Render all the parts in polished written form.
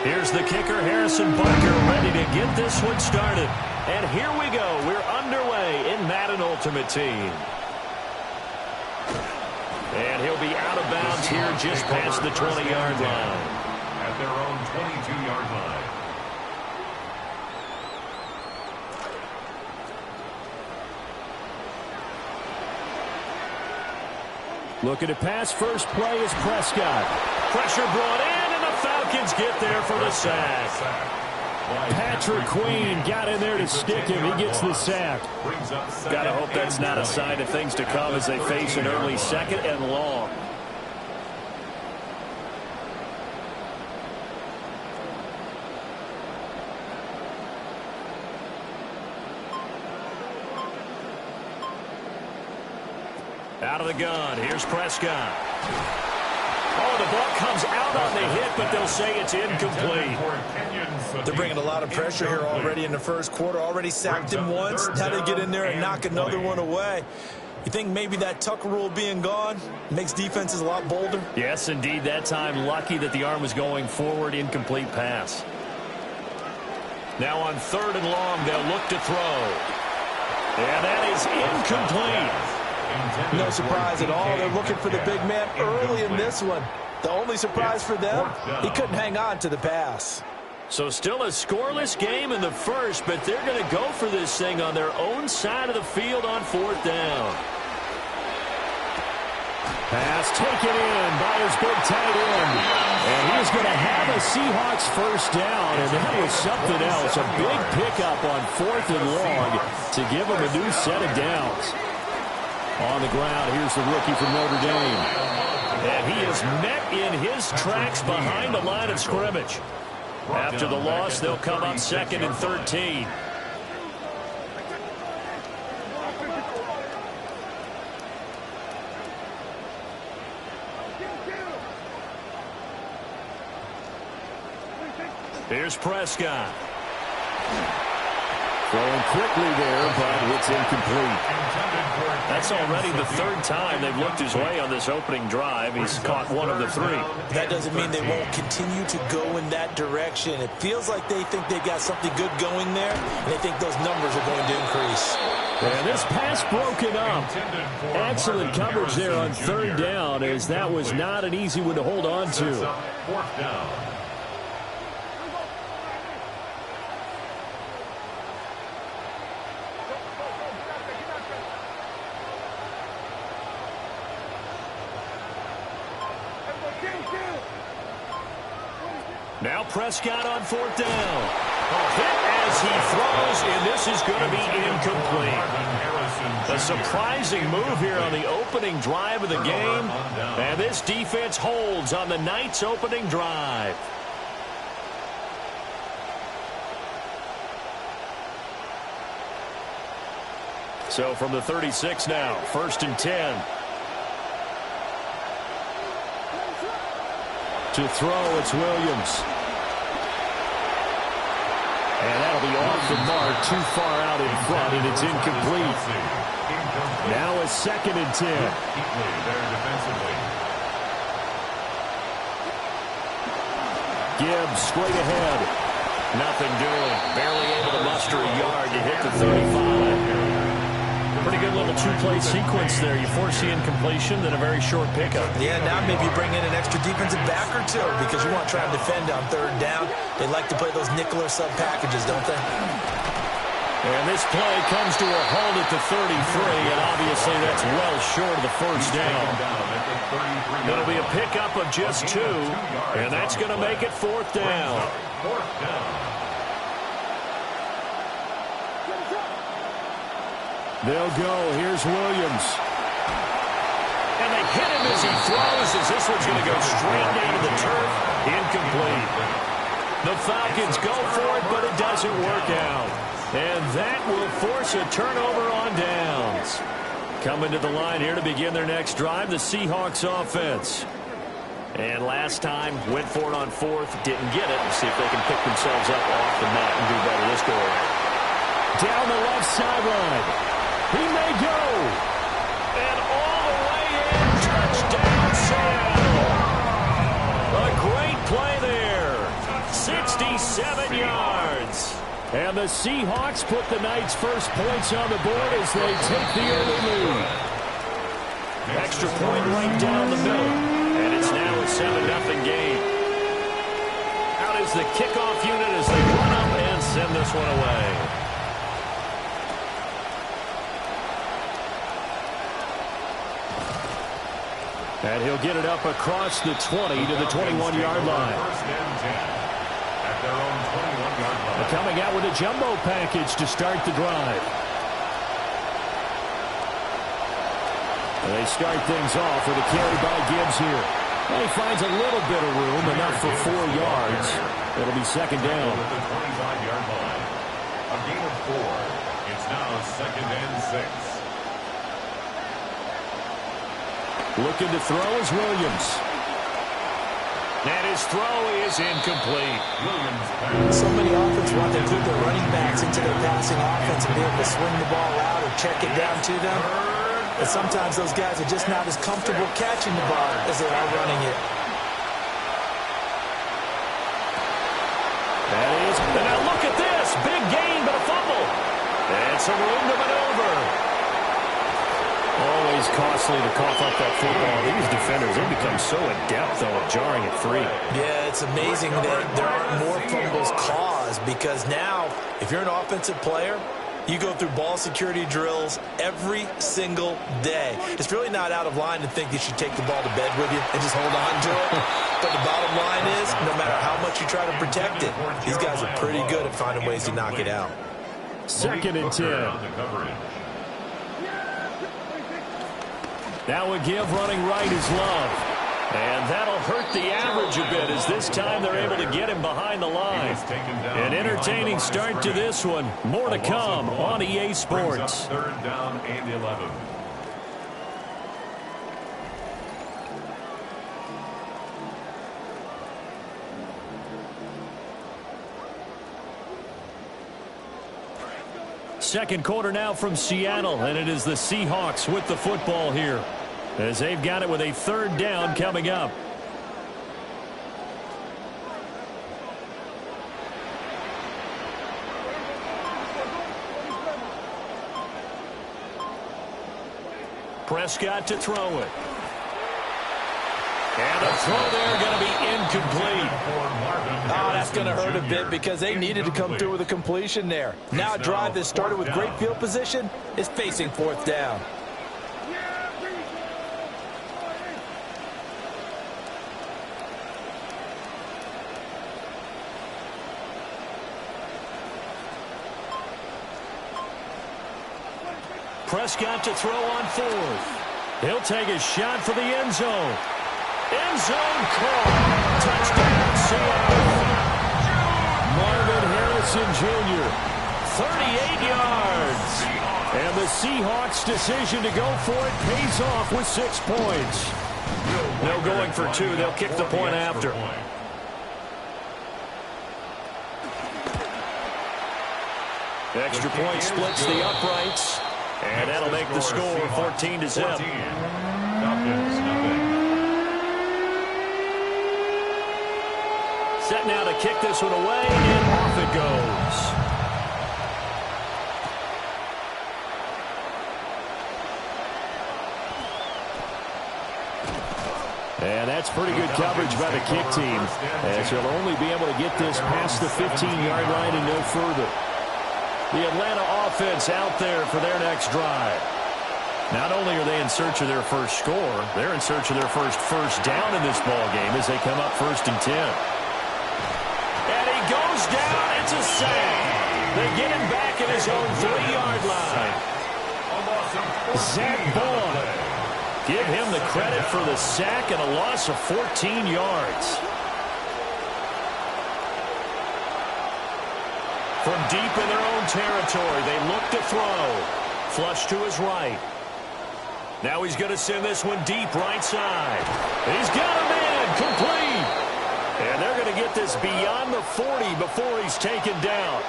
Here's the kicker, Harrison Butker, ready to get this one started. And here we go. We're underway in Madden Ultimate Team. And he'll be out of bounds here just past the 20-yard line. At their own 22-yard line. Looking to pass, first play is Prescott. Pressure brought in, and the Falcons get there for the sack. Patrick Queen got in there to stick him. He gets the sack. Got to hope that's not a sign of things to come as they face an early second and long. Out of the gun, here's Prescott. Oh, the ball comes out on the hit, but they'll say it's incomplete. They're bringing a lot of pressure here already in the first quarter. Already sacked him once. Now they get in there and knock another one away. You think maybe that Tucker rule being gone makes defenses a lot bolder? Yes, indeed. That time, lucky that the arm was going forward. Incomplete pass. Now on 3rd and long, they'll look to throw. And that is incomplete. No surprise at all. They're looking for the big man early in this one. The only surprise for them, he couldn't hang on to the pass. So still a scoreless game in the first, but they're going to go for this thing on their own side of the field on 4th down. Pass taken in by his big tight end. And he's going to have a Seahawks first down, and that was something else. A big pickup on 4th and long to give him a new set of downs. On the ground, here's the rookie from Notre Dame. And he is met in his tracks behind the line of scrimmage. After the loss, they'll come up 2nd and 13. Here's Prescott. Throwing quickly there, but it's incomplete. That's already the 3rd time they've looked his way on this opening drive. He's caught 1 of the 3. That doesn't mean they won't continue to go in that direction. It feels like they think they got something good going there, and they think those numbers are going to increase. And this pass broken up. Excellent coverage there on 3rd down, as that was not an easy one to hold on to. 4th down. Now Prescott on 4th down. Hit as he throws, and this is going to be incomplete. A surprising move here on the opening drive of the game. And this defense holds on the night's opening drive. So from the 36 now, 1st and 10. To throw, it's Williams. And that'll be off the mark, too far out in front, and it's incomplete. Now it's 2nd and 10. Gibbs straight ahead. Nothing doing. Barely able to muster a yard to hit the 35. Pretty good little 2-play sequence there. You force the incompletion, then a very short pickup. Yeah, now maybe bring in an extra defensive back or 2 because you want to try and defend on 3rd down. They like to play those nickel or sub packages, don't they? And this play comes to a halt at the 33, and obviously that's well short of the first down. It'll be a pickup of just 2, and that's going to make it 4th down. They'll go. Here's Williams. And they hit him as he throws, as this one's going to go straight down to the turf. Incomplete. The Falcons go for it, but it doesn't work out. And that will force a turnover on downs. Coming to the line here to begin their next drive, the Seahawks offense. And last time, went for it on 4th, didn't get it. Let's see if they can pick themselves up off the mat and do better this go around. Down the left sideline. He may go. And all the way in. Touchdown, Seattle. A great play there. 67 yards. And the Seahawks put the night's first points on the board as they take the early lead. Extra point right down the middle. And it's now a 7-0 game. Out is the kickoff unit as they run up and send this one away. And he'll get it up across the 20 to the 21-yard line. Their own 21-yard line. Coming out with a jumbo package to start the drive. And they start things off with a carry by Gibbs here. And he finds a little bit of room, enough for 4 yards. It'll be 2nd down. At the 25-yard line. A gain of 4. It's now 2nd and 6. Looking to throw is Williams. And his throw is incomplete. So many offenses want to include their running backs into their passing offense and be able to swing the ball out or check it down to them. But sometimes those guys are just not as comfortable catching the ball as they are running it. That is. And now look at this. Big gain, but a fumble. And some room to maneuver. Always costly to cough up that football. These defenders, they become so adept, though, at jarring it free. Yeah, it's amazing that there aren't more fumbles caused because now, if you're an offensive player, you go through ball security drills every single day. It's really not out of line to think you should take the ball to bed with you and just hold on to it. But the bottom line is, no matter how much you try to protect it, these guys are pretty good at finding ways to knock it out. 2nd and 10. Now a give running right is Love. And that'll hurt the average a bit as this time they're able to get him behind the line. An entertaining start to this one. More to come on EA Sports. 3rd down and 11. Second quarter now from Seattle, and it is the Seahawks with the football here as they've got it with a 3rd down coming up. Prescott to throw it. And the throw there going to be incomplete. Oh, that's going to hurt a bit because they needed to come through with a completion there. Now a drive that started with great field position is facing 4th down. Prescott to throw on 4th. He'll take a shot for the end zone. End zone call. Touchdown, Seattle. Marvin Harrison Jr., 38 yards. And the Seahawks' decision to go for it pays off with 6 points. No going for 2. They'll kick the point after. Extra point splits the uprights. And that'll make the score 14-0. Set now to kick this one away, and off it goes. And that's pretty good coverage by the kick team, as he'll only be able to get this past the 15-yard line and no further. The Atlanta offense out there for their next drive. Not only are they in search of their first score, they're in search of their first down in this ball game as they come up 1st and 10. And he goes down. It's a sack. They get him back at his own 3-yard line. Zach Bond. Give him the credit for the sack and a loss of 14 yards. From deep in their own territory, they look to throw. Flush to his right. Now he's going to send this one deep right side. He's got him in. Complete. And they're going to get this beyond the 40 before he's taken down.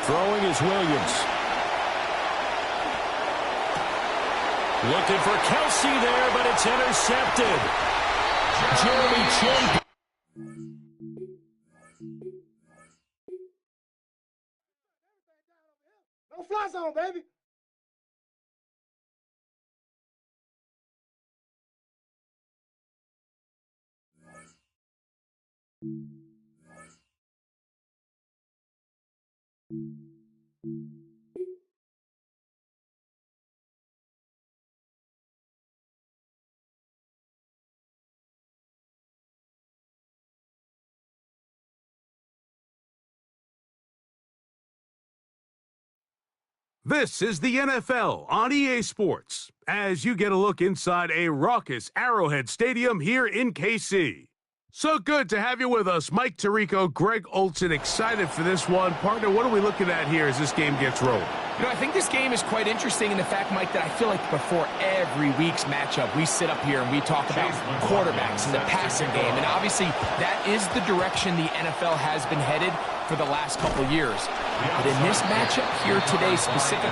Throwing is Williams. Looking for Kelsey there, but it's intercepted. Jeremy Chin. No fly zone, baby. This is the NFL on EA Sports, as you get a look inside a raucous Arrowhead Stadium here in KC. So good to have you with us, Mike Tirico, Greg Olson, excited for this one. Partner, what are we looking at here as this game gets rolling? You know, I think this game is quite interesting in the fact, Mike, that I feel like before every week's matchup, we sit up here and we talk about quarterbacks and the passing game. And obviously, that is the direction the NFL has been headed for the last couple years. But in this matchup here today specifically,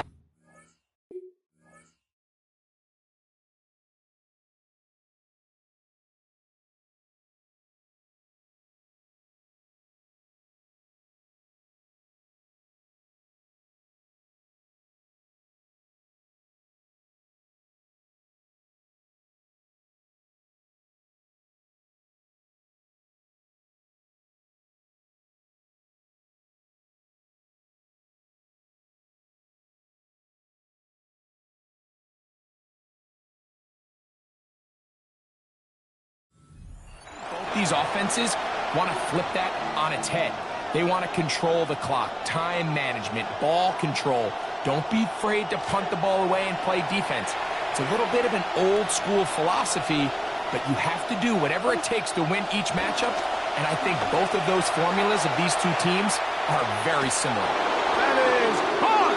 these offenses want to flip that on its head. They want to control the clock, time management, ball control. Don't be afraid to punt the ball away and play defense. It's a little bit of an old school philosophy, but you have to do whatever it takes to win each matchup, and I think both of those formulas of these two teams are very similar. That is hot!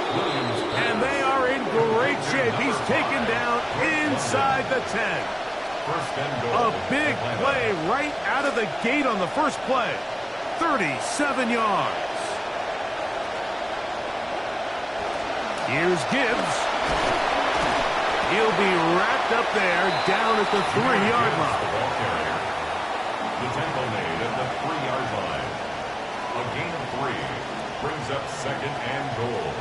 And they are in great shape. He's taken down inside the 10. A big play right out of the gate on the first play. 37 yards. Here's Gibbs. He'll be wrapped up there down at the 3-yard line. The tackle made at the 3-yard line. A gain of 3 brings up 2nd and goal.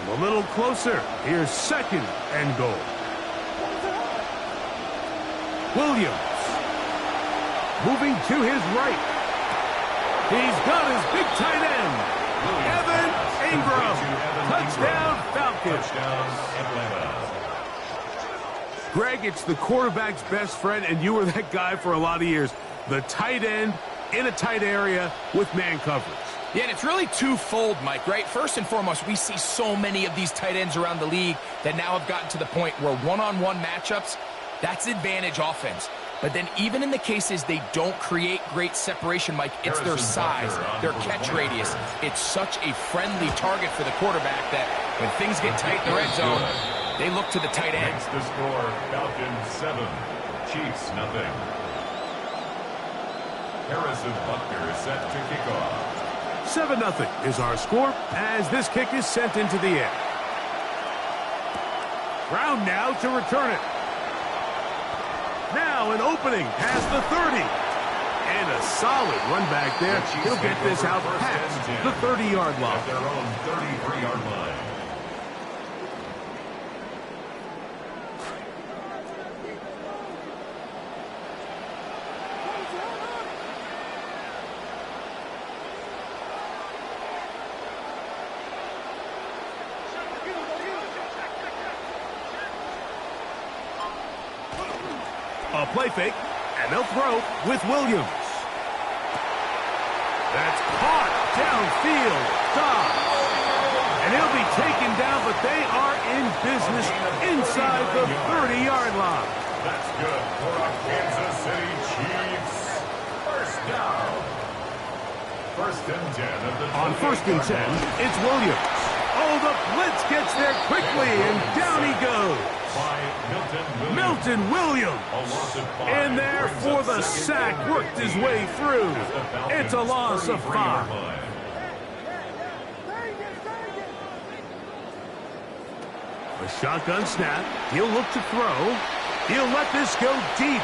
A little closer. Here's 2nd and goal. Williams. Moving to his right. He's got his big tight end. Evan Ingram. Touchdown Falcons. Touchdown Atlanta. Greg, it's the quarterback's best friend, and you were that guy for a lot of years. The tight end in a tight area with man coverage. Yeah, and it's really twofold, Mike, right? First and foremost, we see so many of these tight ends around the league that now have gotten to the point where one-on-one matchups, that's advantage offense. But then even in the cases they don't create great separation, Mike, it's their size, their catch radius. It's such a friendly target for the quarterback that when things get tight in the red zone, they look to the tight end. Next to score, Falcons 7, Chiefs 0. Harrison Butker set to kick off. 7-0 is our score as this kick is sent into the air. Brown now to return it. Now an opening past the 30. And a solid run back there. He'll get this out past the 30-yard line. At their own 33-yard line. A play fake, and they'll throw with Williams. That's caught downfield. Dobbs. And he'll be taken down, but they are in business inside the 30-yard line. That's good for our Kansas City Chiefs. First down. First and 10 at the On first and 10, it's Williams. Oh, the blitz gets there quickly, and down he goes. by Milton Williams. In there for the sack, worked his way through. It's a loss of 5. A shotgun snap. He'll look to throw. He'll let this go deep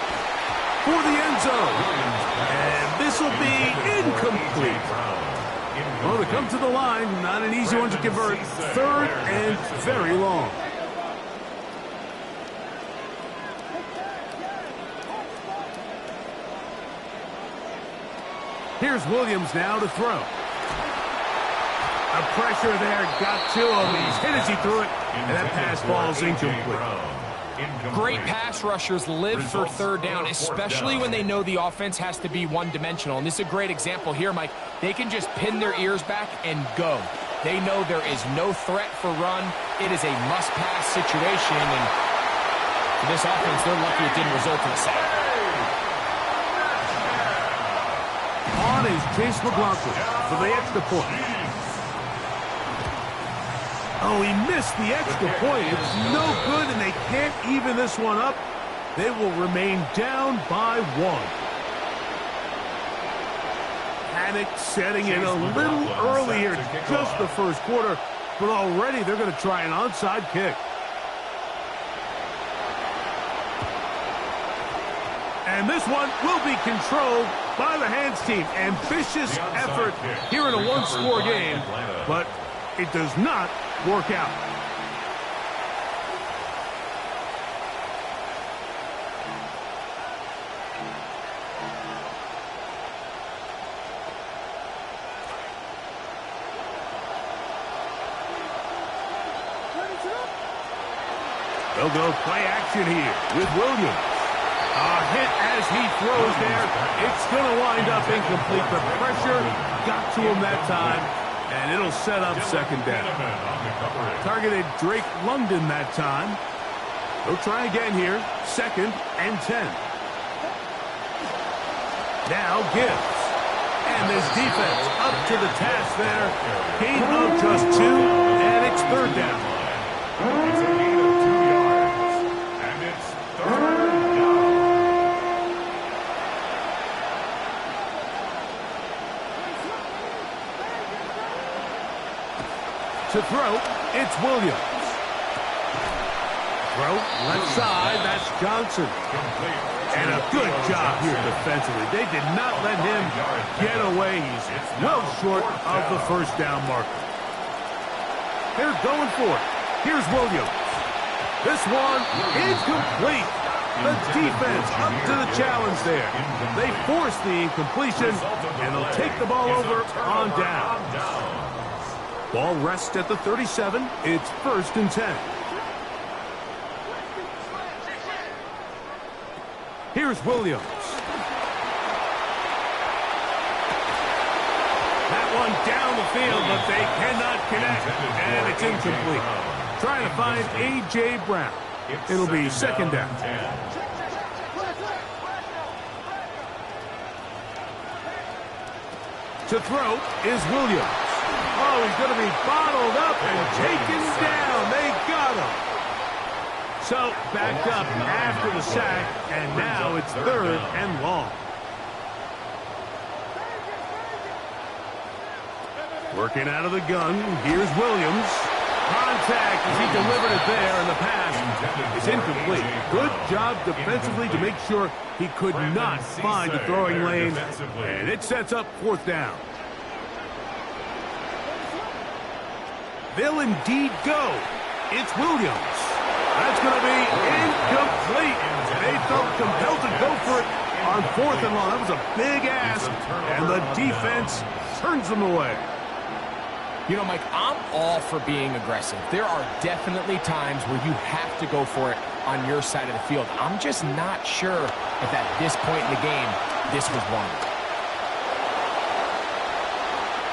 for the end zone. And this will be incomplete. Well, they come to the line. Not an easy one to convert. Third and very long. Here's Williams now to throw. A pressure there got to him. He's hit as he threw it, and that pass ball's incomplete. Great pass rushers live for third down, especially when they know the offense has to be one-dimensional. And this is a great example here, Mike. They can just pin their ears back and go. They know there is no threat for run. It is a must-pass situation, and for this offense, they're lucky it didn't result in a sack. On is Chase McLaughlin for the extra point. Oh, he missed the extra point. It's no good, and they can't even this one up. They will remain down by 1. Panic setting in a little earlier, just the first quarter, but already they're going to try an onside kick. And this one will be controlled by the hands team. Ambitious effort here in a one-score game, but it does not work out. They'll go play action here with Williams. A hit as he throws there. It's going to wind up incomplete. The pressure got to him that time, and it'll set up second down. Targeted Drake London that time. They'll try again here. Second and 10. Now Gibbs. And this defense up to the task there. Gain of just 2, and it's third down. It's a gain of 2 yards, and it's third down. To throw, it's Williams. Throw, left side, that's Johnson. And a good job here defensively. They did not let him get away. He's well short of the first down marker. They're going for it. Here's Williams. This one incomplete. The defense up to the challenge there. They force the incompletion, and they'll take the ball over on down. Ball rests at the 37. It's first and 10. Here's Williams. That one down the field, but they cannot connect, and it's incomplete. Trying to find A.J. Brown. It'll be second down. To throw is Williams. Oh, he's going to be bottled up and taken down. They got him. So, backed up after the sack, and now it's third and long. Working out of the gun, here's Williams. Contact as he delivered it there, and the pass is incomplete. Good job defensively to make sure he could not find the throwing lane, and it sets up fourth down. They'll indeed go. It's Williams. That's going to be incomplete. They felt compelled to go for it on fourth and long. That was a big ask, and the defense turns them away. You know, Mike, I'm all for being aggressive. There are definitely times where you have to go for it on your side of the field. I'm just not sure if at this point in the game, this was one.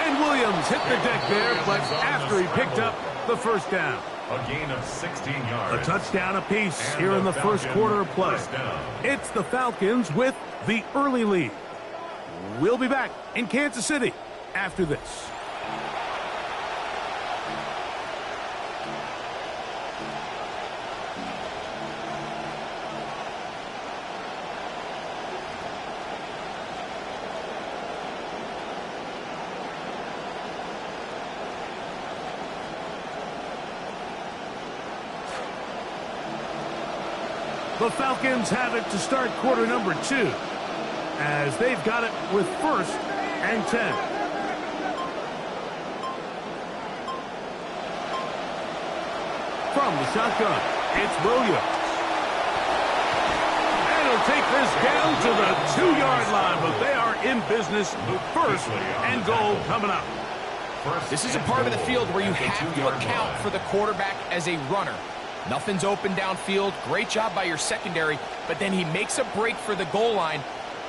And Williams hit the deck there, but after he picked up the first down. A gain of 16 yards. A touchdown apiece here in the first quarter of play. It's the Falcons with the early lead. We'll be back in Kansas City after this. The Falcons have it to start quarter number 2, as they've got it with 1st and 10. From the shotgun, it's Williams. And he'll take this down to the 2-yard line, but they are in business. 1st and goal coming up. This is a part of the field where you have to account for the quarterback as a runner. Nothing's open downfield. Great job by your secondary, but then he makes a break for the goal line,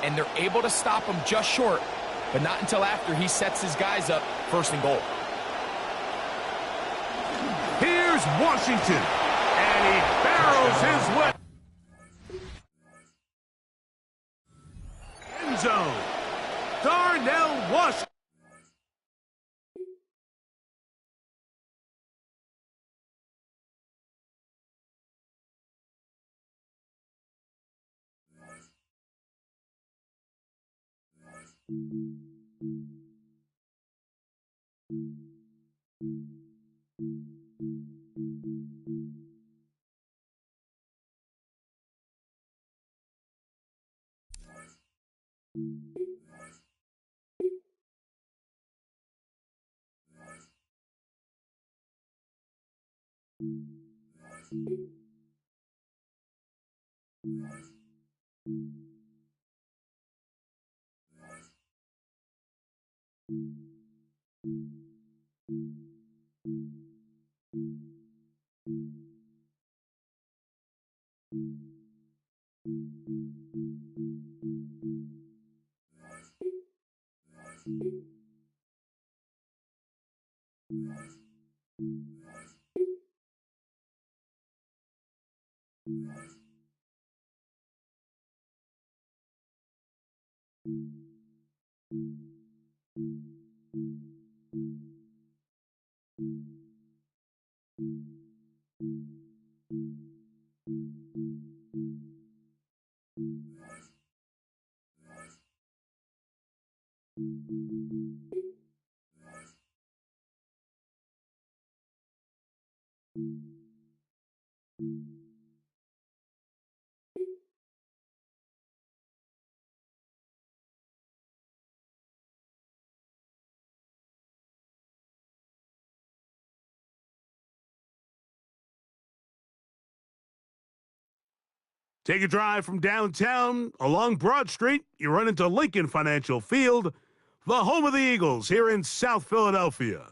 and they're able to stop him just short, but not until after he sets his guys up 1st and goal. Here's Washington, and he barrels his way. End zone. Darnell Washington. Take a drive from downtown along Broad Street. You run into Lincoln Financial Field, the home of the Eagles here in South Philadelphia.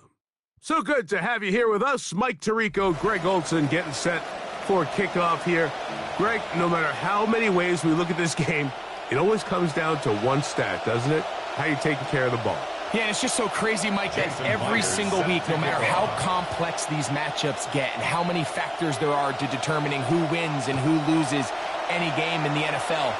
So good to have you here with us. Mike Tirico, Greg Olson getting set for kickoff here. Greg, no matter how many ways we look at this game, it always comes down to one stat, doesn't it? How you taking care of the ball. Yeah, it's just so crazy, Mike, that every single week, no matter how complex these matchups get and how many factors there are to determining who wins and who loses any game in the NFL,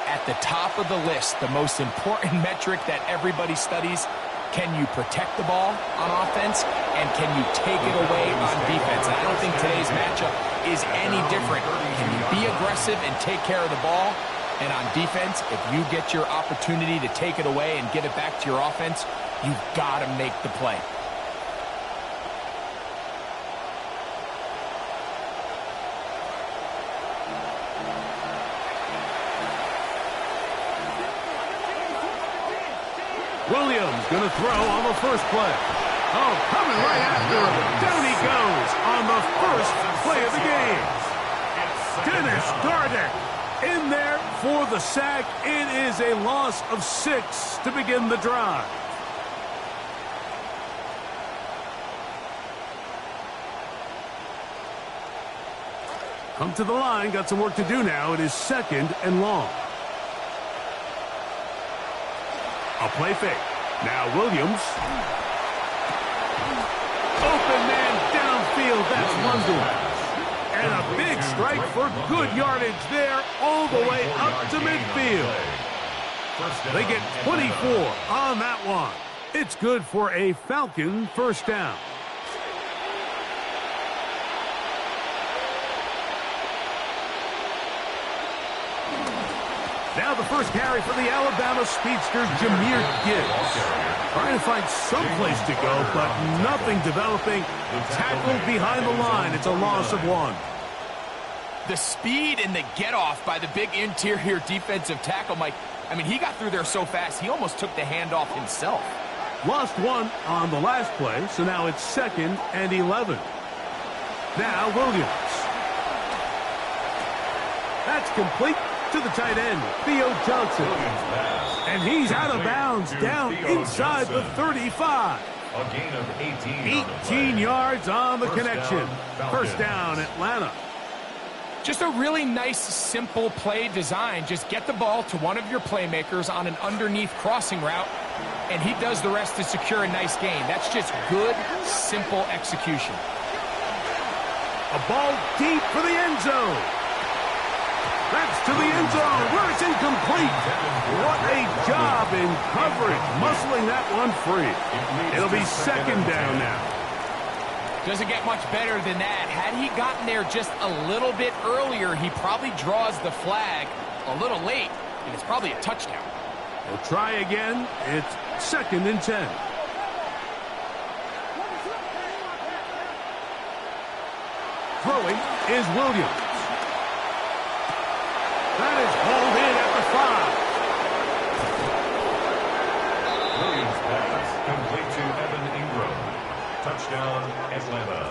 at the top of the list, the most important metric that everybody studies, can you protect the ball on offense and can you take it away on defense? And I don't think today's matchup is any different. Can you be aggressive and take care of the ball? And on defense, if you get your opportunity to take it away and give it back to your offense, you've got to make the play. Williams going to throw on the first play. Oh, coming right after him. Down he goes on the first play of the game. Dennis Gardeck in there for the sack. It is a loss of 6 to begin the drive. Come to the line, got some work to do now. It is 2nd and long. A play fake. Now Williams. Open man downfield. That's London. And a big strike for good yardage there all the way up to midfield. They get 24 on that one. It's good for a Falcon first down. Now the first carry for the Alabama speedster, Jahmyr Gibbs. Trying to find some place to go, but nothing developing. Tackled behind the line. It's a loss of 1. The speed and the get-off by the big interior defensive tackle, Mike. I mean, he got through there so fast, he almost took the handoff himself. Lost 1 on the last play, so now it's 2nd and 11. Now Williams. That's complete to the tight end, Theo Johnson. And he's out of bounds, down inside the 35. A gain of 18 yards on the connection. First down, Atlanta. Just a really nice, simple play design. Just get the ball to one of your playmakers on an underneath crossing route, and he does the rest to secure a nice gain. That's just good, simple execution. A ball deep for the end zone. That's to the end zone where it's incomplete. What a job in coverage, muscling that one free. It'll be 2nd down now. Doesn't get much better than that. Had he gotten there just a little bit earlier, he probably draws the flag a little late, and it's probably a touchdown. We'll try again. It's 2nd and 10. Throwing is Williams. That is hauled in at the 5. Williams pass complete to Evan Ingram. Touchdown, Atlanta.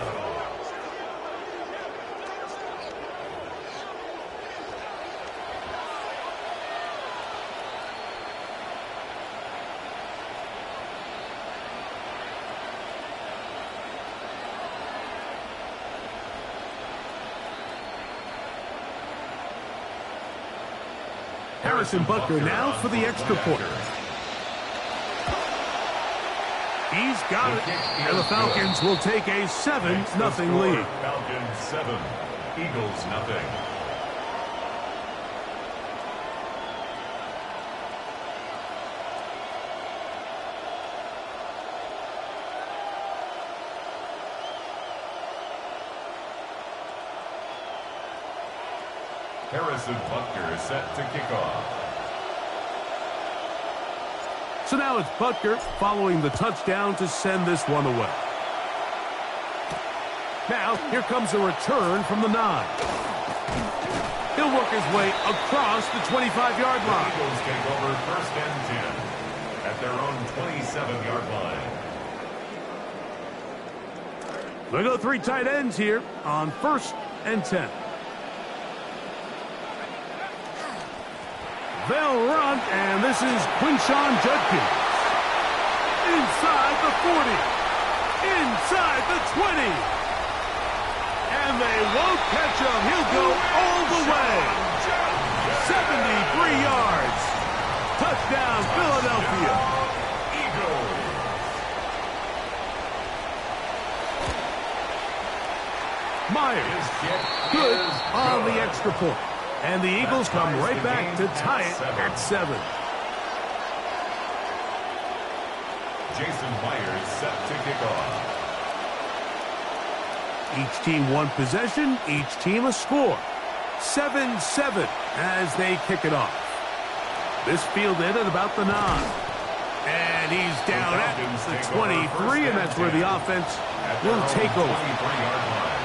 Harrison Butker now for the extra point. He's got it, and the Falcons will take a 7-0 lead. Falcons 7, Eagles 0. Harrison Butker is set to kick off. So now it's Butker following the touchdown to send this one away. Now, here comes a return from the 9. He'll work his way across the 25-yard line. The Eagles take over 1st and 10 at their own 27-yard line. They go 3 tight ends here on 1st and 10. They'll run, and this is Quinshon Judkins. Inside the 40. Inside the 20. And they won't catch him. He'll go all the way. 73 yards. Touchdown, Philadelphia. Eagles. Myers, good on the extra point. And the Eagles come right back to tie it at 7. Jason Myers set to kick off. Each team 1 possession, each team a score. 7-7 as they kick it off. This fielded at about the 9. And he's down at the 23, and that's where the offense will take over. 23-yard line.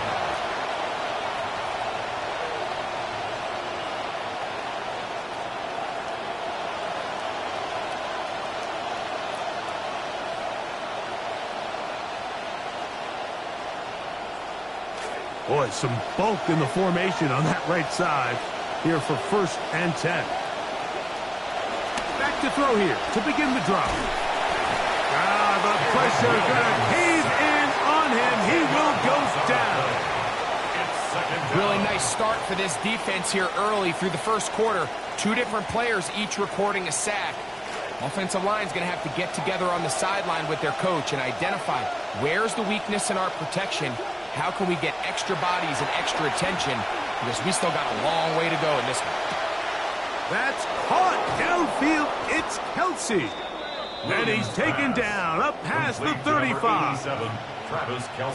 Boy, some bulk in the formation on that right side here for 1st and 10. Back to throw here to begin the drive. The pressure going to cave in on him. He will go down. It's 2nd Really nice start for this defense here early through the first quarter. 2 different players each recording a sack. Offensive line's going to have to get together on the sideline with their coach and identify where's the weakness in our protection. How can we get extra bodies and extra attention? Because we still got a long way to go in this one. That's caught downfield. It's Kelsey. And he's taken down up past the 35.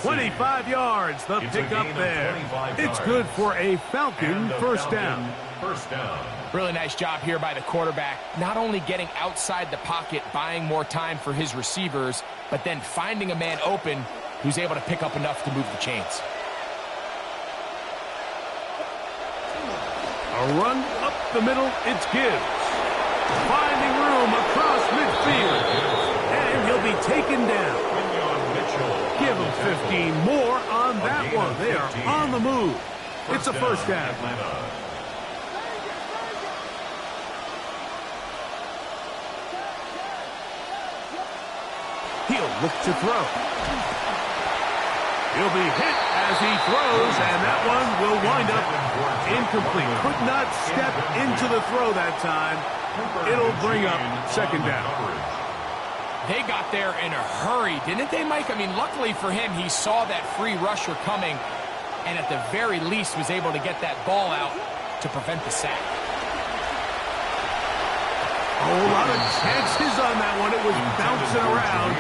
25 yards, the pickup there. It's good for a Falcon first down. Really nice job here by the quarterback, not only getting outside the pocket, buying more time for his receivers, but then finding a man open who's able to pick up enough to move the chains. A run up the middle, it's Gibbs. Finding room across midfield. And he'll be taken down. Give him 15 more on that one. They are on the move. It's a first down. He'll look to throw. He'll be hit as he throws, and that one will wind up incomplete. Could not step into the throw that time. It'll bring up second down. They got there in a hurry, didn't they, Mike? I mean, luckily for him, he saw that free rusher coming, and at the very least was able to get that ball out to prevent the sack. A whole lot of chances on that one. It was bouncing around,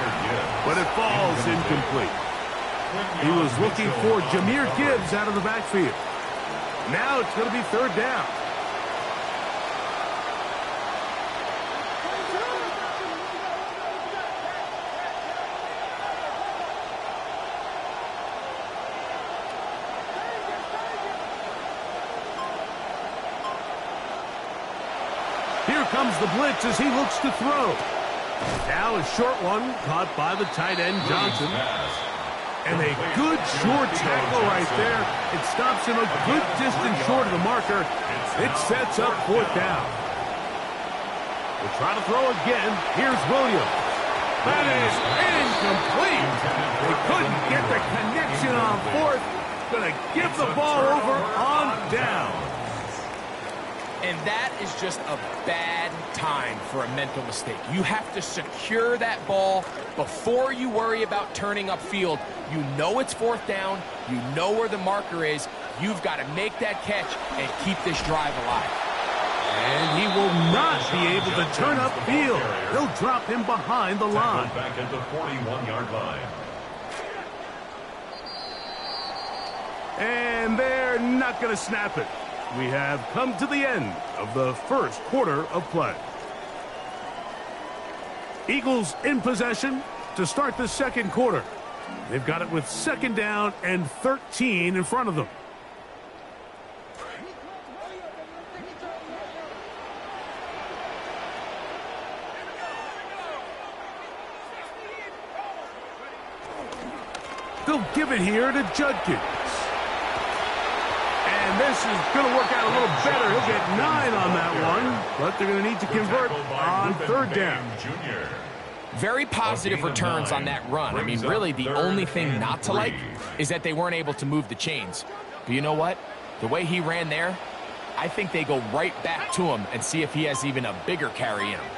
but it falls incomplete. He was looking for Jahmyr Gibbs out of the backfield. Now it's going to be third down. Here comes the blitz as he looks to throw. Now a short one caught by the tight end Johnson. And a good short tackle right there. It stops him a good distance short of the marker. It sets up fourth down. We'll try to throw again. Here's Williams. That is incomplete. They couldn't get the connection on fourth. Going to give the ball over on down. And that is just a bad time for a mental mistake. You have to secure that ball before you worry about turning upfield. You know it's fourth down. You know where the marker is. You've got to make that catch and keep this drive alive. And he will not be able to turn upfield. They'll drop him behind the line. Back at the 41-yard line. And they're not going to snap it. We have come to the end of the first quarter of play. Eagles in possession to start the second quarter. They've got it with second down and 13 in front of them. They'll give it here to Judkins. And this is going to work out a little better. He'll get 9 on that one, but they're going to need to convert on third down. Very positive returns on that run. I mean, really, the only thing not to like is that they weren't able to move the chains. But you know what? The way he ran there, I think they go right back to him and see if he has even a bigger carry in him.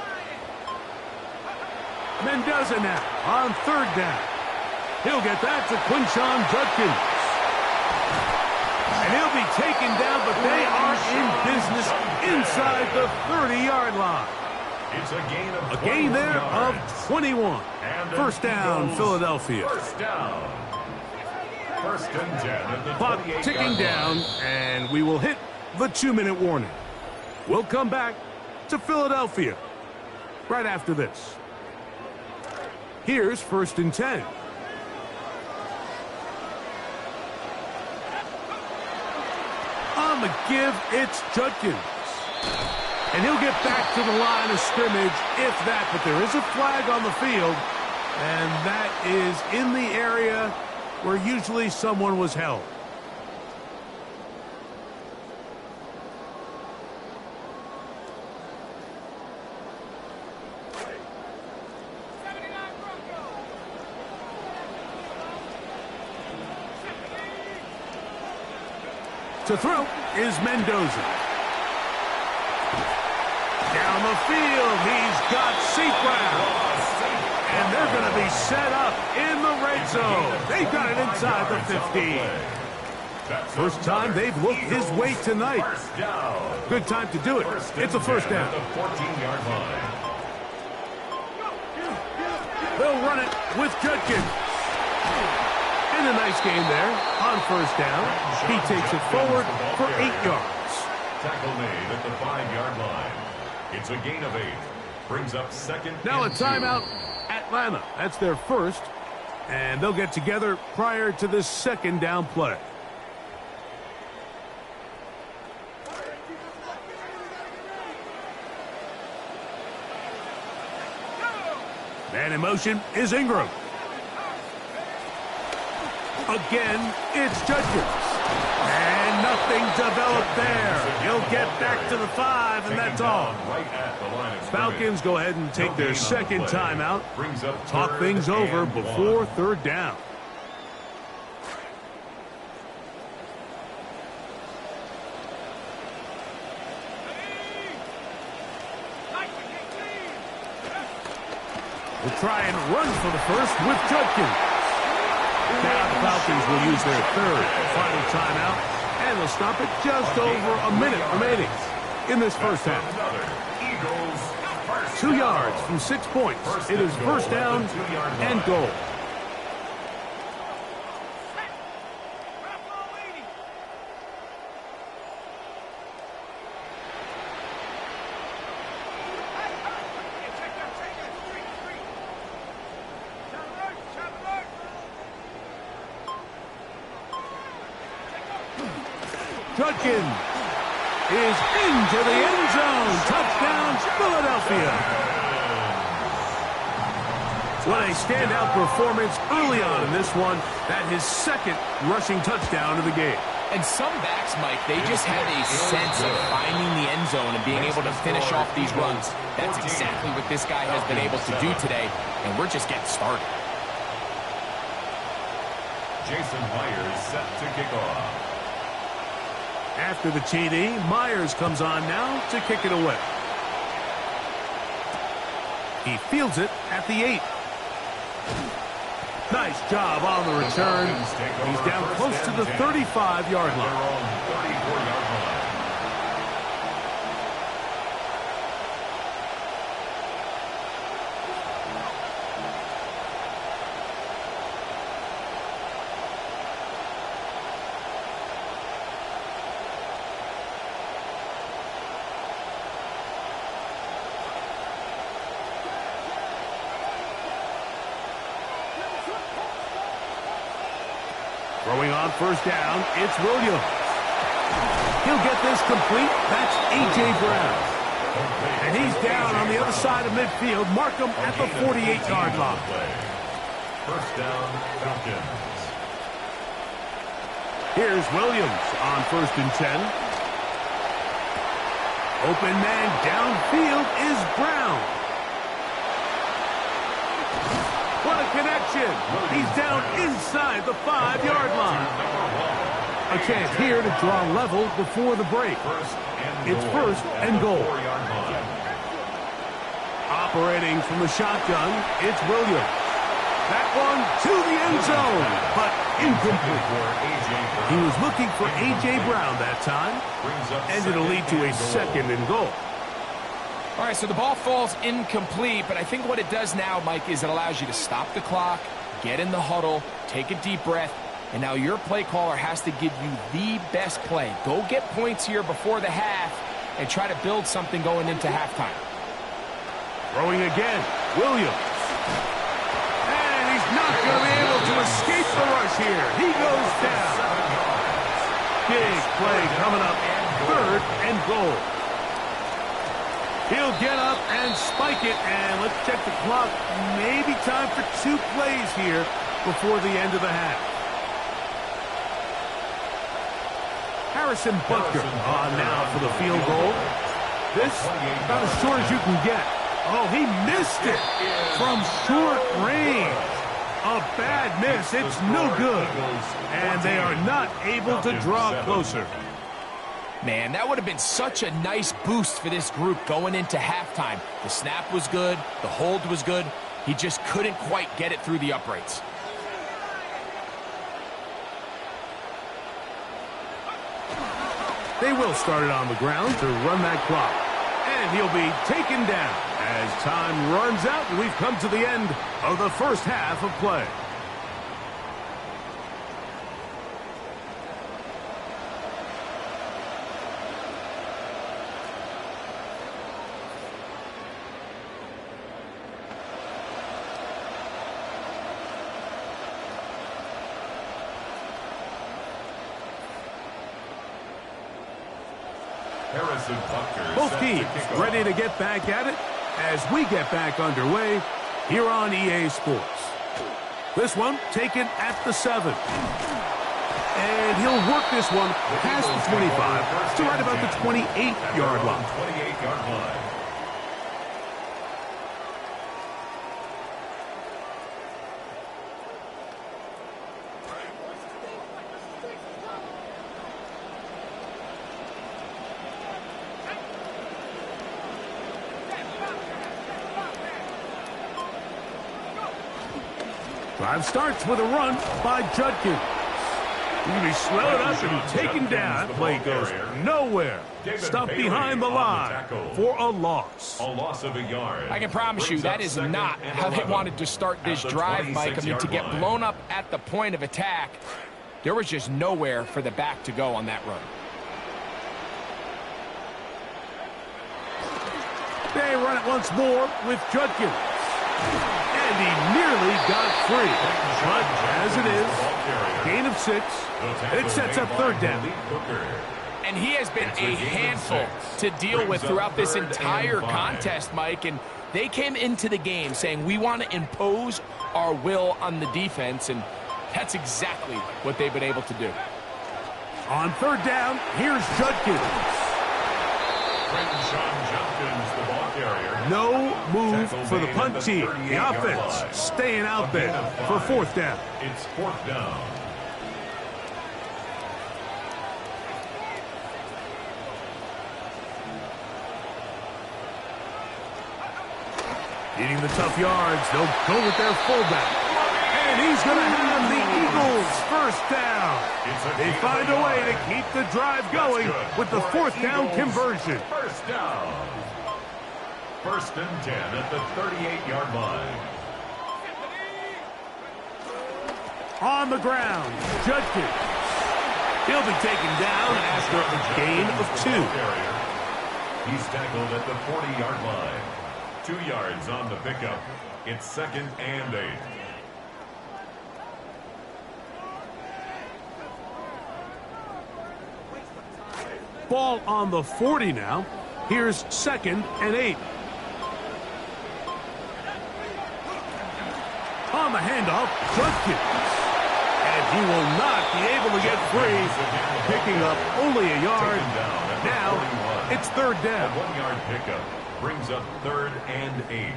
Mendoza now on third down. He'll get that to Quinshon Judkins. And he'll be taken down, but they are in business inside the 30-yard line. It's a gain there of 21. First down, Philadelphia. First down. First and 10 at the Clock ticking down, and we will hit the 2-minute warning. We'll come back to Philadelphia right after this. Here's first and 10. On the give, it's Judkins. And he'll get back to the line of scrimmage, if that. But there is a flag on the field, and that is in the area where usually someone was held. To throw is Mendoza. Down the field, he's got St. Brown. And they're going to be set up in the red zone. They've got it inside the 15. First time they've looked his way tonight. Good time to do it. It's a first down. They'll run it with Judkins. And a nice game there on first down. He takes it forward for 8 yards. Tackle made at the 5-yard line. It's a gain of 8. Brings up second. Now a and 2. timeout. Atlanta. That's their first. And they'll get together prior to this second down play. Man in motion is Ingram. Again, it's Judkins. And nothing developed there. He'll get back to the 5, and that's all. Falcons go ahead and take their second timeout. Talk things over before third down. We'll try and run for the first with Judkins. Now the Falcons will use their third final timeout, and they'll stop it just over a minute remaining in this first half. 2 yards from 6 points. It is first down and goal. Judkins is into the end zone. Touchdown, Philadelphia. What a standout performance early on in this one. That his second rushing touchdown of the game. And some backs, Mike, they just have a sense of finding the end zone and being able to finish off these runs. That's exactly what this guy has been able to do today, and we're just getting started. Jason Myers set to kick off. After the TD, Myers comes on now to kick it away. He fields it at the 8. Nice job on the return. He's down close to the 35-yard line. Throwing on first down, it's Williams. He'll get this complete. That's A.J. Brown. And he's down on the other side of midfield. Mark him at the 48-yard line. First down, Falcons. Here's Williams on first and 10. Open man downfield is Brown. What a connection. He's down inside the 5-yard line. A chance here to draw level before the break. It's first and goal. Operating from the shotgun, it's Williams. That one to the end zone, but incomplete. He was looking for A.J. Brown that time, and it'll lead to a second and goal. All right, so the ball falls incomplete, but I think what it does now, Mike, is it allows you to stop the clock, get in the huddle, take a deep breath, and now your play caller has to give you the best play. Go get points here before the half and try to build something going into halftime. Throwing again, Williams. And he's not going to be able to escape the rush here. He goes down. Big play coming up, third and goal. He'll get up and spike it, and let's check the clock. Maybe time for 2 plays here before the end of the half. Harrison Butker on now for the field goal. This about as short as you can get. Oh, he missed it from short range. A bad miss. It's no good. And they are not able to draw closer. Man, that would have been such a nice boost for this group going into halftime. The snap was good. The hold was good. He just couldn't quite get it through the uprights. They will start it on the ground to run that clock. And he'll be taken down as time runs out and we've come to the end of the first half of play. Both teams ready to get back at it as we get back underway here on EA Sports. This one taken at the 7. And he'll work this one past the 25 to right about the 28-yard line. 28-yard line. Drive starts with a run by Judkins. He's going to be slowed up and taken down. That play goes nowhere. Stuffed behind the line for a loss. A loss of a yard. I can promise you that is not how they wanted to start this drive, Mike. I mean, to get blown up at the point of attack, there was just nowhere for the back to go on that run. They run it once more with Judkins. And he nearly got free. But as it is, gain of 6. It sets up third down. And he has been a handful to deal with throughout this entire contest, Mike. And they came into the game saying, we want to impose our will on the defense. And that's exactly what they've been able to do. On third down, here's Judkins. No move for the punt team. The offense staying out there for fourth down. It's fourth down. Needing the tough yards, they'll go with their fullback. And he's going to have the Eagles first down. They find a way to keep the drive going with the fourth down conversion. First down. First and 10 at the 38-yard line. On the ground, Judkins. He'll be taken down after a gain of 2. He's tackled at the 40-yard line. 2 yards on the pickup. It's second and 8. Ball on the 40 now. Here's second and 8. On the handoff, Judkins. And he will not be able to get free, picking up only a yard. Now it's third down. A 1-yard pickup brings up third and 8.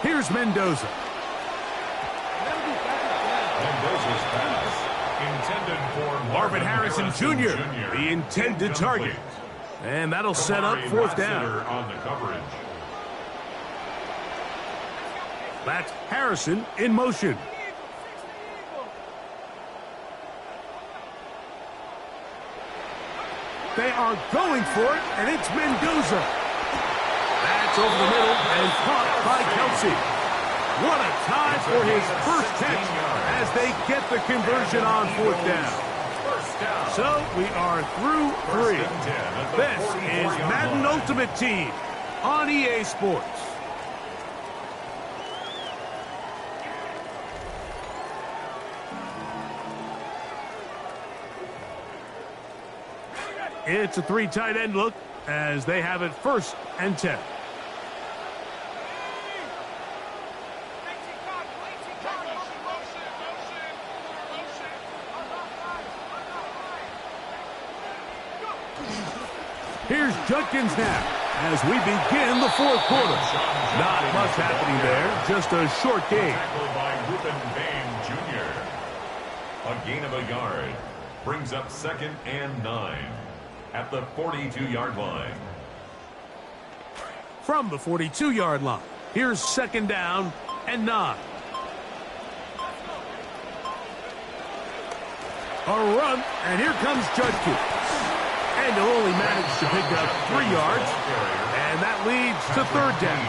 Here's Mendoza. Mendoza's pass intended for Marvin Harrison Jr., the intended target. And that'll set up fourth down. On the coverage. That's Harrison in motion. They are going for it, and it's Mendoza. That's over the middle and caught by Kelsey. What a time for his first catch as they get the conversion on fourth down. So we are through 3. This is Madden Ultimate Team on EA Sports. It's a 3 tight end look as they have it first and 10. Here's Judkins now. as we begin the fourth quarter. Not much happening there, just a short game. Tackled by Reuben Bain Jr. A gain of a yard brings up 2nd and 9 at the 42-yard line. From the 42-yard line, here's 2nd down and 9. A run, and here comes Judkins. And he'll only manage to pick up 3 yards, and that leads to 3rd down.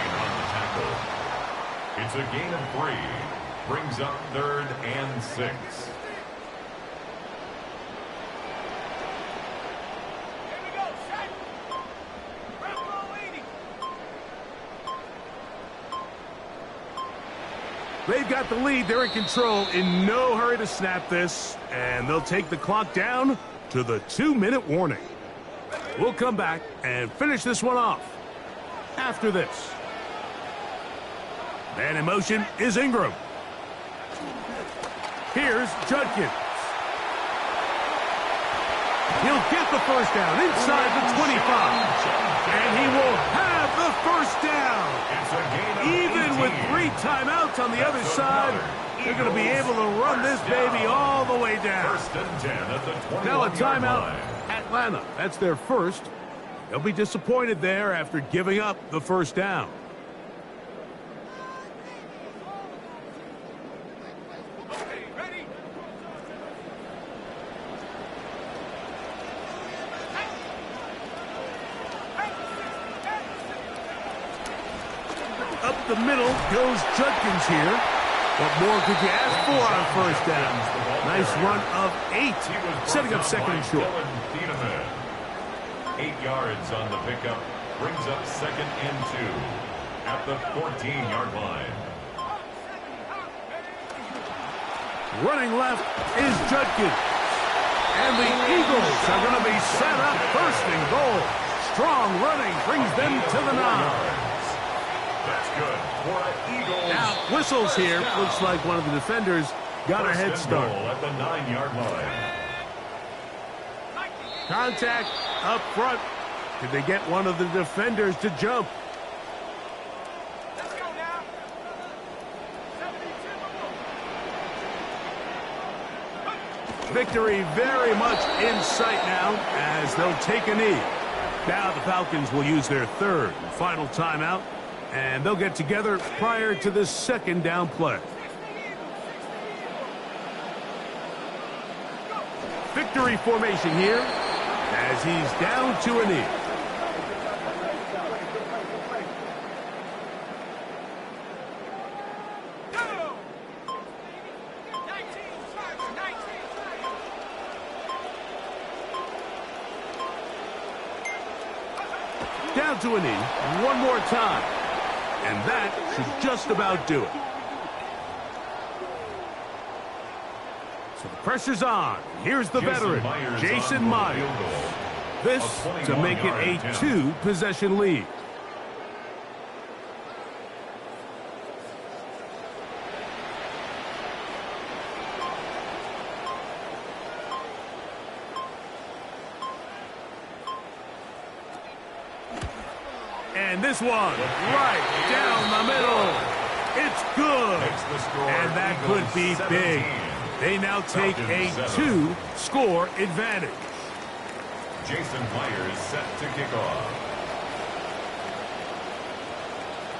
It's a gain of 3. Brings up 3rd and 6. They've got the lead. They're in control. In no hurry to snap this. And they'll take the clock down to the 2-minute warning. We'll come back and finish this one off after this. Man in motion is Ingram. Here's Judkins. He'll get the first down inside the 25. And he will have the first down. Even with 3 timeouts on the other side, they're going to be able to run this baby all the way down. Now a timeout, Atlanta. That's their first. They'll be disappointed there after giving up the first down. Up the middle goes Judkins here. What more could you ask for on first down? Nice run of 8, setting up 2nd and short. 8 yards on the pickup, brings up 2nd and 2 at the 14-yard line. Running left is Judkins. And the Eagles are going to be set up 1st and goal. Strong running brings them to the 9. That's good for an Eagles. Now, whistles here. Looks like one of the defenders got a head start. At the 9-yard line. Contact up front. Did they get one of the defenders to jump? Let's go now. 72. Victory very much in sight now as they'll take a knee. Now the Falcons will use their 3rd and final timeout. And they'll get together prior to this 2nd down play. Victory formation here as he's down to a knee. Down to a knee one more time. And that should just about do it. So the pressure's on. Here's the veteran, Jason Myers. This to make it a 2-possession lead. And this one, right down the middle. It's good. And that could be big. They now take a 2-score advantage. Jason Myers set to kick off.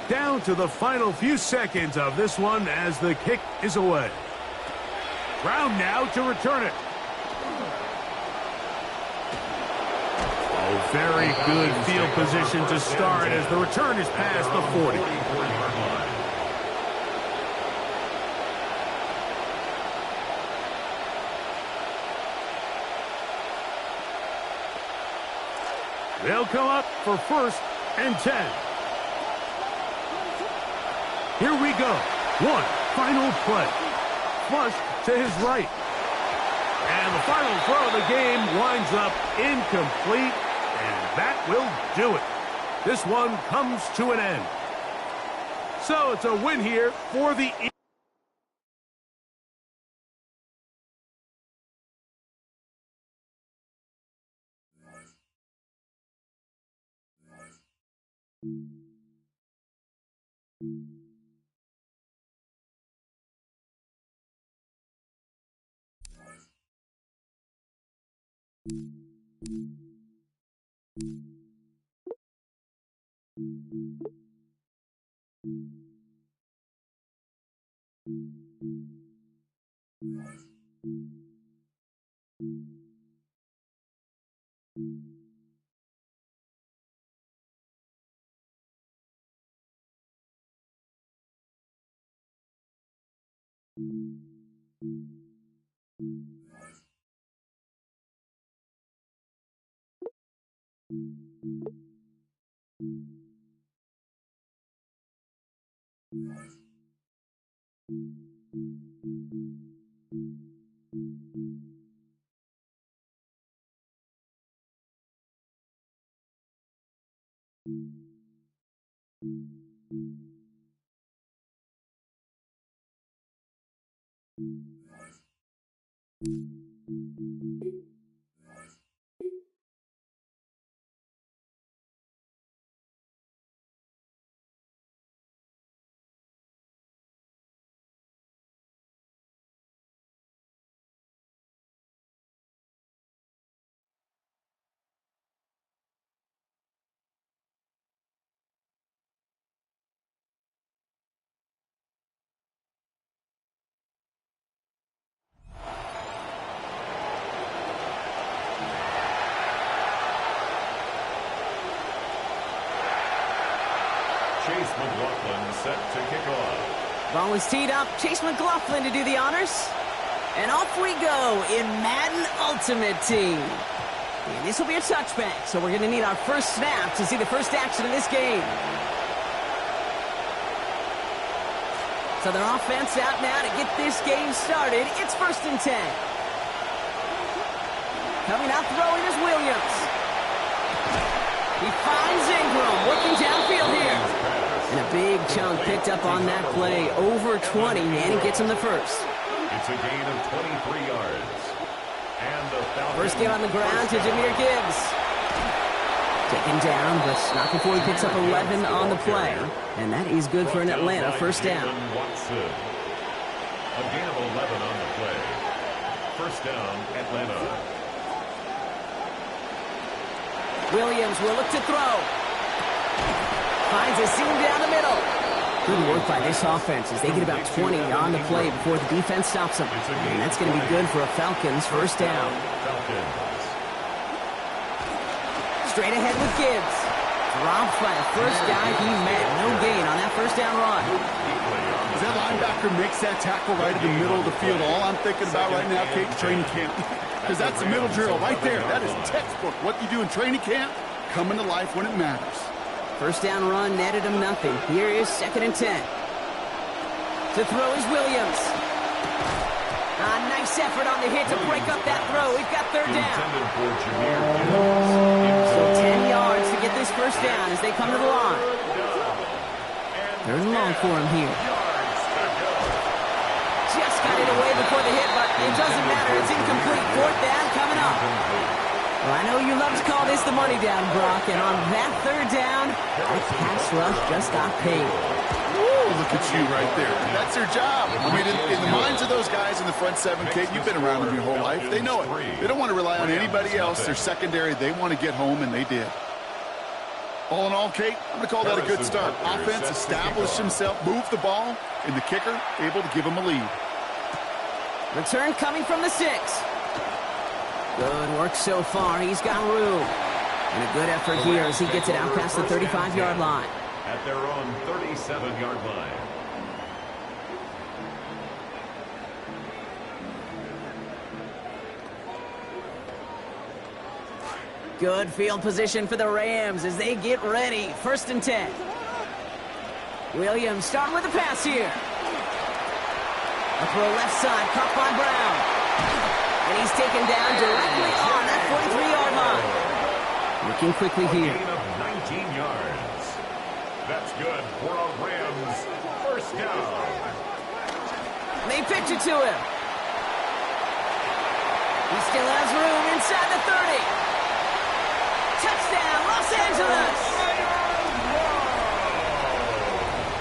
Down to the final few seconds of this one as the kick is away. Brown now to return it. Very good field position to start as the return is past the 40. They'll come up for 1st and 10. Here we go. One final play. Flush to his right. And the final throw of the game winds up incomplete. And that will do it. This one comes to an end. So it's a win here for the Eagles. Chase McLaughlin set to kick off. Ball is teed up. Chase McLaughlin to do the honors. And off we go in Madden Ultimate Team. And this will be a touchback, so we're going to need our first snap to see the first action of this game. So their offense out now to get this game started. It's 1st and 10. Coming out throwing is Williams. He finds Ingram working downfield here. And a big chunk picked up on that play. Over 20, and he gets him the first. It's a gain of 23 yards. And the Falcons. First game on the ground to Jahmyr Gibbs. Taken down, but not before he picks up 11 on the play. And that is good for an Atlanta first down. Watson. A gain of 11 on the play. First down, Atlanta. Williams will look to throw. Finds a seam down the middle. Good work by this offense as they get about 20 on the play before the defense stops them. And that's going to be good for a Falcons first down. Straight ahead with Gibbs. Dropped by the first guy he met. No gain on that first down run. As that linebacker makes that tackle right in the middle of the field, all I'm thinking about right now, Kate, training camp. Because that's the middle drill right there. That is textbook. What you do in training camp, coming to life when it matters. First down run netted him nothing. Here is 2nd and 10. To throw is Williams. A nice effort on the hit to break up that throw. We've got 3rd down. So 10 yards to get this first down as they come to the line. 3rd and long for him here. Just got it away before the hit, but it doesn't matter. It's incomplete. 4th down coming up. Well, I know you love to call this the money down, Brock, and on that 3rd down, the pass rush just got paid. Woo, look at you right there. That's their job. I mean, in the minds of those guys in the front 7, Kate, you've been around them your whole life. They know it. They don't want to rely on anybody else. They're secondary. They want to get home, and they did. All in all, Kate, I'm going to call that a good start. Offense established himself, moved the ball, and the kicker able to give him a lead. Return coming from the 6. Good work so far. He's got room. And a good effort here as he gets it out past the 35-yard line. At their own 37-yard line. Good field position for the Rams as they get ready. 1st and 10. Williams starting with the pass here. A throw left side, caught by Brown. And he's taken down directly on that 43-yard line. Looking quickly here. A gain of 19 yards. That's good for a Rams first down. They pitch it to him. He still has room inside the 30. Touchdown, Los Angeles.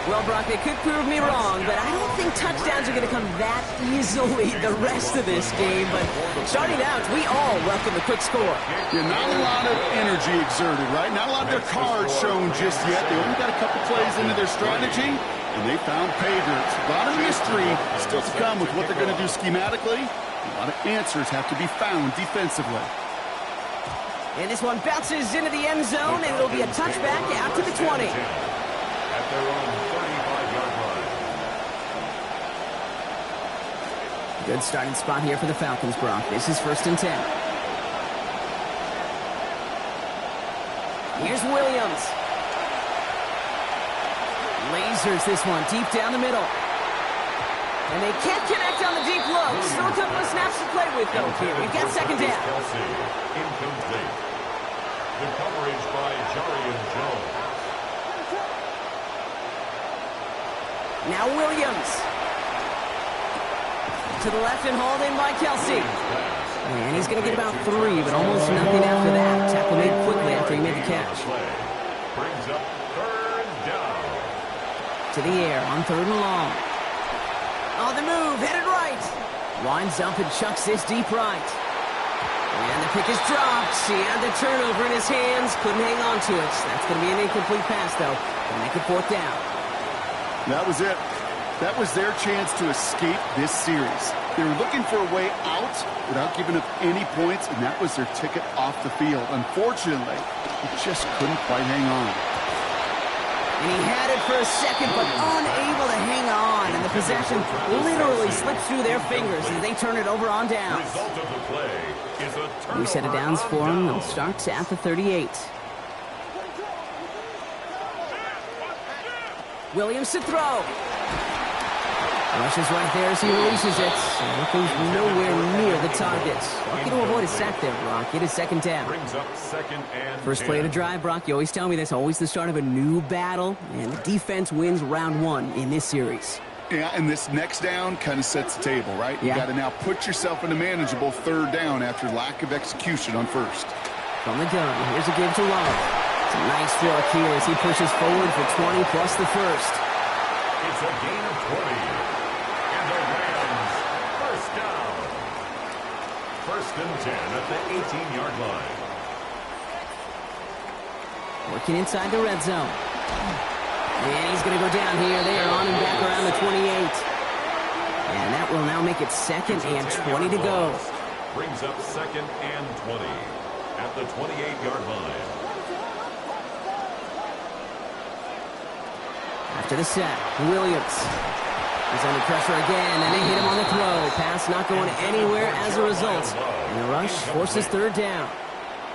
Well, Brock, they could prove me wrong, but I don't think touchdowns are going to come that easily the rest of this game. But starting out, we all welcome the quick score. Yeah, not a lot of energy exerted, right? Not a lot of their cards shown just yet. They only got a couple plays into their strategy, and they found pay dirt. A lot of mystery still to come with what they're going to do schematically. A lot of answers have to be found defensively. And this one bounces into the end zone, and it'll be a touchback out to the 20. At their own 35-yard line. Good starting spot here for the Falcons, Brock. This is 1st and 10. Here's Williams. Lasers this one deep down the middle. And they can't connect on the deep look. Still a couple of snaps to play with, though, here. We've got 2nd down. Incomplete. The coverage by Jarian Jones. Now Williams. To the left and hauled in by Kelsey. And he's going to get about 3, but almost nothing after that. Tackle made quickly after he made the catch. Brings up 3rd down. To the air on 3rd and long. On the move, headed right. Winds up and chucks this deep right. And the pick is dropped. He had the turnover in his hands. Couldn't hang on to it. That's going to be an incomplete pass, though. They'll make it 4th down. That was it. That was their chance to escape this series. They were looking for a way out without giving up any points, and that was their ticket off the field. Unfortunately, he just couldn't quite hang on. And he had it for a second, but unable to hang on. And the possession literally slips through their fingers as they turn it over on downs. Result of the play is a turnover. New set of downs for them. They'll start at the 38. Williams to throw. Rushes right there as he releases it. And it goes nowhere near the target. Lucky to avoid a sack there, Brock. It is 2nd down. Brings up 2nd and First 10. play of the drive, Brock. You always tell me that's always the start of a new battle. And the defense wins round 1 in this series. Yeah, and this next down kind of sets the table, right? Yeah. You got to now put yourself in a manageable 3rd down after lack of execution on 1st. From the gun, here's a give to Love. It's a nice look here as he pushes forward for 20 plus the 1st. It's a gain of 20. And the Rams, 1st down. 1st and 10 at the 18-yard line. Working inside the red zone. And he's going to go down here. They are on and back around the 28. And that will now make it 2nd and 20 to go. Brings up 2nd and 20 at the 28-yard line. After the sack, Williams. He's under pressure again, and they hit him on the throw. Pass not going anywhere as a result. And the rush forces 3rd down.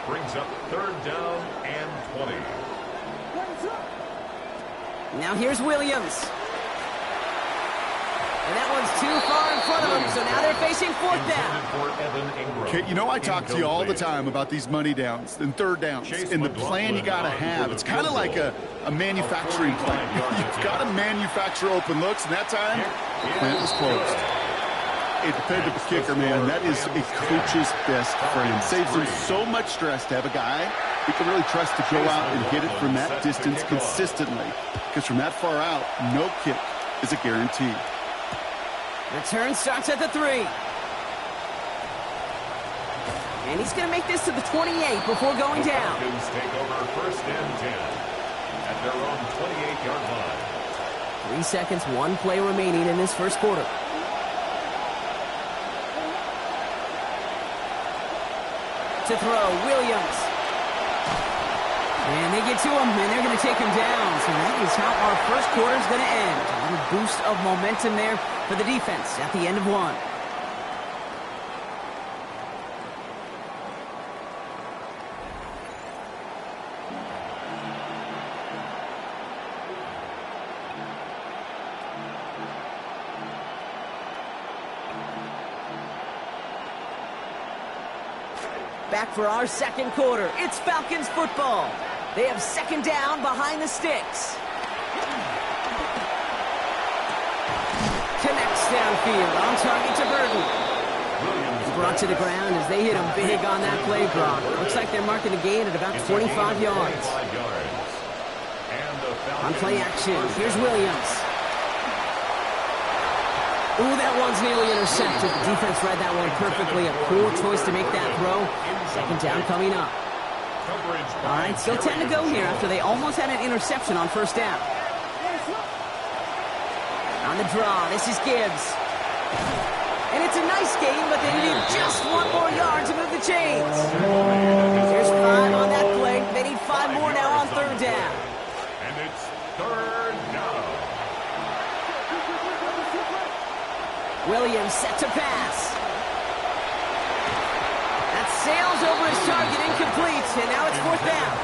Brings up 3rd down and 20. Now here's Williams. And that one's too far in front of him, so now they're facing 4th down. Okay, you know I talk to you all the time about these money downs and 3rd downs and the plan you got to have. It's kind of like a manufacturing plan. You've got to manufacture open looks, and that time, the plant was closed. A dependable kicker, man, that is a coach's best friend. Saves him so much stress to have a guy he can really trust to go out and hit it from that distance consistently. Because from that far out, no kick is a guarantee. Return starts at the 3. And he's going to make this to the 28 before going down. Falcons take over 1st and 10 at their own 28-yard line. 3 seconds, 1 play remaining in this 1st quarter. To throw, Williams. And they get to him, and they're going to take him down. So that is how our 1st quarter is going to end. A little boost of momentum there for the defense at the end of 1. Back for our 2nd quarter. It's Falcons football. They have 2nd down behind the sticks. Connects downfield on target to Burton. Brought to the ground as they hit him big on that play, Brock. Looks like they're marking the gain at about 25 yards. And the On play action, here's Williams. Ooh, that one's nearly intercepted. The defense read that one perfectly. A poor choice to make that throw. Second down coming up. All right, still 10 to go here after they almost had an interception on first down. On the draw, this is Gibbs. And it's a nice game, but they need just one more yard to move the chains. There's 5 on that play. They need 5 more now on third down. And it's third down. Williams set to pass. That sails over his target, incomplete, and now it's fourth down.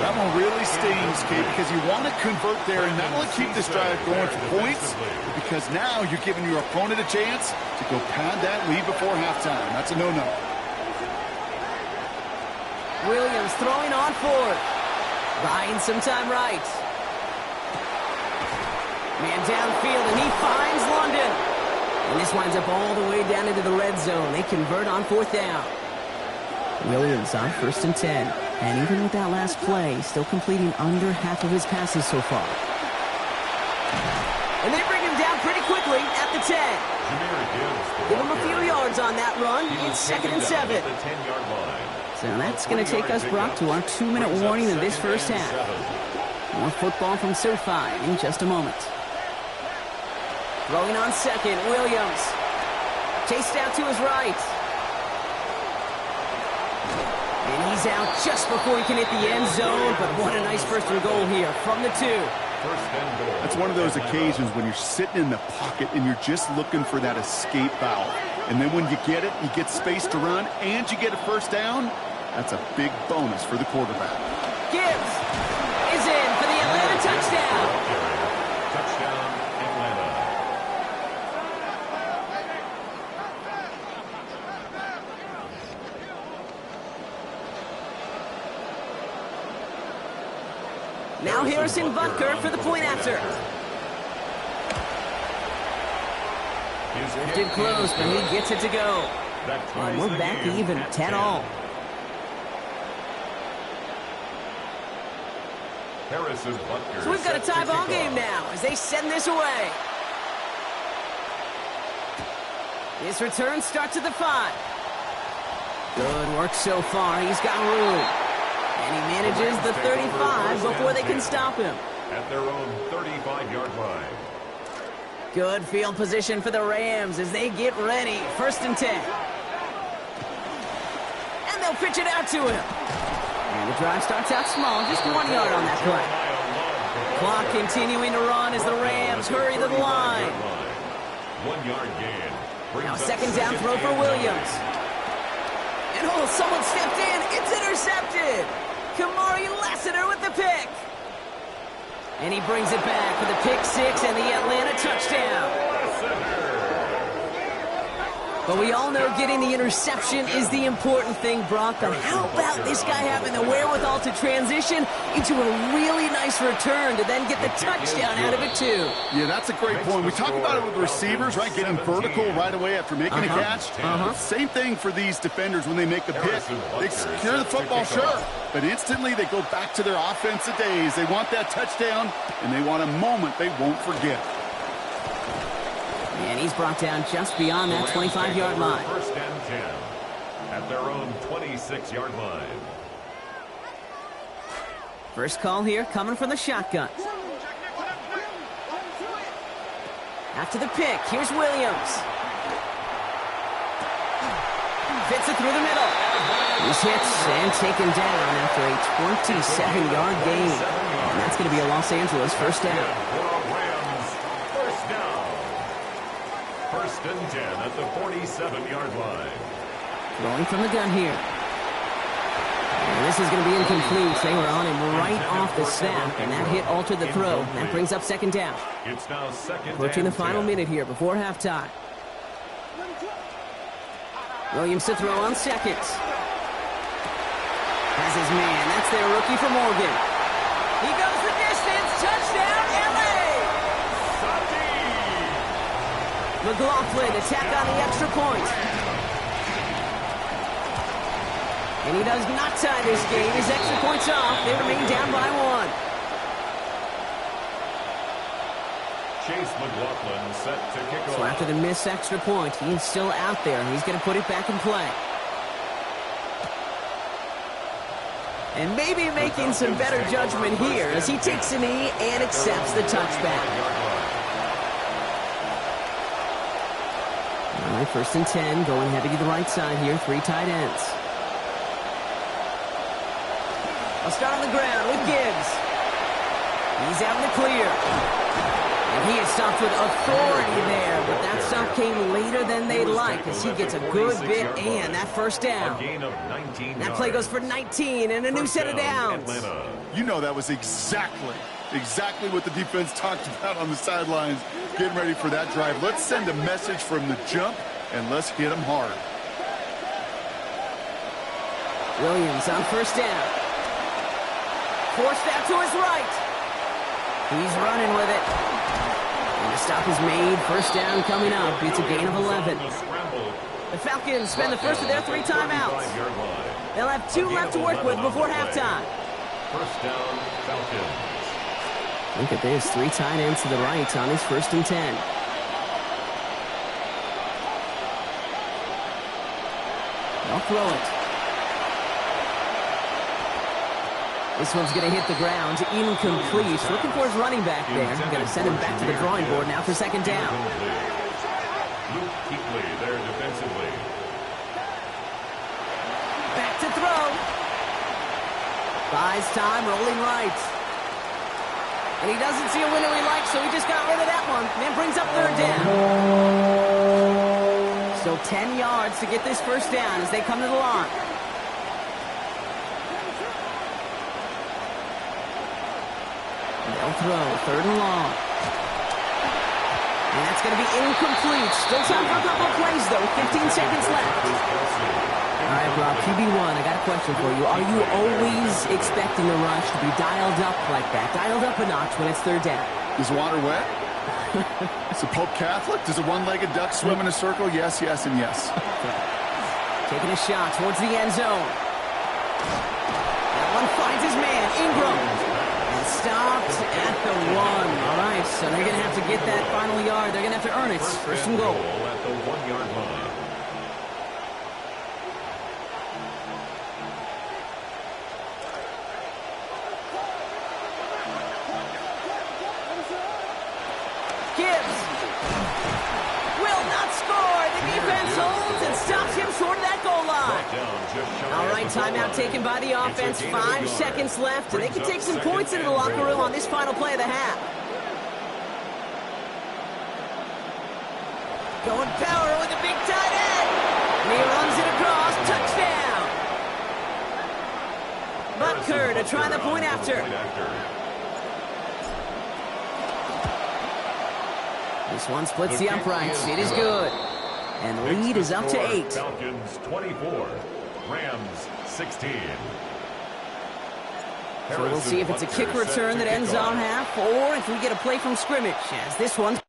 That one really stings, Kate, because you want to convert there and not only keep this drive going for points, but because now you're giving your opponent a chance to go pad that lead before halftime. That's a no-no. Williams throwing on fourth. Buying some time right. Man downfield, and he finds London. And this winds up all the way down into the red zone. They convert on fourth down. Williams on first and 10. And even with that last play, still completing under half of his passes so far. And they bring him down pretty quickly at the 10. Give him a few yards on that run. It's second and 7. So that's going to take us, Brock, to our 2-minute warning in this first half. More football from SoFi in just a moment. Throwing on second, Williams. Chased out to his right. And he's out just before he can hit the end zone, but what a nice first and goal here from the 2. That's one of those occasions when you're sitting in the pocket and you're just looking for that escape valve. And then when you get it, you get space to run, and you get a first down. That's a big bonus for the quarterback. Gibbs is in for the Atlanta touchdown. Touchdown, Atlanta. Now Harrison Butker for the point after. Did close, but he gets it to go. And we're back even, 10-all. So we've got a tie ball game now as they send this away. His return starts at the 5. Good work so far. He's got room. And he manages the 35 before they can stop him. At their own 35-yard line. Good field position for the Rams as they get ready. First and 10. And they'll pitch it out to him. And the drive starts out small, just 1 yard on that play. Clock continuing to run as the Rams hurry to the line. 1 yard gain. Now second down throw for Williams. And oh, someone stepped in. It's intercepted. Kamari Lassiter with the pick. And he brings it back for the pick 6 and the Atlanta touchdown. But we all know getting the interception is the important thing, Brock. But how about this guy having the wherewithal to transition into a really nice return to then get the touchdown out of it, too? Yeah, that's a great point. We talk about it with receivers, right? Getting vertical right away after making a catch. Same thing for these defenders when they make the pick. They secure the football, sure. But instantly they go back to their offensive days. They want that touchdown, and they want a moment they won't forget. And he's brought down just beyond that 25-yard line. First and 10 at their own 26-yard line. First call here coming from the shotgun. After the pick, here's Williams. Fits it through the middle. He's hit and taken down after a 27-yard gain. And that's going to be a Los Angeles first down. First and 10 at the 47-yard line. Throwing from the gun here. And this is going to be incomplete. They were on him right off the snap, and that hit altered the throw. That brings up second down. It's now second. Approaching the final minute here before halftime. Williams to throw on second. Has his man. That's their rookie from Oregon. He goes the distance. Touchdown, LA! McLaughlin attack on the extra point. And he does not tie this game. His extra point's off. They remain down by 1. Chase McLaughlin set to kick off. So after the missed extra point, he's still out there. He's going to put it back in play. And maybe making some better judgment here as he takes a knee and accepts the touchback. All right, 1st and 10, going heavy to the right side here, 3 tight ends. I'll start on the ground with Gibbs. He's out in the clear. And he is stopped with authority there, but that stop came later than they'd like as he gets a good bit and that first down. That play goes for 19 and a new set of downs. You know that was exactly what the defense talked about on the sidelines, getting ready for that drive. Let's send a message from the jump, and let's hit them hard. Williams on 1st down. Forced out to his right. He's running with it. And the stop is made. 1st down coming up. It's a gain of 11. The Falcons spend the first of their 3 timeouts. They'll have 2 left to work with before halftime. 1st down, Falcons. Look at this. 3 tight ends to the right on his 1st and 10. They'll throw it. This one's going to hit the ground, incomplete. Looking for his running back there. Going to send him back to the drawing board now for 2nd down. Luke Kuechly there defensively. Back to throw. Buys time, rolling right. And he doesn't see a window he likes, so he just got rid of that one. And brings up 3rd down. Still 10 yards to get this 1st down as they come to the line. They'll throw, 3rd and long. And that's going to be incomplete. Still time for a couple of plays, though. 15 seconds left. All right, Rob, QB1, I got a question for you. Are you always expecting the rush to be dialed up like that? Dialed up a notch when it's 3rd down? Is water wet? Is the Pope Catholic? Does a one-legged duck swim in a circle? Yes, yes, and yes. Taking a shot towards the end zone. That one finds his man, Ingram. Stopped at the 1. All right, so they're going to have to get that final yard. They're going to have to earn it. 1st and goal. At the 1-yard line. Gibbs will not score. The defense holds and stops him short of that goal line. All right, timeout taken by the offense. 5 seconds left, and they can take some points into the locker room on this final play of the half. Going power with a big tight end. And he runs it across. Touchdown. Butker to try the point after. This one splits the uprights. It is good. And the lead is up to 8. Falcons 24, Rams 16. So we'll see if it's a kick return that ends on half, or if we get a play from scrimmage, as this one's...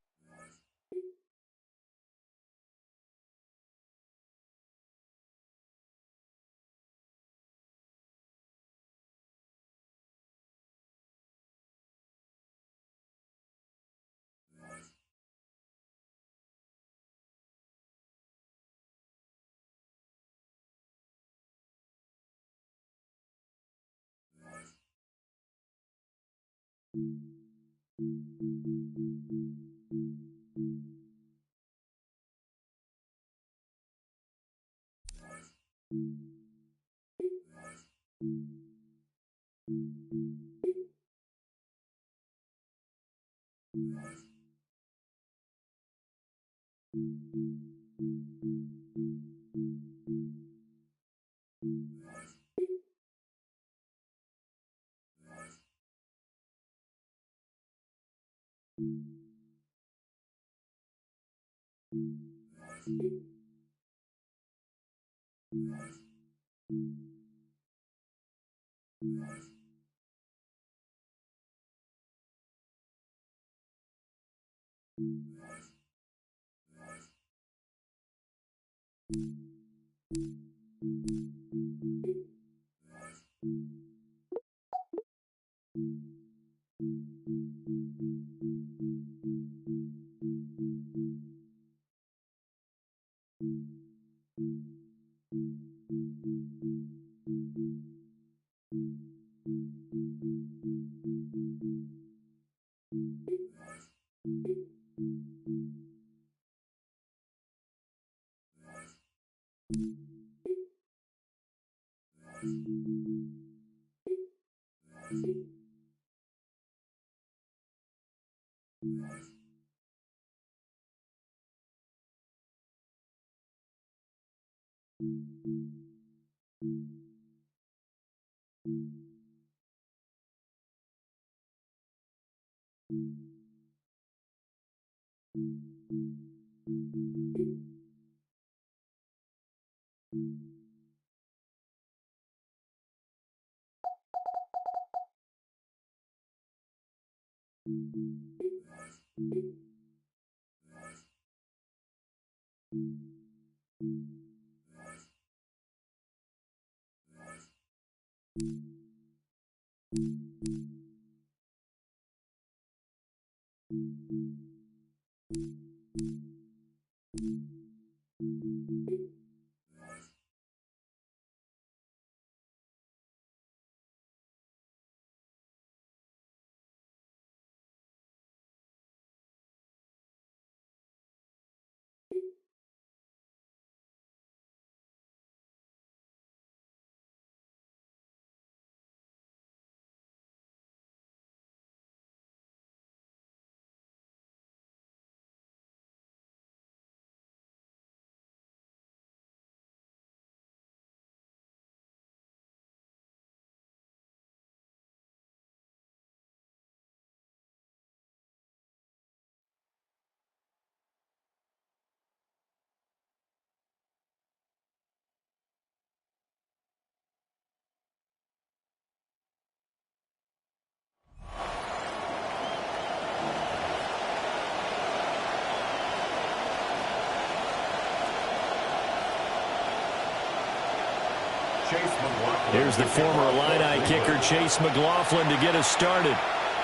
Here's the former Illini kicker, Chase McLaughlin, to get us started.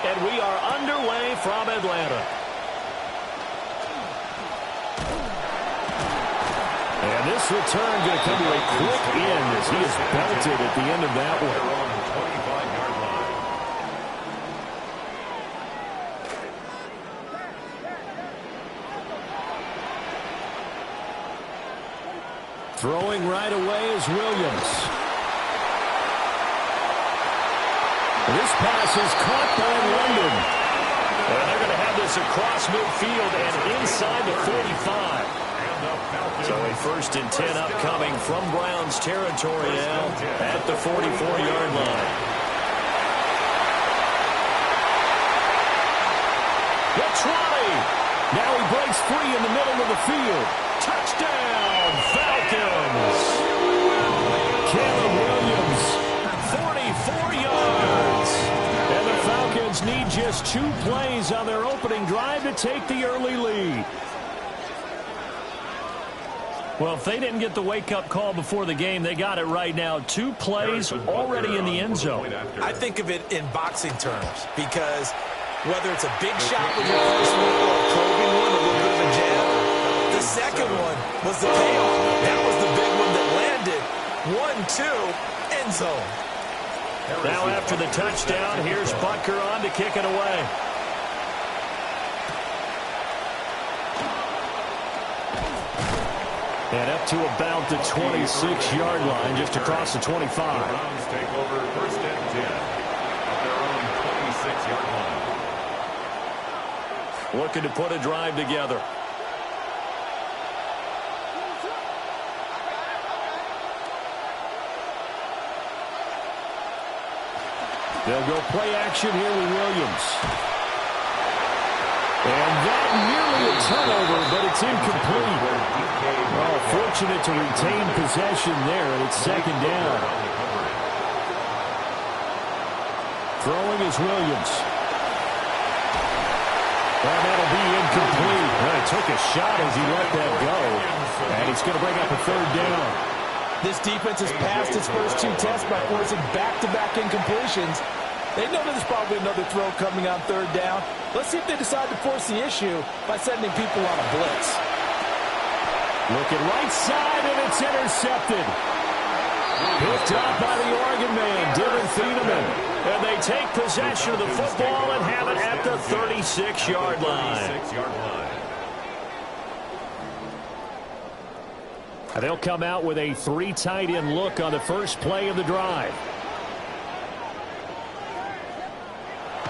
And we are underway from Atlanta. And this return going to come to a quick end as he is belted at the end of that one. Throwing right away is Williams. This pass is caught by London. And they're going to have this across midfield and inside the 45. So a 1st and 10 upcoming from Browns territory now at the 44-yard line. It's Ronnie. Now he breaks free in the middle of the field. Touchdown, Falcons. Caleb Williams, 44 yards. And the Falcons need just 2 plays on their opening drive to take the early lead. Well, if they didn't get the wake-up call before the game, they got it right now. 2 plays already in the end zone. I think of it in boxing terms because whether it's a big shot with your first one or a probing one, a little bit of a jab, the second one was the payoff. That was the big one that landed. 1-2, end zone. Now after the touchdown, here's Butker on to kick it away. And up to about the 26-yard line, just across the 25. The Browns take over 1st and 10 at their own 26-yard line. Looking to put a drive together. They'll go play action here with Williams. And that nearly a turnover, but it's incomplete. Well, fortunate to retain possession there, and it's 2nd down. Throwing is Williams. And that'll be incomplete. Well, he took a shot as he let that go. And it's going to bring up a 3rd down. This defense has passed its first 2 tests by forcing back-to-back incompletions. They know there's probably another throw coming on third down. Let's see if they decide to force the issue by sending people on a blitz. Looking right side, and it's intercepted. Picked up by the Oregon man, Dylan Thieneman. And they take possession of the football and have it at the 36-yard line. And they'll come out with a 3 tight end look on the first play of the drive.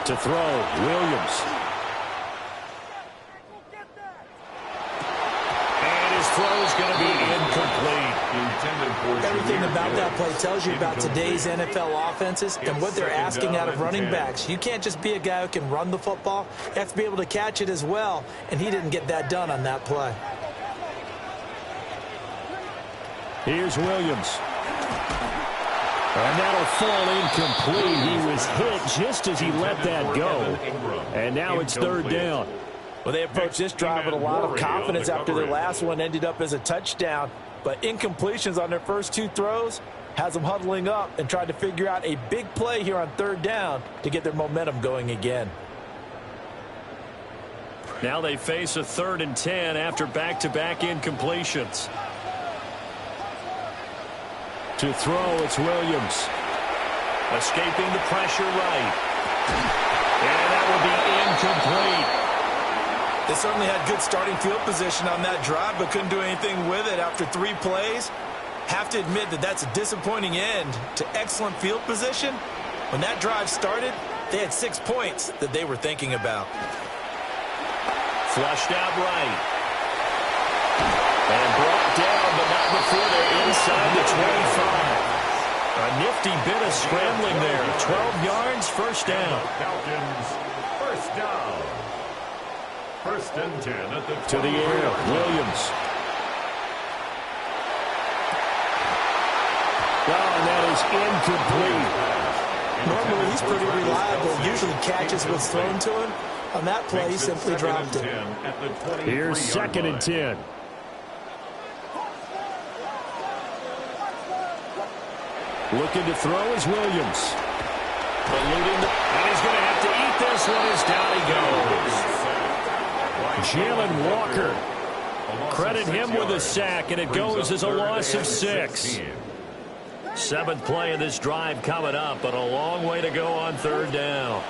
To throw, Williams. And his throw is going to be incomplete. Everything about that play tells you about today's NFL offenses and what they're asking out of running backs. You can't just be a guy who can run the football. You have to be able to catch it as well, and he didn't get that done on that play. Here's Williams. And that'll fall incomplete. He was hit just as he let that go. And now it's third down. Well, they approached this drive with a lot of confidence after their last one ended up as a touchdown. But incompletions on their first 2 throws has them huddling up and trying to figure out a big play here on third down to get their momentum going again. Now they face a 3rd and 10 after back-to-back incompletions. To throw, it's Williams. Escaping the pressure right. And that will be incomplete. They certainly had good starting field position on that drive, but couldn't do anything with it after 3 plays. Have to admit that that's a disappointing end to excellent field position. When that drive started, they had 6 points that they were thinking about. Flushed out right. And brought down, but not before they're inside the 25. A nifty bit of scrambling there. 12 yards, first down. Falcons, first down. 1st and 10 at the to the air, Williams. Oh, and that is incomplete. Normally he's pretty reliable. Usually catches what's thrown to him. On that play, he simply dropped it. Here's 2nd and 10. Looking to throw is Williams. And he's going to have to eat this one as down he goes. Jalen Walker. Credit him with a sack, and it goes as a loss of 6. 7th play of this drive coming up, but a long way to go on third down.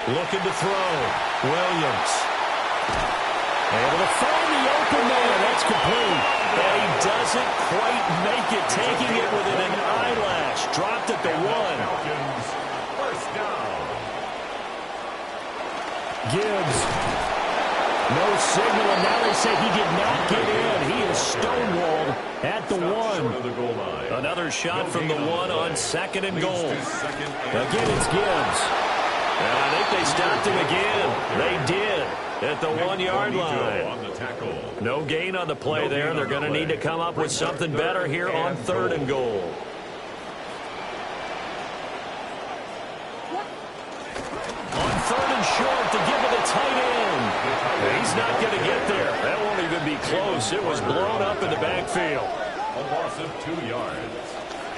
Looking to throw. Williams. Able to find the open man. That's complete. And he doesn't quite make it, taking it within an eyelash. Dropped at the 1. First down. Gibbs. No signal, and now they say he did not get in. He is stonewalled at the 1. Another shot from the 1 on 2nd and goal. Again, it's Gibbs. And I think they stopped him again. They did at the 1-yard line. No gain on the play there. They're going to need to come up with something better here on 3rd and goal. On 3rd and short to give it a tight end. He's not going to get there. That won't even be close. It was blown up in the backfield. A loss of 2 yards.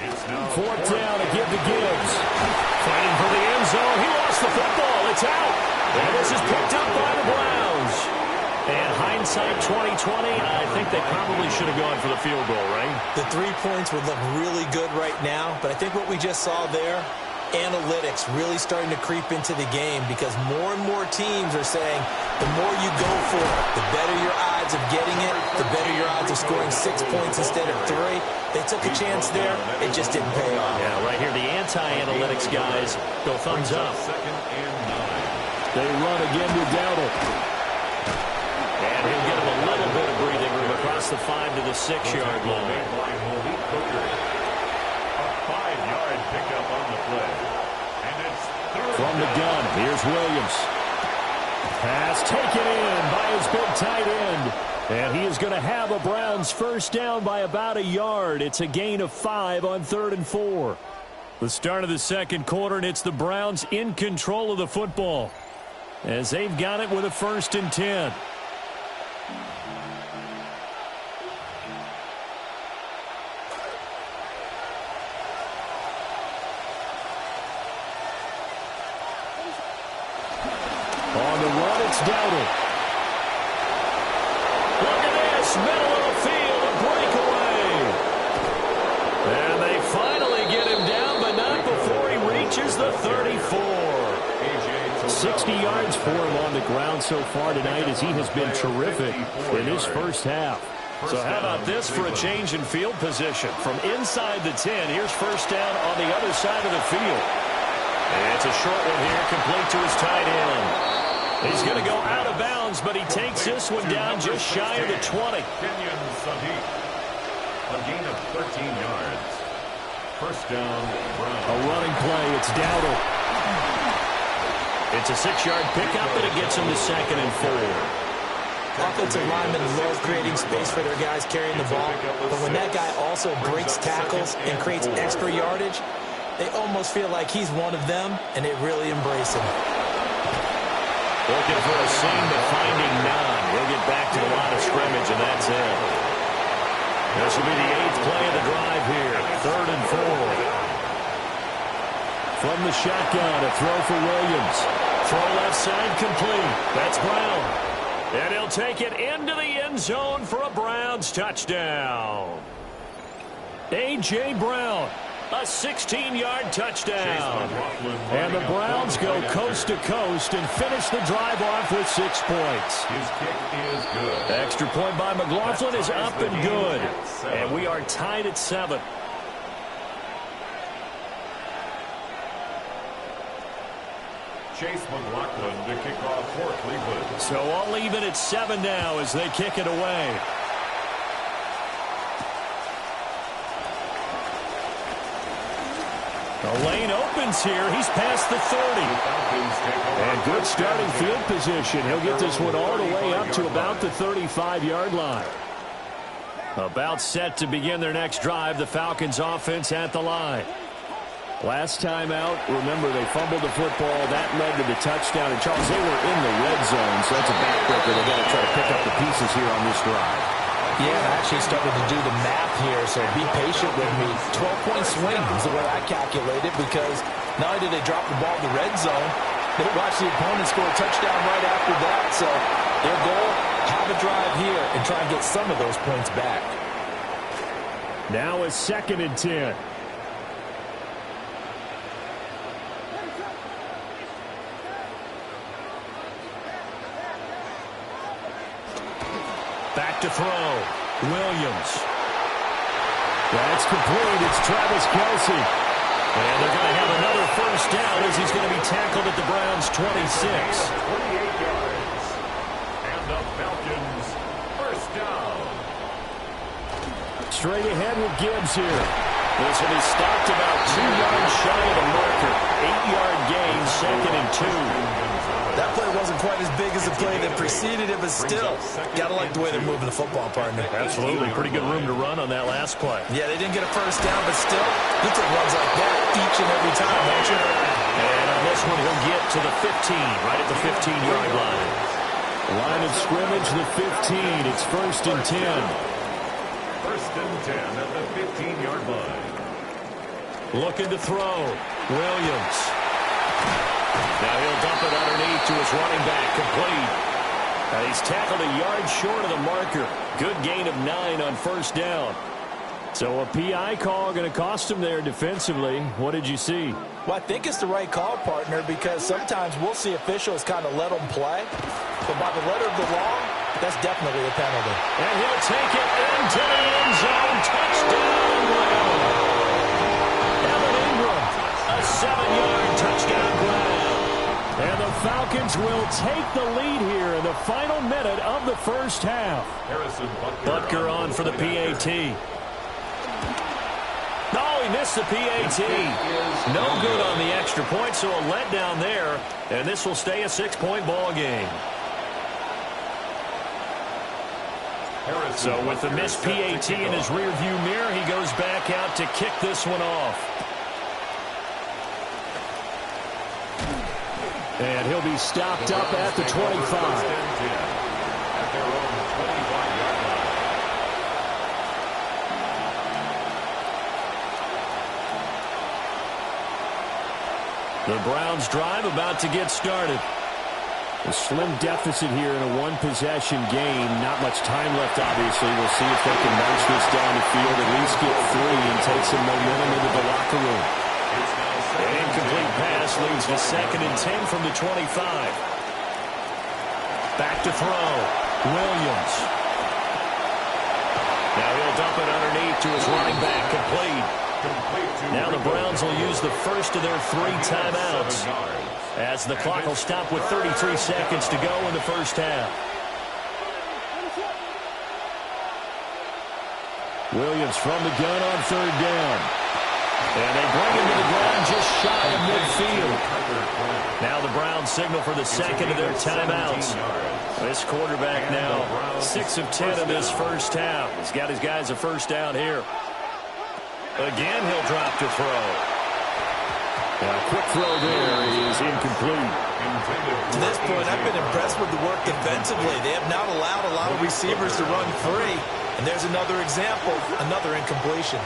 It's now 4th down to give to Gibbs. Fighting for the end zone. He lost the football. It's out. And this is picked up by the Browns. And hindsight 2020, I think they probably should have gone for the field goal, right? The 3 points would look really good right now, but I think what we just saw there, analytics really starting to creep into the game because more and more teams are saying the more you go for it, the better your odds of getting it, the better your odds of scoring 6 points instead of 3. They took a chance there. It just didn't pay off. Yeah, right here, the anti-analytics guys go thumbs up. 2nd and 9. They run again with Dowdle. And he'll give him a little bit of breathing room across the 5 to the 6-yard line. A 5-yard pickup on the play. And it's From the gun, here's Williams. Pass taken in by his big tight end. And he is going to have a Browns first down by about a yard. It's a gain of 5 on 3rd and 4. The start of the 2nd quarter, and it's the Browns in control of the football as they've got it with a 1st and 10. It's Dowdle. Look at this. Middle of the field. A breakaway. And they finally get him down, but not before he reaches the 34. 60 yards for him on the ground so far tonight as he has been terrific in this first half. So how about this for a change in field position? From inside the 10, here's first down on the other side of the field. And it's a short one here, complete to his tight end. He's going to go out of bounds, but he takes this one down just shy of the 20. A gain of 13 yards. First down, Brown. A running play, it's Dowdle. It's a 6-yard pickup, and it gets him to 2nd and 4. Offensive linemen love creating space for their guys carrying the ball, but when that guy also breaks tackles and creates extra yardage, they almost feel like he's one of them, and they really embrace him. Looking for a seam, but finding none. He'll get back to the line of scrimmage, and that's it. This will be the 8th play of the drive here. 3rd and 4. From the shotgun, a throw for Williams. Throw left side complete. That's Brown. And he'll take it into the end zone for a Browns touchdown. A.J. Brown, a 16-yard touchdown. And the Browns go coast to coast and finish the drive off with 6 points. His kick is good. Extra point by McLaughlin is up and good. And we are tied at 7. Chase McLaughlin to kick off for Cleveland. So all even at 7 now as they kick it away. The lane opens here. He's past the 30. And good starting field position. He'll get this one all the way up to about the 35-yard line. About set to begin their next drive. The Falcons offense at the line. Last time out, remember, they fumbled the football. That led to the touchdown. And, Charles, they were in the red zone, so that's a backbreaker. They've got to try to pick up the pieces here on this drive. Yeah, I actually started to do the math here, so be patient with me. 12-point swing is the way I calculated, because not only did they drop the ball in the red zone, they watched the opponent score a touchdown right after that. So their goal, have a drive here and try and get some of those points back. Now a 2nd and 10. Back to throw. Williams. That's complete. It's Travis Kelce. And they're going to have another first down as he's going to be tackled at the Browns' 26. 28 yards. And the Falcons first down. Straight ahead with Gibbs here. This will be stopped about 2 yards shy of the marker. 8-yard gain, 2nd and 2. That play wasn't quite as big as the play that preceded it, but still, got to like the way they're moving the football, partner. Absolutely. Pretty good room to run on that last play. Yeah, they didn't get a first down, but still, you take runs like that each and every time, don't you? And on this one, he'll get to the 15, right at the 15-yard line. Line of scrimmage, the 15. It's 1st and 10. 1st and 10 at the 15-yard line. Looking to throw. Williams. Now he'll dump it underneath to his running back, complete. And he's tackled a yard short of the marker. Good gain of 9 on first down. So a PI call going to cost him there defensively. What did you see? Well, I think it's the right call, partner, because sometimes we'll see officials kind of let them play. But by the letter of the law, that's definitely a penalty. And he'll take it into the end zone. Touchdown, Brown. Evan Ingram, a 7-yard touchdown grab. And the Falcons will take the lead here in the final minute of the first half. Harrison Butker on for the PAT. No, he missed the PAT. No good on the extra point, so a letdown there. And this will stay a 6-point ball game. So with the missed PAT in his rearview mirror, he goes back out to kick this one off. And he'll be stopped up at the 25. At their own 25-yard line. The Browns drive about to get started. A slim deficit here in a one-possession game. Not much time left, obviously. We'll see if they can march this down the field, at least get 3 and take some momentum into the locker room. An incomplete pass leads to 2nd and 10 from the 25. Back to throw. Williams. Now he'll dump it underneath to his running back. Complete. Now the Browns will use the first of their 3 timeouts, as the clock will stop with 33 seconds to go in the first half. Williams from the gun on 3rd down. And they bring him to the ground just shy of midfield. Now the Browns signal for the 2nd of their timeouts. This quarterback now 6 of 10 in this first half. He's got his guys a first down here. Again, he'll drop to throw. Now, quick throw there is incomplete. To this point, I've been impressed with the work defensively. They have not allowed a lot of receivers to run free. And there's another example, another incompletion.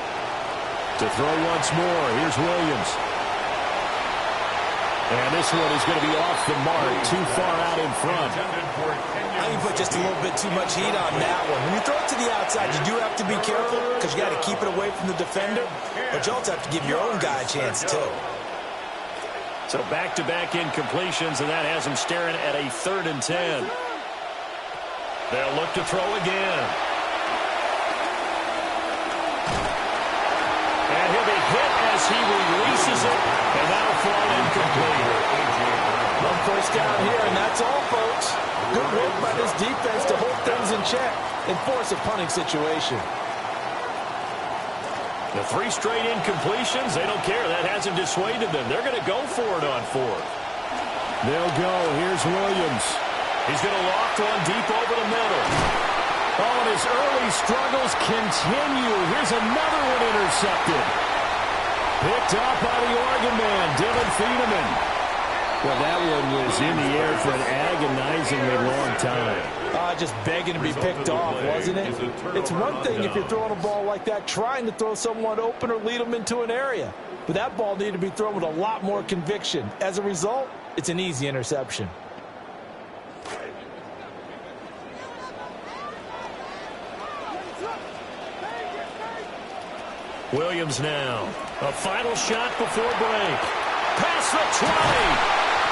To throw once more, here's Williams. And this one is going to be off the mark, too far out in front. I think you put just a little bit too much heat on that one. When you throw it to the outside, you do have to be careful because you got to keep it away from the defender, but you also have to give your own guy a chance too. So back-to-back incompletions, and that has him staring at a 3rd and 10. They'll look to throw again. And he'll be hit as he releases it, and that'll fall incomplete. One first down here, and that's all, folks. Good work by this defense to hold things in check and force a punting situation. The 3 straight incompletions, they don't care. That hasn't dissuaded them. They're going to go for it on 4th. They'll go. Here's Williams. He's going to loft one deep over the middle. Oh, and his early struggles continue. Here's another one intercepted. Picked up by the Oregon man, Dylan Thiedemann. Well, that one was in the air for an agonizingly long time. Just begging to be picked off, wasn't it? It's one thing if you're throwing a ball like that, trying to throw someone open or lead them into an area. But that ball needed to be thrown with a lot more conviction. As a result, it's an easy interception. Williams now. A final shot before break. Past the 20.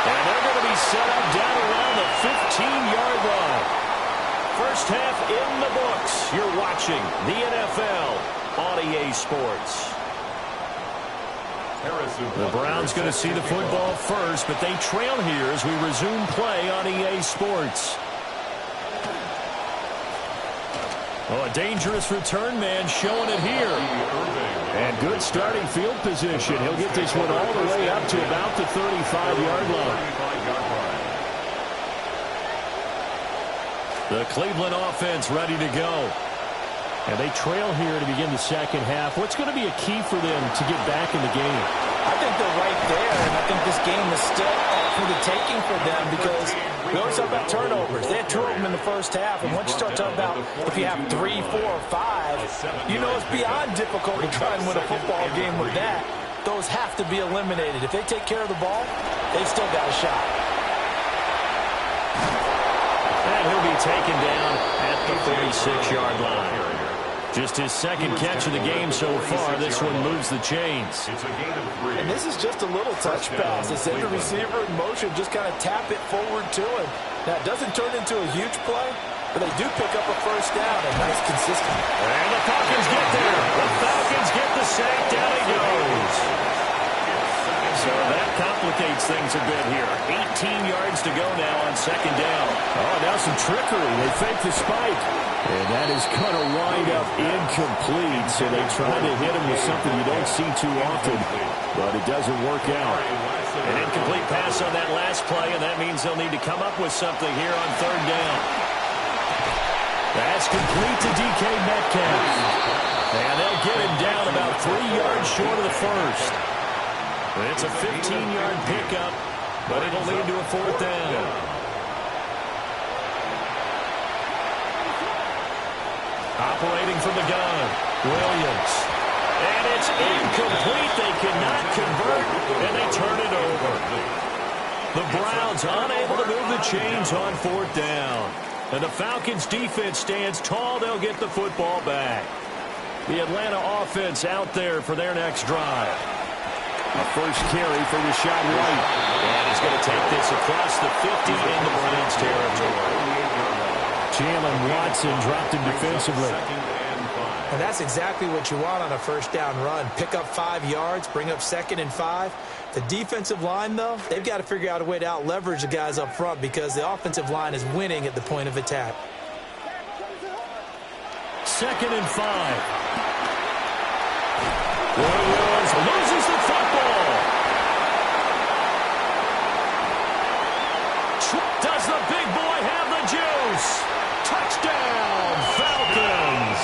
And they're going to be set up down around the 15-yard line. First half in the books. You're watching the NFL on EA Sports. The Browns going to see the football first, but they trail here as we resume play on EA Sports. Oh, a dangerous return man showing it here. And good starting field position. He'll get this one all the way up to about the 35-yard line. The Cleveland offense ready to go. And they trail here to begin the second half. What's going to be a key for them to get back in the game? I think they're right there, and I think this game is still up for the taking for them because we always talk about turnovers. They had 2 of them in the first half, and once you start talking about if you have 3, 4, or 5, you know it's beyond difficult to try and win a football game with that. Those have to be eliminated. If they take care of the ball, they've still got a shot. And he'll be taken down at the 46-yard line. Just his second catch of the game so far. This one moves the chains. And this is just a little touch pass. They send the receiver in motion, just kind of tap it forward to him. Now, it doesn't turn into a huge play, but they do pick up a first down. A nice consistent. And the Falcons get there. The Falcons get the sack. Down he goes. So that complicates things a bit here. 18 yards to go now on second down. Oh, now some trickery. They fake the spike. And that is going to wind up incomplete. So they try to hit him with something you don't see too often, but it doesn't work out. An incomplete pass on that last play, and that means they'll need to come up with something here on third down. That's complete to DK Metcalf. And they'll get him down about 3 yards short of the first. It's a 15-yard pickup, but it'll lead to a fourth down. Operating from the gun, Williams. And it's incomplete. They cannot convert, and they turn it over. The Browns unable to move the chains on fourth down. And the Falcons defense stands tall. They'll get the football back. The Atlanta offense out there for their next drive. A first carry for Rashad White. And he's going to take this across the 50 in the Browns territory. Jalen Watson dropped him defensively. And that's exactly what you want on a first down run. Pick up 5 yards, bring up 2nd and 5. The defensive line, though, they've got to figure out a way to out-leverage the guys up front because the offensive line is winning at the point of attack. 2nd and 5. Williams loses the football. Does the big boy have the juice? Touchdown, Falcons.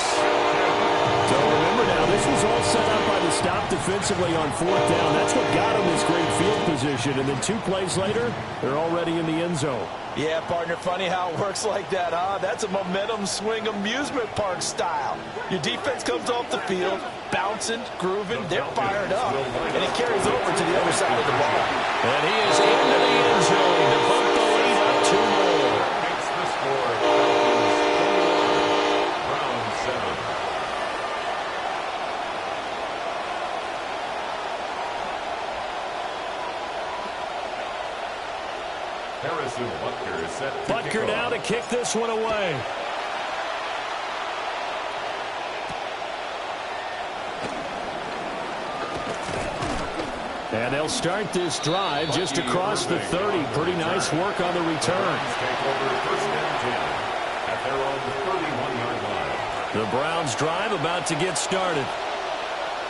So remember now, this was all set up by the stop defensively on fourth down. That's what got them this great field position. And then 2 plays later, they're already in the end zone. Yeah, partner, funny how it works like that, huh? That's a momentum swing amusement park style. Your defense comes off the field, bouncing, grooving, they're fired up, and it carries over to the other side of the ball. And he is into the end zone to bump the lead up 2 more. Makes the score. Round 7. Harrison Butker is set to Butker now to kick this one away. And they'll start this drive just across the 30. Pretty nice work on the return. Take over 1st and 10 at their own 31-yard line. The Browns drive about to get started.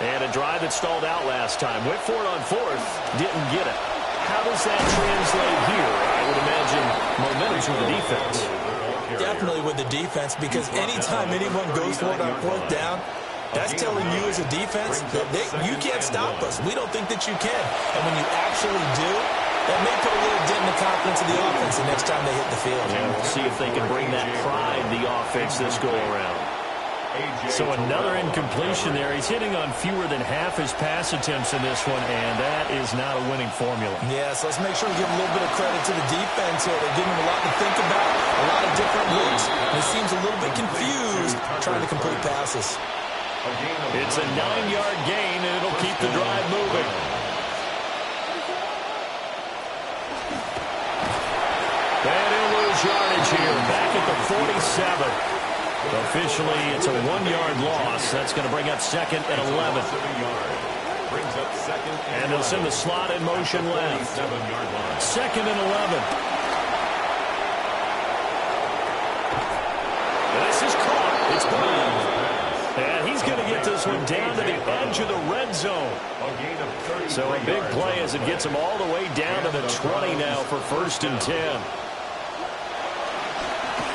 And a drive that stalled out last time. Went for it on 4th. Didn't get it. How does that translate here? I would imagine momentum's with the defense. Definitely with the defense, because anytime anyone goes for it on 4th down, that's telling you as a defense that you can't stop us. We don't think that you can. And when you actually do, that may put a little dent in the confidence of the offense the next time they hit the field. And we'll see if they can bring that pride to the offense this go-around. So another incompletion there. He's hitting on fewer than half his pass attempts in this one, and that is not a winning formula. Yes, let's make sure we give a little bit of credit to the defense here. They're giving him a lot to think about, a lot of different looks. And he seems a little bit confused trying to complete passes. It's a 9-yard gain, and it'll keep the drive moving. And he'll lose yardage here, back at the 47. Officially, it's a 1-yard loss. That's going to bring up 2nd and 11. And they'll send the slot in motion left. 2nd and 11. This is caught. It's Brown. And he's going to get this one down to the edge of the red zone. So a big play as it gets him all the way down to the 20 now for 1st and 10.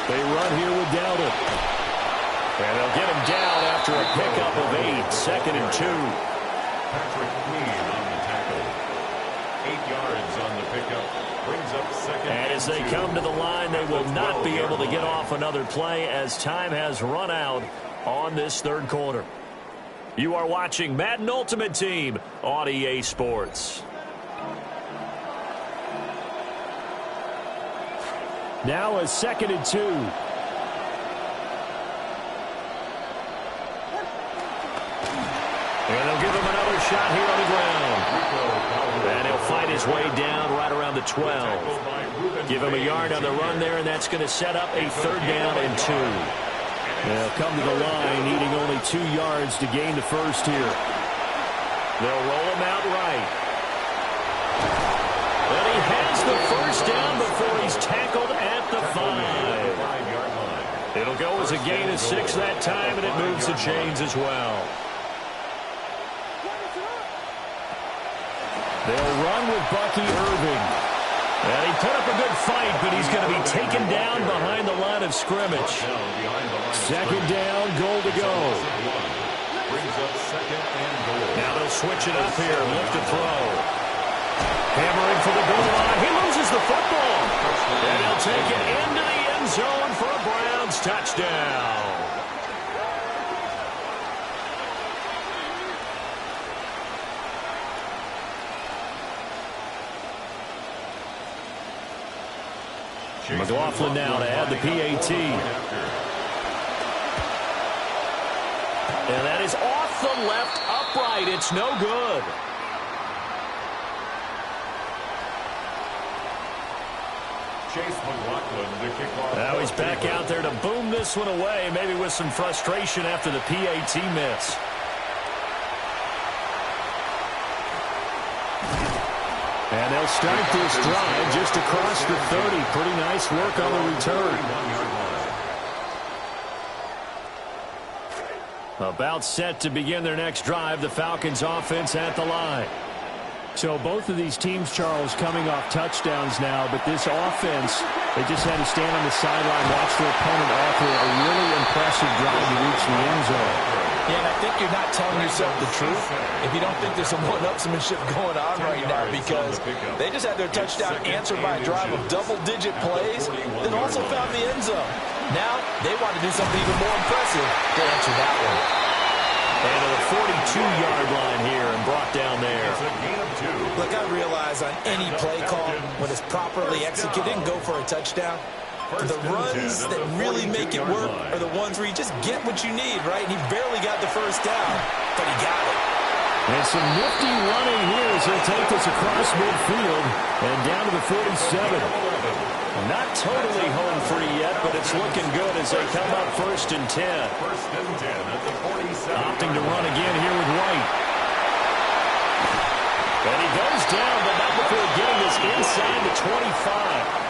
They run here with Dowdle. And they'll get him down after a pickup of 8. 2nd and 2. Patrick Queen on the tackle. 8 yards on the pickup. Brings up 2nd. And as they come to the line, they will not be able to get off another play as time has run out on this 3rd quarter. You are watching Madden Ultimate Team on EA Sports. Now a 2nd and 2. And they'll give him another shot here on the ground. And he'll fight his way down right around the 12. Give him a yard on the run there, and that's going to set up a 3rd down and 2. They'll come to the line, needing only 2 yards to gain the 1st here. They'll roll him out right. And he has the 1st down before he's tackled at the 5. It'll go as a gain of 6 that time, and it moves the chains as well. They'll run with Bucky Irving. And he put up a good fight, but he's going to be taken down behind the line of scrimmage. 2nd down, goal to go. Now they'll switch it up here, lift to throw. Hammering for the goal line. He loses the football. And he'll take it into the end zone for a Browns touchdown. McLaughlin now to add the PAT. And that is off the left upright. It's no good. Now he's back out there to boom this one away, maybe with some frustration after the PAT miss. And they'll start this drive just across the 30. Pretty nice work on the return. About set to begin their next drive, the Falcons offense at the line. So both of these teams, Charles, coming off touchdowns now, but this offense, they just had to stand on the sideline, watch their opponent offer a really impressive drive to reach the end zone. Yeah, and I think you're not telling yourself the truth if you don't think there's some one-upsmanship going on right now, because they just had their touchdown answered by a drive of double-digit plays, then also found the end zone. Now they want to do something even more impressive to answer that one. And to the 42-yard line here and brought down there. Look, I realize on any play call, when it's properly executed, and go for a touchdown, the runs that really make it work are the ones where you just get what you need, right? And he barely got the first down, but he got it. And some nifty running here as they take this across midfield and down to the 47. Not totally home free yet, but it's looking good as they come up 1st and 10. Opting to run again here with White. And he goes down, but not before getting this inside the 25.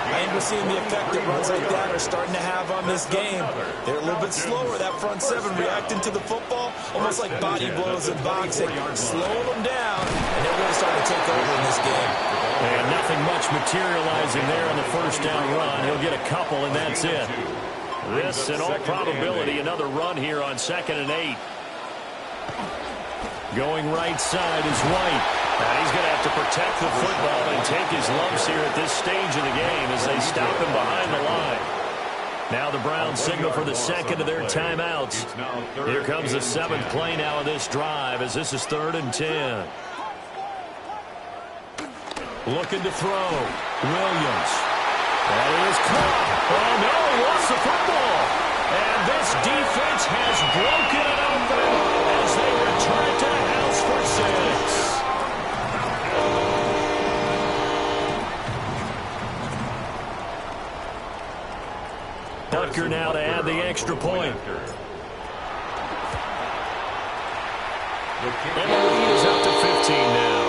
I think we're seeing the effect that runs like that are starting to have on this game. They're a little bit slower, that front seven, reacting to the football, almost like body blows in boxing, slowing them down, and they're really starting to take over in this game. And nothing much materializing there on the first down run. He'll get a couple, and that's it. This, in all probability, another run here on 2nd and 8. Going right side is White. Now he's going to have to protect the football and take his lumps here at this stage of the game as they stop him behind the line. Now the Browns signal for the second of their timeouts. Here comes the 7th play now of this drive as this is 3rd and 10. Looking to throw. Williams. That is caught. Oh, no, he lost the football. And this defense has broken it open as they return to the house for 6. Butker now to add the extra point. And the lead is up to 15 now.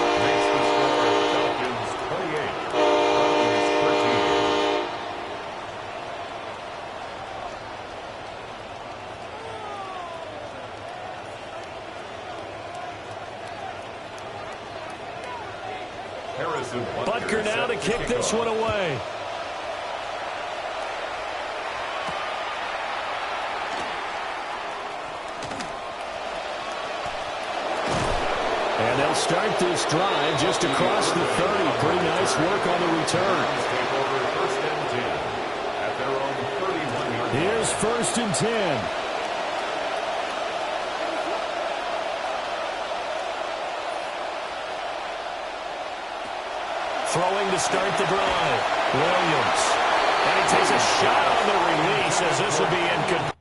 Butker now to kick this one away. And they'll start this drive just across the 30. Pretty nice work on the return. Here's 1st and 10. Throwing to start the drive. Williams. And he takes a shot on the release as this will be incomplete.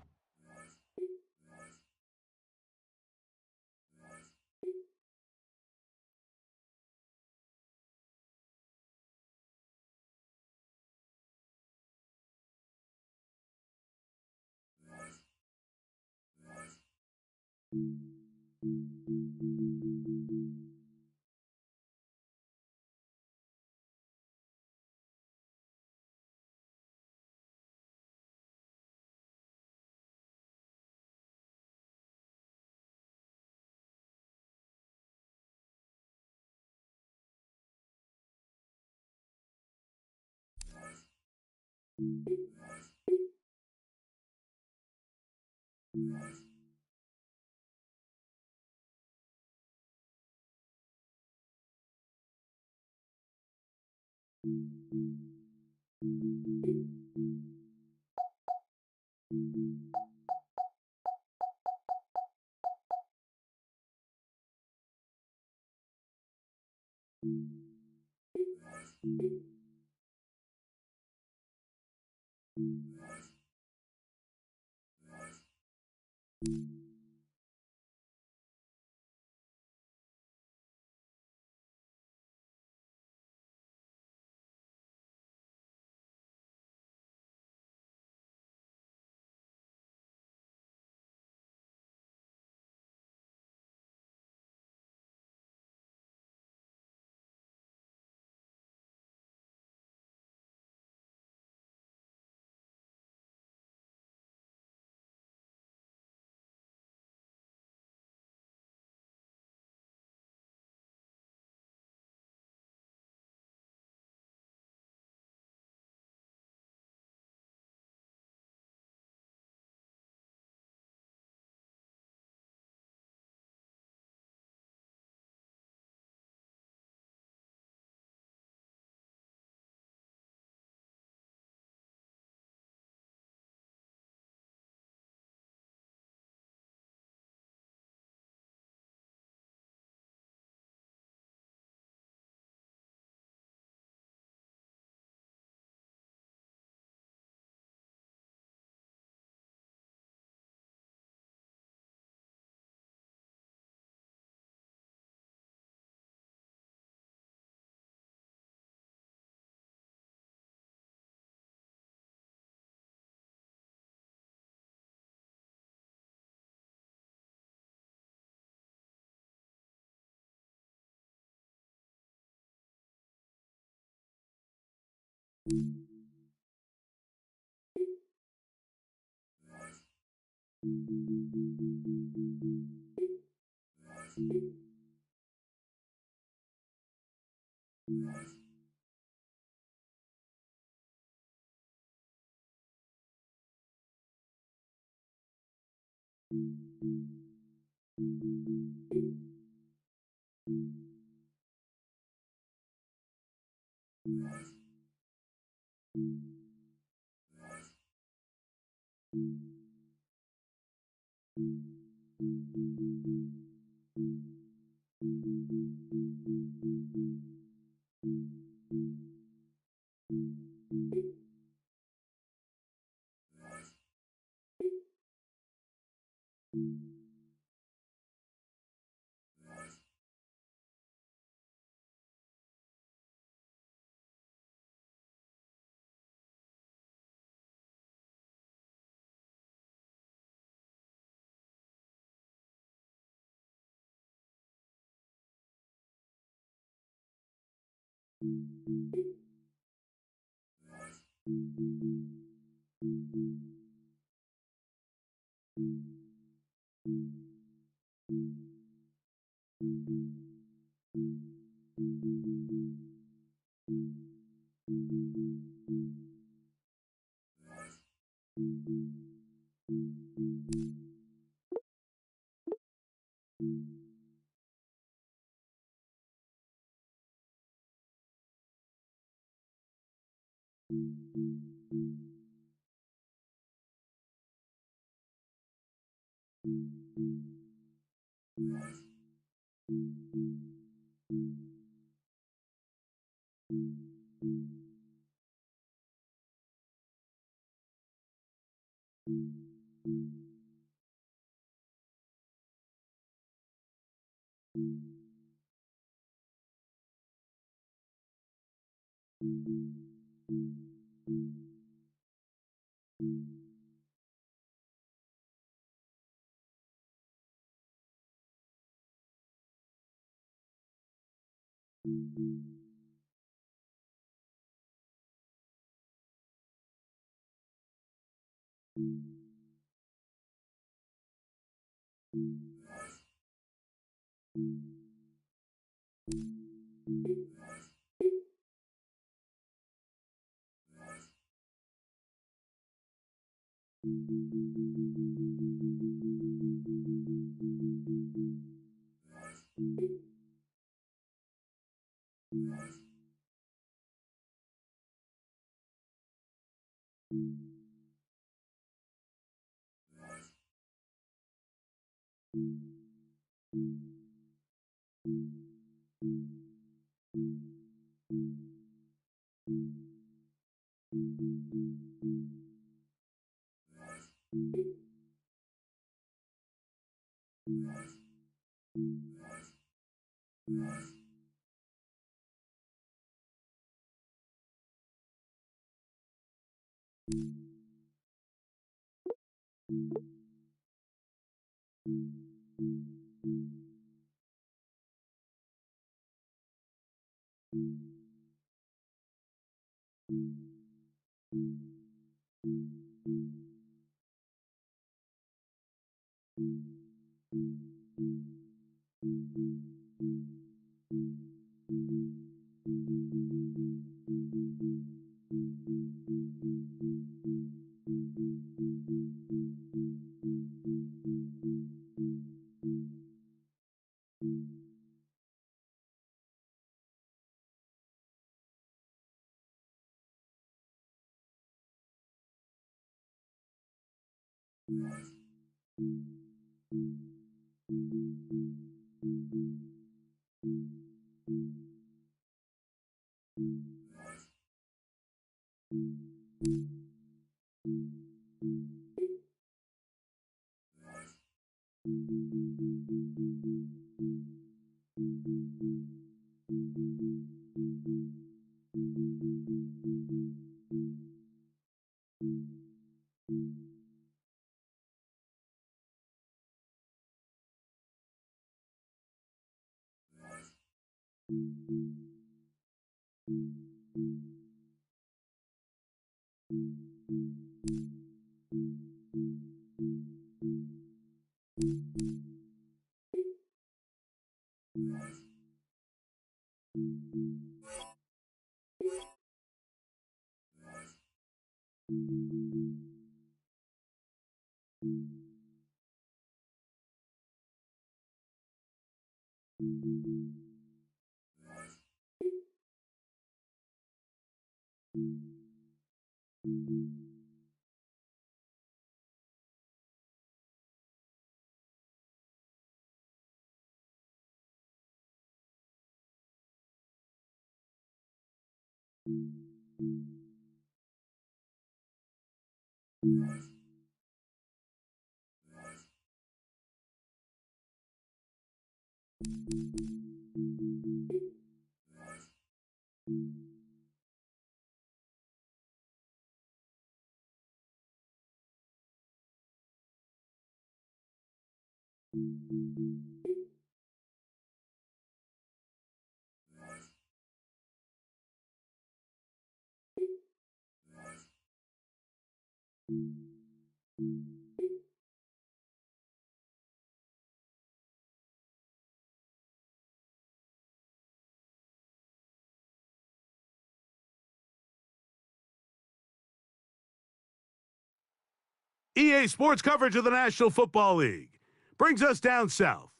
EA Sports coverage of the National Football League brings us down south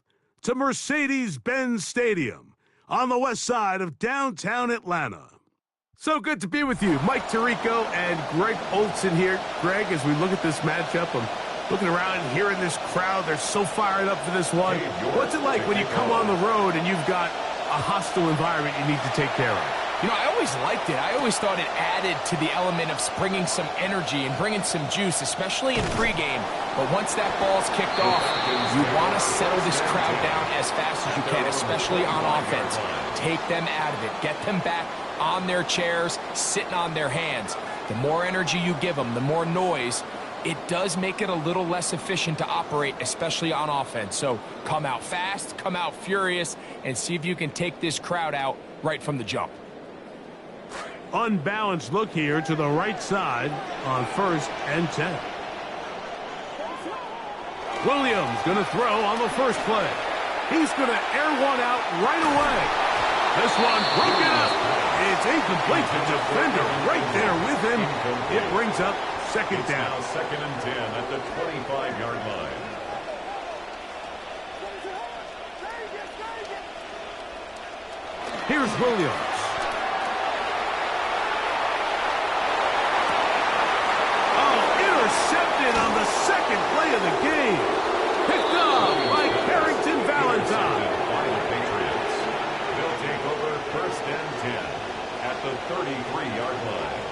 to Mercedes-Benz Stadium on the west side of downtown Atlanta. So good to be with you. Mike Tirico and Greg Olson here. Greg, as we look at this matchup, I'm looking around and hearing this crowd. They're so fired up for this one. What's it like when you come on the road and you've got a hostile environment you need to take care of? You know, I always liked it. I always thought it added to the element of bringing some energy and bringing some juice, especially in pregame. But once that ball's kicked off, you want to settle this crowd down as fast as you can, especially on offense. Take them out of it. Get them back on their chairs, sitting on their hands. The more energy you give them, the more noise, it does make it a little less efficient to operate, especially on offense. So come out fast, come out furious, and see if you can take this crowd out right from the jump. Unbalanced look here to the right side on 1st and 10. Williams going to throw on the first play. He's going to air one out right away. This one broken up. It's incomplete. The defender right there with him. It brings up second down. Now 2nd and 10 at the 25-yard line. Here's Williams. Intercepted on the second play of the game. Picked up by Carrington Valentine. By the Patriots. They'll take over 1st and 10 at the 33-yard line.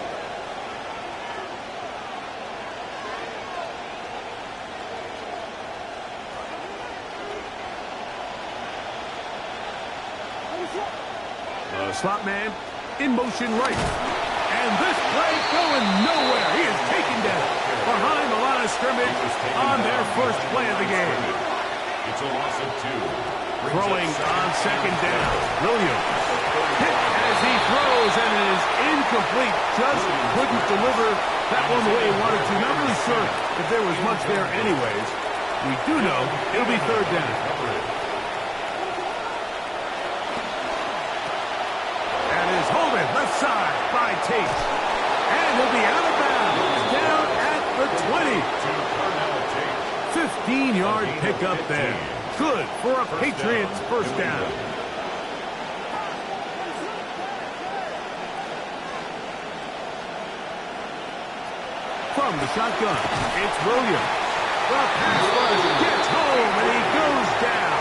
The slot man in motion right. And this play going nowhere. He is taken down behind the line of scrimmage on their first play of the game. It's a loss of 2. Throwing on second down. Williams hit as he throws, and it is incomplete. Just couldn't deliver that one the way he wanted to. Not really sure if there was much there anyways. We do know it'll be third down. And is holding left side by Tate. And he'll be out of bounds down at the 20. 15-yard pickup there. Good for a Patriots first down. From the shotgun, it's Williams. The pass rush gets home, and he goes down.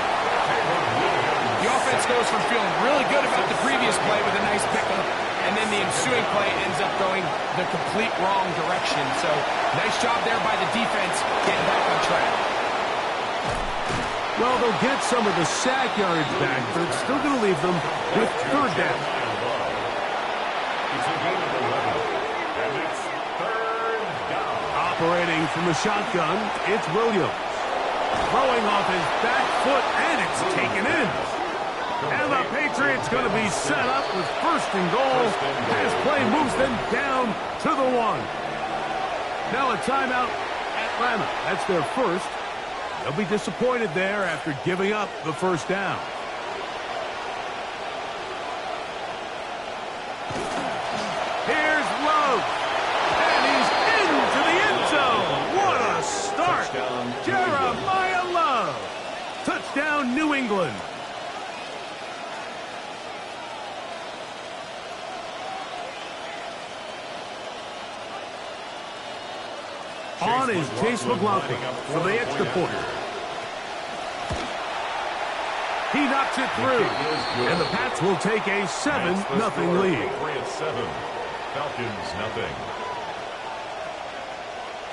The offense goes from feeling really good about the previous play with a nice pickup, and then the ensuing play ends up going the complete wrong direction. So, nice job there by the defense getting back on track. Well, they'll get some of the sack yards back, but it's still going to leave them with third down. It's a gain of 11, and it's third down. Operating from the shotgun, it's Williams. Throwing off his back foot, and it's taken in. And the Patriots going to be set up with first and goal as play moves them down to the 1. Now a timeout, Atlanta. That's their first. They'll be disappointed there after giving up the first down. Here's Love. And he's into the end zone. What a start. Jeremiah Love. Touchdown, New England. On is Chase McLaughlin for the extra point. He knocks it through, and the Pats will take a 7-0 lead. Falcons, nothing.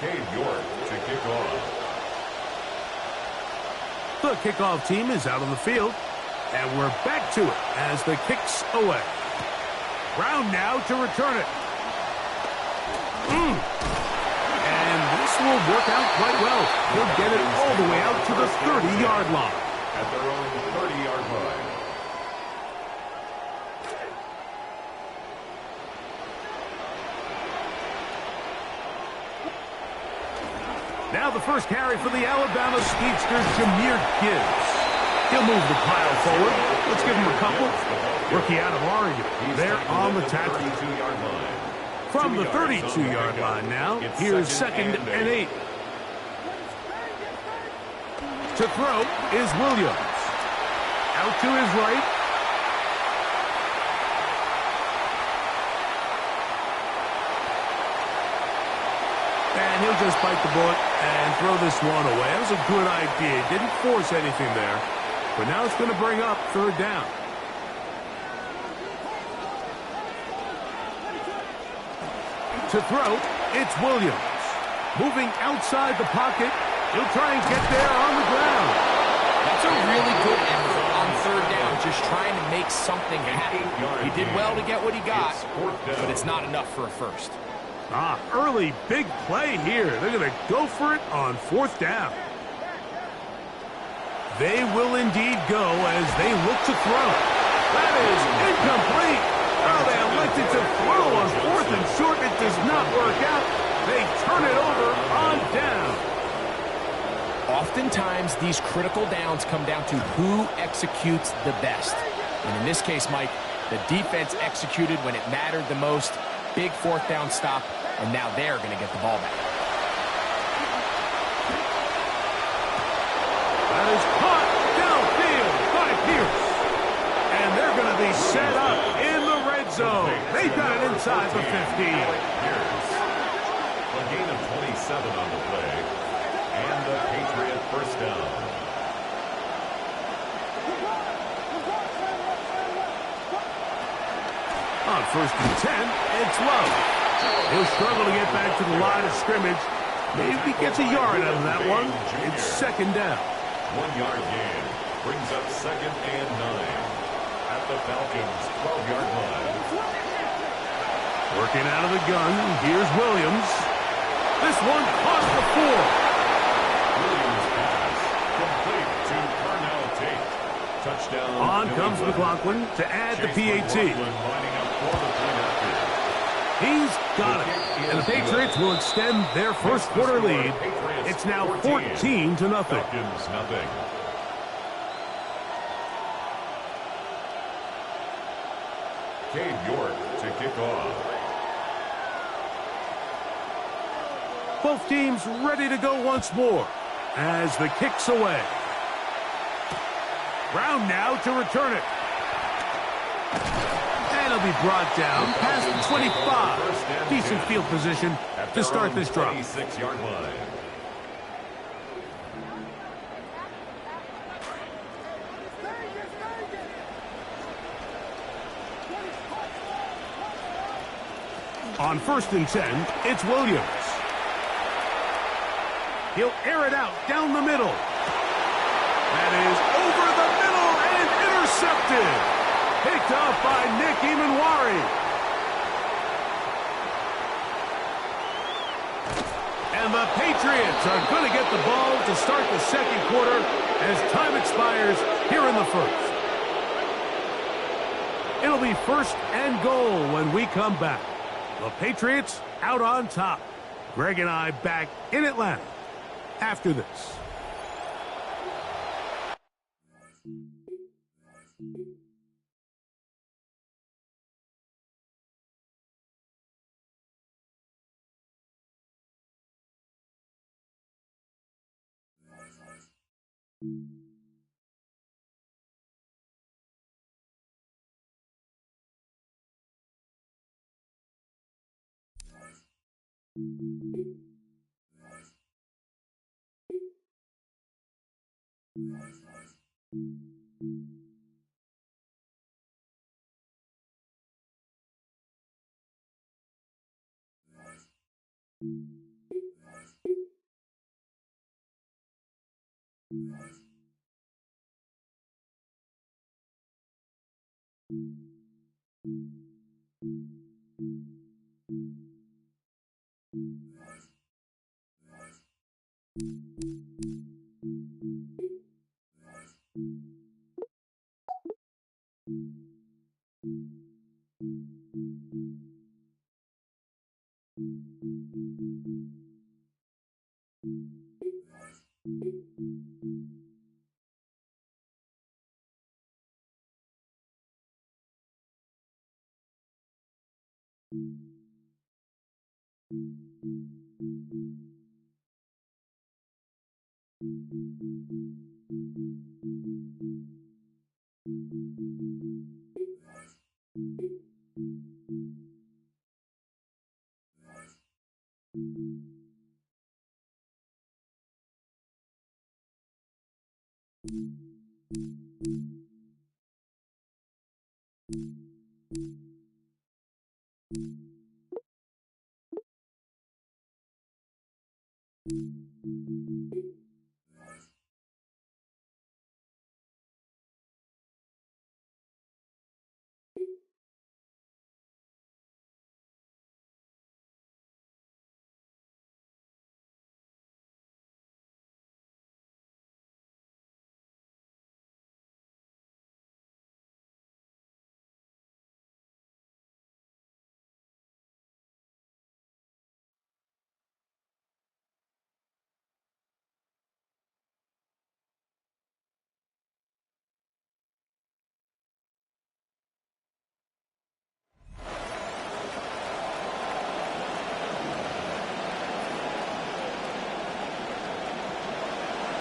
Cade York to kick off. The kickoff team is out on the field, and we're back to it as the kick's away. Brown now to return it. And this will work out quite well. He'll get it all the way out to the 30-yard line. At their own 30-yard line. Now the first carry for the Alabama speedster, Jahmyr Gibbs. He'll move the pile forward. Let's give him a couple. Rookie out of Oregon. They're on the tackle. From the 32-yard line now, here's 2nd and 8. To throw is Williams. Out to his right. And he'll just bite the bullet and throw this one away. That was a good idea. Didn't force anything there. But now it's going to bring up third down. To throw, it's Williams. Moving outside the pocket. He'll try and get there on the ground. That's a really good effort on third down, just trying to make something happen. He did well to get what he got, but it's not enough for a first. Early big play here. They're going to go for it on fourth down. They will indeed go as they look to throw. That is incomplete. Well, they elected to throw on 4th and short. It does not work out. They turn it over on down. Oftentimes, these critical downs come down to who executes the best. And in this case, Mike, the defense executed when it mattered the most. Big 4th down stop, and now they're going to get the ball back. That is caught downfield by Pierce. And they're going to be set up in the red zone. They got it inside the 15. A gain of 27 on the play. And the Patriot first down. On 1st and 10, it's Love. He'll struggle to get back to the line of scrimmage. Maybe he gets a yard out of that one. It's 2nd down. 1 yard gain brings up 2nd and 9. At at the Falcons' 12-yard line. Working out of the gun, here's Williams. This one caught the 4. Williams pass complete to Carnell Tate. Touchdown. On comes McLaughlin to add the PAT. Lining up for the point after. He's got it. And the Patriots will extend their first quarter lead. It's now 14-0. Falcons nothing. Cade York to kick off. Both teams ready to go once more as the kick's away. Brown now to return it. And it'll be brought down past the 25. Decent field position to start this drive. 26-yard line. On 1st and 10, it's Williams. He'll air it out down the middle. That is over the middle and intercepted. Picked up by Nick Emanwari. And the Patriots are going to get the ball to start the second quarter as time expires here in the first. It'll be 1st and goal when we come back. The Patriots out on top. Greg and I back in Atlanta after this.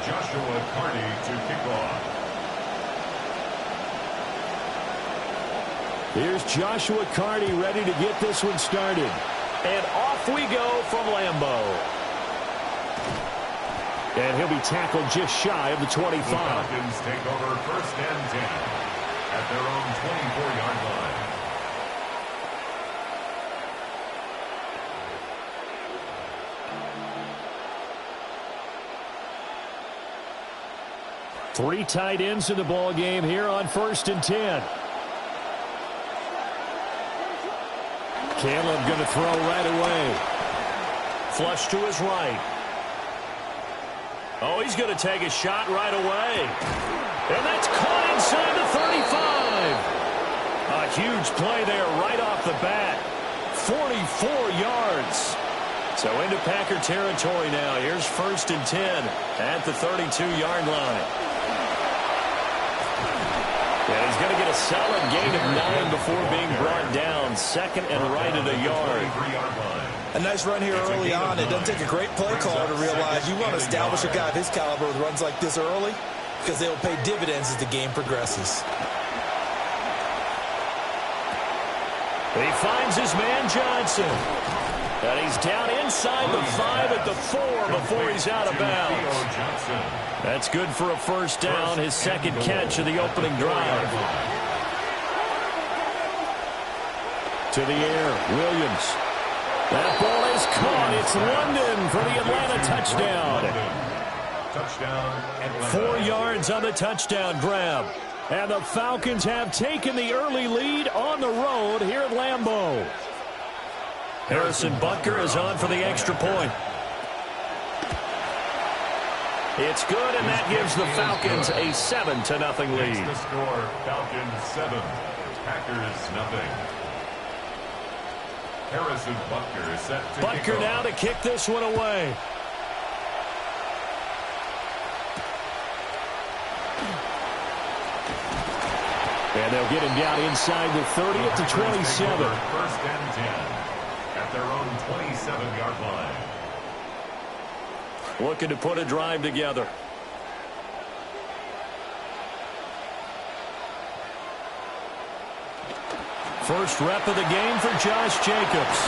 Joshua Carney to kick off. Here's Joshua Carney ready to get this one started. And off we go from Lambeau. And he'll be tackled just shy of the 25. The Falcons take over 1st and 10 at their own 24-yard line. Three tight ends in the ball game here on 1st and 10. Caleb going to throw right away. Flush to his right. Oh, he's going to take a shot right away. And that's caught inside the 35. A huge play there right off the bat. 44 yards. So into Packer territory now. Here's 1st and 10 at the 32-yard line. And he's going to get a solid gain of 9 before being brought down. 2nd and right at a yard. A nice run here early on. It doesn't take a great play caller to realize you want to establish a guy of his caliber with runs like this early because they will pay dividends as the game progresses. He finds his man Johnson. And he's down inside the 5 at the 4 before he's out of bounds. That's good for a 1st down, his 2nd catch of the opening drive. To the air, Williams. That ball is caught. It's London for the Atlanta touchdown. 4 yards on the touchdown grab. And the Falcons have taken the early lead on the road here at Lambeau. Harrison Butker is on for the extra point. It's good, and that gives the Falcons a 7-0 lead. The score, Falcons 7, Packers 0. Harrison Butker is set to Butker now to kick this one away. And they'll get him down inside the 30 at the 27. 1st and 10 at their own 27-yard line. Looking to put a drive together. First rep of the game for Josh Jacobs.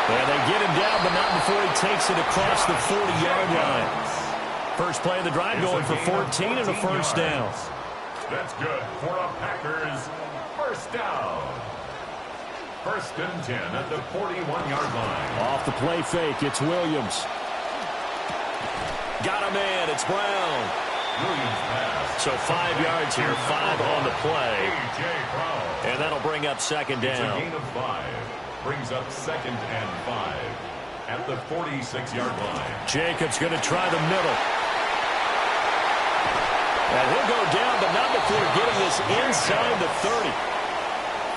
And they get him down, but not before he takes it across the 40-yard line. First play of the drive going for 14 and a 1st down. That's good for a Packers 1st down. 1st and 10 at the 41-yard line. Off the play fake, it's Williams. Got a man, it's Brown. Williams pass. So 5 yards here, 5 on the play. A.J. Brown. And that'll bring up 2nd It's a down. gain of 5. Brings up 2nd and 5 at the 46-yard line. Jacobs going to try the middle. And he'll go down, but not before getting this inside the 30.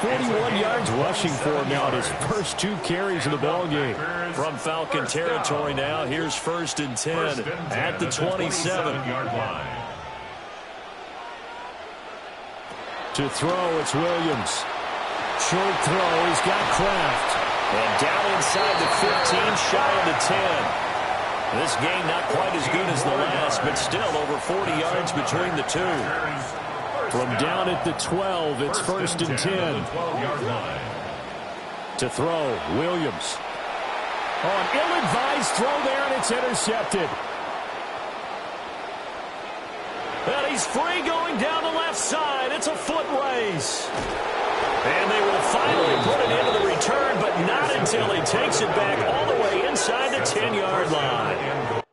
41 yards rushing for him now, his first 2 carries of the ballgame. From Falcon territory now, here's 1st and 10 at the 27-yard line. To throw, it's Williams. Short throw, he's got Kraft. And down inside the 15, shy of the 10. This game not quite as good as the last, but still over 40 yards between the two. From down at the 12, it's 1st and 10. To throw, Williams. Oh, an ill-advised throw there, and it's intercepted. And he's free going down the left side. It's a foot race. And they will finally put it into the return, but not until he takes it back all the way inside the 10-yard line.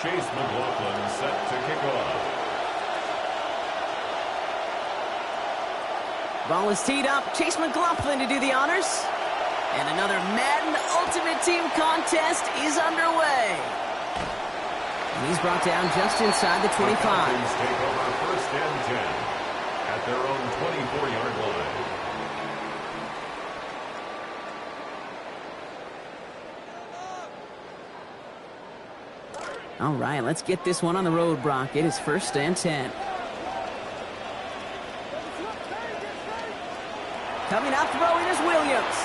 Chase McLaughlin set to kick off. Ball is teed up. Chase McLaughlin to do the honors. And another Madden Ultimate Team contest is underway. And he's brought down just inside the 25. The Falcons take over first and 10 at their own 24-yard line. All right, let's get this one on the road, Brock. It is first and 10. Coming out throwing is Williams.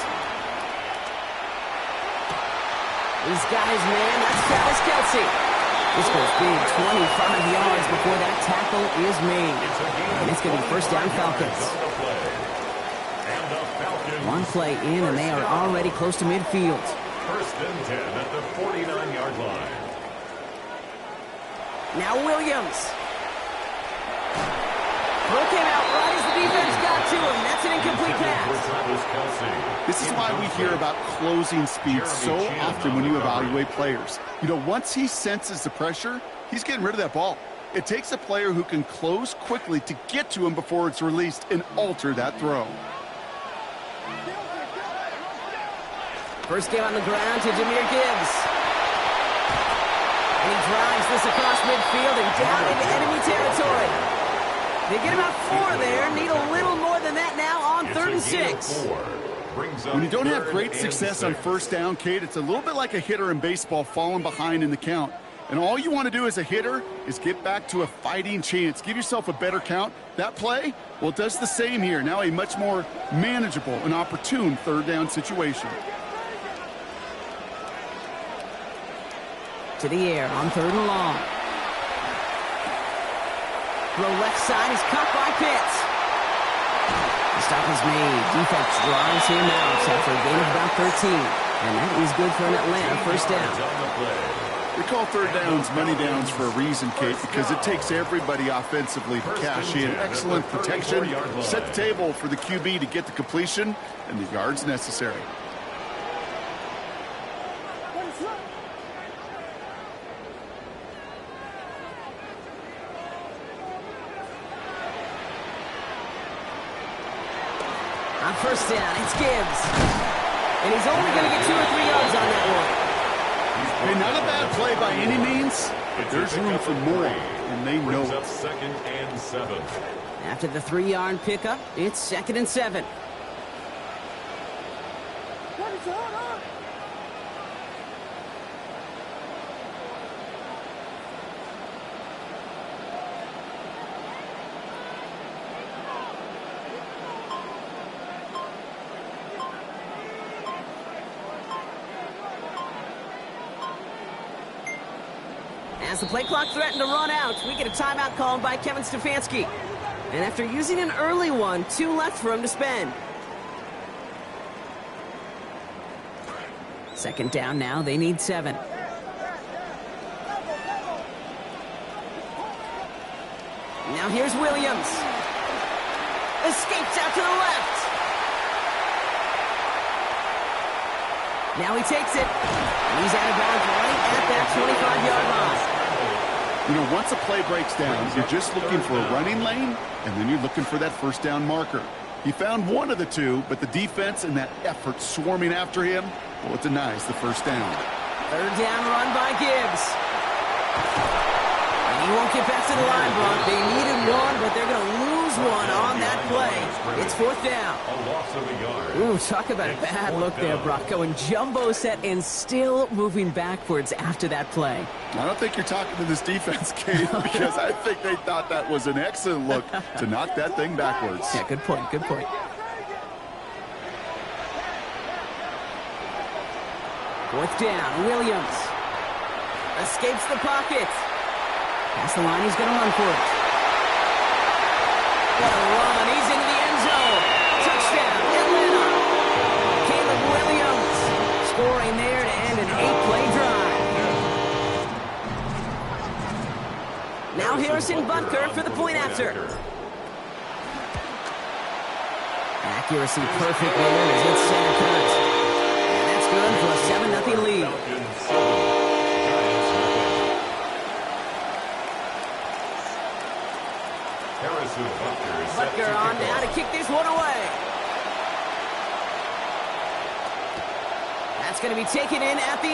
He's got his man. That's Travis Kelce. This goes big, 25 yards before that tackle is made. And it's going to be first down Falcons. One play in, and they are already close to midfield. First and 10 at the 49-yard line. Now Williams. Throw came out right as the defense got to him. That's an incomplete pass. This is why we hear about closing speed so often when you evaluate players. You know, once he senses the pressure, he's getting rid of that ball. It takes a player who can close quickly to get to him before it's released and alter that throw. First game on the ground to Jahmyr Gibbs. And he drives this across midfield and down into enemy territory. They get about 4 there. Need a little more than that now on 3rd and 6. When you don't have great success on first down, Kate, it's a little bit like a hitter in baseball falling behind in the count. And all you want to do as a hitter is get back to a fighting chance. Give yourself a better count. That play, well, it does the same here. Now a much more manageable and opportune 3rd down situation. To the air on 3rd and long. Throw left side is caught by Pitts. The stop is made. Defense drives him out after a gain of about 13. And that is good for an Atlanta first down. We call 3rd downs money downs for a reason, Kate, because it takes everybody offensively to cash in. Excellent protection. Set the table for the QB to get the completion and the yards necessary. On first down, it's Gibbs. And he's only going to get 2 or 3 yards on that one. Hey, not a bad play by any means, but there's room for more, and they know it. 2nd and 7. After the 3-yard pickup, it's 2nd and 7. As the play clock threatened to run out, we get a timeout called by Kevin Stefanski. And after using an early one, 2 left for him to spend. 2nd down now, they need 7. Now here's Williams. Escapes out to the left. Now he takes it. And he's out of bounds right at that 25-yard line. You know, once a play breaks down, you're just looking for a running lane, and then you're looking for that first down marker. He found one of the two, but the defense and that effort swarming after him, well, it denies the first down. 3rd down run by Gibbs. And he won't get back to the line, Brock. They needed 1, but they're going to lose 1 on that play. It's 4th down. A loss of a yard. Ooh, talk about a bad look there, Brock. Going jumbo set and still moving backwards after that play. I don't think you're talking to this defense, Kate, because I think they thought that was an excellent look to knock that thing backwards. Yeah, good point, good point. 4th down, Williams. Escapes the pocket. Past the line, he's going to run for it. What a run, he's into the end zone. Touchdown, Atlanta. Caleb Williams scoring there to end an 8-play drive. Now Harrison Butker for the point after. Accuracy perfect there as it's center cut. And that's good for a 7-0 lead. Butker on now to kick this one away. That's going to be taken in at the 8.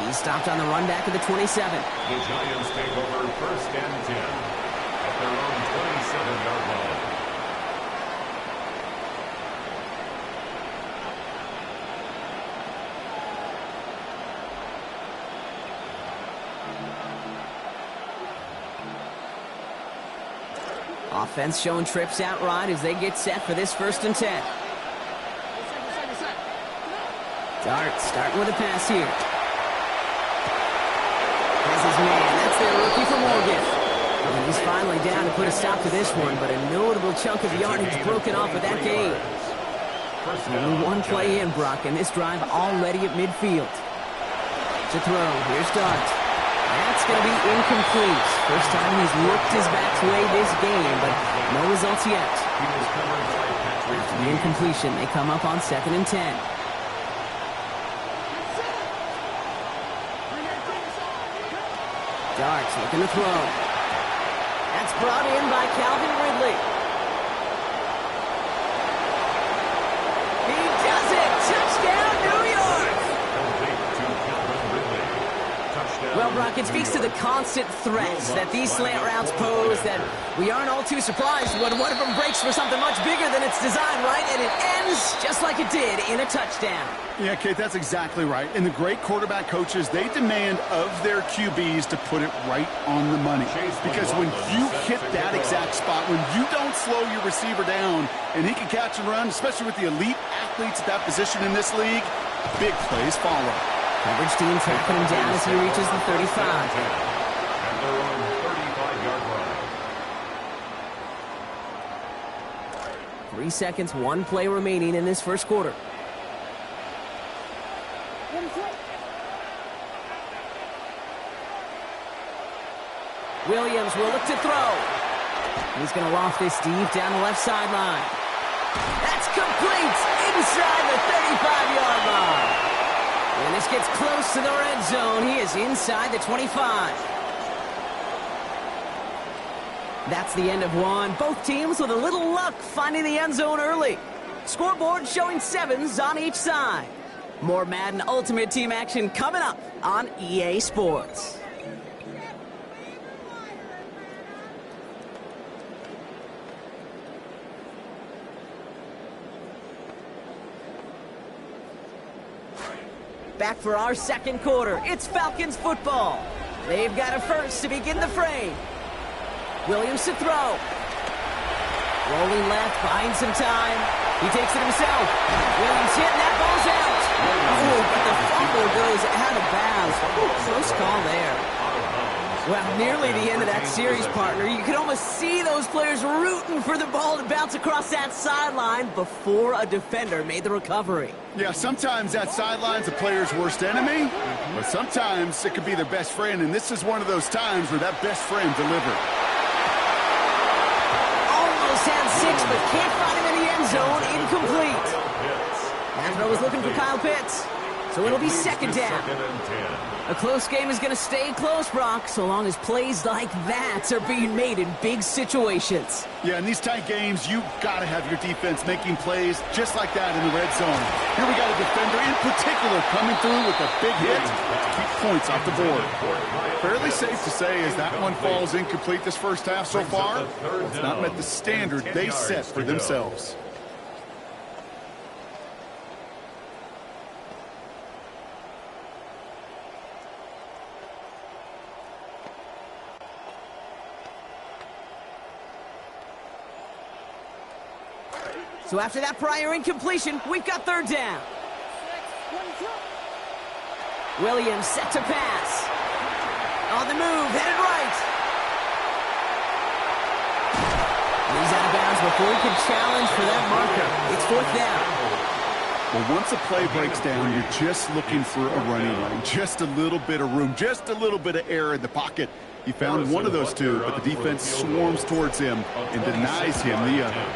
He stopped on the run back of the 27. The Giants take over 1st and 10 at their own 27-yard line. Offense showing trips out right as they get set for this 1st and 10. Dart starting with a pass here. Has his man. That's their rookie from Morgan. And he's finally down to put a stop to this one, but a notable chunk of yardage broken off of that game. Only 1 play in, Brock, and this drive already at midfield. To throw. Here's Dart. That's going to be incomplete. First time he's looked his back way this game, but no results yet. After the incompletion, they come up on 2nd and 10. Darts looking to throw. That's brought in by Calvin Ridley. He does it! Touchdown, New York! Well, Brock, it speaks to the constant threats that these slant routes pose that we aren't all too surprised when one of them breaks for something much bigger than its design, right? And it ends just like it did in a touchdown. Yeah, Kate, that's exactly right. And the great quarterback coaches, they demand of their QBs to put it right on the money. Because when you hit that exact spot, when you don't slow your receiver down and he can catch and run, especially with the elite athletes at that position in this league, big plays follow. Coverage team tracking him down as he reaches the 35. At their own 35-yard line. 3 seconds, 1 play remaining in this first quarter. Williams will look to throw. He's going to loft this deep down the left sideline. That's complete inside the 35-yard line. And this gets close to the red zone. He is inside the 25. That's the end of one. Both teams with a little luck finding the end zone early. Scoreboard showing 7s on each side. More Madden Ultimate Team action coming up on EA Sports. Back for our second quarter. It's Falcons football. They've got a first to begin the fray. Williams to throw. Rolling left, buying some time. He takes it himself. Williams hit, and that ball's out. Oh, but the fumble goes out of bounds. Oh, close call there. Well, nearly the end of that series, partner. You could almost see those players rooting for the ball to bounce across that sideline before a defender made the recovery. Yeah, sometimes that sideline's a player's worst enemy, but sometimes it could be their best friend, and this is one of those times where that best friend delivered. Almost had 6, but can't find him in the end zone. Incomplete. That throw was looking for Kyle Pitts, so it'll be second down. A close game is going to stay close, Brock, so long as plays like that are being made in big situations. Yeah, in these tight games, you got to have your defense making plays just like that in the red zone. Here we got a defender in particular coming through with a big hit to keep points off the board. Fairly safe to say as that one falls incomplete this first half so far, it's not met the standard they set for themselves. So after that prior incompletion, we've got third down. Williams set to pass. On the move, headed right. He's out of bounds before he can challenge for that marker. It's fourth down. Well, once a play breaks down, you're just looking for a running lane. Just a little bit of room, just a little bit of air in the pocket. He found one of those two, but the defense swarms towards him and denies him the other.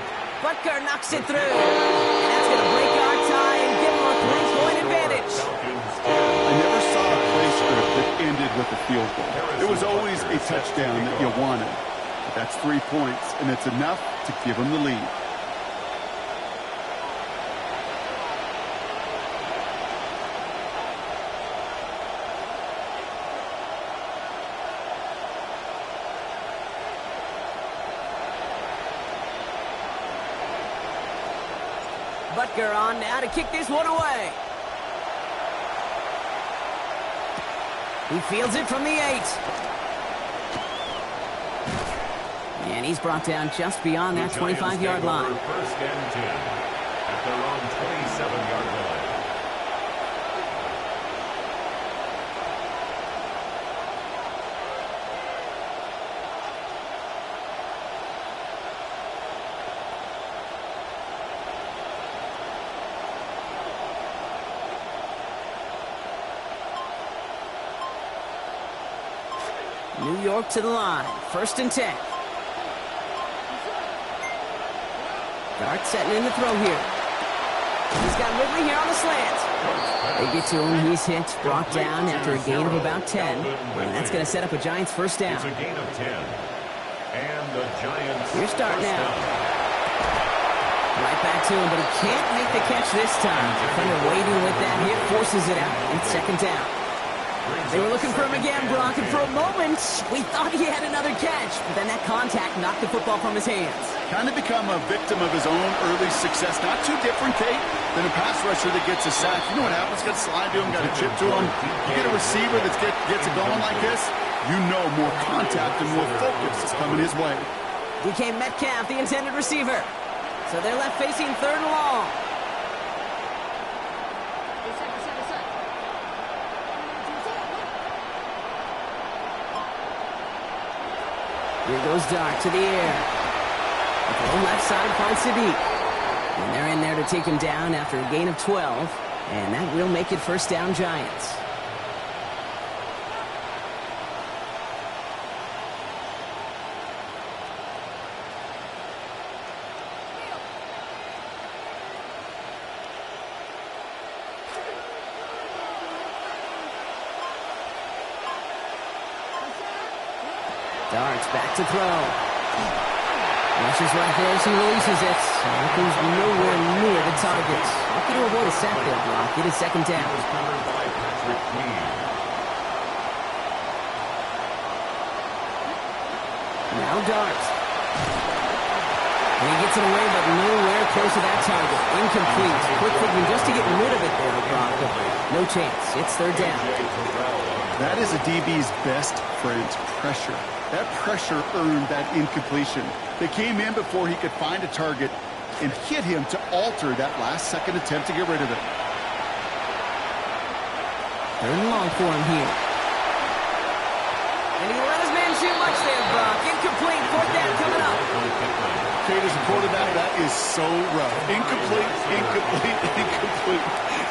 Butker knocks it through. And that's going to break our tie and give him a 3-point advantage. I never saw a play script that ended with a field goal. It was always a touchdown that you wanted. But that's 3 points, and it's enough to give him the lead. Butker on now to kick this one away. He fields it from the 8. And he's brought down just beyond that 25-yard line. First and 10 at their own 27-yard line. New York to the line. First and 10. Dart setting in the throw here. He's got Ridley here on the slant. They get to him. He's hit, brought down after a gain of about 10. And that's going to set up a Giants first down. It's a gain of 10. And the Giants. Here's start now. Right back to him, but he can't make the catch this time. Defender waiting with that hit, forces it out. It's second down. They were looking for him again, Brock, and for a moment, we thought he had another catch, but then that contact knocked the football from his hands. Kind of become a victim of his own early success. Not too different, Kate, than a pass rusher that gets a sack. You know what happens? Got to slide to him, got to chip to him. You get a receiver that gets it going like this, you know more contact and more focus is coming his way. DK Metcalf, the intended receiver. So they're left facing third and long. Here goes Dart to the air. The left side finds Sadiq. And they're in there to take him down after a gain of 12. And that will make it first down, Giants. Darts back to throw. Rushes right there as he releases it. That goes nowhere near the target. Looking to avoid a sack there, Brock. Get his second down. Now Darts. And he gets it away, but nowhere close to that target. Incomplete. Quick thinking just to get rid of it there, Brock. No chance. It's third down. That is a DB's best friend, pressure. That pressure earned that incompletion. They came in before he could find a target and hit him to alter that last-second attempt to get rid of it. Third and long for him here. And he let his man shoot much there, Brock. Incomplete. Fourth down coming up. Kate, as a quarterback, that is so rough. Incomplete, incomplete, incomplete.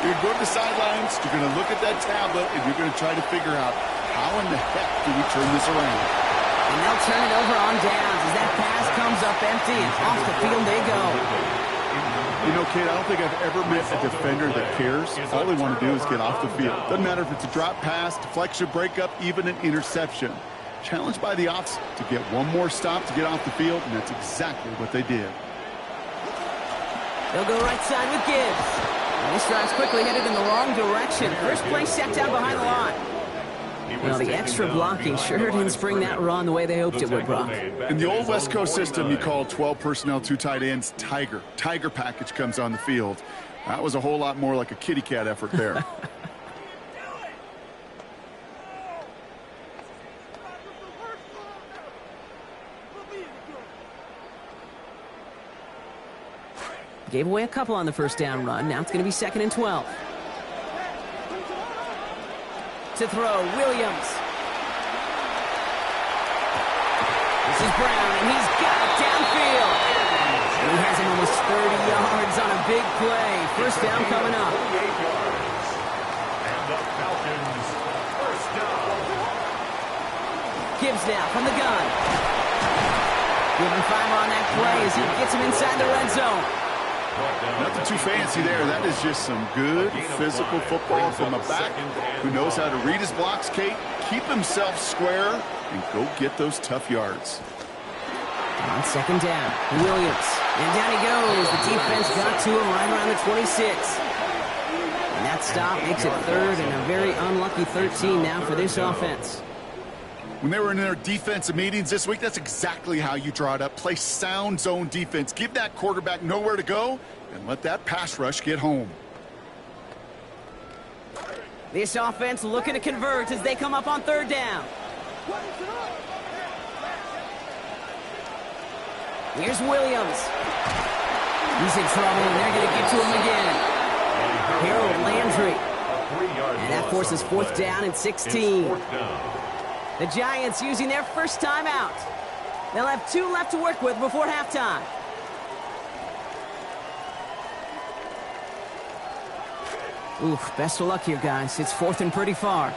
You're going to the sidelines, you're going to look at that tablet, and you're going to try to figure out how in the heck do we turn this around. And they'll turn it over on downs as that pass comes up empty, and off the field they go. You know, Kate, I don't think I've ever met a defender that cares. All they want to do is get off the field. Doesn't matter if it's a drop pass, deflection, breakup, even an interception. Challenged by the ops to get one more stop to get off the field, and that's exactly what they did. They'll go right side with Gibbs. And this drive's quickly headed in the wrong direction. First play set down behind the line. Well, the extra blocking sure didn't spring that run the way they hoped it would, Brock. In the old West Coast system, you call 12 personnel, 2 tight ends, Tiger. Tiger package comes on the field. That was a whole lot more like a kitty cat effort there. Gave away a couple on the first down run. Now it's going to be 2nd and 12. To throw, Williams. This is Brown, and he's got it downfield. And he has him almost 30 yards on a big play. First down coming up. And the Falcons, first down. Gibbs now from the gun. Giving 5 on that play as he gets him inside the red zone. Nothing too fancy there. That is just some good physical football from a back who knows how to read his blocks, Kate, keep himself square, and go get those tough yards. On second down, Williams. And down he goes. The defense got to him right around the 26. And that stop makes it third and a very unlucky 13 now for this offense. When they were in their defensive meetings this week, that's exactly how you draw it up. Play sound zone defense. Give that quarterback nowhere to go and let that pass rush get home. This offense looking to convert as they come up on third down. Here's Williams. He's in trouble, and they're going to get to him again. Harold Landry. And that forces fourth down and 16. The Giants using their first timeout. They'll have 2 left to work with before halftime. Oof, best of luck here, guys. It's 4th and pretty far.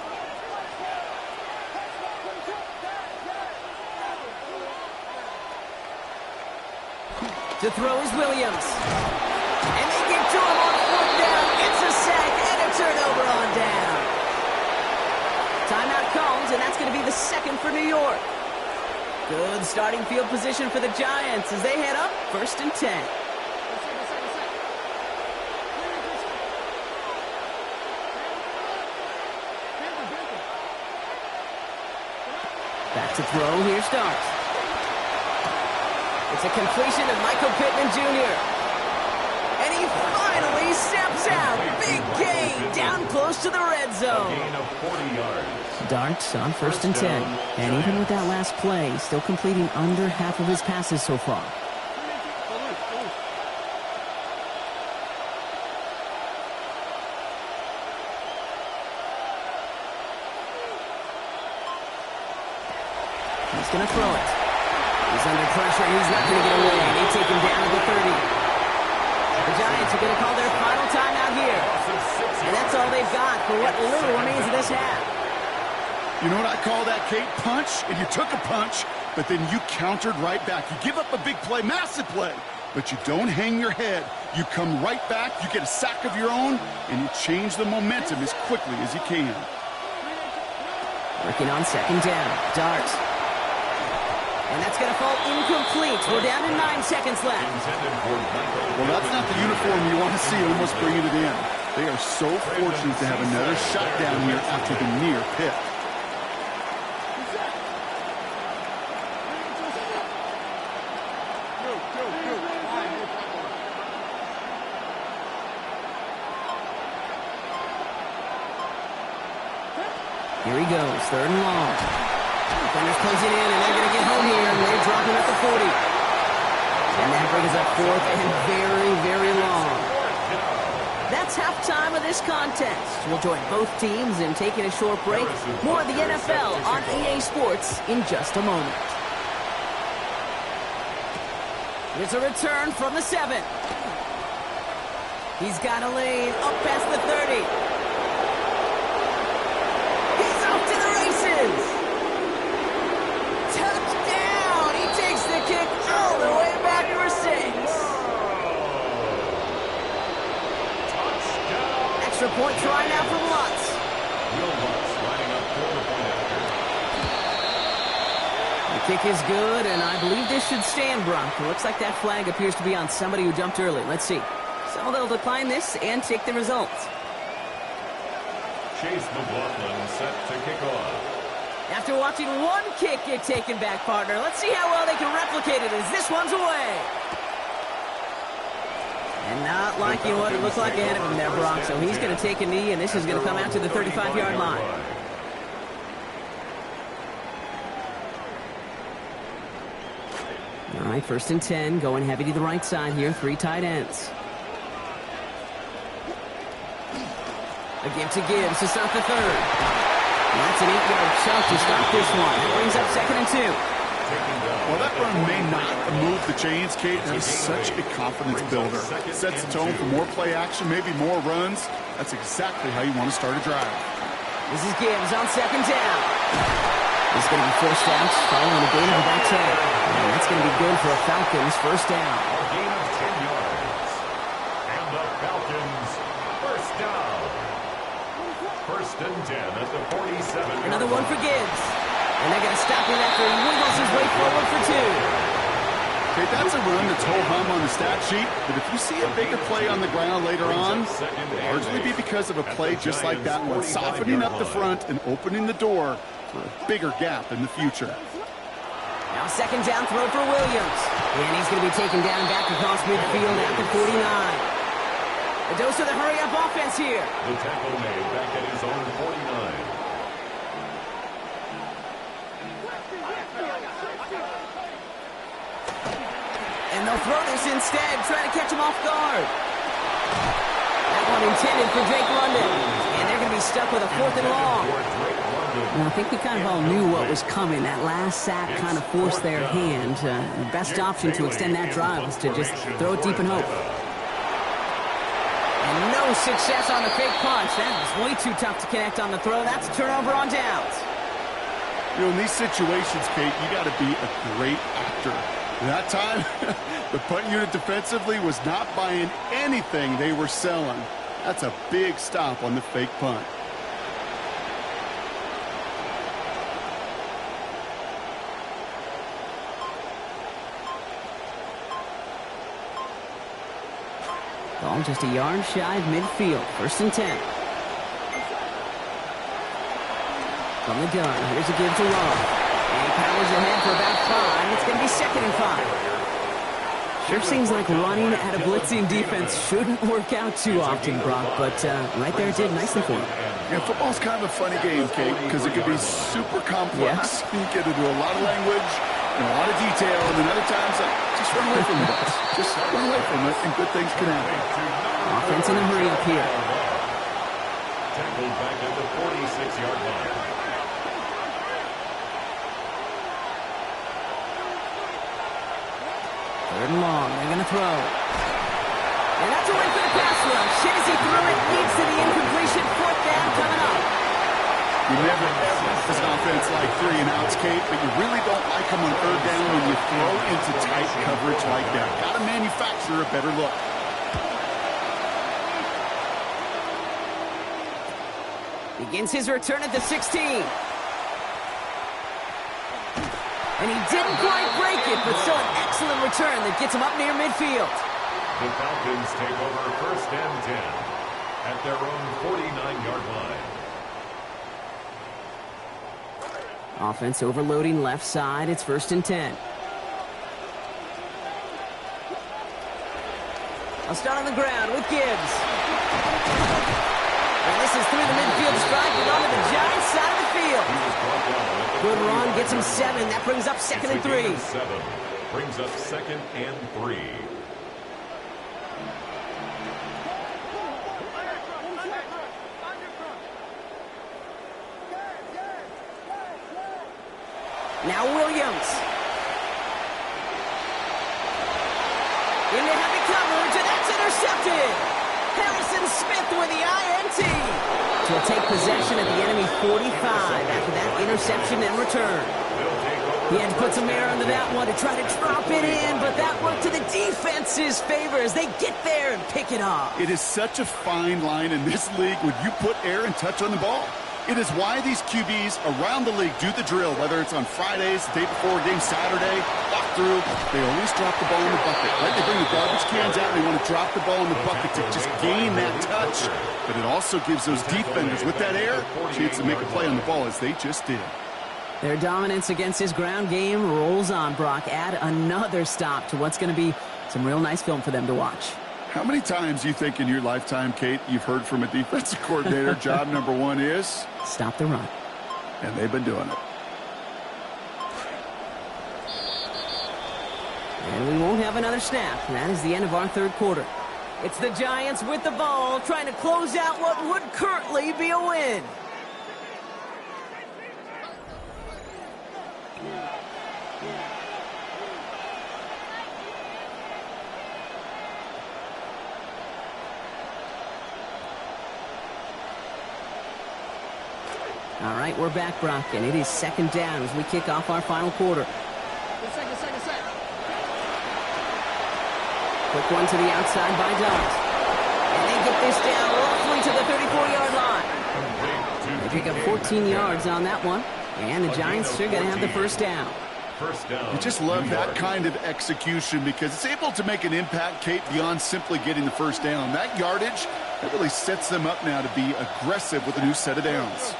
To throw is Williams. And they get to him on 4th down. It's a sack and a turnover on down. Timeout comes, and that's going to be the 2nd for New York. Good starting field position for the Giants as they head up 1st and 10. Back to throw. Here starts. It's a completion of Michael Pittman Jr. And he finally steps out. Big gain down close to the red zone. Gain of 40 yards. Darts on 1st and 10. And even with that last play, he's still completing under half of his passes so far. He's going to throw it. He's under pressure. He's not going to get away. They take him down to the 30. The Giants are going to call their final timeout here. And that's all they've got for what little remains of this half. You know what I call that, Kate? Punch, and you took a punch, but then you countered right back. You give up a big play, massive play, but you don't hang your head. You come right back, you get a sack of your own, and you change the momentum as quickly as you can. Working on 2nd down. Dart. And that's going to fall incomplete. We're down to 9 seconds left. Well, that's not the uniform you want to see almost bringing it in. They are so fortunate to have another shot down here after the near pick. Here he goes, 3rd and long. Defenders closing in, and they're going to get home here, and they're dropping at the 40. And that brings up 4th and very, very long. That's halftime of this contest. We'll join both teams in taking a short break. More of the NFL on EA Sports in just a moment. Here's a return from the 7. He's got a lane up past the 30. Touchdown! He takes the kick all the way back for 6. Touchdown! Extra point try now from Lutz. Will Lutz lining up for the point after. The kick is good, and I believe this should stand, Brock. It looks like that flag appears to be on somebody who jumped early. Let's see. So they'll decline this and take the results. Chase McLaughlin set to kick off. After watching one kick get taken back, partner, let's see how well they can replicate it as this one's away. And not liking what it looked like ahead of him there, Brock. So he's going to take a knee, and this is going to come out to the 35-yard line. All right, 1st and 10, going heavy to the right side here, 3 tight ends. A give to Gibbs to start the 3rd. That's an 8-yard chunk to start this one. That brings up 2nd and 2. Well, that run may not move the chains, Kate. That is such a confidence builder. It sets the tone for more play action, maybe more runs. That's exactly how you want to start a drive. This is Gibbs on 2nd down. He's going to be forced out following a gain of about 10. And that's going to be good for a Falcons 1st down. A gain of 10 yards. And the Falcons 1st down. 1st and 10 at the 47. Another one for Gibbs. And they're going to stop him after he wiggles his way forward for 2. Okay, that's a run that's ho-hum on the stat sheet, but if you see a bigger play on the ground later on, it'll largely be because of a play just like that one, softening up the front and opening the door for a bigger gap in the future. Now 2nd down throw for Williams. And he's going to be taken down back across midfield at the 49. A dose of the hurry-up offense here. The tackle made back at his own 49. And they'll throw this instead, trying to catch him off guard. That one intended for Drake London. And they're going to be stuck with a 4th and long. Well, I think we kind of all knew what was coming. That last sack kind of forced their hand. The best option to extend that drive was to just throw it deep and hope. And no success on the fake punch. That was way too tough to connect on the throw. That's a turnover on downs. You know, in these situations, Kate, you got to be a great actor. That time, the punt unit defensively was not buying anything they were selling. That's a big stop on the fake punt. Ball just a yard shy of midfield. 1st and 10. From the gun, here's a give to Love. And he powers ahead for about 5. It's going to be 2nd and 5. Sure seems like running at a blitzing defense shouldn't work out too often, Brock, but right there it did nicely for him. Yeah, football's kind of a funny game, Kate, because it can be super complex. Yeah. You get into a lot of language and a lot of detail, and then other times, just run away from it, guys. Just run away from it, and good things can happen. Offense in a hurry up here. Tackled back at the 46-yard line. 3rd and long. They're going to throw. And that's a win for the pass rush. Shazy threw it. Leads to the incompletion. 4th down coming up. You never ever this offense like 3 and outs, Kate, but you really don't like them on 3rd down when you throw into tight coverage like that. Got to manufacture a better look. Begins his return at the 16. And he didn't quite break it, but still an excellent return that gets him up near midfield. The Falcons take over 1st and 10 at their own 49-yard line. Offense overloading left side. It's 1st and 10. I'll start on the ground with Gibbs. And this is through the midfield strike and onto the Giants side of the field. Good run, gets him 7. That brings up 2nd and 3. 7 brings up 2nd and 3. Now Williams. Into heavy coverage, and that's intercepted. Harrison Smith with the INT. So he'll take possession at the enemy 45 after that interception and return. He had to put some air into that one to try to drop it in, but that worked to the defense's favor as they get there and pick it off. It is such a fine line in this league when you put air and touch on the ball. It is why these QBs around the league do the drill, whether it's on Fridays, the day before a game, Saturday, walk through. They always drop the ball in the bucket, right? They bring the garbage cans out, and they want to drop the ball in the bucket to just gain that touch. But it also gives those defenders with that air a chance to make a play on the ball, as they just did. Their dominance against his ground game rolls on, Brock. Add another stop to what's going to be some real nice film for them to watch. How many times you think in your lifetime, Kate, you've heard from a defensive coordinator, job number 1 is? Stop the run. And they've been doing it. And we won't have another snap. That is the end of our 3rd quarter. It's the Giants with the ball, trying to close out what would currently be a win. All right, we're back, Brock, and it is 2nd down as we kick off our final quarter. Quick one to the outside by Dart. And they get this down roughly to the 34-yard line. They pick up 14 yards on that one, and the Giants are going to have the 1st down. You just love that kind of execution because it's able to make an impact, Kate, beyond simply getting the 1st down. That yardage, that really sets them up now to be aggressive with a new set of downs.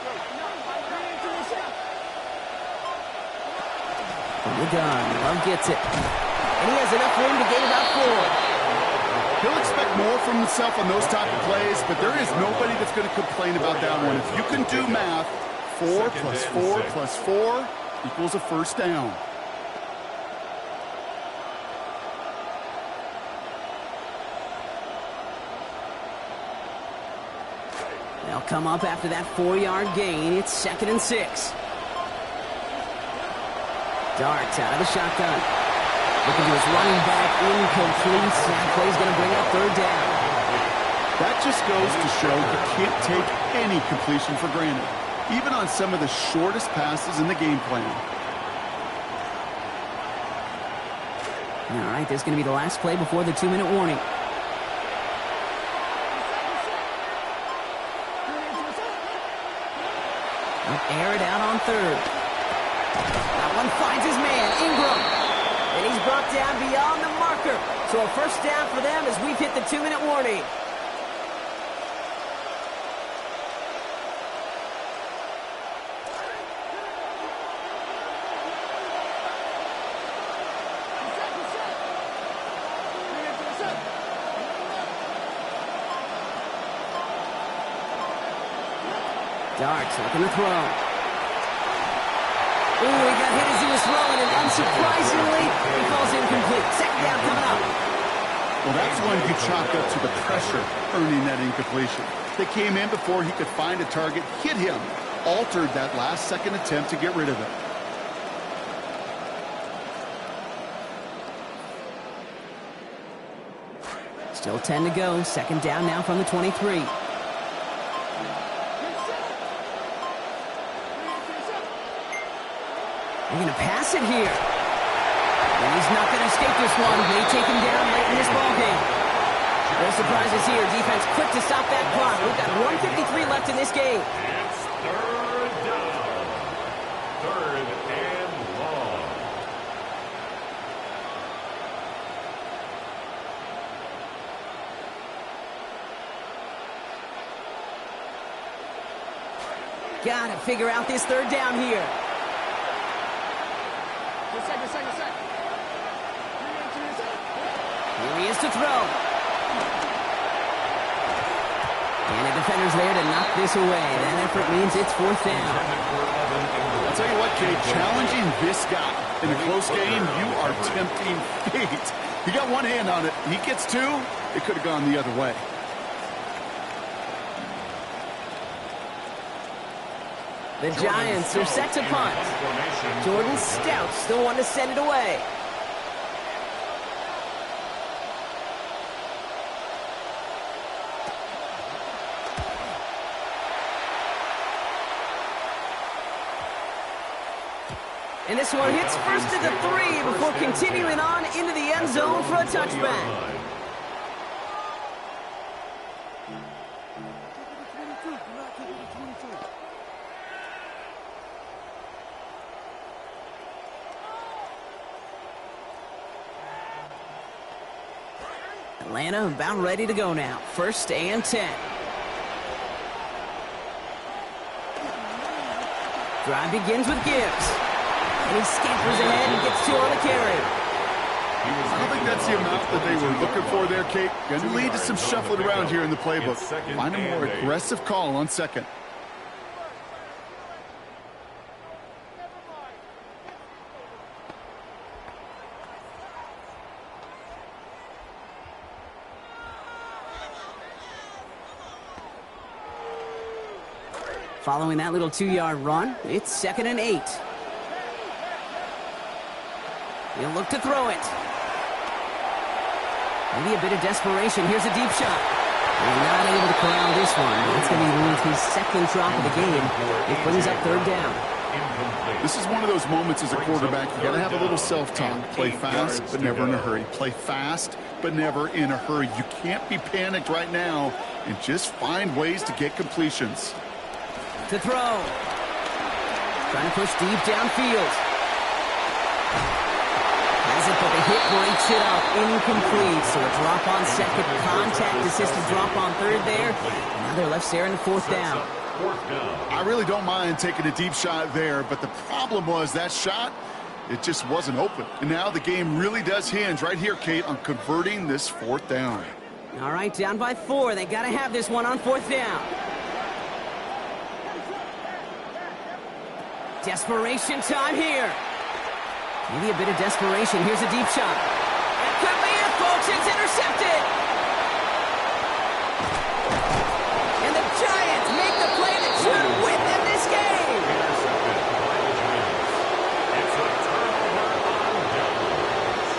From the gun, Love gets it. And he has enough room to gain about 4. He'll expect more from himself on those type of plays, but there is nobody that's going to complain about that one. If you can do math, 4 plus 4 plus 4 equals a 1st down. They'll come up after that 4-yard gain. It's 2nd and 6. Dart out of the shotgun. Looking to his running back, incomplete. That play's going to bring up 3rd down. That just goes to show you can't take any completion for granted, even on some of the shortest passes in the game plan. All right, this is going to be the last play before the 2-minute warning. Air it out on 3rd. That one finds his man, Ingram. And he's brought down beyond the marker. So a 1st down for them as we've hit the 2-minute warning. Darts looking to throw. Ooh, he got hit as he was throwing, and unsurprisingly, he falls incomplete. Second down coming up. Well, that's one you chalk up to the pressure earning that incompletion. They came in before he could find a target, hit him, altered that last-second attempt to get rid of it. Still 10 to go. Second down now from the 23. They're going to pass it here. And he's not going to escape this one. They take him down late in this ballgame. No surprises here. Defense quick to stop that clock. We've got 1:53 left in this game. It's third down. Third and long. Got to figure out this third down here. Here he is to throw. And the defender's there to knock this away. That effort means it's fourth down. I'll tell you what, Kate, challenging this guy in a close game, you are tempting fate. He got one hand on it. He gets two, it could have gone the other way. The Giants are set to punt. Jordan Stout's the one to send it away. And this one hits first to the 3 before continuing on into the end zone for a touchback. Atlanta about ready to go now. First and 10. Drive begins with Gibbs. And he scampers ahead and gets 2 on the carry. I don't think that's the amount that they were looking for there, Kate. Going to lead to some shuffling around here in the playbook. Find a more aggressive call on second. Following that little 2-yard run, it's second and 8. He'll look to throw it. Maybe a bit of desperation. Here's a deep shot. And not able to corral this one. That's going to be his second drop of the game. It brings up third down. This is one of those moments as a quarterback, you got to have a little self-talk. Play fast, but never in a hurry. Play fast, but never in a hurry. You can't be panicked right now, and just find ways to get completions. To throw. Trying to push deep downfield. Has it, but the hit breaks it up. Incomplete. So a drop on second. Contact-assisted drop on third there. Now they're left there in the fourth down. I really don't mind taking a deep shot there, but the problem was that shot, it just wasn't open. And now the game really does hinge right here, Kate, on converting this fourth down. All right, down by 4. They got to have this one on fourth down. Desperation time here. Maybe a bit of desperation. Here's a deep shot. It could be it, folks. It's intercepted. And the Giants make the play that should win them this game. It's a turnover on downs.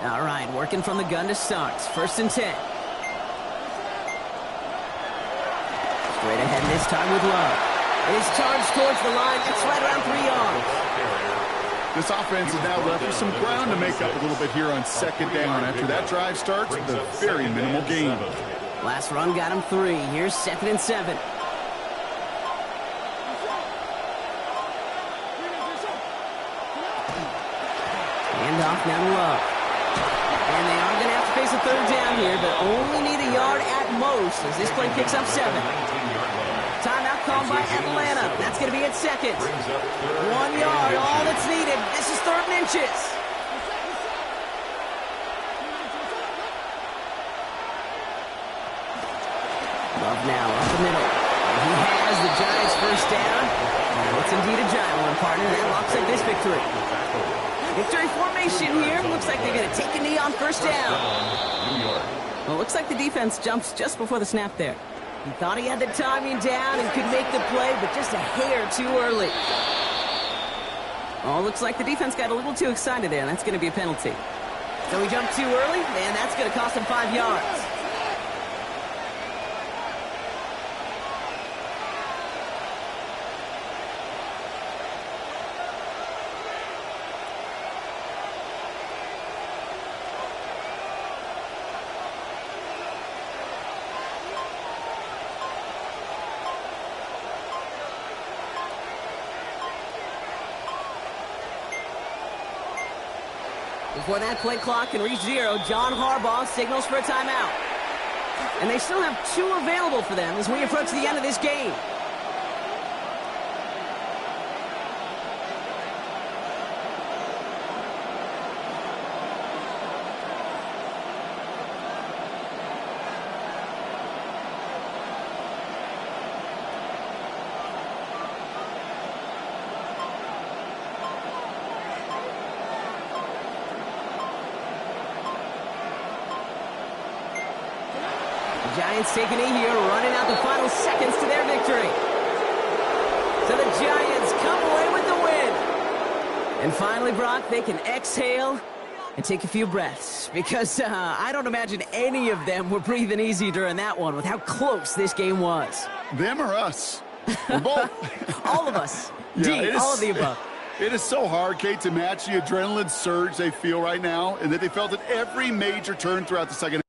All right, working from the gun to start. First and 10. Straight ahead this time with Love. It is charged towards the line. It's right around 3 yards. This offense is now left with some ground to make up a little bit here on second down. After that drive starts, the very minimal gain. Last run got him 3. Here's second and 7. Hand off now to Love. And they are going to have to pay chase a third down here, but only need a yard at most as this play picks up 7. Timeout called by Atlanta. That's going to be at second. 1 yard, all that's needed. This is 3rd and inches. Love now, up the middle. He has the Giants' first down. It's indeed a giant one, partner. That locks up this victory. Victory formation here. Looks like they're going to take a knee on first down. Well, it looks like the defense jumps just before the snap there. He thought he had the timing down and could make the play, but just a hair too early. Oh, looks like the defense got a little too excited there, and that's going to be a penalty. So he jumped too early, and that's going to cost him 5 yards. Before that play clock can reach 0, John Harbaugh signals for a timeout. And they still have 2 available for them as we approach the end of this game. Giants take a knee here, running out the final seconds to their victory. So the Giants come away with the win. And finally, Brock, they can exhale and take a few breaths. Because I don't imagine any of them were breathing easy during that one with how close this game was. Them or us? We're both. All of us. Yeah, all of the above. It is so hard, Kate, to match the adrenaline surge they feel right now, and that they felt at every major turn throughout the second half.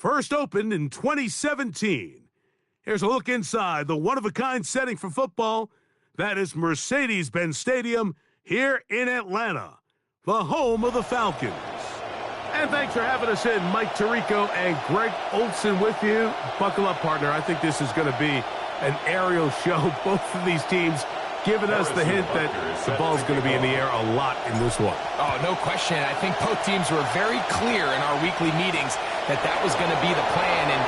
First opened in 2017. Here's a look inside the one-of-a-kind setting for football. That is Mercedes-Benz Stadium here in Atlanta, the home of the Falcons. And thanks for having us in. Mike Tirico and Greg Olsen with you. Buckle up, partner. I think this is going to be an aerial show. Both of these teams giving us the hint that the ball's going to be in the air a lot in this one. Oh, no question. I think both teams were very clear in our weekly meetings that that was going to be the plan. And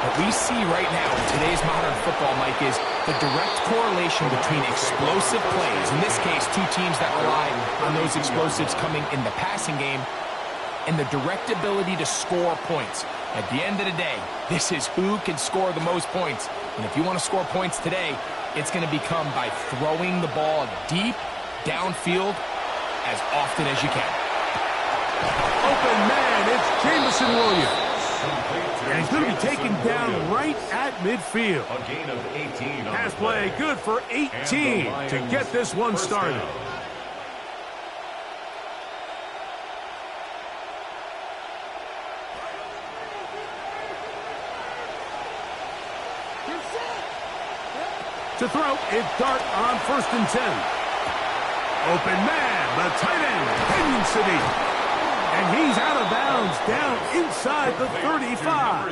what we see right now in today's modern football, Mike, is the direct correlation between explosive plays, in this case, two teams that rely on those explosives coming in the passing game, and the direct ability to score points. At the end of the day, this is who can score the most points. And if you want to score points today, it's going to become by throwing the ball deep downfield as often as you can. Open man, it's Jamison Williams. And he's going to be taken down right at midfield. A gain of 18. Pass play good for 18 to get this one started. To throw, it's Dart on 1st and 10. Open man, the tight end, Kenyon City. And he's out of bounds, down inside the 35.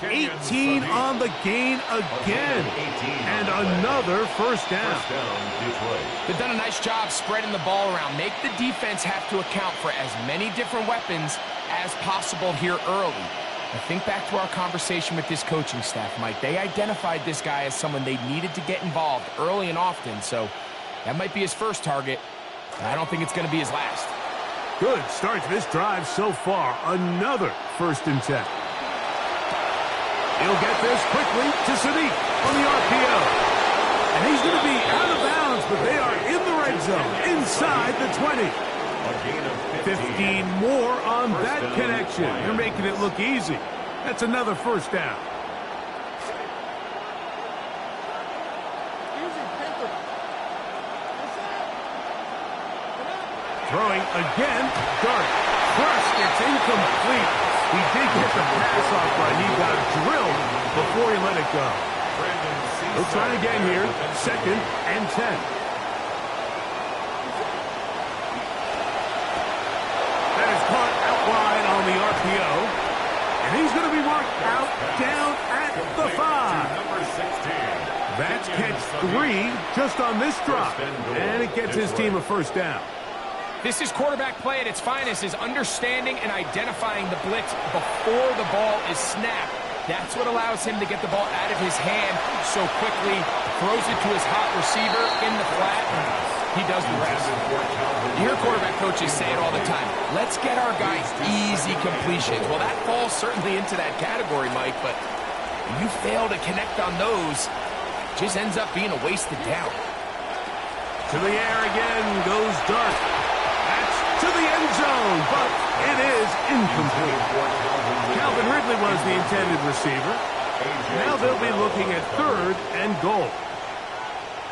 18 on the gain again. And another first down. They've done a nice job spreading the ball around. Make the defense have to account for as many different weapons as possible here early. I think back to our conversation with this coaching staff, Mike. They identified this guy as someone they needed to get involved early and often, so that might be his first target. I don't think it's going to be his last. Good start to this drive so far. Another 1st and 10. He'll get this quickly to Sadiq on the RPO. And he's going to be out of bounds, but they are in the red zone, inside the 20. 15 more on that connection. You're making it look easy. That's another first down. Throwing again. Dart. Crushed. It's incomplete. He did get the pass off, but he got drilled before he let it go. We'll try again here. 2nd and 10. On the RPO, and he's going to be marked out down at the 5. That's catch 3 just on this drop, and it gets his team a first down. This is quarterback play at its finest, is understanding and identifying the blitz before the ball is snapped. That's what allows him to get the ball out of his hand so quickly, throws it to his hot receiver in the flat, and he does the rest. You hear quarterback coaches say it all the time. Let's get our guys easy completions. Well, that falls certainly into that category, Mike, but when you fail to connect on those, it just ends up being a wasted down. To the air again goes Dart. That's to the end zone, but it is incomplete. Calvin Ridley was the intended receiver. Now they'll be looking at 3rd and goal.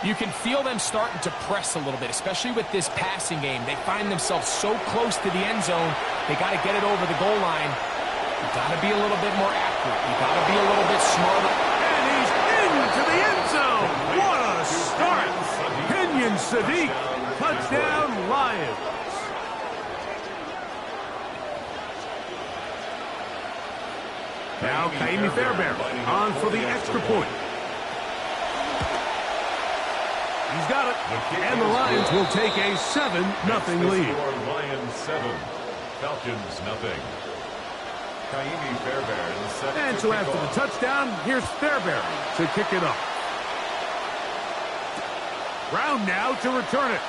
You can feel them starting to press a little bit, especially with this passing game. They find themselves so close to the end zone, they got to get it over the goal line. You got to be a little bit more accurate. You got to be a little bit smarter. And he's into the end zone. What a start. Kenyon Sadiq, touchdown Lions. Now Kaimi Fairbairn on for the extra point. He's got it, and the Lions will take a 7-0 lead. Lions 7, Falcons 0. Kaimi Fairbairn set. And so after the touchdown, here's Fairbairn to kick it off. Brown now to return it.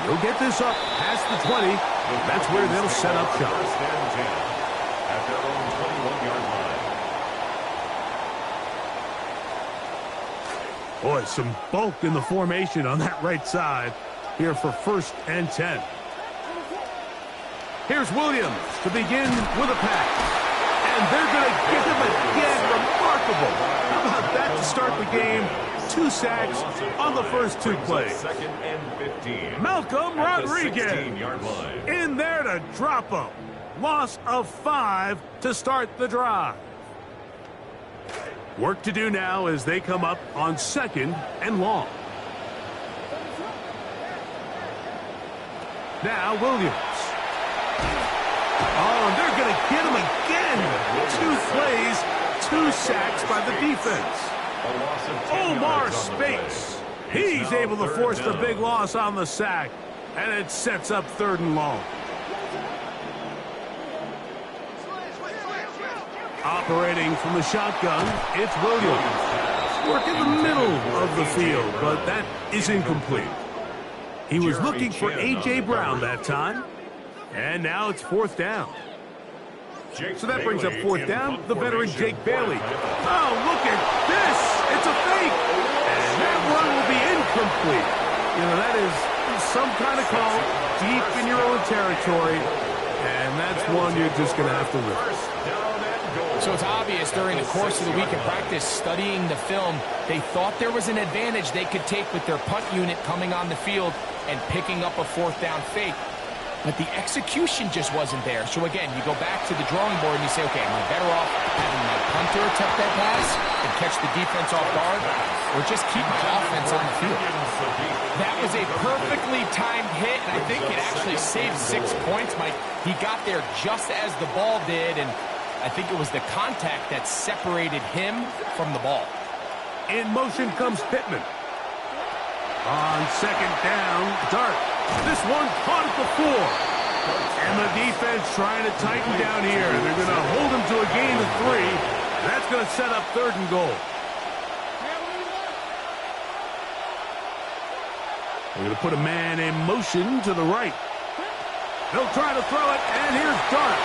He'll get this up past the 20. That's where they'll set up shop. First and 10 at their own 21-yard line. Boy, some bulk in the formation on that right side here for 1st and 10. Here's Williams to begin with a pass. And they're going to get him again. Remarkable. How about that to start the game? 2 sacks on the first 2 plays. 2nd and 15. Malcolm At the Rodriguez 16-yard line. in there to drop him. Loss of 5 to start the drive. Work to do now as they come up on 2nd and long. Now Williams. Oh, and they're going to get him again. 2 plays, 2 sacks by the defense. Omar Spates. He's able to force the big loss on the sack, and it sets up 3rd and long. Operating from the shotgun, it's Williams. Work in the middle of the field, but that is incomplete. He was looking for A.J. Brown that time, and now it's 4th down. So that brings up 4th down, the veteran Jake Bailey. Oh, look at this! It's a fake! And that run will be incomplete. You know, that is some kind of call deep in your own territory, and that's one you're just going to have to live with. So it's obvious during the course of the week of practice, studying the film, they thought there was an advantage they could take with their punt unit coming on the field and picking up a 4th down fake. But the execution just wasn't there. So again, you go back to the drawing board and you say, okay, am I better off having my punter attempt that pass and catch the defense off guard, or just keep my offense on the field? That was a perfectly timed hit, and I think it actually saved 6 points, Mike. He got there just as the ball did, and I think it was the contact that separated him from the ball. In motion comes Pittman. On 2nd down, Dart. This one caught at the 4. And the defense trying to tighten down here. They're going to hold him to a gain of 3. That's going to set up 3rd and goal. They're going to put a man in motion to the right. They'll try to throw it, and here's Dart.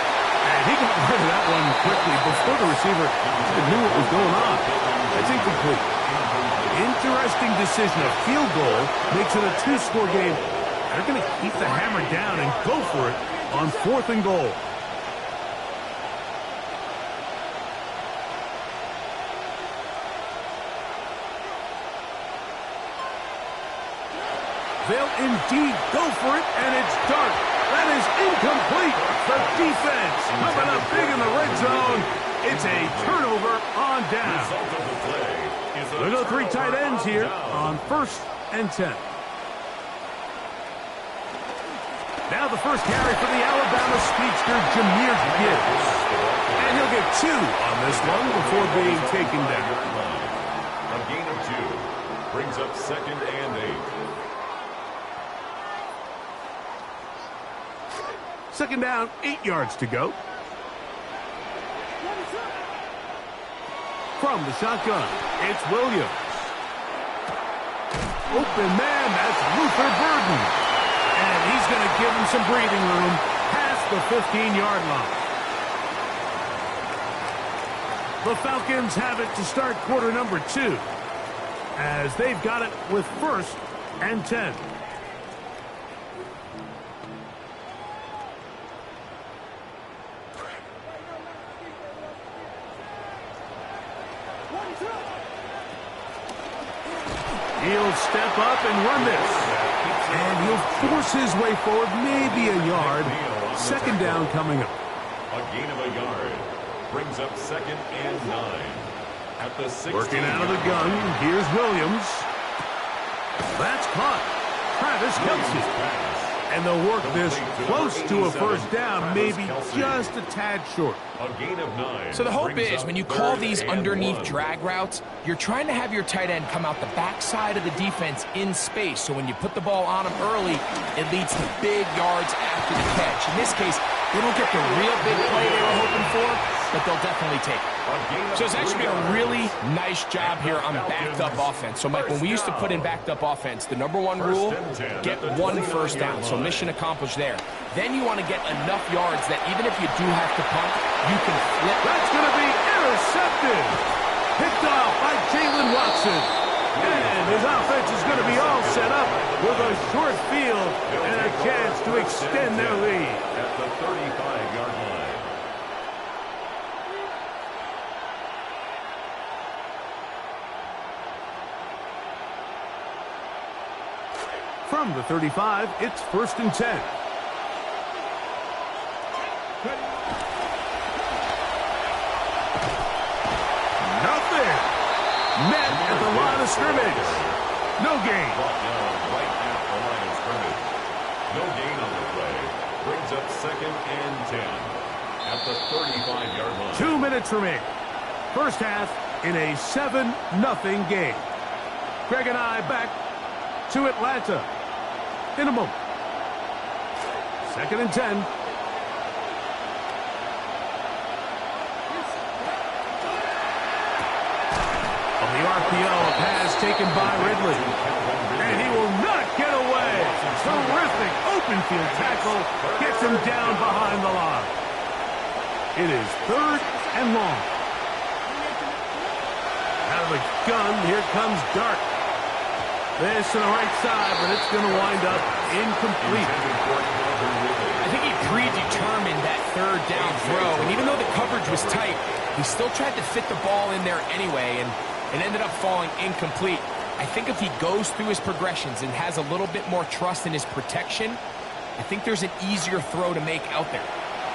And he got rid of that one quickly before the receiver even knew what was going on. That's incomplete. Interesting decision. A field goal makes it a 2-score game. They're going to keep the hammer down and go for it on 4th and goal. They'll indeed go for it, and it's Dart. That is incomplete. The defense coming up big in the red zone. It's a turnover on down. There go 3 tight ends here on 1st and 10. Now the first carry for the Alabama speedster, Jahmyr Gibbs. And he'll get 2 on this one before being taken down. A gain of 2 brings up 2nd and 8. 2nd down, 8 yards to go. From the shotgun, it's Williams. Open man, that's Luther Burden. And he's going to give him some breathing room past the 15-yard line. The Falcons have it to start quarter number 2, as they've got it with 1st and 10. He'll step up and run this. And he'll force his way forward, maybe a yard. 2nd down coming up. A gain of a yard brings up 2nd and 9. At the 16. Working out of the gun, here's Williams. That's caught. Travis Kelce. And they'll work this close to a 1st down, maybe just a tad short. A gain of 9. So the hope is when you call these underneath drag routes, you're trying to have your tight end come out the backside of the defense in space. So when you put the ball on him early, it leads to big yards after the catch. In this case, they don't get the real big play they were hoping for, but they'll definitely take it. So it's actually been a really nice job here on backed-up offense. So, Mike, when we used to put in backed-up offense, the #1 rule, get 1 first down. So mission accomplished there. Then you want to get enough yards that even if you do have to punt, you can flip. That's going to be intercepted. Picked off by Jalen Watson. And his offense is going to be all set up with a short field and a chance to extend their lead. At the 35-yard line. From the 35, it's 1st and 10. met at the line of scrimmage. No gain. Brought down right at the line of scrimmage. No gain on the play. Brings up 2nd and 10 at the 35-yard line. 2 minutes remaining. First half in a 7-0 game. Greg and I back to Atlanta in a moment. 2nd and 10. On the RPO, a pass taken by Ridley. And he will not get away. Terrific open field tackle. Gets him down behind the line. It is 3rd and long. Out of the gun, here comes Dart. This to the right side, but it's going to wind up incomplete. I think he predetermined that 3rd down throw, and even though the coverage was tight, he still tried to fit the ball in there anyway, and it ended up falling incomplete. I think if he goes through his progressions and has a little bit more trust in his protection, I think there's an easier throw to make out there.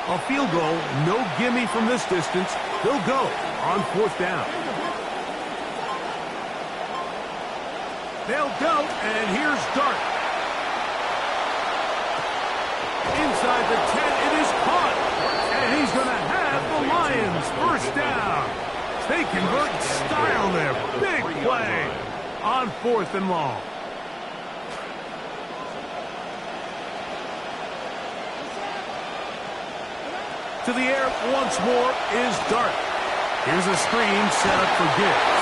A field goal, no gimme from this distance. They'll go on 4th down. They'll go, and here's Dart. Inside the 10, it is caught. And he's going to have the Lions first down. They convert style there. Big play on 4th and long. To the air once more is Dart. Here's a screen set up for Gibbs.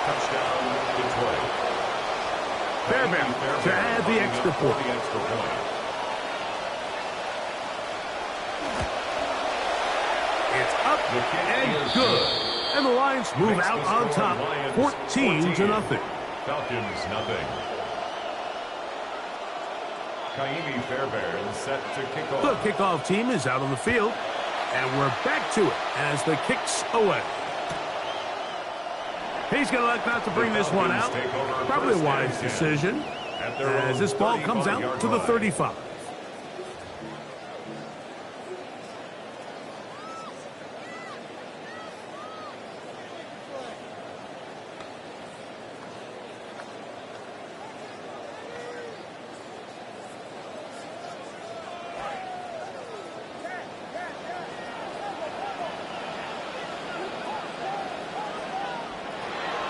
Touchdown, Detroit. Fairbairn to add the extra point. It's up and good. And the Lions move out on top, 14-0. Falcons, nothing. Kaimi Fairbairn set to kick off. The kickoff team is out on the field, and we're back to it as the kick's away. He's going to elect not to bring this one out. Probably a wise decision as this ball comes out to the 35.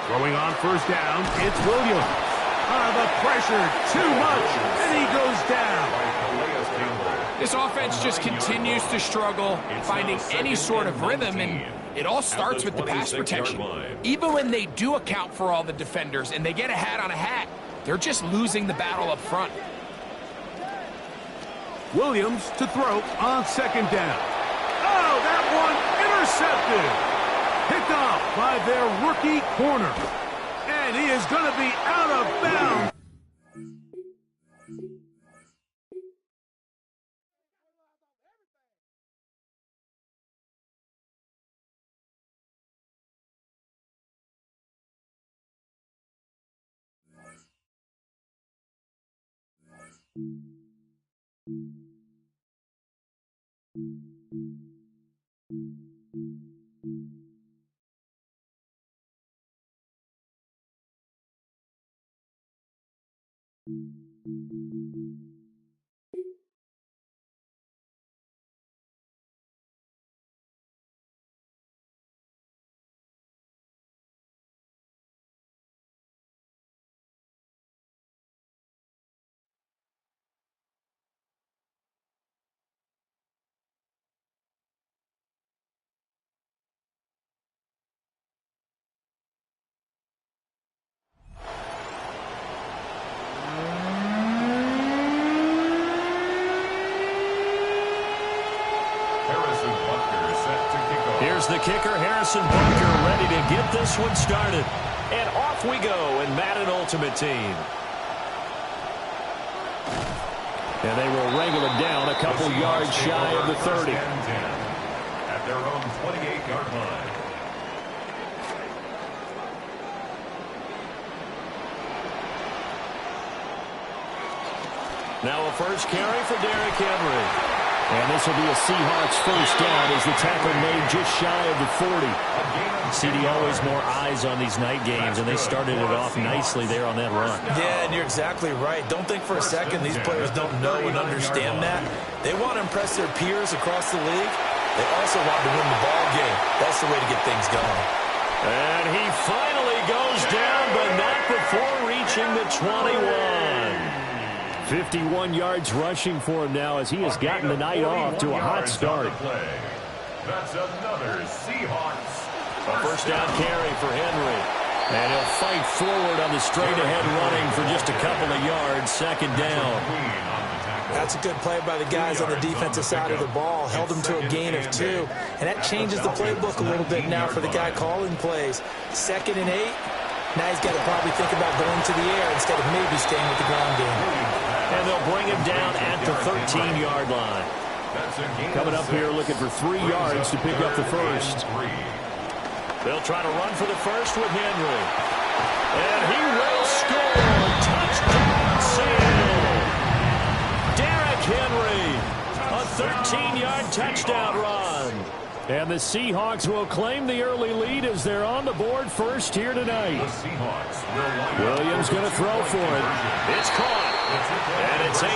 Throwing on first down, it's Williams. The pressure, too much, and he goes down. This offense just continues to struggle finding any sort of rhythm, and it all starts with the pass protection. Even when they do account for all the defenders and they get a hat on a hat, they're just losing the battle up front. Williams to throw on 2nd down. Oh, that one intercepted. Picked off by their rookie corner. And he is going to be out of bounds. Here's the kicker, Harrison Butker, ready to get this one started. And off we go in Madden Ultimate Team. And they will wrangle it down a couple yards shy of the 30. At their own 28-yard line. Now a first carry for Derrick Henry. And this will be a Seahawks first down as the tackle made just shy of the 40. CD, always more eyes on these night games, and they started it off nicely there on that run. Yeah, and you're exactly right. Don't think for a second these players don't know and understand that. They want to impress their peers across the league. They also want to win the ball game. That's the way to get things going. And he finally goes down, but not before reaching the 21. 51 yards rushing for him now as he has gotten the night off to a hot start. That's another Seahawks. A first down carry for Henry. And he'll fight forward on the straight-ahead running for just a couple of yards. Second down. That's a good play by the guys on the defensive side of the ball. Held them to a gain of 2. And that changes the playbook a little bit now for the guy calling plays. 2nd and 8. Now he's got to probably think about going to the air instead of maybe staying with the ground game. And they'll bring him down at the 13-yard line. Coming up here looking for 3 yards to pick up the first. They'll try to run for the first with Henry. And he will score. Touchdown, Seattle. Derrick Henry. A 13-yard touchdown run. And the Seahawks will claim the early lead as they're on the board first here tonight. Williams going to throw for it. It's caught. And it's 8-0.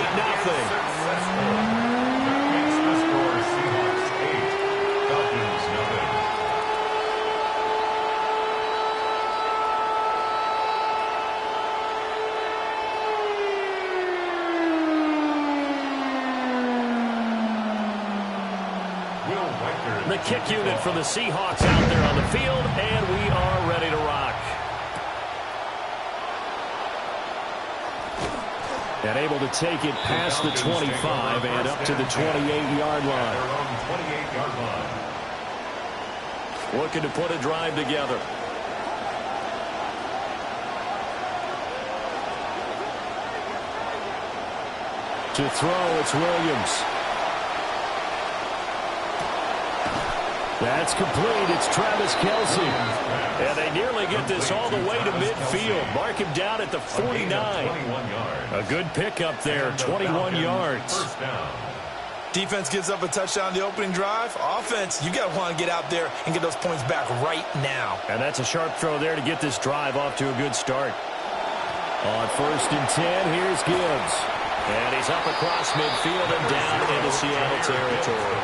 The kick unit for the Seahawks out there on the field, and we are ready to rock. And able to take it past the 25 and up to the 28-yard line. Looking to put a drive together. To throw, it's Williams. That's complete. It's Travis Kelce. And they nearly get this all the way to midfield. Mark him down at the 49. A good pickup there, 21 yards. Defense gives up a touchdown the opening drive. Offense, you got to want to get out there and get those points back right now. And that's a sharp throw there to get this drive off to a good start. On 1st and 10, here's Gibbs. And he's up across midfield and down into Seattle territory.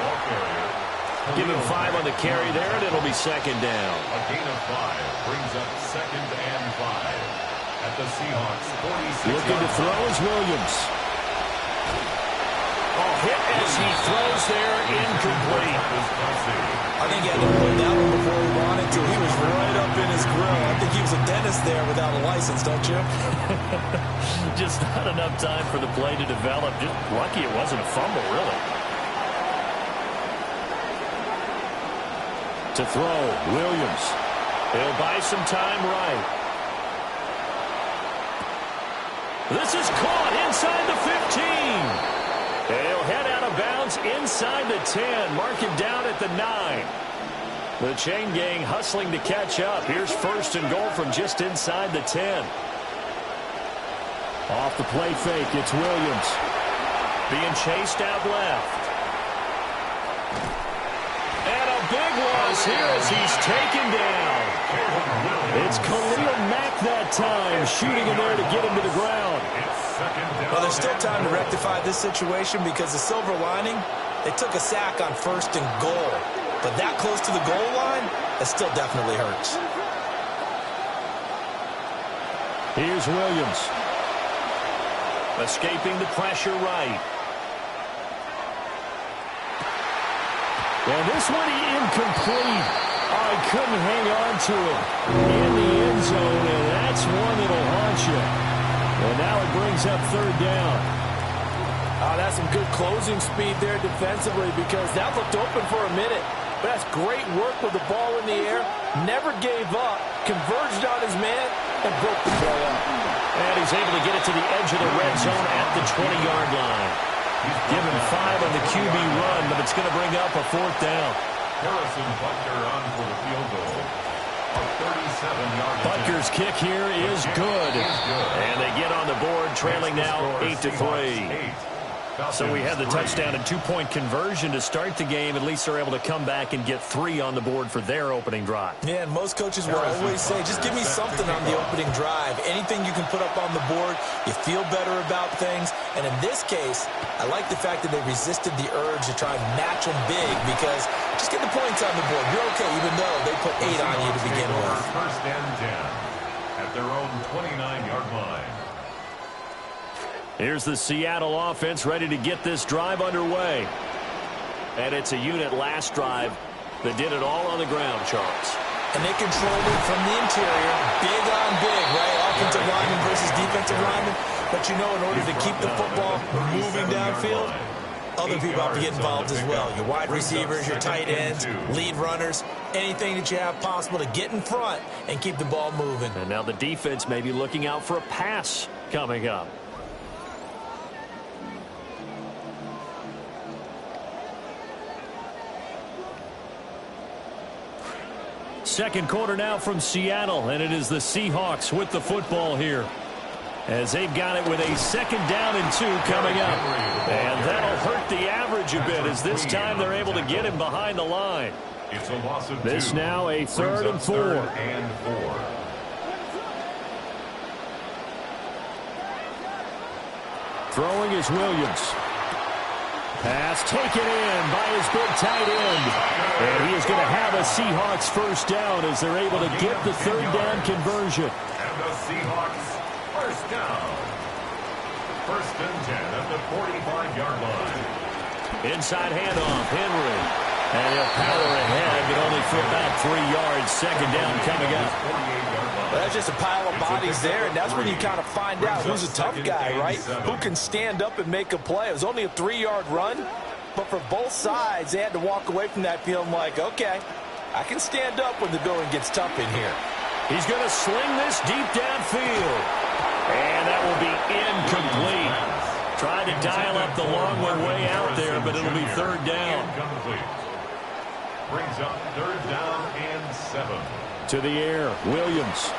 Give him 5 on the carry there, and it'll be second down. A gain of 5 brings up 2nd and 5 at the Seahawks 46. Looking to throw is Williams. Oh, hit as he throws there, incomplete. I think he had to pull that one before he wanted to. He was right up in his grill. I think he was a dentist there without a license, don't you? Just not enough time for the play to develop. Just lucky it wasn't a fumble, really. To throw, Williams. He'll buy some time right. This is caught inside the 15. He'll head out of bounds inside the 10. Mark him down at the 9. The chain gang hustling to catch up. Here's 1st and goal from just inside the 10. Off the play fake, it's Williams. Being chased out left. Big loss here as he's taken down. It's Khalil Mack that time, shooting in there to get him to the ground. Well, there's still time to rectify this situation because the silver lining, they took a sack on 1st and goal. But that close to the goal line, that still definitely hurts. Here's Williams. Escaping the pressure right. And this one incomplete. Oh, he couldn't hang on to it in the end zone, and that's one that'll haunt you. And now it brings up 3rd down. Oh, that's some good closing speed there defensively because that looked open for a minute. But that's great work with the ball in the air. Never gave up, converged on his man, and broke the play up. And he's able to get it to the edge of the red zone at the 20-yard line. Given 5 on the QB run, but it's going to bring up a 4th down. Harrison Butker on for the field goal. A 37-yard Butker's kick here is good. And they get on the board, trailing now 8-3. So we had the touchdown and two-point conversion to start the game. At least they're able to come back and get 3 on the board for their opening drive. Yeah, and most coaches will always say, just give me something on the opening drive. Anything you can put up on the board, you feel better about things. And in this case, I like the fact that they resisted the urge to try and match them big, because just get the points on the board. You're okay, even though they put 8 on you to begin with. First and 10 at their own 29-yard line. Here's the Seattle offense ready to get this drive underway. And it's a unit last drive that did it all on the ground, Charles. And they controlled it from the interior, big on big, right? Offensive lineman versus defensive lineman. But you know, in order to keep the football moving downfield, other people have to get involved as well. Your wide receivers, your tight ends, lead runners, anything that you have possible to get in front and keep the ball moving. And now the defense may be looking out for a pass coming up. Second quarter now from Seattle, and it is the Seahawks with the football here, as they've got it with a 2nd down and 2 coming up. And that'll hurt the average a bit, as this time they're able to get him behind the line. It's a loss of 2. This now a 3rd and 4. Throwing is Williams. Pass taken in by his big tight end. And he is going to have a Seahawks first down as they're able to get the 3rd down conversion. And the Seahawks first down. First and 10 at the 45-yard line. Inside handoff, Henry. And he'll power ahead, but only for about 3 yards. 2nd down coming up. Well, that's just a pile of bodies there, and that's when you kind of find out who's a tough guy, right? Who can stand up and make a play. It was only a 3-yard run, but for both sides, they had to walk away from that feeling like, okay, I can stand up when the going gets tough in here. He's going to sling this deep downfield. And that will be incomplete. Tried to dial up the long one way out there, but it'll be 3rd down. Brings up 3rd down and 7. To the air, Williams.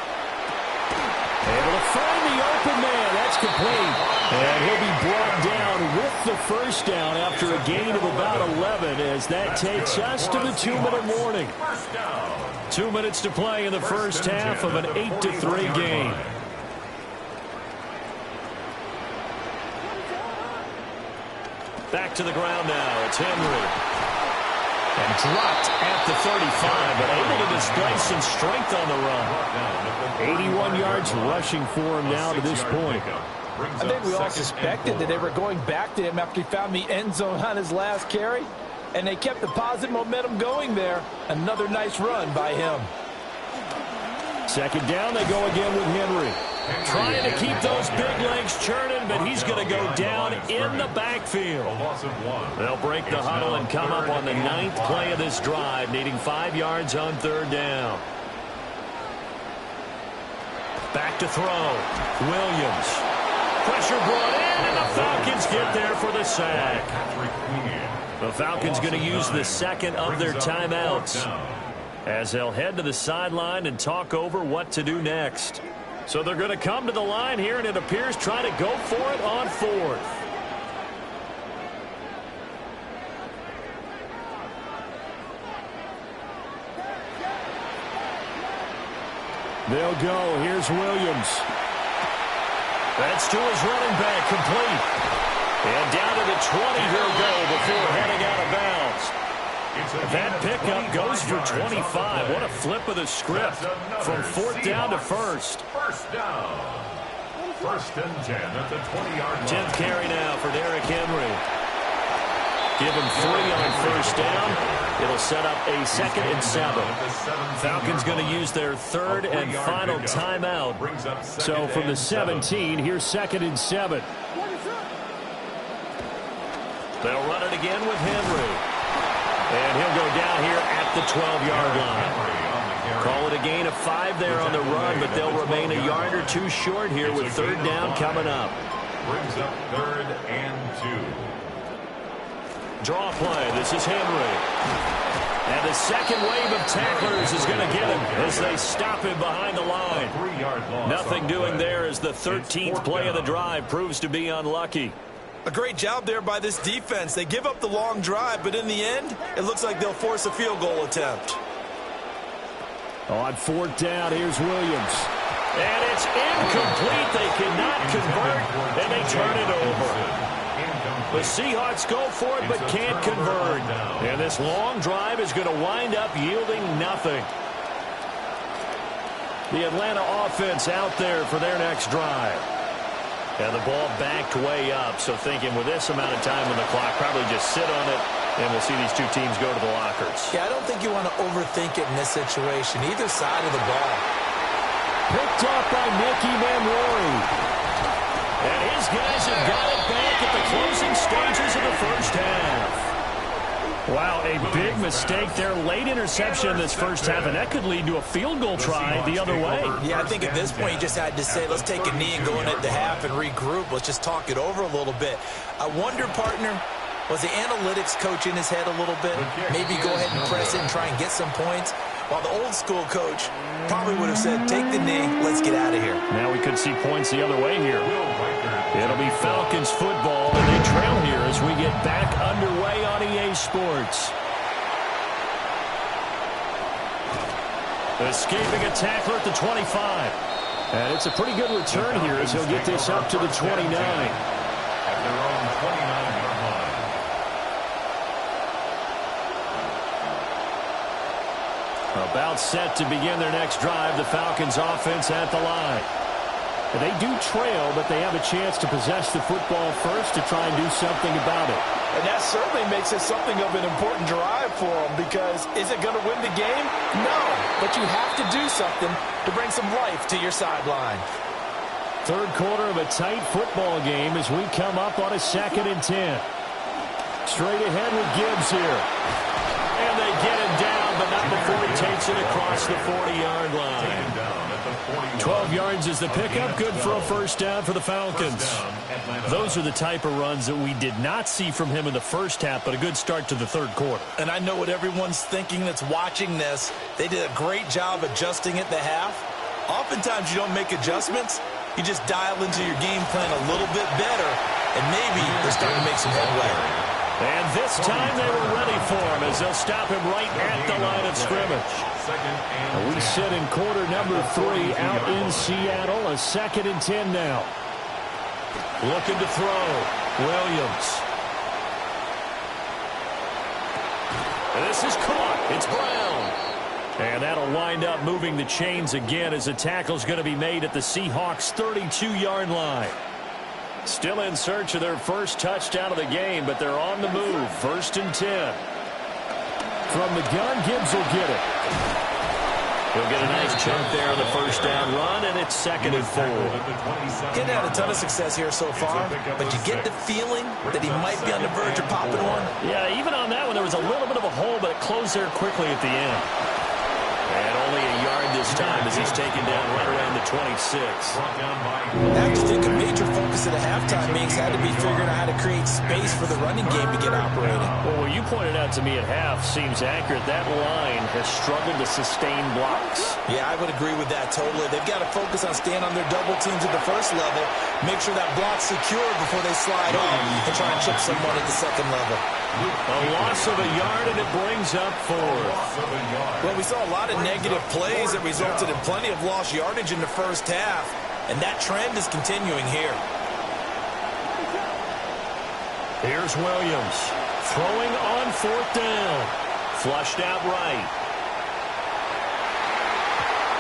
Able to find the open man. That's complete. And he'll be brought down with the first down after a gain of about 11, as that takes us to the 2-minute warning. 2 minutes to play in the first half of an 8-3 game. Back to the ground now. It's Henry. And dropped at the 35, but able to display some strength on the run. 81 yards rushing for him now to this point. I think we all suspected that they were going back to him after he found the end zone on his last carry, and they kept the positive momentum going there. Another nice run by him. 2nd down, they go again with Henry. Trying to keep those big legs churning, but he's going to go down in the backfield. They'll break the huddle and come up on the 9th play of this drive, needing 5 yards on 3rd down. Back to throw. Williams. Pressure brought in, and the Falcons get there for the sack. The Falcons going to use the 2nd of their timeouts, as they'll head to the sideline and talk over what to do next. So they're going to come to the line here, and it appears trying to go for it on 4th. They'll go. Here's Williams. That's to his running back, complete. And down to the 20 he'll go before heading out of bounds. That pickup goes for 25. What a flip of the script from 4th down to 1st. First down. 1st and 10 at the 20-yard line. 10th carry now for Derrick Henry. Give him 3 on 1st down. It'll set up a 2nd and 7. Falcons going to use their 3rd and final timeout. So from the 17, here's 2nd and 7. They'll run it again with Henry. And he'll go down here at the 12-yard line. Call it a gain of 5 there on the run, but they'll remain a yard or 2 short here with 3rd down coming up. Brings up 3rd and 2. Draw play. This is Henry. And the second wave of tacklers is going to get him as they stop him behind the line. Nothing doing there as the 13th play of the drive proves to be unlucky. A great job there by this defense. They give up the long drive, but in the end, it looks like they'll force a field goal attempt. On fourth down, here's Williams. And it's incomplete. They cannot convert, and they turn it over. The Seahawks go for it, but can't convert. And this long drive is going to wind up yielding nothing. The Atlanta offense out there for their next drive. And the ball backed way up, so thinking with this amount of time on the clock, probably just sit on it, and we'll see these two teams go to the lockers. Yeah, I don't think you want to overthink it in this situation, either side of the ball. Picked up by Nicky Manwari. And his guys have got it back at the closing stages of the first half. Wow, a big mistake there. Late interception in this first half, and that could lead to a field goal try the other way. Yeah, I think at this point you just had to say, let's take a knee and go in at the half and regroup. Let's just talk it over a little bit. I wonder, partner, was the analytics coach in his head a little bit? Maybe go ahead and press it and try and get some points? While the old school coach probably would have said, take the knee, let's get out of here. Now we could see points the other way here. It'll be Falcons football, and they trail here as we get back underway on EA Sports. Escaping a tackler at the 25. And it's a pretty good return here as he'll get this up to the 29. At their own 29-yard line. About set to begin their next drive, the Falcons offense at the line. They do trail, but they have a chance to possess the football first to try and do something about it. And that certainly makes it something of an important drive for them, because is it going to win the game? No, but you have to do something to bring some life to your sideline. Third quarter of a tight football game as we come up on a 2nd and 10. Straight ahead with Gibbs here. And they get him down, but not before he takes it across the 40-yard line. 12 yards is the pickup, good for a first down for the Falcons. Those are the type of runs that we did not see from him in the first half, but a good start to the third quarter. And I know what everyone's thinking that's watching this. They did a great job adjusting at the half. Oftentimes you don't make adjustments. You just dial into your game plan a little bit better, and maybe they're starting to make some headway. And this time they were ready for him as they'll stop him right at the line of scrimmage. We sit in quarter number 3 out in Seattle. A 2nd and 10 now. Looking to throw. Williams. And this is caught. It's Brown. And that'll wind up moving the chains again as the tackle's going to be made at the Seahawks' 32-yard line. Still in search of their first touchdown of the game, but they're on the move. 1st and 10. From the gun, Gibbs will get it. He'll get a nice chunk there on the first down run, and it's 2nd and 4. Getting had a ton of success here so far, but you get the feeling that he might be on the verge of popping one. Yeah, even on that one, there was a little bit of a hole, but it closed there quickly at the end. And only a yard this time as he's taken down right around the 26. I just think a major focus at a halftime means had to be figuring out how to create space for the running game to get operating. Well, what you pointed out to me at half seems accurate. That line has struggled to sustain blocks. Yeah, I would agree with that totally. They've got to focus on staying on their double teams at the first level, make sure that block's secure before they slide off and try and chip someone at the second level. A loss of a yard, and it brings up 4th. Well, we saw a lot of negative plays that resulted in plenty of lost yardage in the first half, and that trend is continuing here. Here's Williams throwing on 4th down. Flushed out right.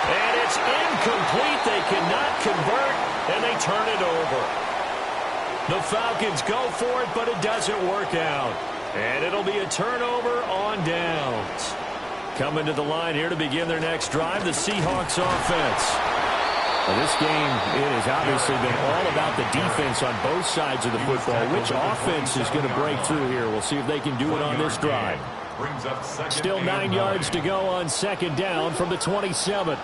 And it's incomplete. They cannot convert, and they turn it over. The Falcons go for it, but it doesn't work out. And it'll be a turnover on downs. Coming to the line here to begin their next drive, the Seahawks offense. Well, this game, it has obviously been all about the defense on both sides of the football. Which offense is going to break through here? We'll see if they can do it on this drive. Still 9 yards to go on 2nd down from the 27.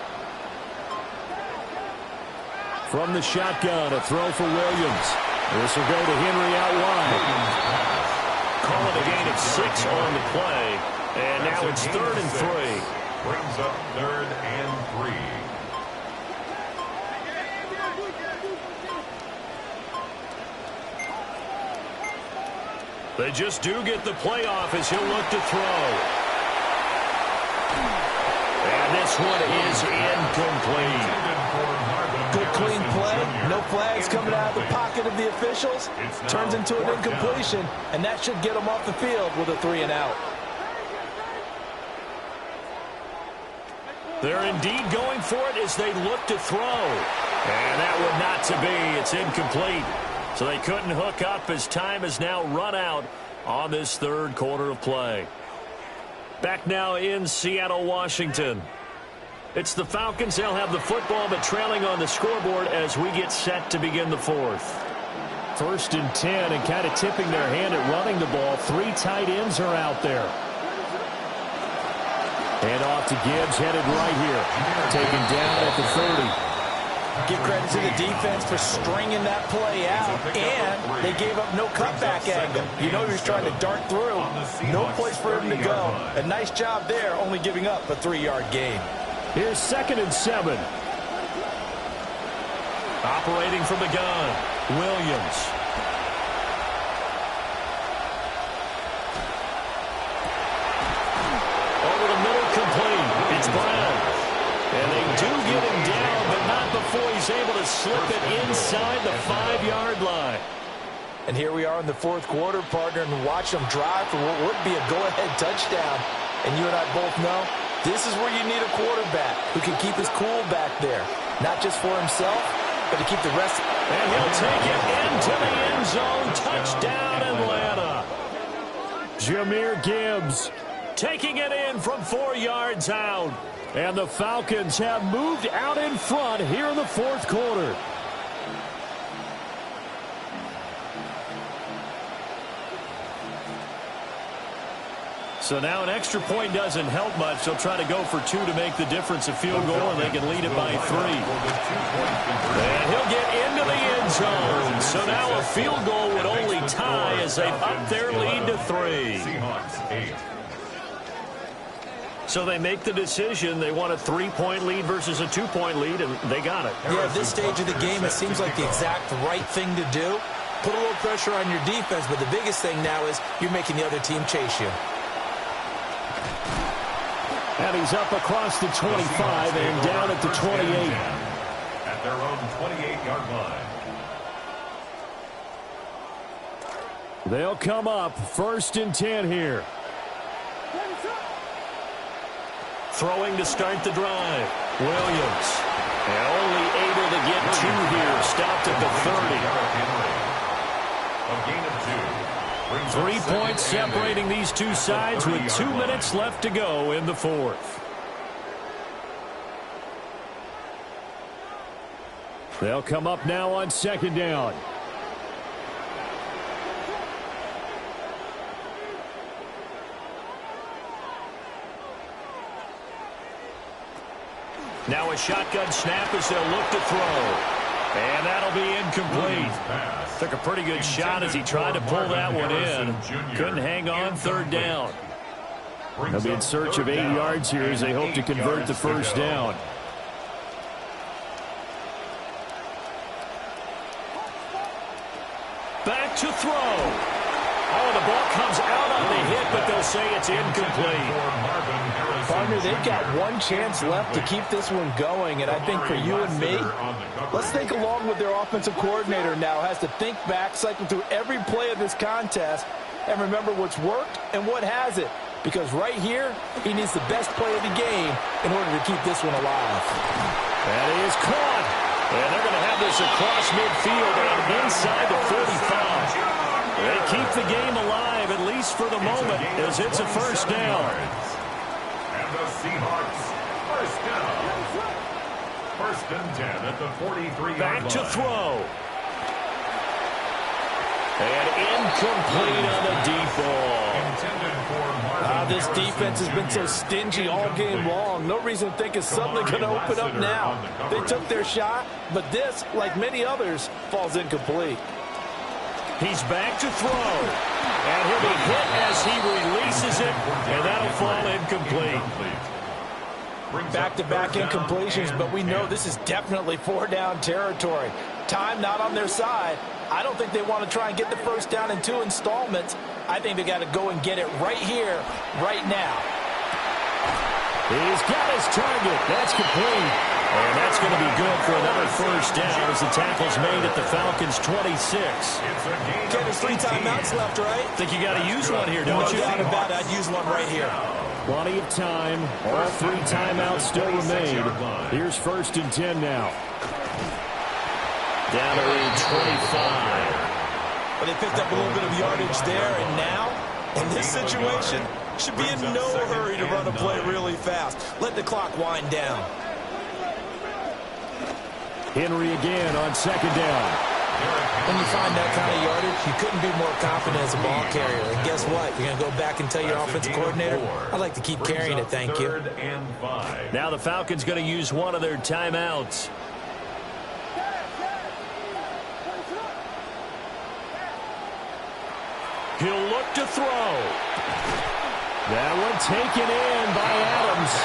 From the shotgun, a throw for Williams. This will go to Henry out wide. Call it a gain of 6 on the play. And now it's 3rd and 3. Brings up 3rd and 3. They just do get the playoff as he'll look to throw. And this one is incomplete. Good clean play. No flags coming out of the pocket of the officials. Turns into an incompletion, and that should get them off the field with a 3-and-out. They're indeed going for it as they look to throw. And that one not to be. It's incomplete. So they couldn't hook up as time has now run out on this third quarter of play. Back now in Seattle, Washington. It's the Falcons. They'll have the football, but trailing on the scoreboard as we get set to begin the fourth. 1st and 10, and kind of tipping their hand at running the ball. 3 tight ends are out there. And off to Gibbs, headed right here. Taken down at the 30. Give credit to the defense for stringing that play out, and they gave up no cutback angle. You know he was trying to dart through. No place for him to go. A nice job there, only giving up a 3-yard gain. Here's 2nd and 7. Operating from the gun, Williams. Over the middle, complete. It's Brown. And they do get him down, but not before he's able to slip it inside the 5-yard line. And here we are in the fourth quarter, partner, and watch them drive for what would be a go-ahead touchdown. And you and I both know this is where you need a quarterback who can keep his cool back there. Not just for himself, but to keep the rest. And he'll take it into the end zone. Touchdown, Atlanta. Jahmyr Gibbs taking it in from 4 yards out. And the Falcons have moved out in front here in the fourth quarter. So now an extra point doesn't help much. They'll try to go for 2 to make the difference a field goal, and they can lead it by 3. And he'll get into the end zone. So now a field goal would only tie as they've upped their lead to 3. So they make the decision. They want a 3-point lead versus a 2-point lead, and they got it. Yeah, at this stage of the game, it seems like the exact right thing to do. Put a little pressure on your defense, but the biggest thing now is you're making the other team chase you. And he's up across the 25 and down at the 28. At their own 28-yard line. They'll come up 1st and 10 here. Throwing to start the drive. Williams. And only able to get 2 here. Stopped at the 30. A gain of 2. 3 points separating these two sides with 2 minutes left to go in the fourth. They'll come up now on 2nd down. Now a shotgun snap as they'll look to throw. And that'll be incomplete. Took a pretty good shot as he tried to pull that one in. Couldn't hang on 3rd down. They'll be in search of 8 yards here as they hope to convert the 1st down. Back to throw. Oh, the ball comes out on the hit, but they'll say it's incomplete. Partner, they've got 1 chance left to keep this one going, and I think for you and me, let's think along with their offensive coordinator now. Has to think back, cycle through every play of this contest, and remember what's worked and what hasn't. Because right here, he needs the best play of the game in order to keep this one alive. That is caught. And they're going to have this across midfield and inside the 45. They keep the game alive, at least for the moment, as it's a 1st down. And the Seahawks, 1st down. 1st and 10 at the 43-yard line. Back to throw. And incomplete on the deep ball. This defense has been so stingy all game long. No reason to think it's suddenly going to open up now. They took their shot, but this, like many others, falls incomplete. He's back to throw. And he'll be hit as he releases it, and that'll fall incomplete. Back-to-back incompletions, but we know this is definitely 4-down territory. Time not on their side. I don't think they want to try and get the 1st down in 2 installments. I think they got to go and get it right here, right now. He's got his target. That's complete. And that's going to be good for another first down as the tackle's made at the Falcons' 26. Okay, there's 3 timeouts left, right? Think you got to use one here, don't you? No doubt about it. I'd use one right here. Plenty of time. All 3 timeouts still remain. Here's 1st and 10 now. Down to 25. But they picked up a little bit of yardage there, and now, in this situation, should be in no hurry to run a play really fast. Let the clock wind down. Henry again on 2nd down. When you find that kind of yardage, you couldn't be more confident as a ball carrier. And guess what? You're going to go back and tell your offensive coordinator, I'd like to keep carrying it, thank you. Now the Falcons going to use one of their timeouts. He'll look to throw. That one taken in by Adams.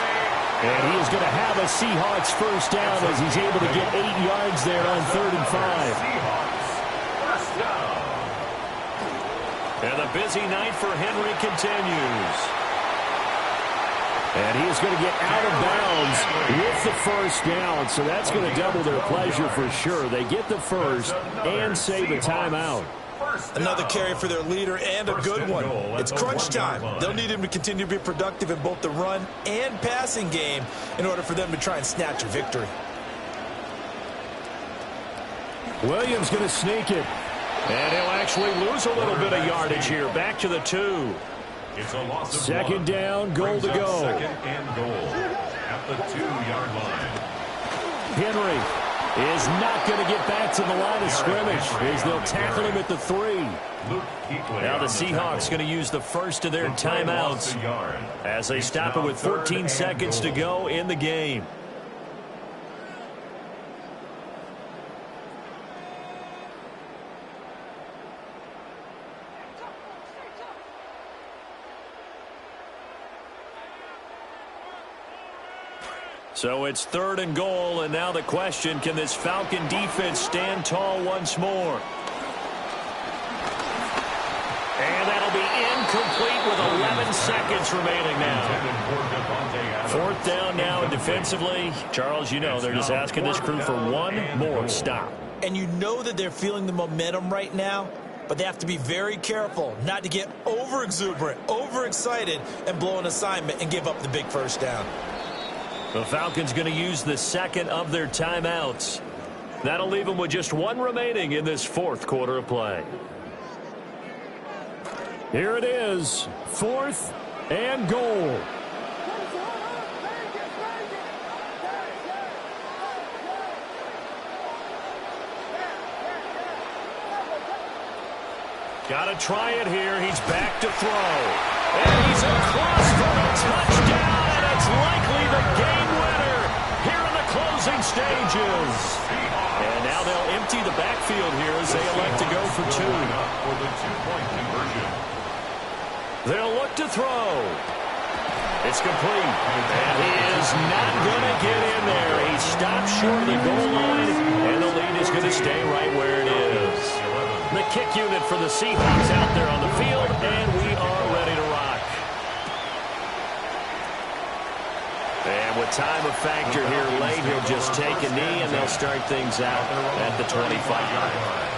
And he is going to have a Seahawks first down as he's able to get 8 yards there on 3rd and 5. And the busy night for Henry continues. And he is going to get out of bounds with the first down. So that's going to double their pleasure for sure. They get the first and save a timeout. Another carry for their leader and a good one. It's crunch time. They'll need him to continue to be productive in both the run and passing game in order for them to try and snatch a victory. Williams going to sneak it. And he'll actually lose a little bit of yardage here. Back to the 2. It's a loss of 2nd down, goal to go. 2nd and goal at the 2-yard line. Henry is not going to get back to the line of scrimmage as they'll tackle him at the 3. Now the Seahawks going to use the first of their timeouts as they stop it with 14 seconds to go in the game. So it's 3rd and goal, and now the question, can this Falcon defense stand tall once more? And that'll be incomplete with 11 seconds remaining now. 4th down now, and defensively, Charles, you know, they're just asking this crew for one more stop. And you know that they're feeling the momentum right now, but they have to be very careful not to get over-exuberant, overexcited, and blow an assignment and give up the big first down. The Falcons going to use the 2nd of their timeouts. That'll leave them with just 1 remaining in this 4th quarter of play. Here it is, 4th and goal. Got to try it here. He's back to throw. And he's across for a touchdown, and it's likely the game winner here in the closing stages. And now they'll empty the backfield here as they elect to go for 2. They'll look to throw. It's complete. And he is not going to get in there. He stopped short of the goal line, and the lead is going to stay right where it is. The kick unit for the Seahawks out there on the field, and we are ready to rock. And with time of factor here late, he'll just take a knee, and they'll start things out at the 25.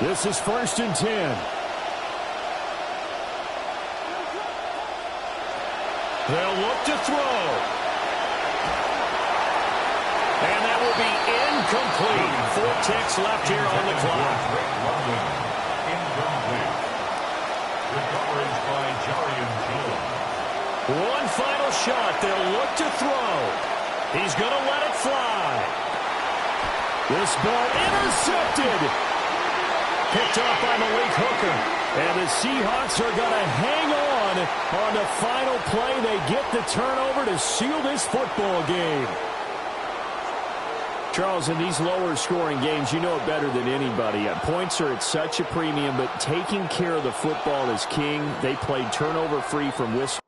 This is 1st and 10. They'll look to throw. And that will be incomplete. 4 ticks left here on the clock. The coverage by Jarian Jones. One final shot. They'll look to throw. He's going to let it fly. This ball intercepted. Picked off by Malik Hooker. And the Seahawks are going to hang on the final play. They get the turnover to seal this football game. Charles, in these lower-scoring games, you know it better than anybody. Points are at such a premium, but taking care of the football is king. They played turnover-free from Wisconsin.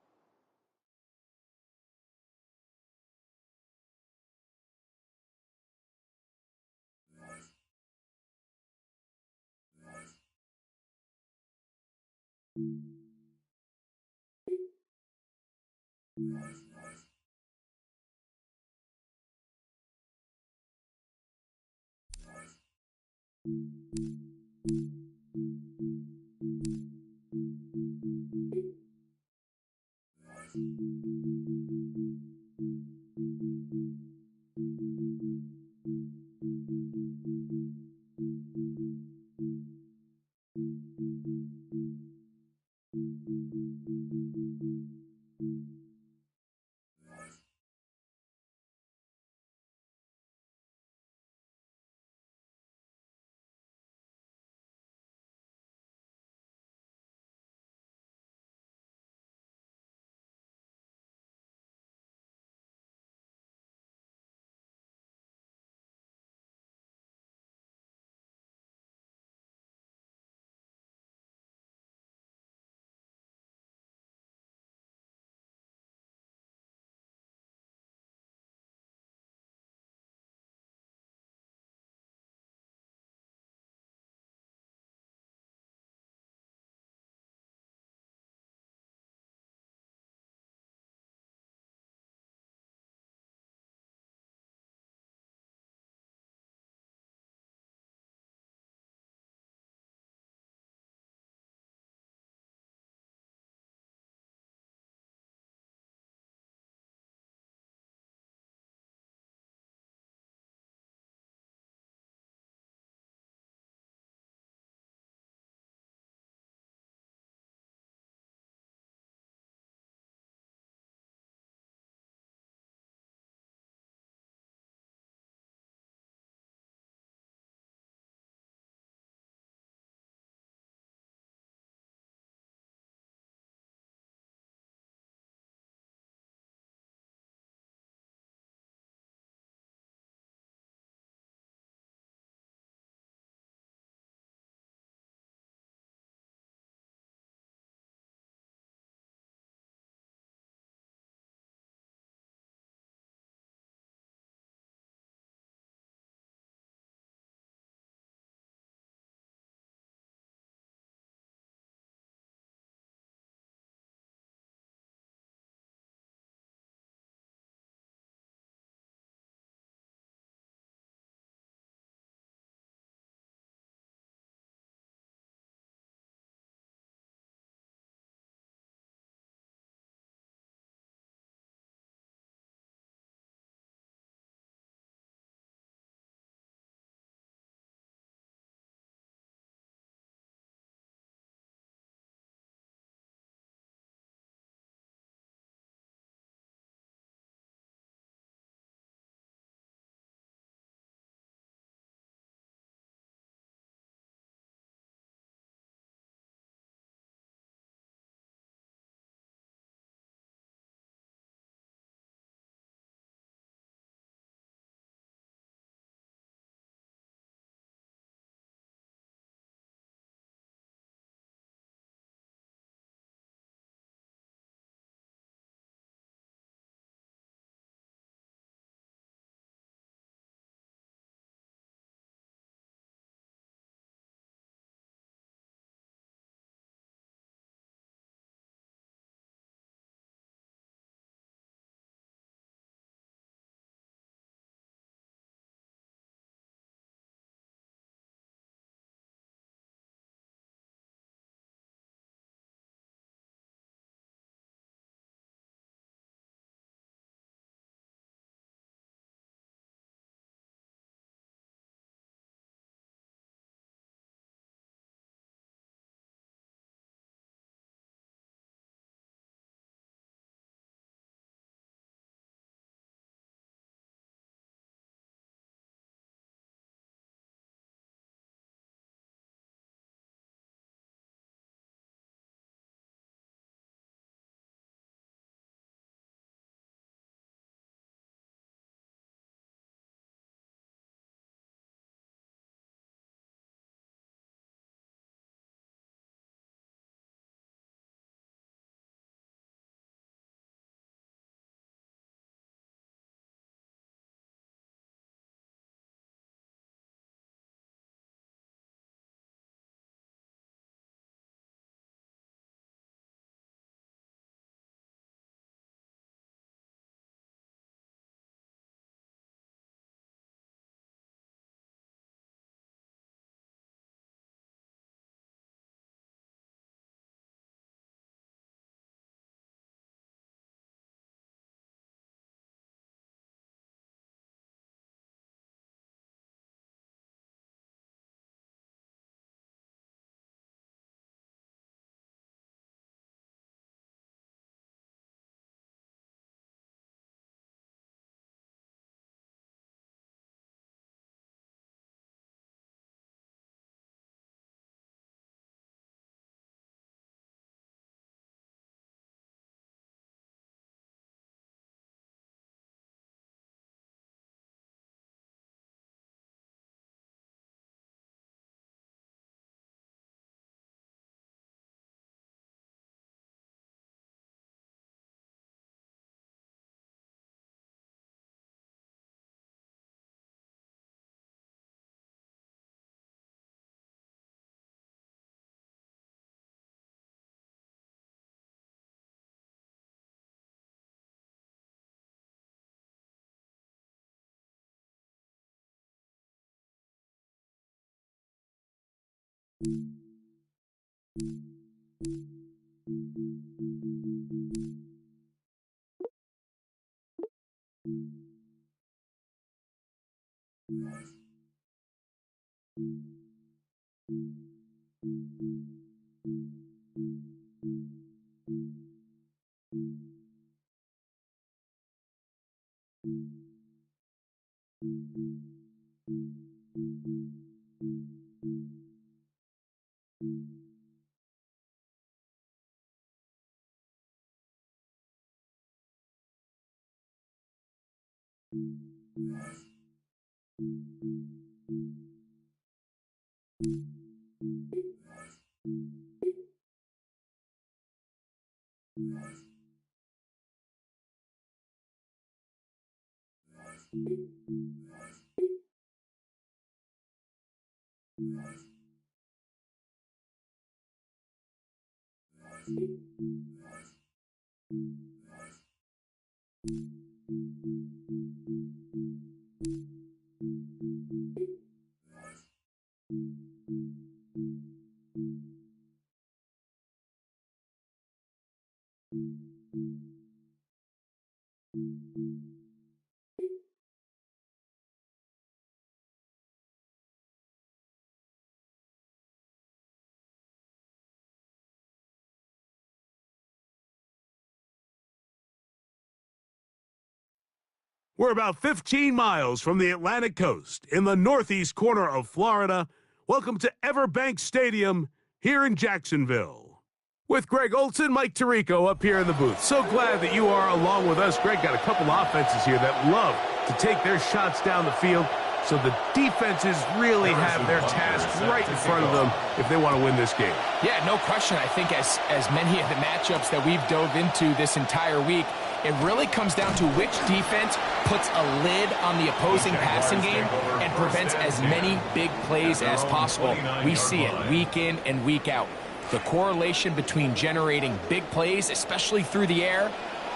We're about 15 miles from the Atlantic coast in the northeast corner of Florida. Welcome to Everbank Stadium here in Jacksonville. With Greg Olson, Mike Tirico up here in the booth. So glad that you are along with us. Greg got a couple offenses here that love to take their shots down the field, so the defenses really have their task right in front of them if they want to win this game. Yeah, no question. I think as many of the matchups that we've dove into this entire week, it really comes down to which defense puts a lid on the opposing passing game and prevents as many big plays as possible. We see it week in and week out. The correlation between generating big plays, especially through the air,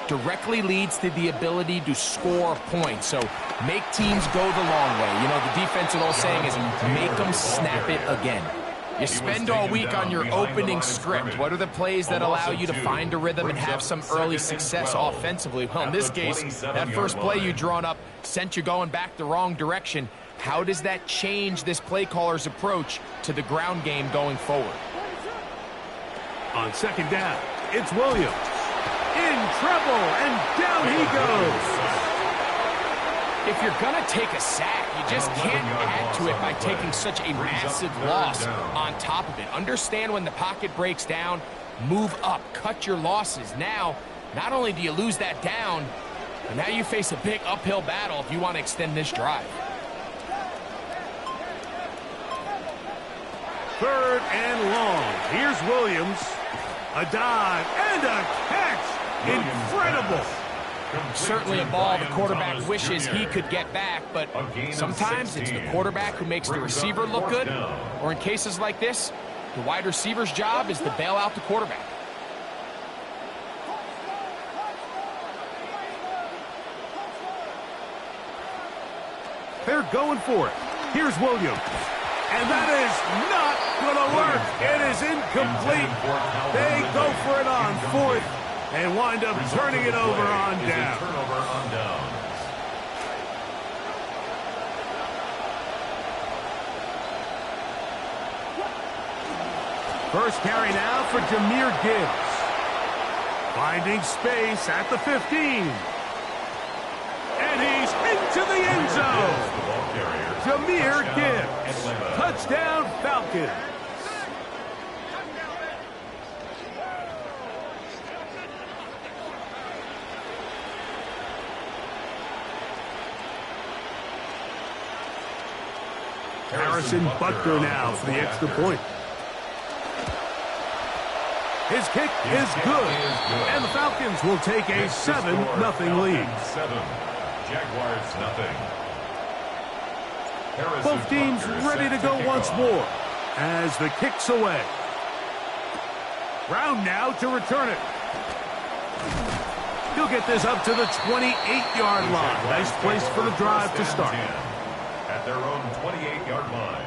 directly leads to the ability to score points. So make teams go the long way. You know, the defensive old saying is make them snap it again. You spend all week on your opening script. What are the plays that allow you to find a rhythm and have some early success offensively? Well, in this case, that first play you drawn up sent you going back the wrong direction. How does that change this play caller's approach to the ground game going forward? On second down, it's Williams. In trouble, and down he goes. If you're going to take a sack, you just can't add to it by taking such a massive loss on top of it. Understand when the pocket breaks down, move up, cut your losses. Now, not only do you lose that down, but now you face a big uphill battle if you want to extend this drive. Third and long. Here's Williams. A dive and a catch. Incredible. Certainly a ball the quarterback wishes he could get back, but sometimes it's the quarterback who makes the receiver look good, or in cases like this, the wide receiver's job is to bail out the quarterback. They're going for it. Here's Williams. And that is not going to work. It is incomplete. They go for it on fourth and wind up turning it over on down. First carry now for Jahmyr Gibbs. Finding space at the 15. And he's into the end zone. Jahmyr Gibbs. Touchdown Falcons. Harrison Butker now for the extra point. His kick is good, and the Falcons will take a 7-0 lead. Jaguars nothing. Both teams ready to go once more as the kick's away. Brown now to return it. He'll get this up to the 28-yard line. Nice place for the drive to start. At their own 28-yard line.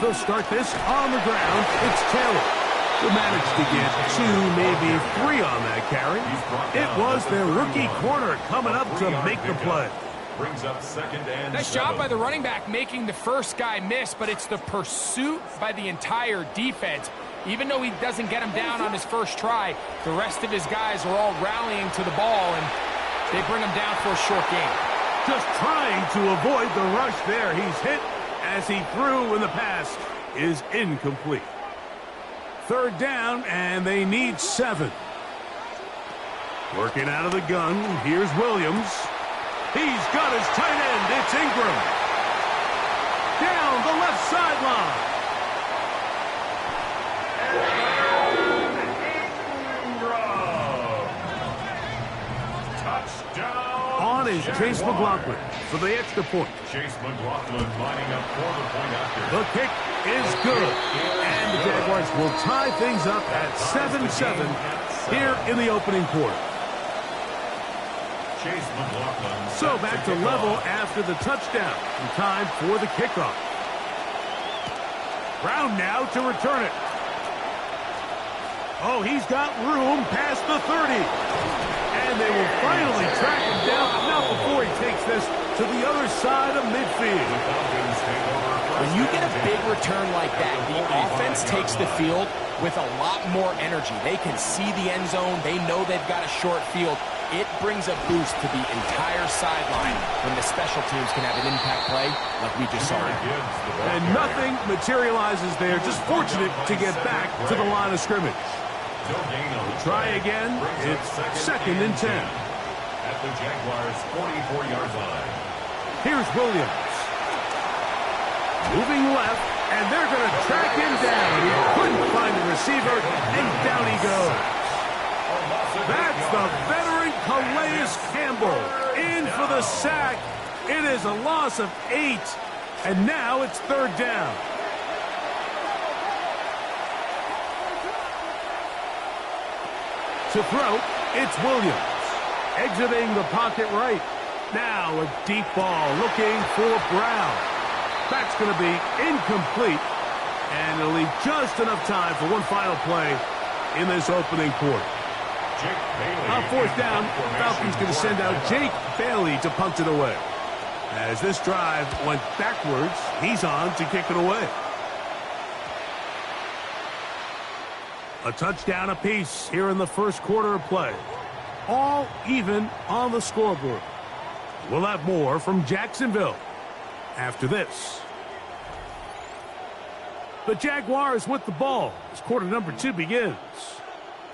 They'll start this on the ground. It's Taylor, who managed to get 2, maybe 3 on that carry. It was their rookie corner coming up to make the play. Brings up second and Nice 7. job by the running back making the first guy miss, but it's the pursuit by the entire defense. Even though he doesn't get him down on his first try, the rest of his guys are all rallying to the ball, and they bring him down for a short gain. Just trying to avoid the rush there. He's hit as he threw, and the pass is incomplete. Third down, and they need 7. Working out of the gun, here's Williams. He's got his tight end. It's Ingram. Down the left sideline. Touchdown. On is Chase McLaughlin for the extra point. Chase McLaughlin lining up for the point after. The kick is good. And the Jaguars will tie things up at 7-7 here in the opening quarter. Chase McLaughlin. So back to level after the touchdown. And time for the kickoff. Brown now to return it. Oh, he's got room past the 30. And they will finally track him down, but not before he takes this to the other side of midfield. When you get a big return like that, the offense takes the field with a lot more energy. They can see the end zone. They know they've got a short field. It brings a boost to the entire sideline when the special teams can have an impact play like we just saw. And nothing materializes there. Just fortunate to get back to the line of scrimmage. Try again. It's second and 10. At the Jaguars' 44-yard line. Here's Williams. Moving left, and they're going to track him down. He couldn't find the receiver, and down he goes. That's the veteran Calais Campbell in for the sack. It is a loss of 8, and now it's third down. To throw, it's Williams. Exiting the pocket right. Now a deep ball looking for Brown. That's going to be incomplete, and it'll leave just enough time for one final play in this opening quarter. On fourth down, Falcons going to send out Jake Bailey to punt it away. As this drive went backwards, he's on to kick it away. A touchdown apiece here in the first quarter of play. All even on the scoreboard. We'll have more from Jacksonville after this. The Jaguars with the ball as quarter number 2 begins,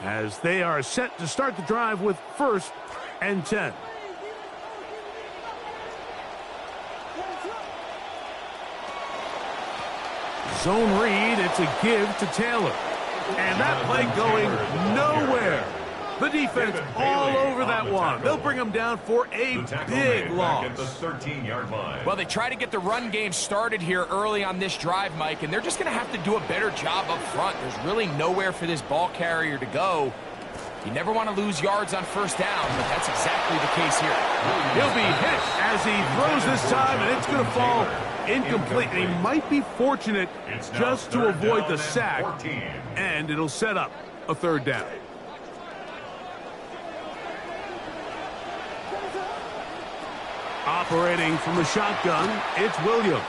as they are set to start the drive with first and 10. Zone read, it's a give to Taylor. And that play going nowhere. The defense all over that one. They'll bring them down for a big loss. At the 13-yard line. Well, they try to get the run game started here early on this drive, Mike, and they're just going to have to do a better job up front. There's really nowhere for this ball carrier to go. You never want to lose yards on first down, but that's exactly the case here. He'll be hit as he throws this time, and it's going to fall incomplete. And he might be fortunate just to avoid the sack, and it'll set up a third down. Operating from the shotgun, it's Williams.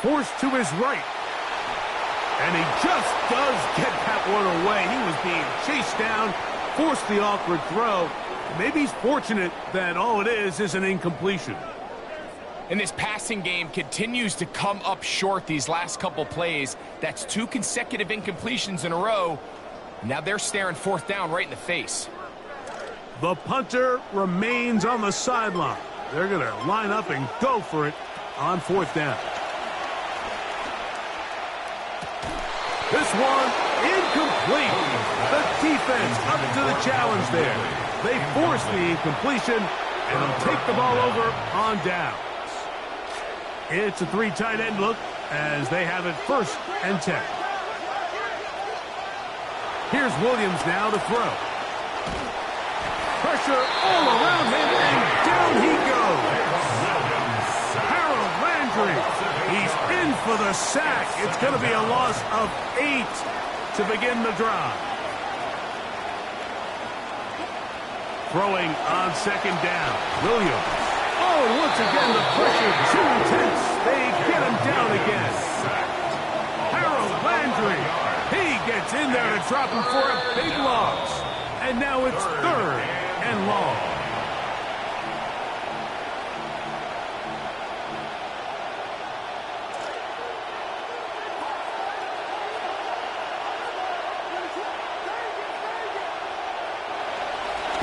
Forced to his right. And he just does get that one away. He was being chased down, forced the awkward throw. Maybe he's fortunate that all it is an incompletion. And this passing game continues to come up short these last couple plays. That's 2 consecutive incompletions in a row. Now they're staring fourth down right in the face. The punter remains on the sideline. They're going to line up and go for it on fourth down. This one incomplete. The defense up to the challenge there. They force the incompletion, and they'll take the ball over on downs. It's a 3 tight end look as they have it first and 10. Here's Williams now to throw. Pressure all around him, and down he goes. Harold Landry. He He's in for the sack. It's going to be a loss of 8 to begin the drive. Throwing on second down. Williams. Oh, once again, the pressure too intense. They get him down again. Harold Landry. He gets in there to drop him for a big loss. And now it's 3rd and long.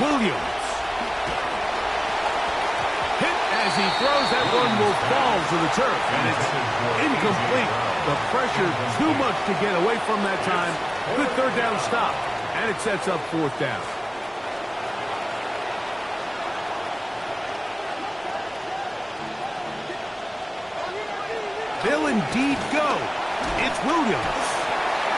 Williams. Hit as he throws. That one will fall to the turf. And it's incomplete. The pressure too much to get away from that time. Good 3rd down stop. And it sets up 4th down. They'll indeed go. It's Williams.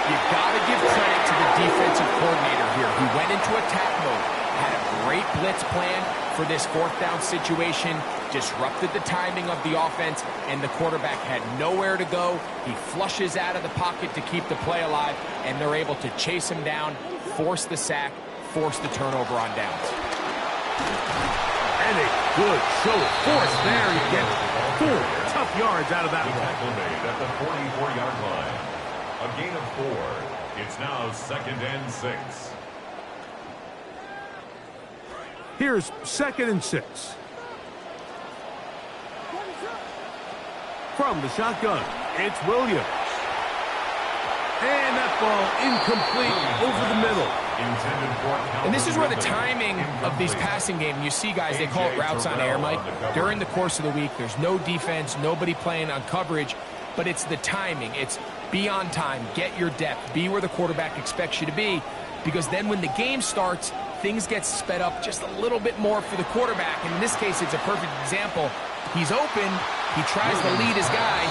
You got to give credit to the defensive coordinator here, who went into attack mode, had a great blitz plan for this 4th down situation, disrupted the timing of the offense, and the quarterback had nowhere to go. He flushes out of the pocket to keep the play alive, and they're able to chase him down, force the sack, force the turnover on downs. And a good show of force there. He gets 4 tough yards out of that one. At the 44-yard line. A gain of 4. It's now 2nd and 6. Here's 2nd and 6. From the shotgun, it's Williams. And that ball incomplete over the middle. And this is where the timing of these passing games, you see guys, they call it routes on air, Mike. During the course of the week, there's no defense, nobody playing on coverage, but it's the timing. It's be on time, get your depth, be where the quarterback expects you to be, because then when the game starts, things get sped up just a little bit more for the quarterback. And in this case, it's a perfect example. He's open, he tries to lead his guy,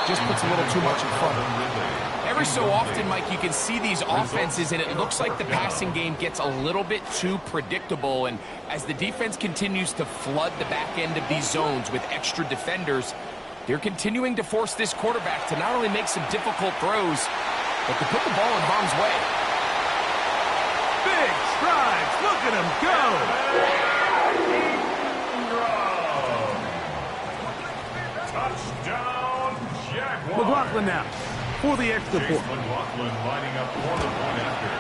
just puts a little too much in front of him. Every so often, Mike, you can see these offenses, and it looks like the passing game gets a little bit too predictable. And as the defense continues to flood the back end of these zones with extra defenders, they're continuing to force this quarterback to not only make some difficult throws, but to put the ball in harm's way. Big strides. Look at him go. Touchdown, Jaguars. McLaughlin now for the extra point. McLaughlin lining up for the point after.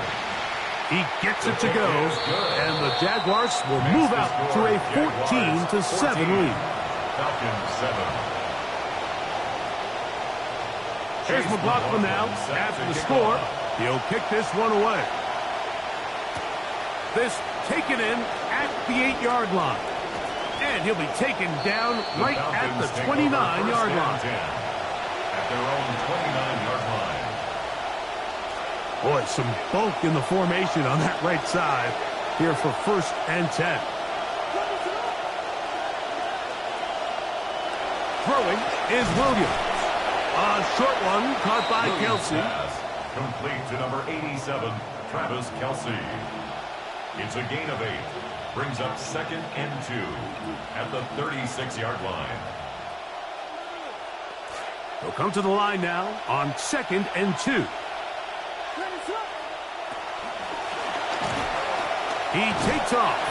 He gets it to go, and the Jaguars will move out to a 14-7 lead. Falcons 7. Here's McLaughlin now after the score. He'll kick this one away. This taken in at the 8-yard line. And he'll be taken down right at the 29-yard line. At their own 29-yard line. Boy, some bulk in the formation on that right side here for 1st and 10. Throwing is Williams. A short one caught by Kelsey. Complete to number 87, Travis Kelsey. It's a gain of 8. Brings up 2nd and 2 at the 36-yard line. They'll come to the line now on 2nd and 2. He takes off.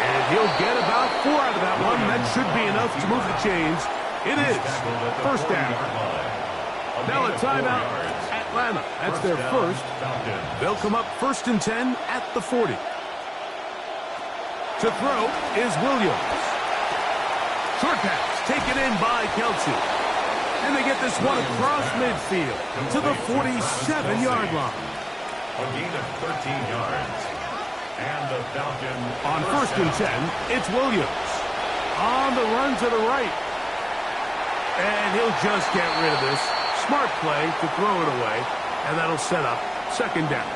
And he'll get about 4 out of that one. That should be enough to move the chains. It is 1st down. Now a timeout, Atlanta. That's their first. They'll come up 1st and 10 at the 40. To throw is Williams. Short pass taken in by Kelsey. And they get this one across midfield to the 47-yard line. A gain of 13 yards. And the Falcons on 1st and 10, it's Williams. On the run to the right. And he'll just get rid of this. Smart play to throw it away. And that'll set up 2nd down.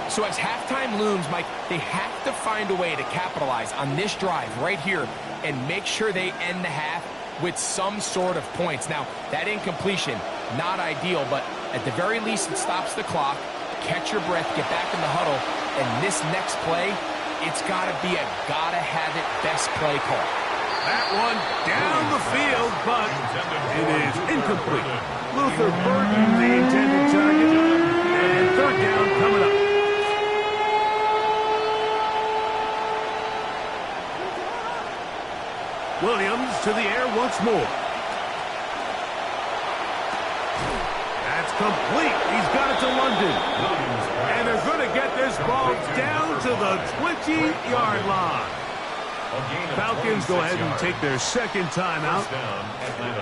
So as halftime looms, Mike, they have to find a way to capitalize on this drive right here and make sure they end the half with some sort of points. Now, that incompletion, not ideal, but at the very least, it stops the clock. Catch your breath, get back in the huddle, and this next play, it's got to be a gotta-have-it best play call. That one down the field, but it is incomplete. Luther burdened the intended target, and third down coming up. Williams to the air once more. That's complete. He's got it to London. And they're going to get this ball down to the 20-yard line. Falcons go ahead and take their second timeout.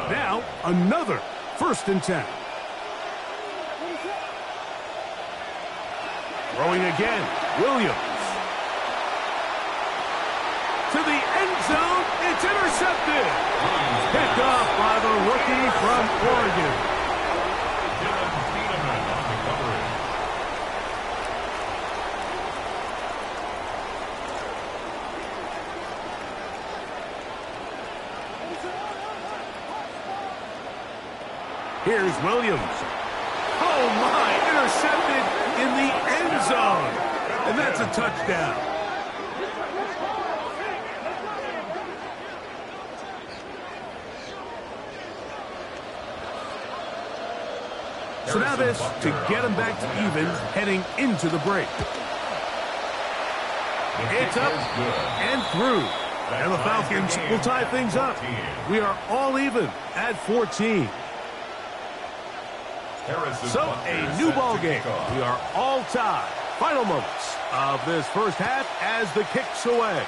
Now, another 1st and 10. Throwing again, Williams. To the end zone, it's intercepted. Picked off by the rookie from Oregon. Here's Williams. Oh, my, intercepted in the end zone. And that's a touchdown. So now this to get them back to even heading into the break. It's up and through. And the Falcons will tie things up. We are all even at 14. So, a new ball game. We are all tied. Final moments of this first half as the kick's away.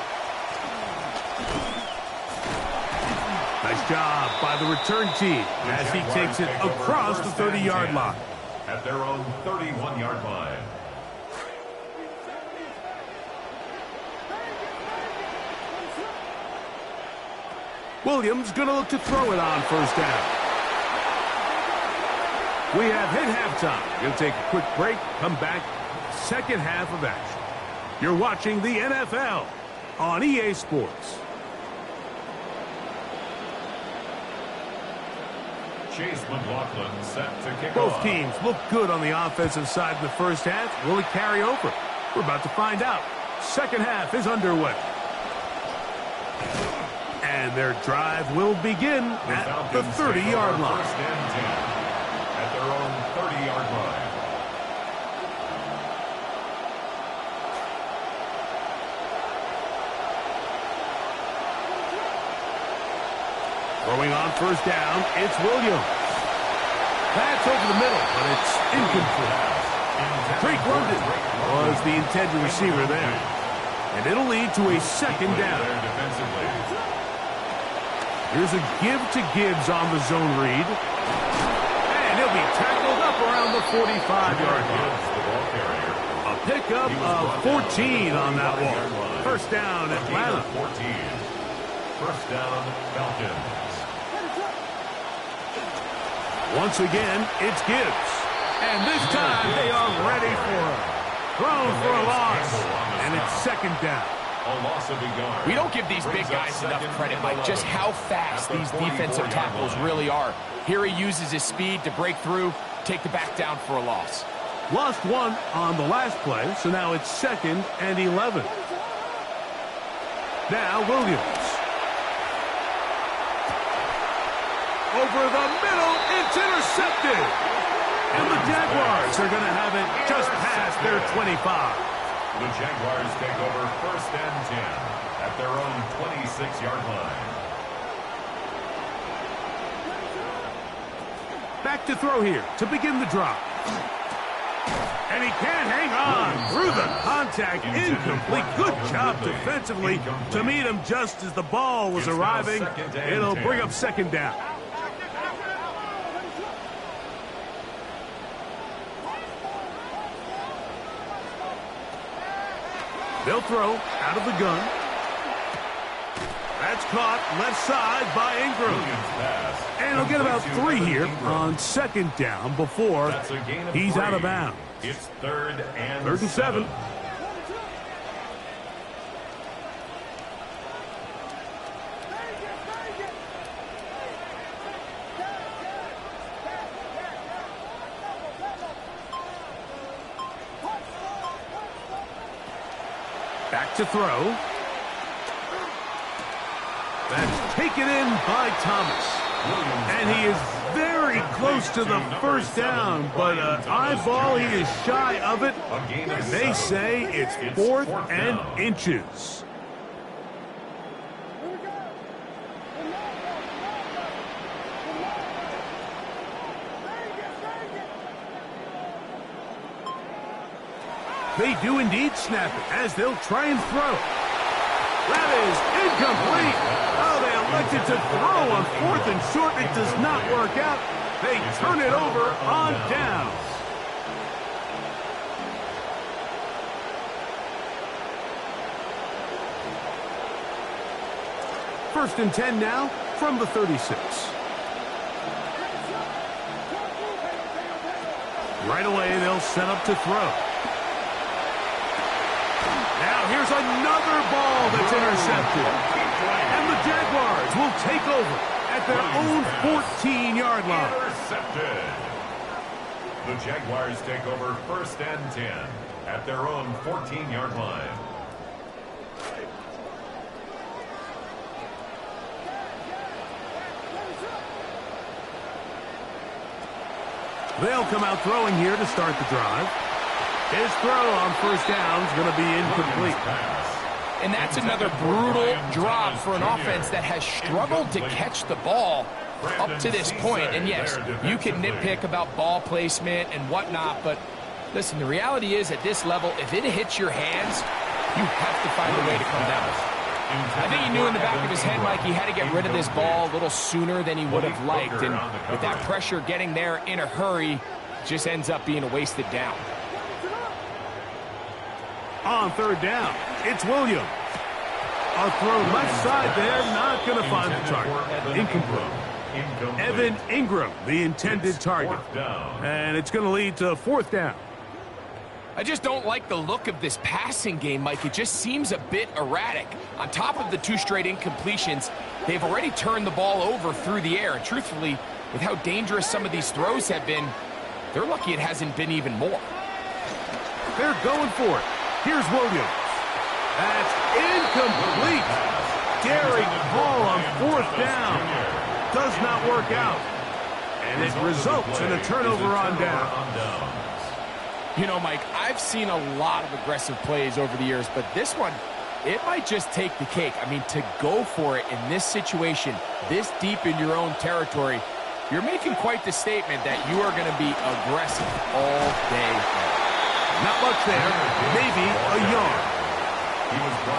Nice job by the return team as he takes it across the 30-yard line. At their own 31-yard line. Williams going to look to throw it on first down. We have hit halftime. We'll take a quick break, come back, second half of action. You're watching the NFL on EA Sports. Chase McLaughlin set to kick Both off. teams look good on the offensive side in the first half. Will it carry over? We're about to find out. Second half is underway. And their drive will begin at the 30-yard line. First and 10 at their own 30-yard line. Throwing on first down, it's Williams. That's over the middle, but it's incomplete. Drake London was the intended receiver there. And it'll lead to a second down. Here's a give to Gibbs on the zone read. And he'll be tackled up around the 45-yard line. A pickup of 14 on that one. First down, Atlanta. 14. First down, Falcons. Once again, it's Gibbs. And this time, they are ready for him. Thrown for a loss. And it's second down. We don't give these big guys enough credit, Mike, just how fast these defensive tackles really are. Here he uses his speed to break through, take the back down for a loss. Lost one on the last play, so now it's 2nd and 11. Now Williams. Over the middle, it's intercepted. And the Jaguars are going to have it just past their 25. The Jaguars take over first and 10 at their own 26-yard line. Back to throw here to begin the drop. And he can't hang on through the contact. Incomplete. Good job defensively to meet him just as the ball was arriving. It'll bring up second down. They'll throw out of the gun. That's caught left side by Ingram. And he'll get about 3 here on second down before he's out of bounds. It's third and 7. Back to throw. That's taken in by Thomas. And he is very close to the first down, but eyeball, he is shy of it. And they say it's 4th and inches. They do indeed snap it as they'll try and throw. That is incomplete. Oh, they elected to throw on 4th and short. It does not work out. They turn it over on down. First and 10 now from the 36. Right away, they'll set up to throw. Now here's another ball that's intercepted. And the Jaguars will take over at their own 14-yard line. Intercepted. The Jaguars take over 1st and 10 at their own 14-yard line. They'll come out throwing here to start the drive. His throw on first down is going to be incomplete. And that's another brutal drop for an offense that has struggled to catch the ball up to this point. And yes, you can nitpick about ball placement and whatnot, but listen, the reality is at this level, if it hits your hands, you have to find a way to come down. I think he knew in the back of his head, Mike, he had to get rid of this ball a little sooner than he would have liked. And with that pressure getting there in a hurry, it just ends up being a wasted down. On third down, it's Williams. A throw left side there, not going to find the target. Incomplete. Evan Ingram, the intended target. And it's going to lead to 4th down. I just don't like the look of this passing game, Mike. It just seems a bit erratic. On top of the 2 straight incompletions, they've already turned the ball over through the air. And truthfully, with how dangerous some of these throws have been, they're lucky it hasn't been even more. They're going for it. Here's Williams. That's incomplete. Derek Hall on 4th down. Does not work out. And it results in a turnover on down. You know, Mike, I've seen a lot of aggressive plays over the years, but this one, it might just take the cake. I mean, to go for it in this situation, this deep in your own territory, you're making quite the statement that you are going to be aggressive all day long. Not much there, maybe a yard.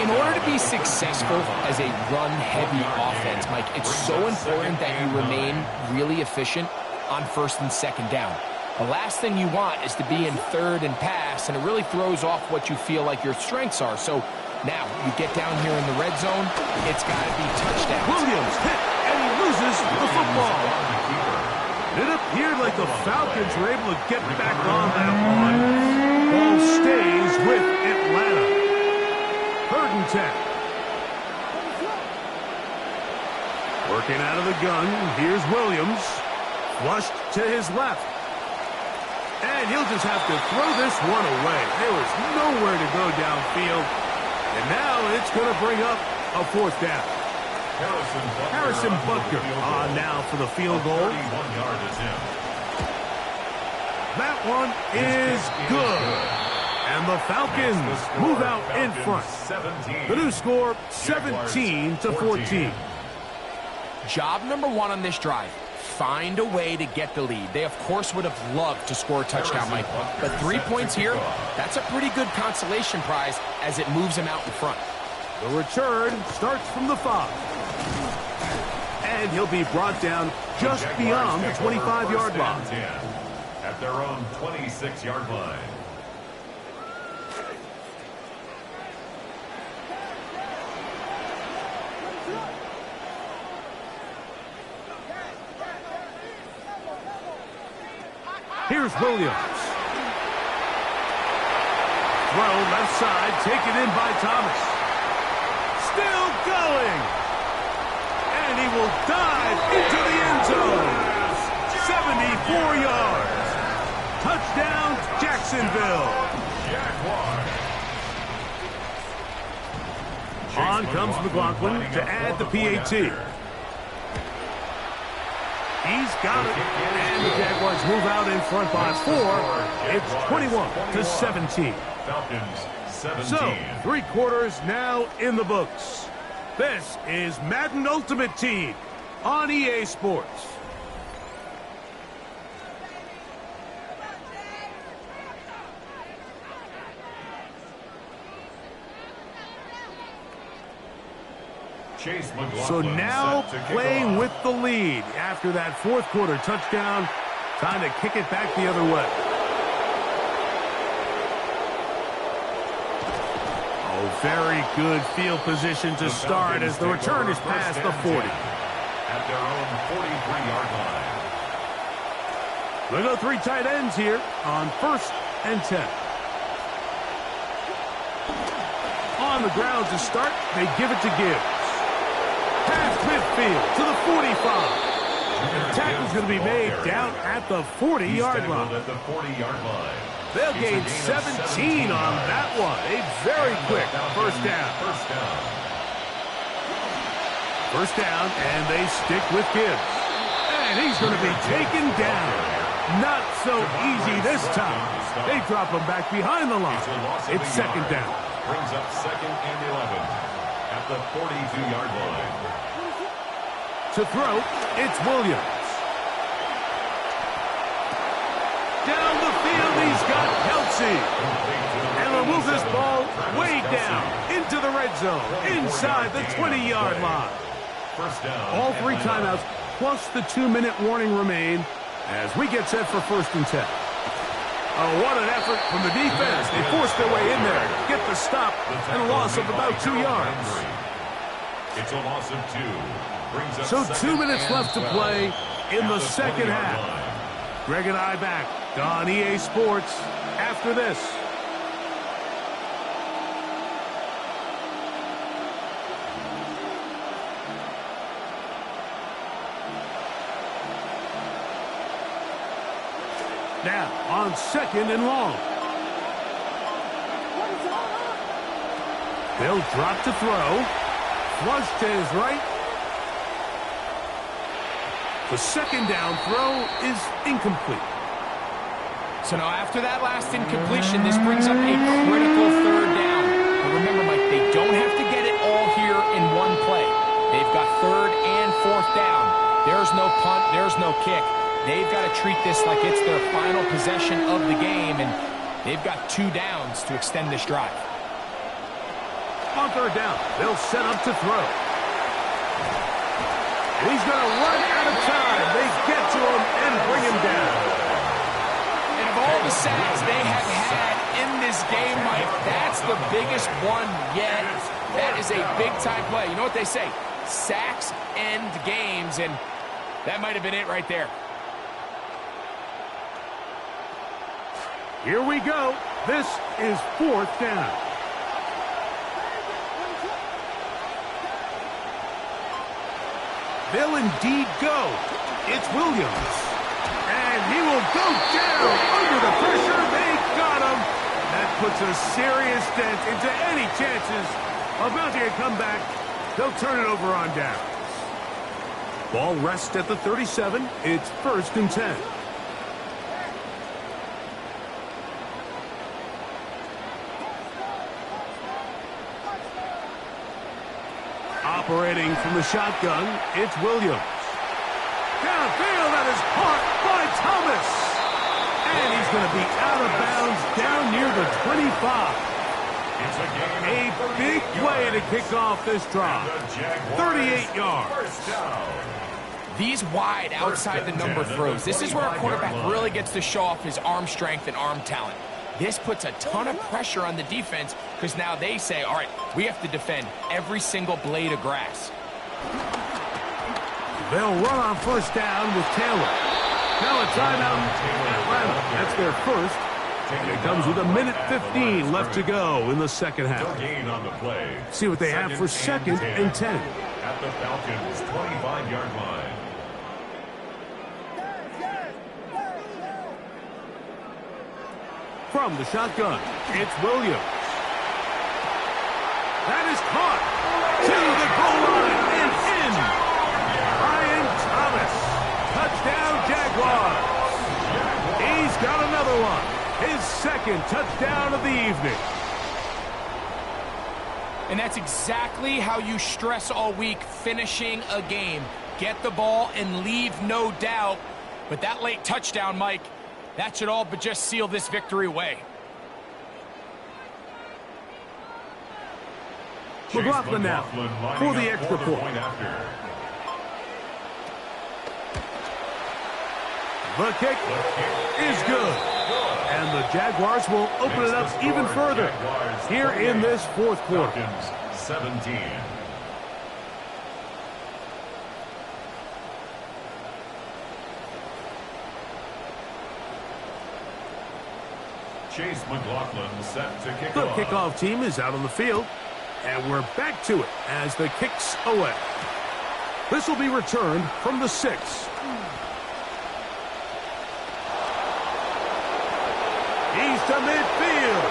In order to be successful as a run-heavy offense, Mike, it's so important that you remain really efficient on 1st and 2nd down. The last thing you want is to be in 3rd and pass, and it really throws off what you feel like your strengths are. So now you get down here in the red zone, it's got to be touchdowns. Williams hit, and he loses the football. It appeared like the Falcons were able to get back on that one. Ball stays with Atlanta. 3rd and 10. Working out of the gun, here's Williams. Flushed to his left. And he'll just have to throw this one away. There was nowhere to go downfield. And now it's going to bring up a 4th down. Harrison Butker on now for the field goal. That one is good. And the Falcons move out in front. The new score, 17-14. Job number 1 on this drive. Find a way to get the lead. They, of course, would have loved to score a touchdown, Mike. But 3 points here, that's a pretty good consolation prize as it moves them out in front. The return starts from the 5. And he'll be brought down just beyond the 25-yard line. At their own 26-yard line. Here's Williams. Throw left side, taken in by Thomas. Still going. And he will dive into the end zone. 74 yards. Touchdown, Jacksonville. On comes McLaughlin to add the PAT. He's got it. And the Jaguars move out in front by 4. It's 21-17. Falcons 17. So, 3 quarters now in the books. This is Madden Ultimate Team on EA Sports. So now playing with the lead after that 4th quarter touchdown. Time to kick it back the other way. Oh, very good field position to start as the return is past the 40. At their own 43-yard line. We'll go 3 tight ends here on 1st and 10. On the ground to start, they give it to Gibbs. Past midfield to the 45. The tackle's going to be made down at the 40-yard line. At the 40-yard line. They'll gain 17 on that one. A very quick first down. First down, and they stick with Gibbs. And he's going to be taken down. Not so easy this time. They drop him back behind the line. It's 2nd down. Brings up 2nd and 11 at the 42-yard line. To throw, it's Williams. Down the field, he's got Kelsey. And they'll move this ball way down into the red zone, inside the 20-yard line. All 3 timeouts, plus the 2-minute warning remain as we get set for 1st and 10. Oh, what an effort from the defense. They forced their way in there, get the stop, and a loss of about 2 yards. It's a loss of 2. So 2 minutes left to play in the 2nd half. Greg and I back on EA Sports after this. Now on 2nd and long. They'll drop to throw. Flush to his right. The 2nd down throw is incomplete. So now after that last incompletion, this brings up a critical 3rd down. But remember, Mike, they don't have to get it all here in one play. They've got 3rd and 4th down. There's no punt. There's no kick. They've got to treat this like it's their final possession of the game, and they've got 2 downs to extend this drive. On 3rd down, they'll set up to throw. And he's going to run out of time. They get to him and bring him down. And of all the sacks they have had in this game, Mike, that's the biggest one yet. That is a big-time play. You know what they say? Sacks end games, and that might have been it right there. Here we go. This is 4th down. They'll indeed go. It's Williams. And he will go down under the pressure. They got him. That puts a serious dent into any chances of mounting a comeback. They'll turn it over on downs. Ball rests at the 37. It's 1st and 10. Operating from the shotgun, it's Williams. Downfield, that is caught by Thomas. And he's going to be out of bounds down near the 25. A big play to kick off this drive. 38 yards. These wide outside the number throws. This is where a quarterback really gets to show off his arm strength and arm talent. This puts a ton of pressure on the defense because now they say, all right, we have to defend every single blade of grass. They'll run on 1st down with Taylor. Now a timeout in Atlanta. That's their 1st. And it comes with 1:15 left to go in the 2nd half. See what they have for 2nd and 10. At the Falcons' 25-yard line. From the shotgun, it's Williams. That is caught. second touchdown of the evening. And that's exactly how you stress all week, finishing a game. Get the ball and leave no doubt. But that late touchdown, Mike, that should all but just seal this victory away. McLaughlin now for the extra point. The kick is good. And the Jaguars will open it up even further here in this fourth quarter. 17. Chase McLaughlin set to kick The off. kickoff team is out on the field, and we're back to it as the kick's away. This will be returned from the 6. He's to midfield.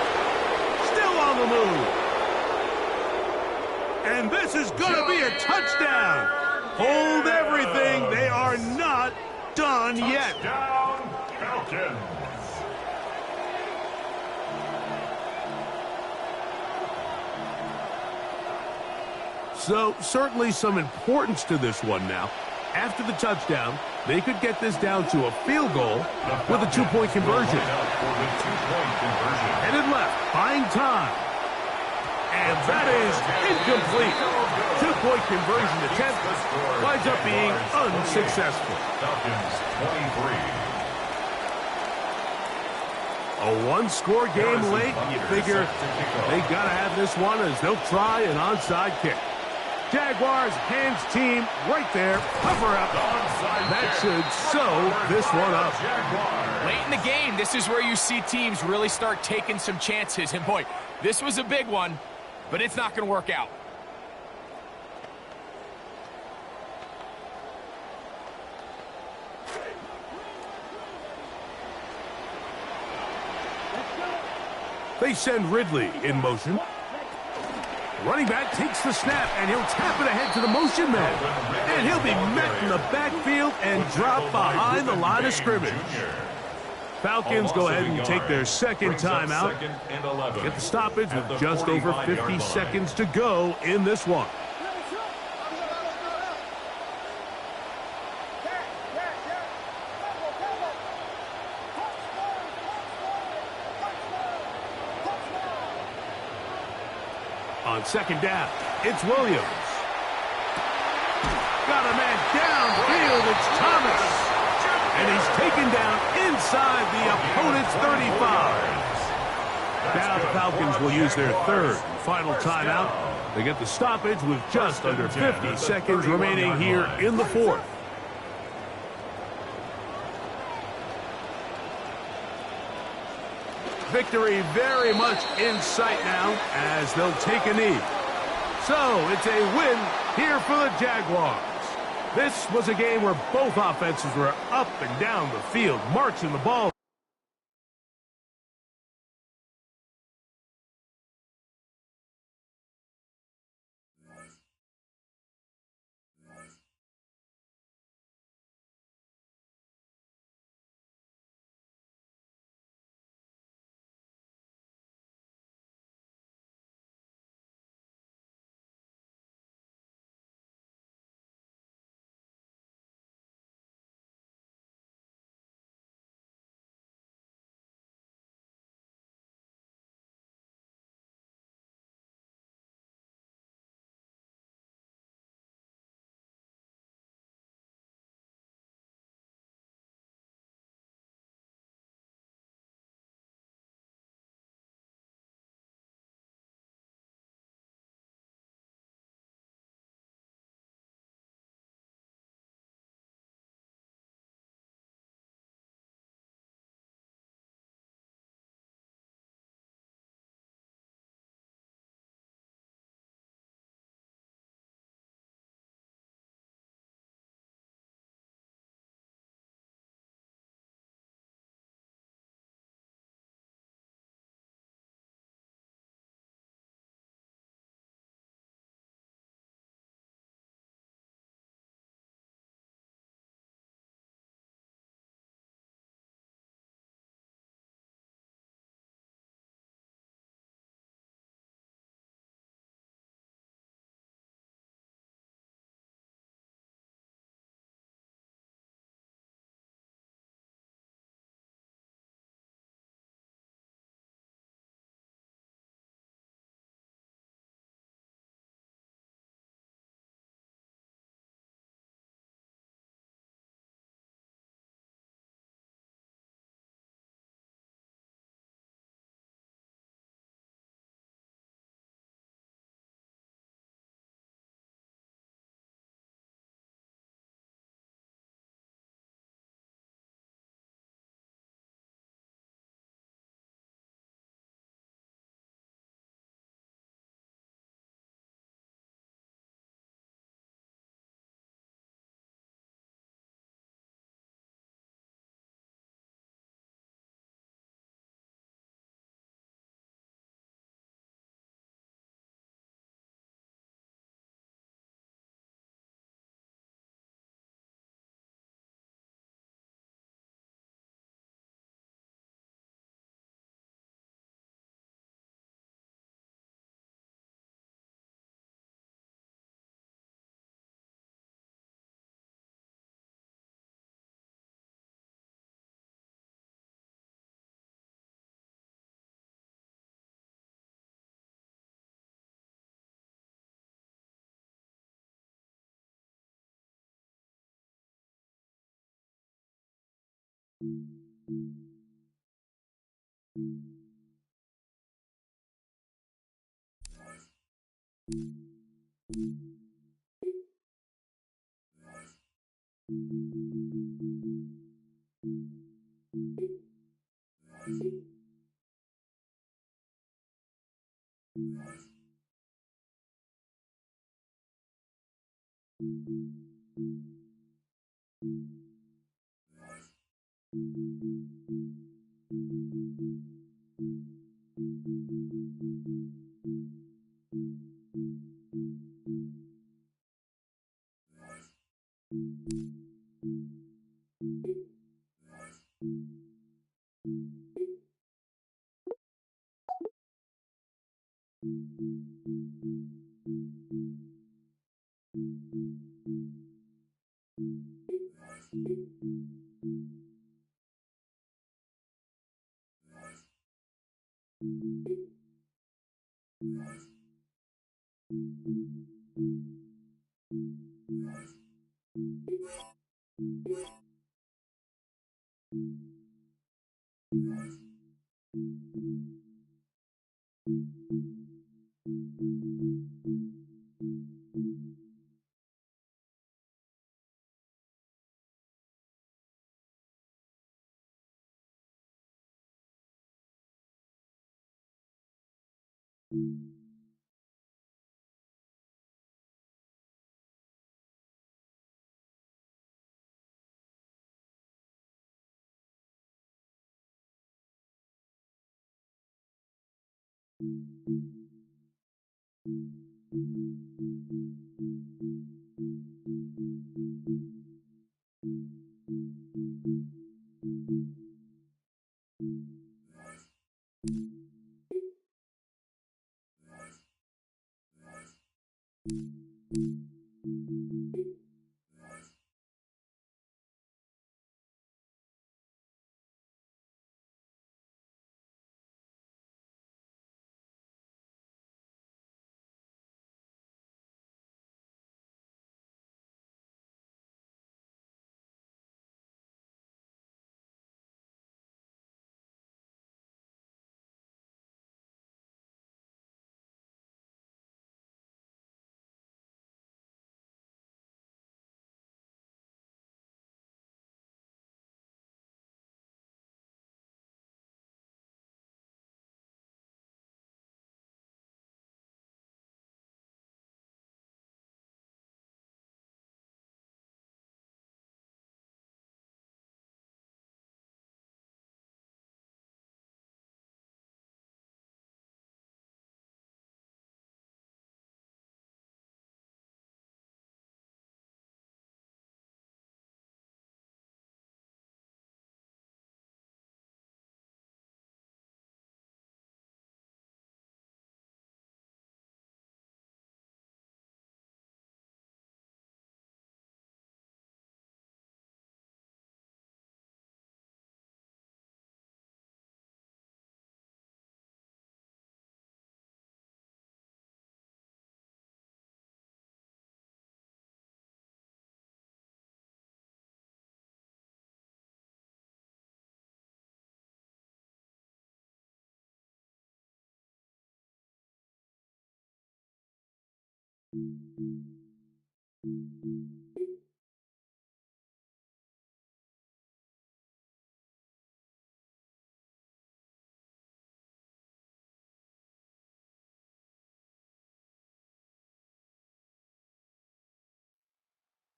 Still on the move. And this is going to be a touchdown. Hold everything. They are not done yet. Touchdown, Falcons. So certainly some importance to this one now. After the touchdown, they could get this down to a field goal with a 2-point conversion. Headed left, buying time. And that is incomplete. 2-point conversion attempt winds up being unsuccessful. Falcons 23. A one-score game late, you figure they got to have this one as they'll try an onside kick. Jaguars hands team right there, cover up. That should sew this one up. Late in the game, this is where you see teams really start taking some chances. And boy, this was a big one, but it's not going to work out. They send Ridley in motion. Running back takes the snap, and he'll tap it ahead to the motion man. And he'll be met in the backfield and drop behind the line of scrimmage. Falcons go ahead and take their second timeout. Get the stoppage with just over 50 seconds to go in this one. On second down, it's Williams. Got a man downfield, it's Thomas. And he's taken down inside the opponent's 35. Now the Falcons will use their third and final timeout. They get the stoppage with just under 50 seconds remaining here in the fourth. Victory very much in sight now as they'll take a knee. So it's a win here for the Jaguars. This was a game where both offenses were up and down the field, marching the ball.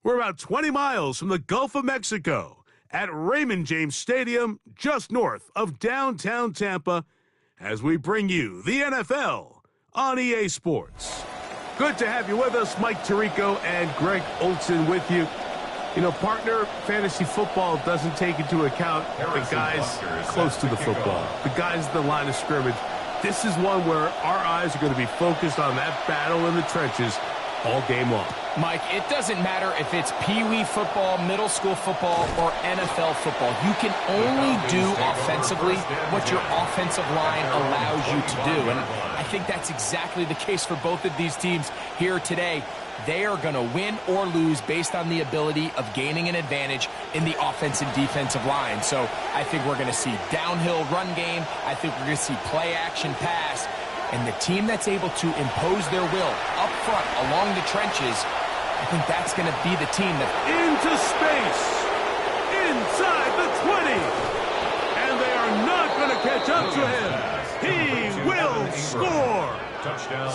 We're about 20 miles from the Gulf of Mexico at Raymond James Stadium, just north of downtown Tampa, as we bring you the NFL on EA Sports. Good to have you with us. Mike Tirico and Greg Olson with you. You know, partner, fantasy football doesn't take into account the guys close to the football, the guys at the line of scrimmage. This is one where our eyes are going to be focused on that battle in the trenches all game long. Mike, it doesn't matter if it's Pee-wee football, middle school football, or NFL football. You can only do offensively what your offensive line allows you to do. And I think that's exactly the case for both of these teams here today. They are going to win or lose based on the ability of gaining an advantage in the offensive and defensive line. So I think we're going to see downhill run game. I think we're going to see play action pass. And the team that's able to impose their will up front along the trenches, I think that's going to be the team that... Into space. Inside the 20. And they are not going to catch up to him. He will score.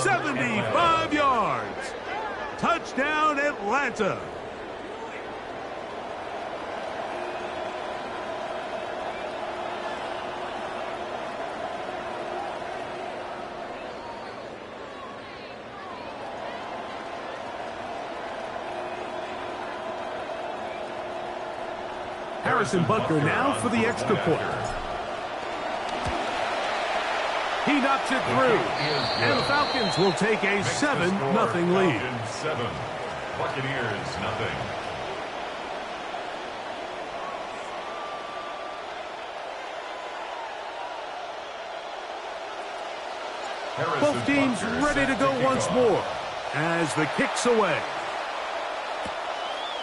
75 yards. Touchdown, Atlanta. Harrison Butker now for the extra point. He knocks it through. And the Falcons will take a 7-0 lead. 7. Buccaneers, nothing. Both teams ready to go once more as the kick's away.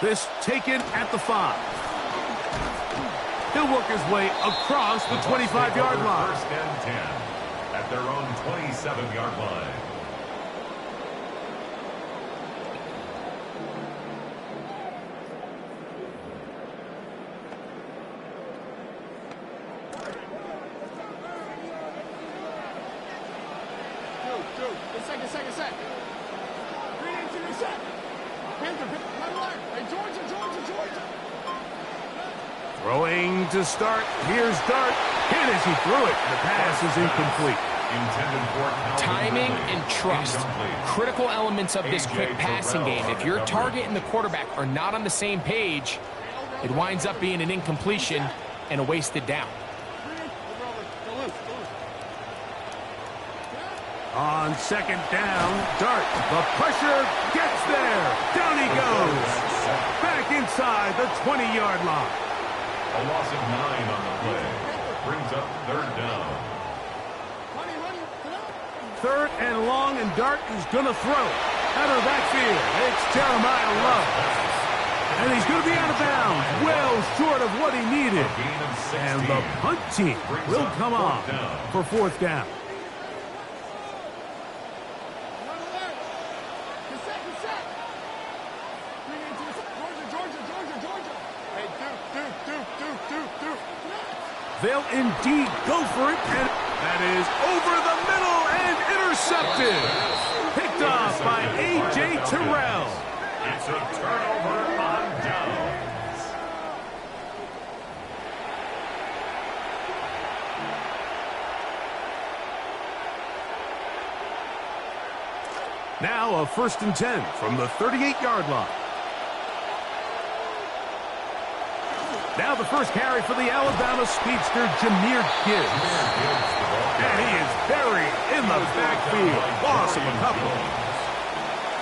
This taken at the 5. He'll work his way across the 25-yard line. First and 10 at their own 27-yard line. Second. Green into the set. Panther, left. Hey, Georgia. Throwing to start. Here's Dart. Hit as he threw it. The pass is incomplete. Timing and trust. Critical elements of this quick passing game. If your target and the quarterback are not on the same page, it winds up being an incompletion and a wasted down. On second down, Dart. The pressure gets there. Down he goes. Back inside the 20-yard line. A loss of 9 on the play. Brings up third down. Third and long, and Dart is going to throw. Out of the backfield, it's Jeremiah Love. And he's going to be out of bounds. Well short of what he needed. And the punt team will come on for fourth down. They'll indeed go for it, and that is over the middle and intercepted. Picked off by A.J. Terrell. It's a turnover on downs. Now a 1st and 10 from the 38-yard line. Now the first carry for the Alabama speedster, Jahmyr Gibbs. And he is buried in the backfield. Loss of a couple.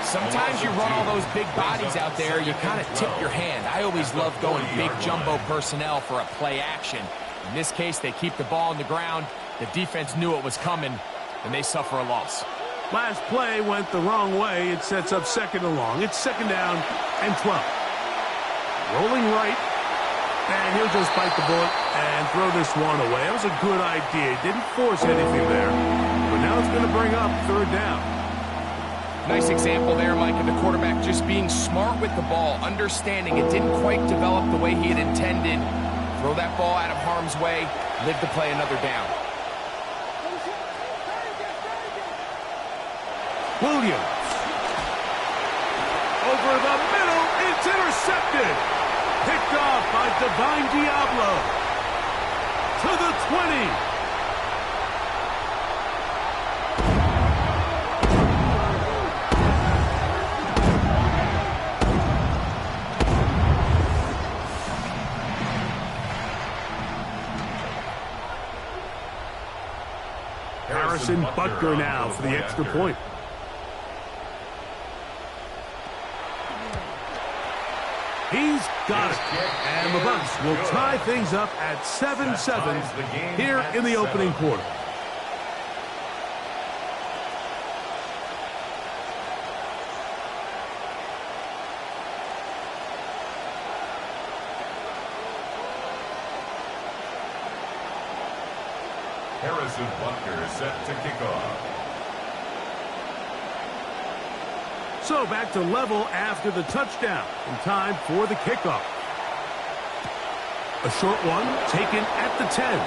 Sometimes you run all those big bodies out there, you kind of tip your hand. I always love going big jumbo personnel for a play action. In this case, they keep the ball on the ground. The defense knew it was coming, and they suffer a loss. Last play went the wrong way. It sets up second and long. It's second down and 12. Rolling right. And he'll just bite the bullet and throw this one away. That was a good idea. Didn't force anything there. But now it's going to bring up third down. Nice example there, Mike, of the quarterback just being smart with the ball, understanding it didn't quite develop the way he had intended. Throw that ball out of harm's way, live to play another down. Williams. Over the middle, it's intercepted. Picked off by Divine Diablo. To the 20. Harrison Butker now for the extra point. He's got it. And the Bucs will tie things up at 7-7 here in the opening quarter. Harrison Butker set to kick off. So back to level after the touchdown. In time for the kickoff. A short one taken at the 10.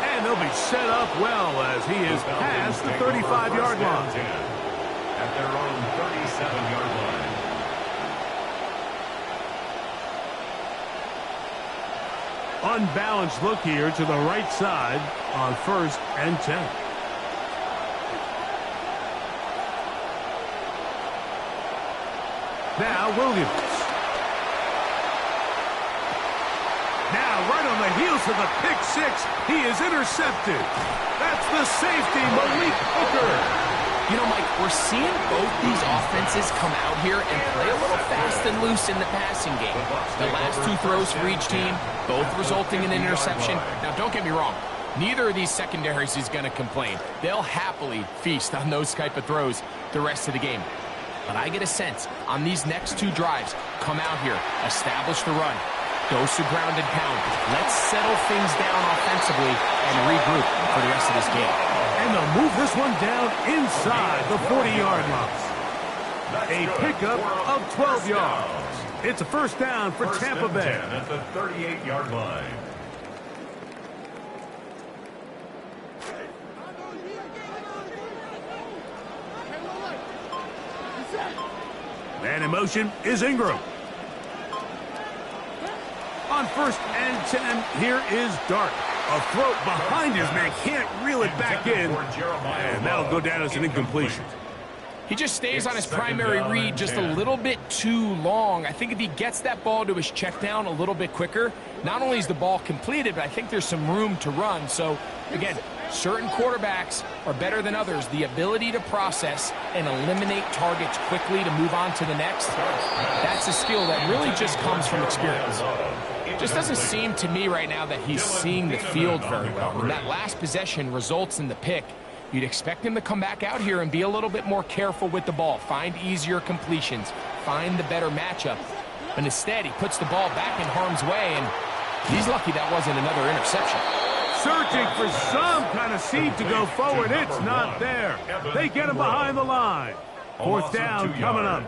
And they'll be set up well as he is past the 35-yard line. At their own 37-yard line. Unbalanced look here to the right side on 1st and 10. Now Williams. Now right on the heels of the pick six, he is intercepted. That's the safety, Malik Hooker. You know, Mike, we're seeing both these offenses come out here and play a little fast and loose in the passing game. The last two throws for each team, both resulting in an interception. Now, don't get me wrong. Neither of these secondaries is going to complain. They'll happily feast on those type of throws the rest of the game. But I get a sense on these next two drives, come out here, establish the run, dose of ground and pound. Let's settle things down offensively and regroup for the rest of this game. And they'll move this one down inside the 40-yard line. A pickup of 12 yards. It's a first down for Tampa Bay. At the 38-yard line. Man in motion is Ingram. On 1st and 10, here is Dart. A throw behind his man, can't reel it back in, and that'll go down as an incompletion. He just stays on his primary read just a little bit too long. I think if he gets that ball to his check down a little bit quicker, not only is the ball completed, but I think there's some room to run. So, again, certain quarterbacks are better than others. The ability to process and eliminate targets quickly to move on to the next, that's a skill that really just comes from experience. Just doesn't seem to me right now that he's seeing the field very well. When that last possession results in the pick, you'd expect him to come back out here and be a little bit more careful with the ball, find easier completions, find the better matchup. But instead, he puts the ball back in harm's way, and he's lucky that wasn't another interception. Searching for some kind of seed to go forward. It's not there. They get him behind the line. 4th down coming up.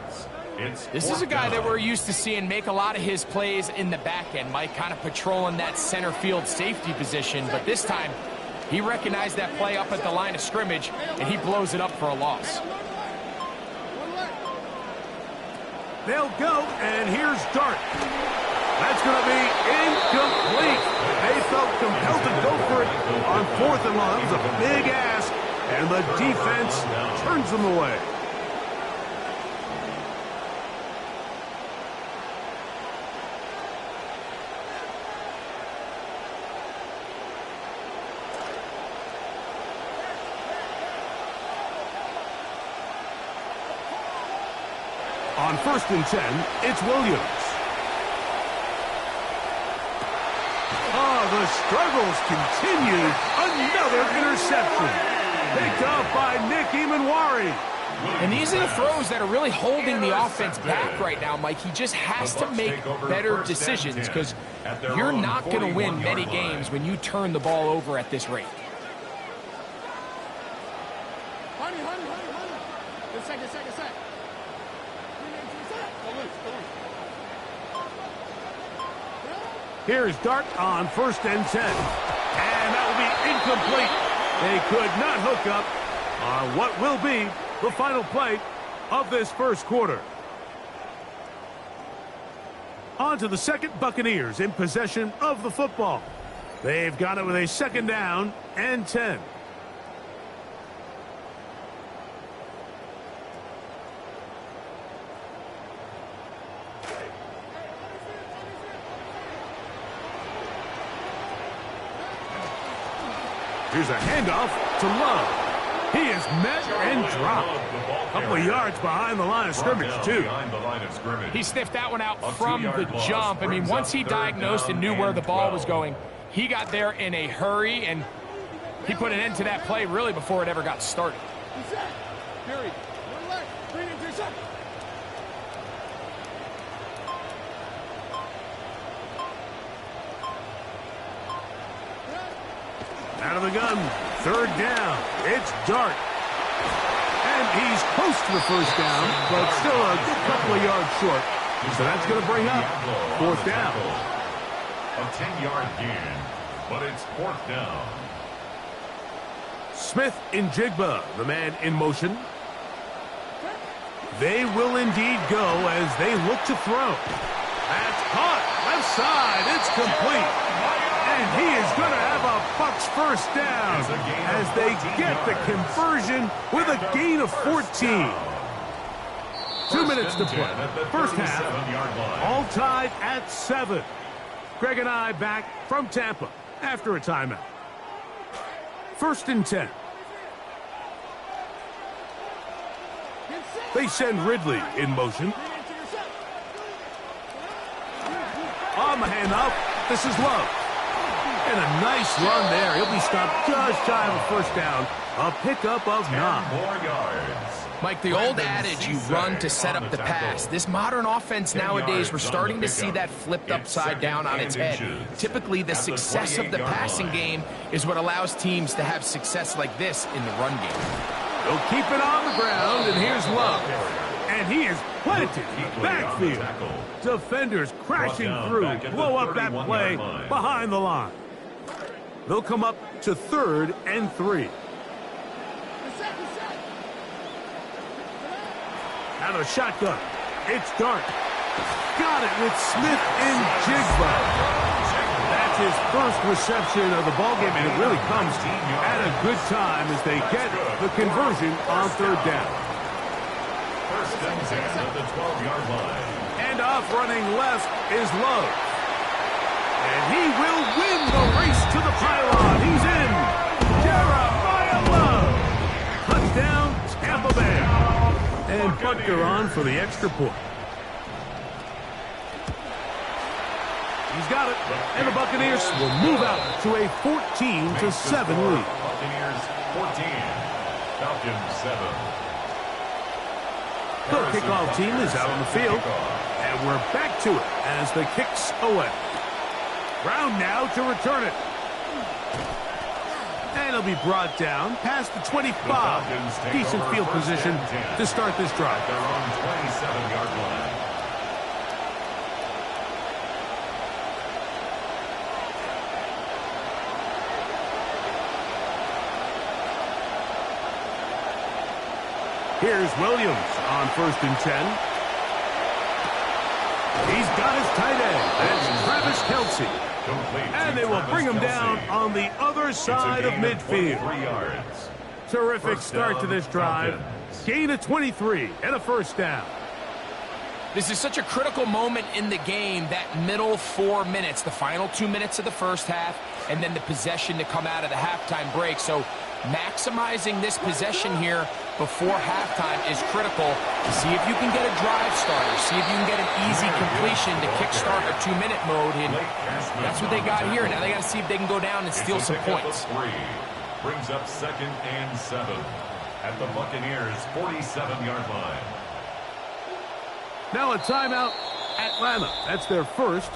This is a guy that we're used to seeing make a lot of his plays in the back end, Mike, kind of patrolling that center field safety position. But this time, he recognized that play up at the line of scrimmage, and he blows it up for a loss. They'll go, and here's Dart. That's going to be incomplete. They felt compelled to go for it on 4th and long. It was a big ask, and the defense turns them away. On 1st and 10, it's Williams. The struggles continue. Another interception. Picked up by Nick Emanwari. And these are the throws that are really holding the offense back right now, Mike. He just has to make better decisions because you're not going to win many games when you turn the ball over at this rate. Honey. Second. Here's Dart on 1st and 10. And that will be incomplete. They could not hook up on what will be the final play of this first quarter. On to the second, Buccaneers in possession of the football. They've got it with a 2nd down and 10. Here's a handoff to Love. He is met and dropped. A couple of yards behind the line of scrimmage, too. He sniffed that one out from the jump. I mean, once he diagnosed and knew where the ball was going, he got there in a hurry, and he put an end to that play really before it ever got started. Out of the gun, third down. It's Dart. And he's close to the first down, but still a good couple of yards short. So that's going to bring up fourth down. A 10-yard gain, but it's fourth down. Smith and Jigba, the man in motion. They will indeed go as they look to throw. That's caught. Left side. It's complete. And he is going to have a Bucs first down as they get the conversion with a gain of 14. 2 minutes to play. First half, all tied at 7. Greg and I back from Tampa after a timeout. First and 10. They send Ridley in motion. On the handoff, this is Love. And a nice run there. He'll be stopped just shy of a first down. A pickup of 9. 10 more yards. Mike, the old adage, you run to set up the pass. This modern offense nowadays, we're starting to see that flipped upside down on its head. Typically, the success of the passing game is what allows teams to have success like this in the run game. They'll keep it on the ground, and here's Love. And he is planted in the backfield. Defenders crashing through, blow up that play behind the line. They'll come up to 3rd and 3. Out of the shotgun, it's Dart. Got it with Smith and Jigba. That's his first reception of the ballgame, and it really comes at a good time as they get the conversion on 3rd down. First and 10 at the 12-yard line. And off running left is Love. And he will win the race to the pylon. He's in. Jeremiah Love. Touchdown, Tampa Bay. And Butker on for the extra point. He's got it. And the Buccaneers will move out to a 14-7 lead. Buccaneers 14, Falcons 7. The kickoff team is out on the field. And we're back to it as the kick's away. Brown now to return it. And it'll be brought down past the 25. Decent field position to start this drive. At their own 27-yard line. Here's Williams on 1st and 10. He's got his tight end. That's Travis Kelce. And they will bring him down on the other side of midfield. Terrific start to this drive. Gain of 23 and a first down. This is such a critical moment in the game, that middle 4 minutes, the final 2 minutes of the first half, and then the possession to come out of the halftime break. So maximizing this possession here before halftime is critical to see if you can get a drive starter, see if you can get an easy completion to kickstart a 2-minute mode, and that's what they got here. Now they got to see if they can go down and steal some points. Brings up 2nd and 7 at the Buccaneers' 47-yard line. Now a timeout, Atlanta. That's their first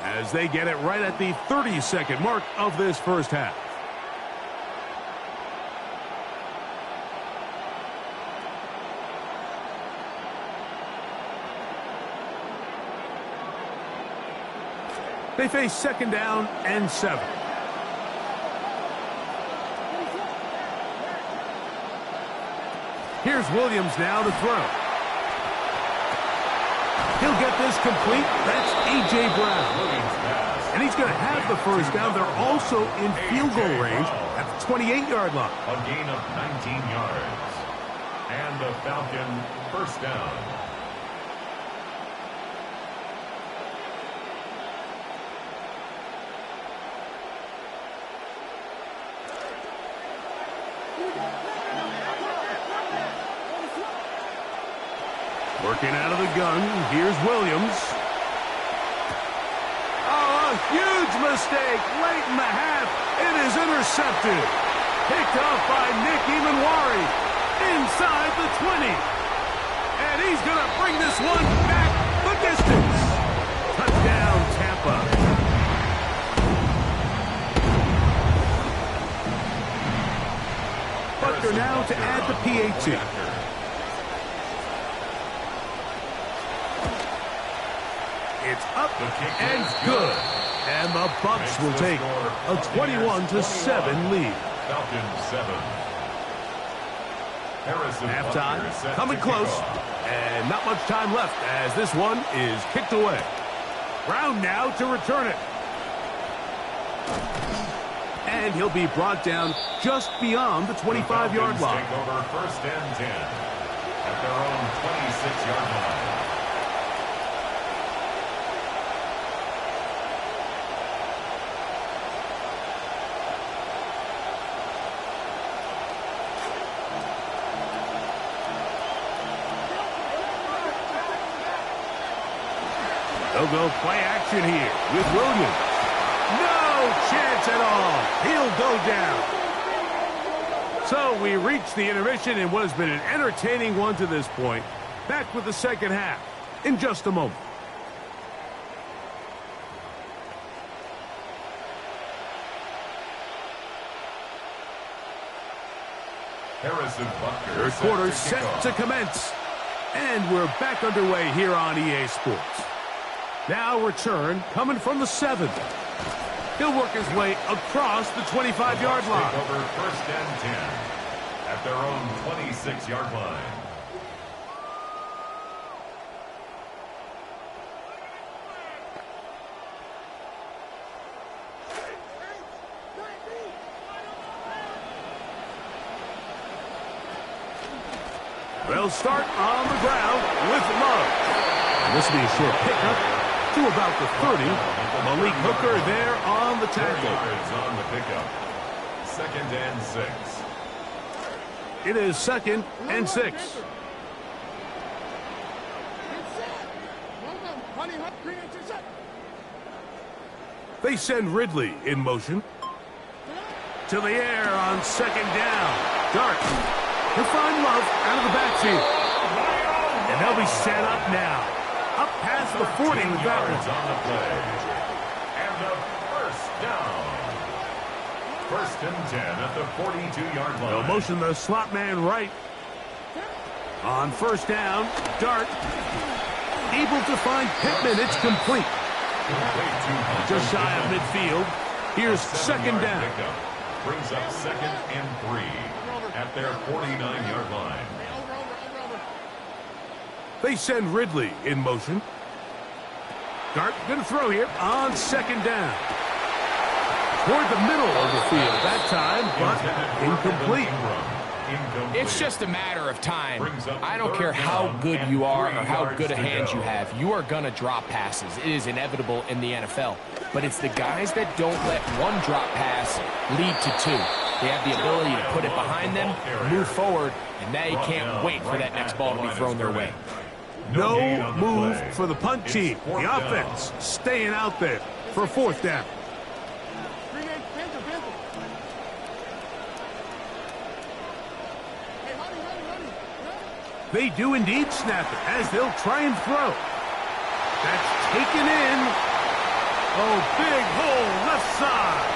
as they get it right at the 30-second mark of this first half. They face 2nd down and 7. Here's Williams now to throw. He'll get this complete. That's A.J. Brown. And he's going to have the first down. They're also in field goal range at the 28-yard line. A gain of 19 yards. And the Falcon first down. Working out of the gun, here's Williams. Oh, a huge mistake late in the half. It is intercepted. Picked up by Nick Emanwari inside the 20. And he's going to bring this one back the distance. Touchdown, Tampa. Butker now to add the PAT. It's up and good. And the Bucs will take a 21-7 lead. Falcons 7. Halftime coming close. And not much time left as this one is kicked away. Brown now to return it. And he'll be brought down just beyond the 25-yard line. Take over first and 10 at their own 26-yard line. They'll go play action here with Williams. No chance at all. He'll go down. So we reach the intermission in what has been an entertaining one to this point. Back with the second half in just a moment. Third quarter set to commence. And we're back underway here on EA Sports. Now return coming from the 7. He'll work his way across the 25-yard line. Take over first and 10 at their own 26-yard line. They'll start on the ground with Love. And this will be a short pickup to about the 30. Malik Hooker there on the tackle. On the pickup. Second and 6. It is second and 6. They send Ridley in motion. To the air on second down. Dart. He'll find Love out of the backfield. And they'll be set up now. Up past the 40 with that one. On the play. And a first down. First and 10 at the 42-yard line. They'll motion the slot man right. On first down, Dart. Able to find Pittman. It's complete. Just shy of midfield. Here's second down. Brings up second and 3 at their 49-yard line. They send Ridley in motion. Dart going to throw here on second down. Toward the middle of the field that time, but incomplete. It's just a matter of time. I don't care how good you are or how good a hands you have. You are going to drop passes. It is inevitable in the NFL. But it's the guys that don't let one drop pass lead to 2. They have the ability to put it behind them, move forward, and they can't wait for that next ball to be thrown their way. No move for the punt team. The offense staying out there for fourth down. They do indeed snap it as they'll try and throw. That's taken in. Oh, big hole left side.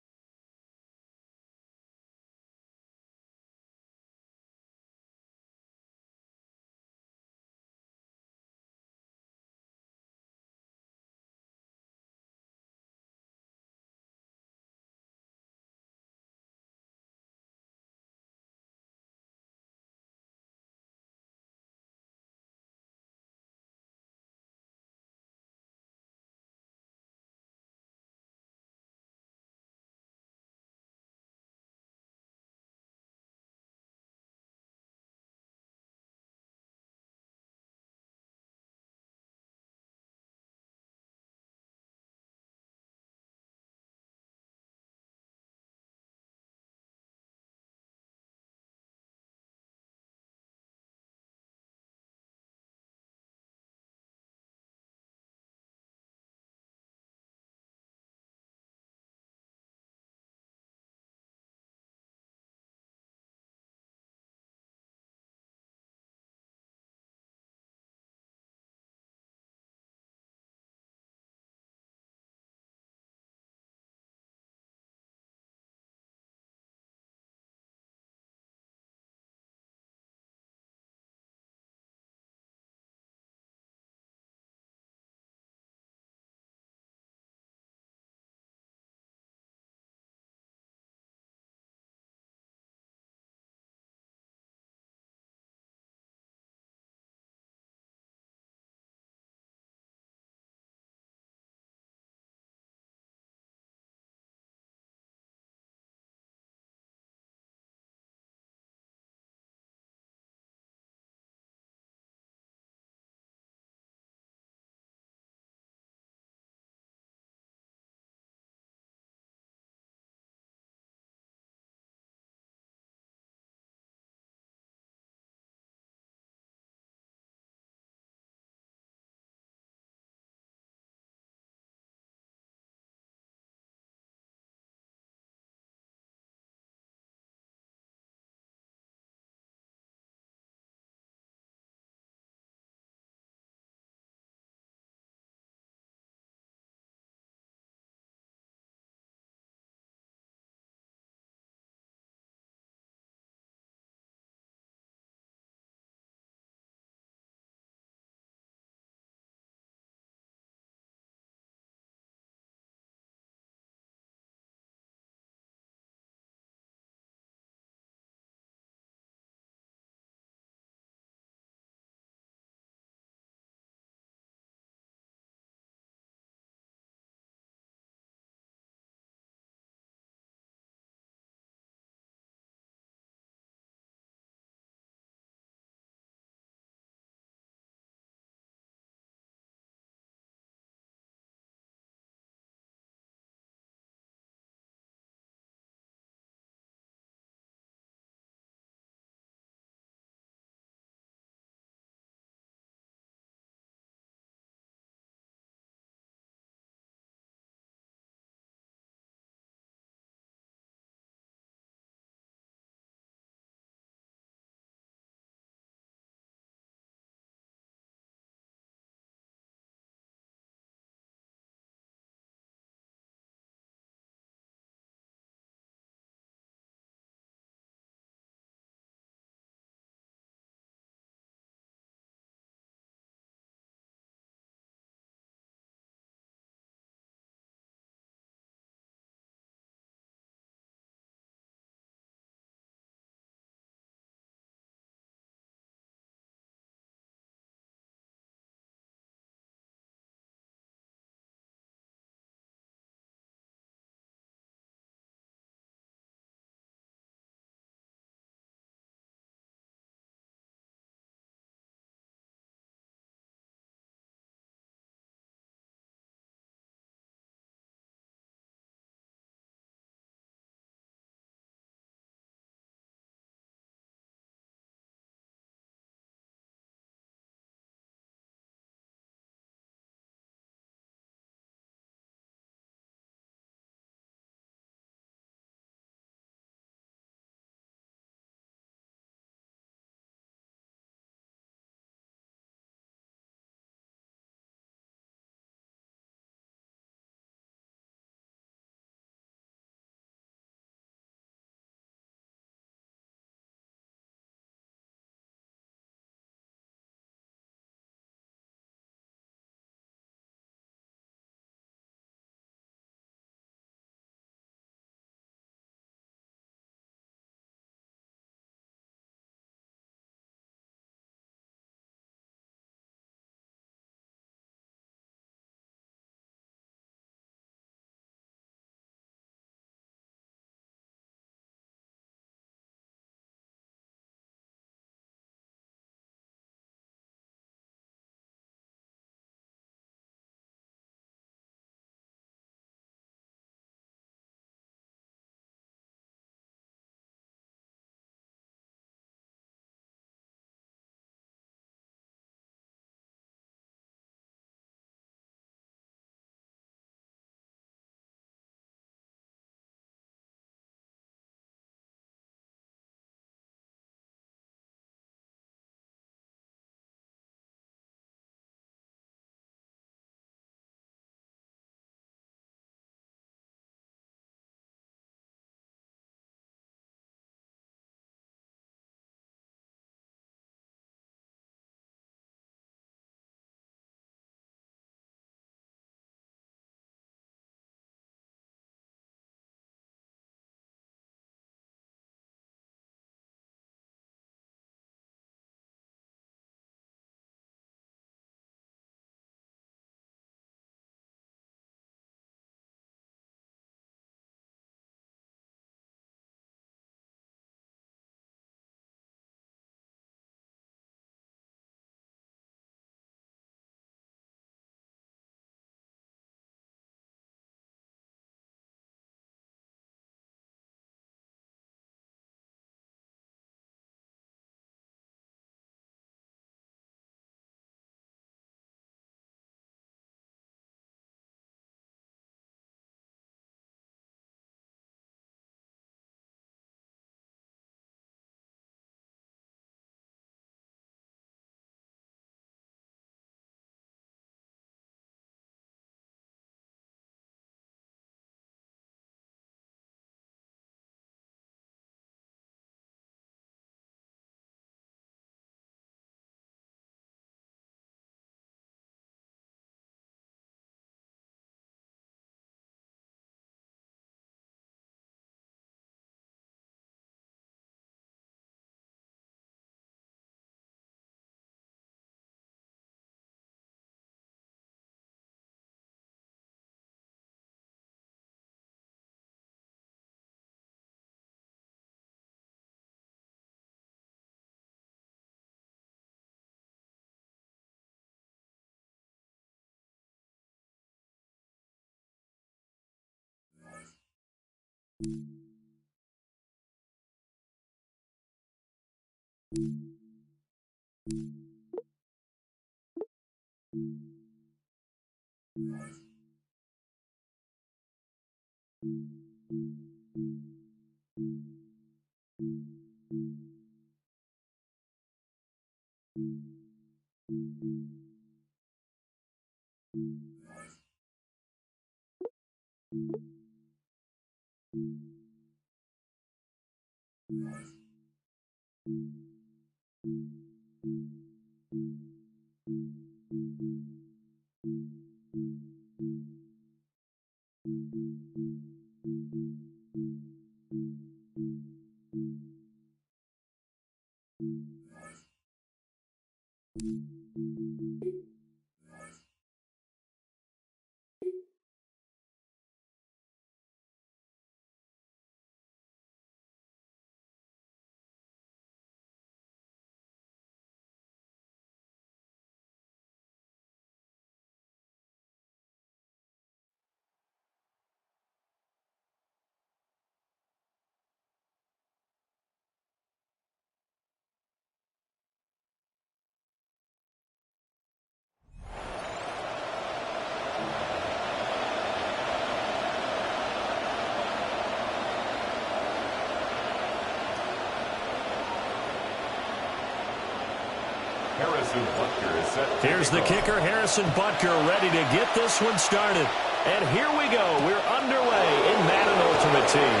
Here's the kicker, Harrison Butker, ready to get this one started. And here we go. We're underway in Madden Ultimate Team.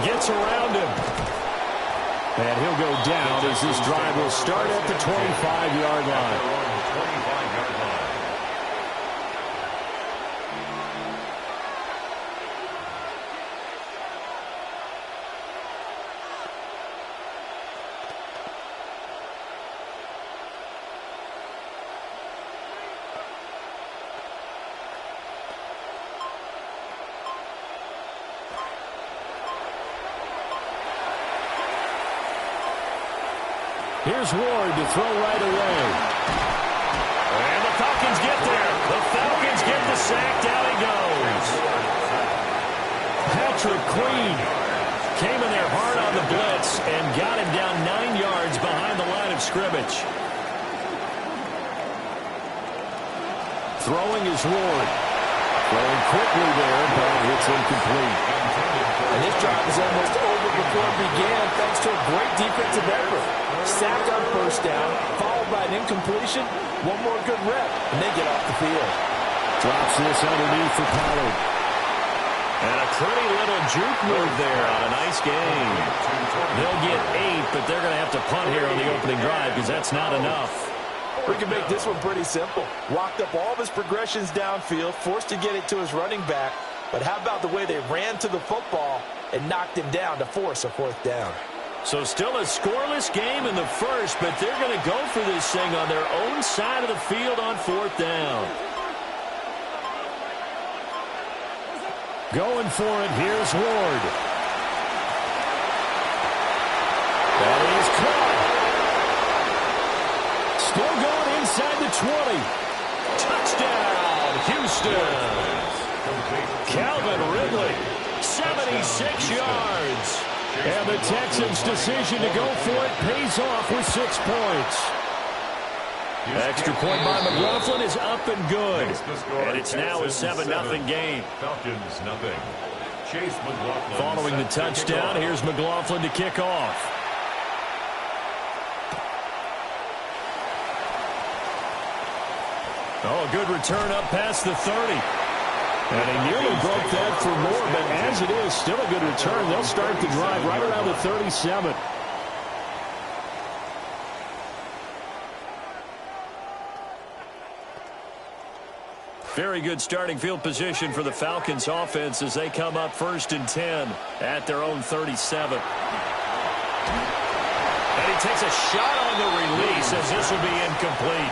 Gets around him. And he'll go down as this drive will start at the 25-yard line. Here's Ward to throw right away. And the Falcons get there. The Falcons get the sack. Down he goes. Patrick Queen came in there hard on the blitz and got him down 9 yards behind the line of scrimmage. Throwing is Ward. Throwing quickly there, but it's incomplete. And this drive is almost over before it began thanks to a great defensive effort. Sack on first down, followed by an incompletion. One more good rep, and they get off the field. Drops this underneath for Pollard. And a pretty little juke move there on a nice game. They'll get 8, but they're going to have to punt here on the opening drive because that's not enough. We can make this one pretty simple. Walked up all of his progressions downfield, forced to get it to his running back. But how about the way they ran to the football and knocked him down to force a fourth down? So still a scoreless game in the first, but they're going to go for this thing on their own side of the field on fourth down. Going for it, here's Ward. That is caught. Still going inside the 20. Touchdown, Houston. Calvin Ridley, 76 yards. And the Texans' decision to go for it pays off with 6 points. Extra point by McLaughlin is up and good. And it's now a 7-0 game. Falcons nothing. Chase McLaughlin. Following the touchdown, here's McLaughlin to kick off. Oh, a good return up past the 30. And he nearly broke that for more, but as it is, still a good return. They'll start the drive right around the 37. Very good starting field position for the Falcons offense as they come up 1st and 10 at their own 37. And he takes a shot on the release as this will be incomplete.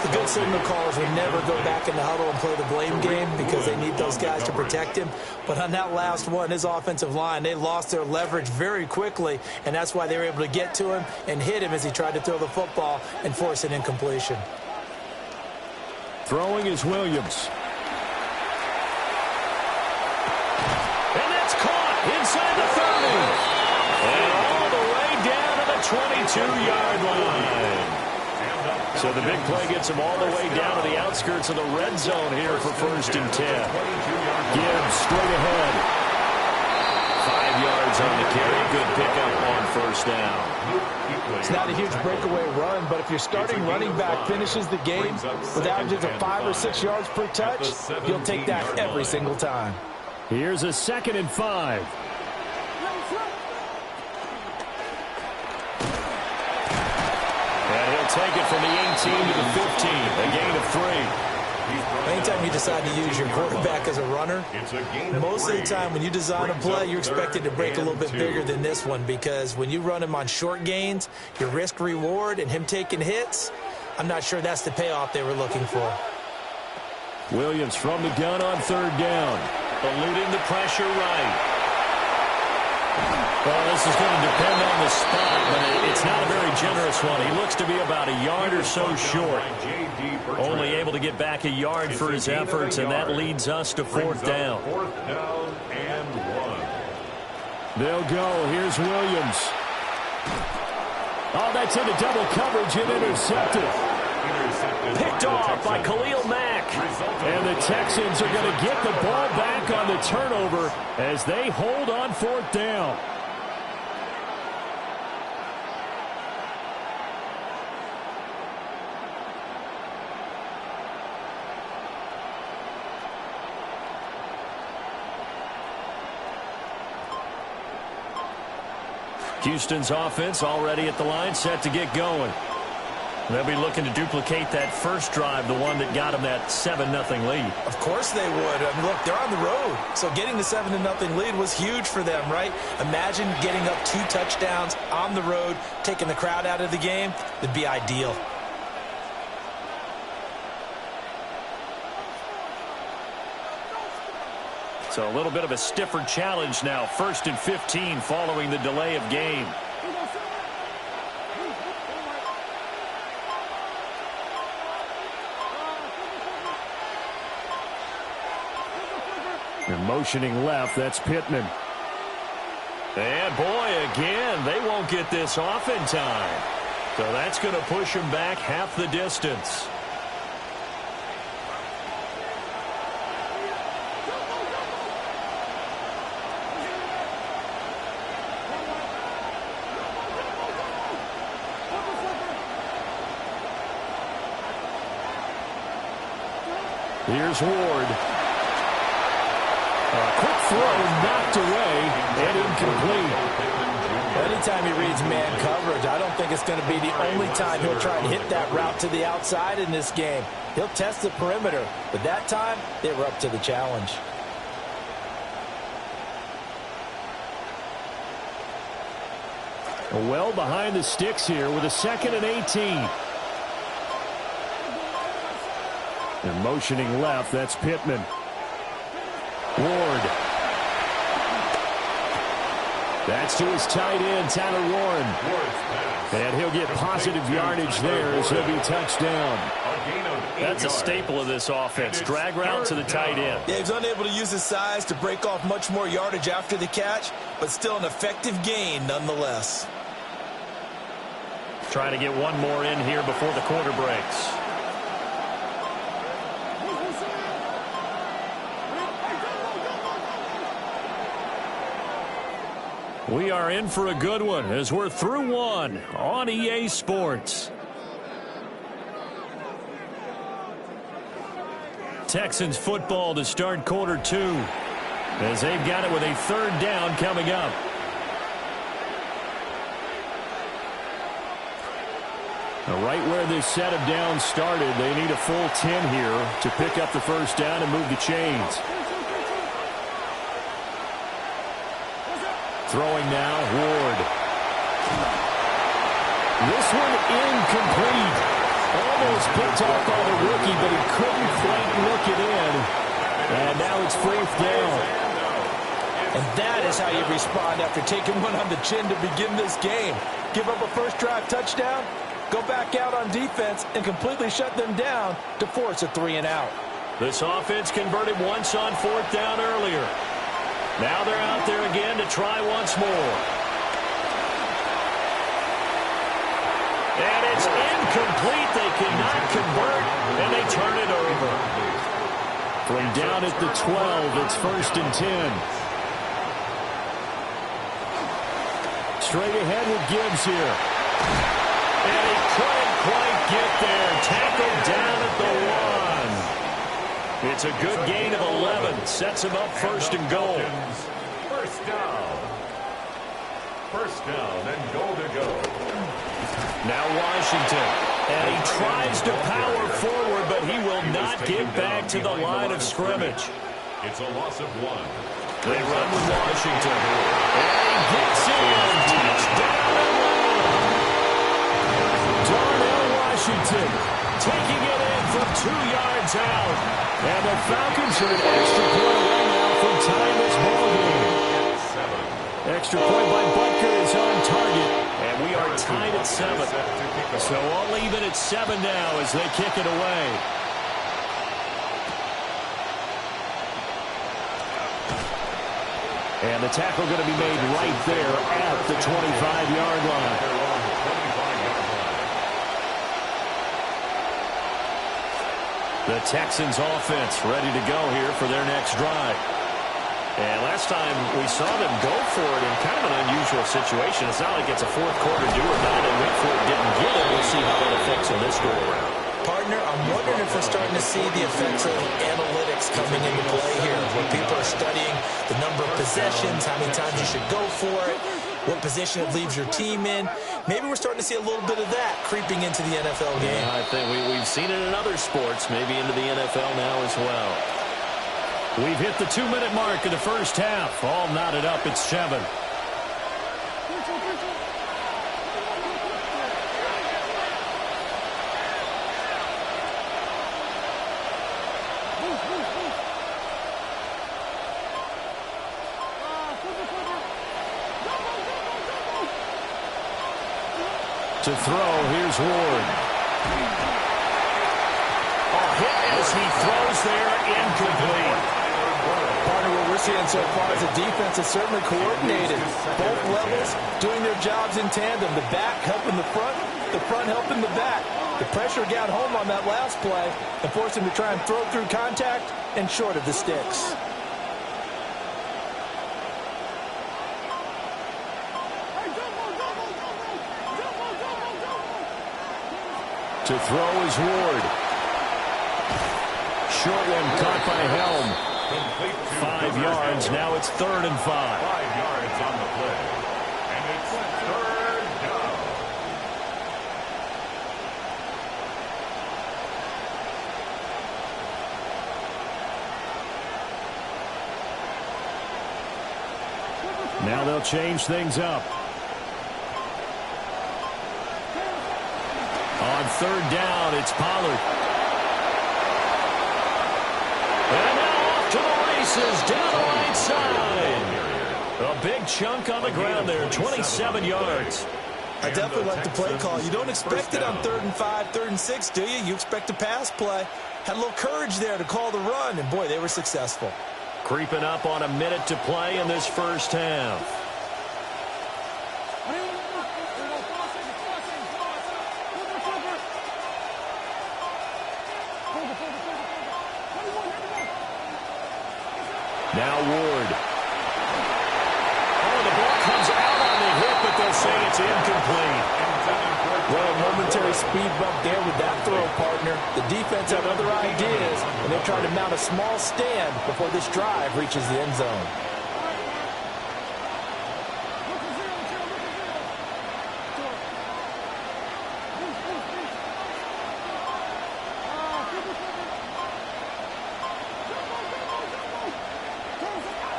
The good signal callers would never go back in the huddle and play the blame game because they need those guys to protect him. But on that last one, his offensive line, they lost their leverage very quickly, and that's why they were able to get to him and hit him as he tried to throw the football and force an incompletion. Throwing is Williams. 22-yard line. So the big play gets him all the way down to the outskirts of the red zone here for 1st and 10. Gibbs straight ahead. 5 yards on the carry. Good pickup on 1st down. It's not a huge breakaway run, but if your starting running back finishes the game with averages of 5 or 6 yards per touch, you'll take that every single time. Here's a 2nd and 5. And he'll take it from the 18 to the 15, a gain of 3. Anytime you decide to use your quarterback as a runner, most of the time when you design a play, you're expected to break a little bit bigger than this one, because when you run him on short gains, your risk-reward and him taking hits, I'm not sure that's the payoff they were looking for. Williams from the gun on 3rd down, eluding the pressure right. Well, this is going to depend on the spot, but it's not a very generous one. He looks to be about a yard or so short. Only able to get back a yard for his efforts, and that leads us to 4th down. 4th down and 1. They'll go. Here's Williams. Oh, that's into double coverage and intercepted. Picked off by Khalil Mack. And the Texans are going to get the ball back on the turnover as they hold on 4th down. Houston's offense already at the line, set to get going. They'll be looking to duplicate that first drive, the one that got them that 7-0 lead. Of course they would. I mean, look, they're on the road. So getting the 7-0 lead was huge for them, right? Imagine getting up 2 touchdowns on the road, taking the crowd out of the game. It'd be ideal. So a little bit of a stiffer challenge now. 1st and 15 following the delay of game. And motioning left, that's Pittman. And boy, again, they won't get this off in time. So that's going to push them back half the distance. Here's Ward. A quick throw knocked away and incomplete. Anytime he reads man coverage, I don't think it's going to be the only time he'll try and hit that route to the outside in this game. He'll test the perimeter, but that time they were up to the challenge. Well behind the sticks here with a 2nd and 18. And motioning left, that's Pittman. Ward. That's to his tight end, Tyler Warren. And he'll get positive yardage there as he'll be touchdown. That's a staple of this offense. Drag route to the tight end. Yeah, he's unable to use his size to break off much more yardage after the catch, but still an effective gain nonetheless. Trying to get one more in here before the quarter breaks. We are in for a good one as we're through one on EA Sports. Texans football to start quarter 2 as they've got it with a 3rd down coming up. Right where this set of downs started, they need a full 10 here to pick up the 1st down and move the chains. Throwing now, Ward. This one incomplete. Almost picked off by the rookie, but he couldn't quite look it in. And now it's 4th down. And that is how you respond after taking one on the chin to begin this game. Give up a first drive touchdown, go back out on defense, and completely shut them down to force a 3-and-out. This offense converted once on 4th down earlier. Now they're out there again to try once more. And it's incomplete. They cannot convert, and they turn it over. From down at the 12, it's 1st and 10. Straight ahead with Gibbs here. And he couldn't quite get there. Tackled down at the 1. It's a good gain of 11. Sets him up 1st and goal. First down. First down and goal to go. Now Washington. And he tries to power forward, but he will not get back to the line of scrimmage. It's a loss of 1. They run with Washington. And he gets in. Touchdown. Darnell Washington taking it in from 2 yards out. And the Falcons are an extra point away now from tying this ball game. Extra point by Butker is on target. And we are tied at 7. So all even at 7 now as they kick it away. And the tackle going to be made right there at the 25-yard line. The Texans offense ready to go here for their next drive. And last time we saw them go for it in kind of an unusual situation. It's not like it's a fourth quarter do or not, and Whitford didn't get it. We'll see how that affects on this go around. Partner, I'm wondering if we're starting to see the effects of analytics coming into play here, where people are studying the number of possessions, how many times you should go for it, what position it leaves your team in. Maybe we're starting to see a little bit of that creeping into the NFL game. Yeah, I think we've seen it in other sports, maybe into the NFL now as well. We've hit the 2-minute mark of the first half. All knotted up at 7. To throw, here's Ward. A hit as he throws there, incomplete. Partner, what we're seeing so far is the defense is certainly coordinated. Both levels doing their jobs in tandem. The back helping the front helping the back. The pressure got home on that last play and forced him to try and throw through contact and short of the sticks. To throw is Ward. Short one caught by Helm. 5 yards. Now it's 3rd and 5. 5 yards on the play. And it's 3rd down. Now they'll change things up. On 3rd down, it's Pollard. And now off to the races, down the right side. A big chunk on the ground there, 27 yards. I definitely like the play call. You don't expect it on 3rd and 5, 3rd and 6, do you? You expect a pass play. Had a little courage there to call the run, and boy, they were successful. Creeping up on a minute to play in this first half. Now Ward. Oh, the ball comes out on the hit, but they'll say it's incomplete. Well, a momentary speed bump there with that throw, partner. The defense had other ideas, and they're trying to mount a small stand before this drive reaches the end zone.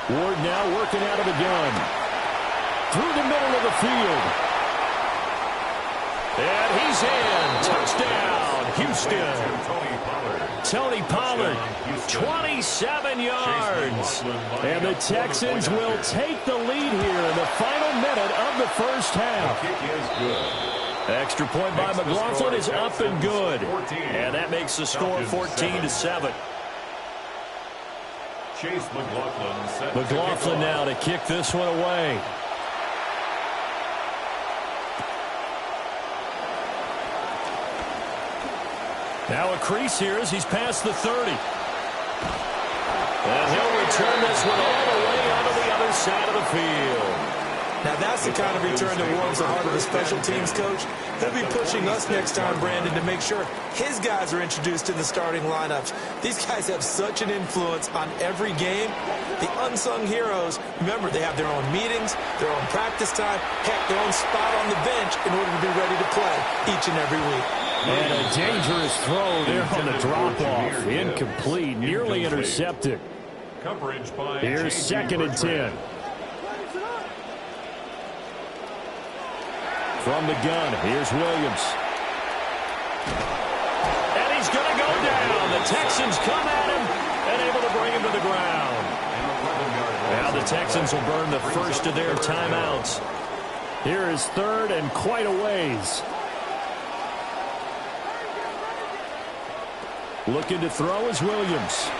Ward now working out of the gun. Through the middle of the field. And he's in. Touchdown, Houston. Tony Pollard, 27 yards. And the Texans will take the lead here in the final minute of the first half. Extra point by McLaughlin is up and good. And that makes the score 14-7. Chase McLaughlin now to kick this one away. Now a crease here as he's past the 30. And he'll return this one all the way onto the other side of the field. Now that's the kind of return that warms the heart of the special teams coach. He'll be pushing us next time, Brandon, to make sure his guys are introduced to the starting lineups. These guys have such an influence on every game. The unsung heroes, remember, they have their own meetings, their own practice time, heck, their own spot on the bench in order to be ready to play each and every week. And a dangerous throw there on the drop-off. Incomplete, nearly intercepted. Coverage by Here's second and 10. From the gun, here's Williams. And he's going to go down. The Texans come at him and able to bring him to the ground. Now the Texans will burn the first of their timeouts. Here is third and quite a ways. Looking to throw is Williams.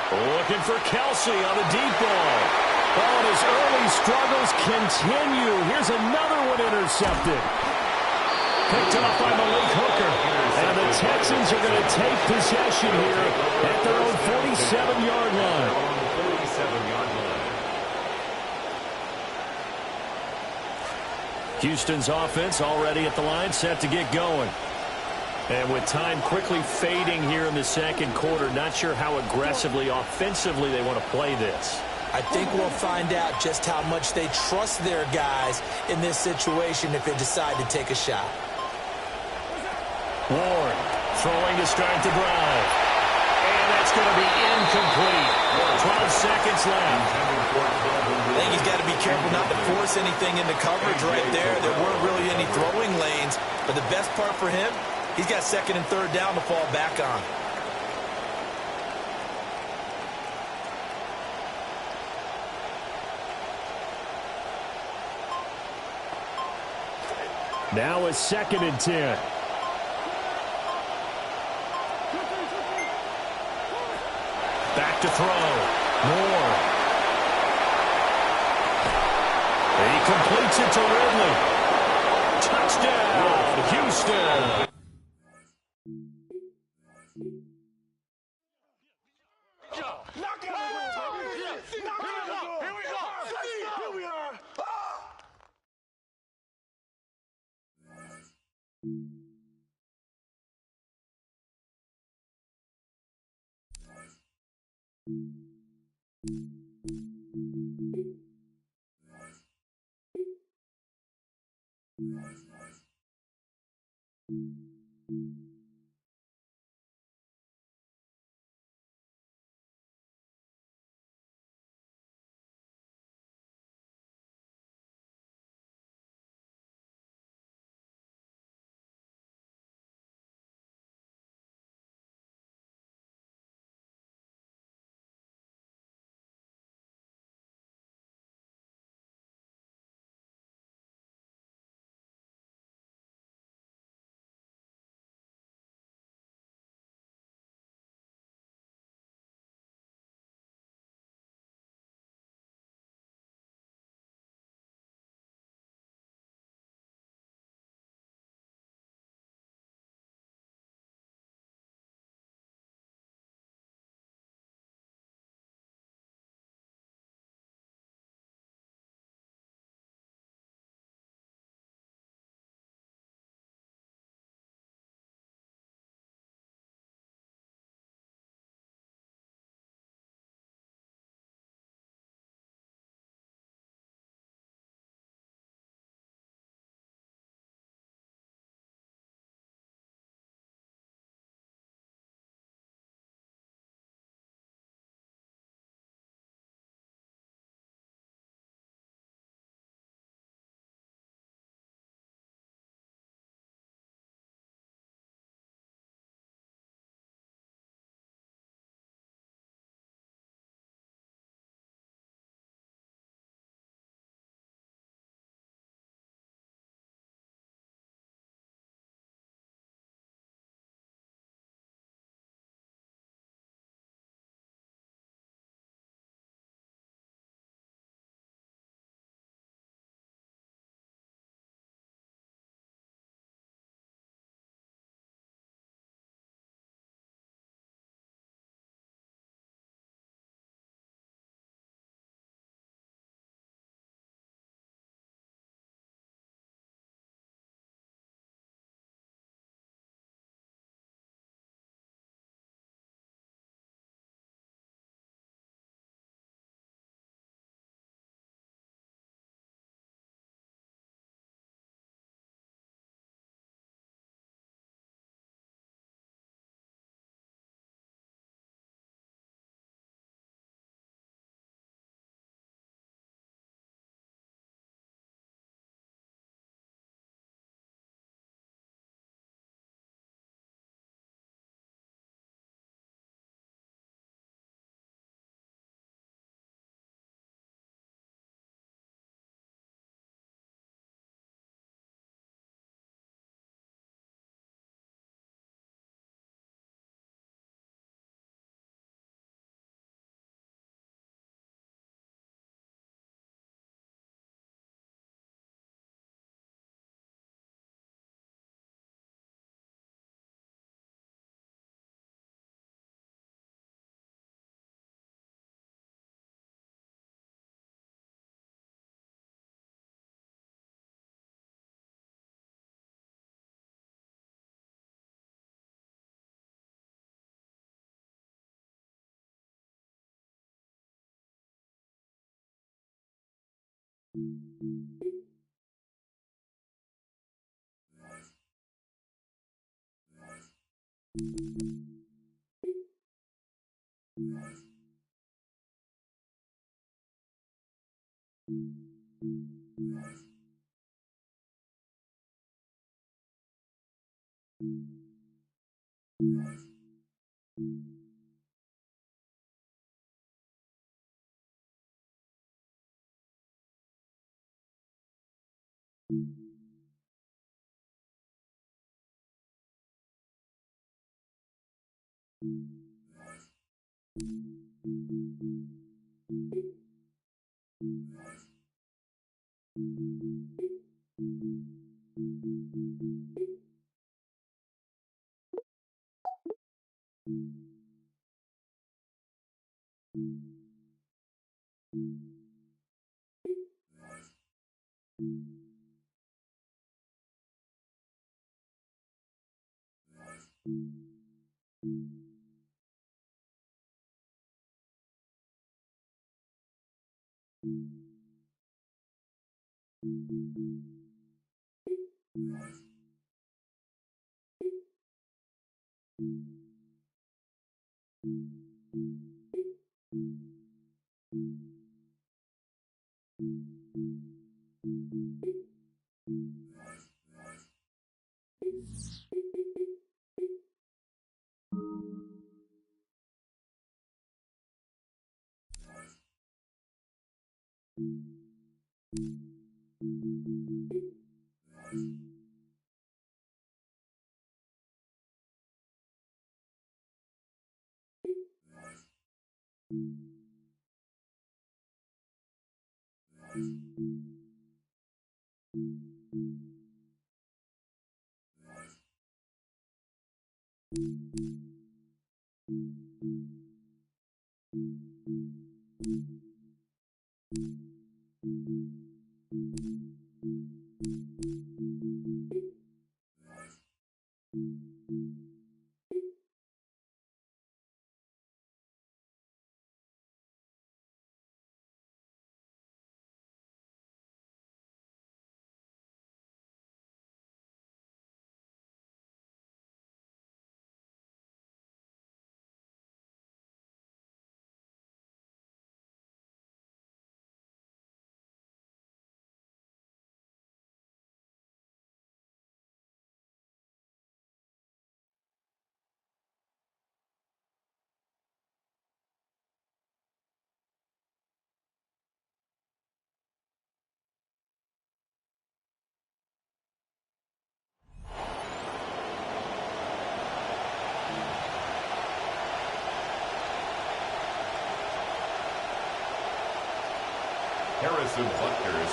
Looking for Kelsey on the deep ball. Oh, and his early struggles continue. Here's another one intercepted. Picked up by Malik Hooker. And the Texans are going to take possession here at their own 47-yard line. Houston's offense already at the line, set to get going. And with time quickly fading here in the second quarter, not sure how aggressively, offensively they want to play this. I think we'll find out just how much they trust their guys in this situation if they decide to take a shot. Ward throwing to start the drive. And that's going to be incomplete. 12 seconds left. I think he's got to be careful not to force anything into coverage right there. There weren't really any throwing lanes. But the best part for him, he's got second and third down to fall back on. Now it's second and 10. Back to throw. Moore. He completes it to Ridley. Touchdown, Houston.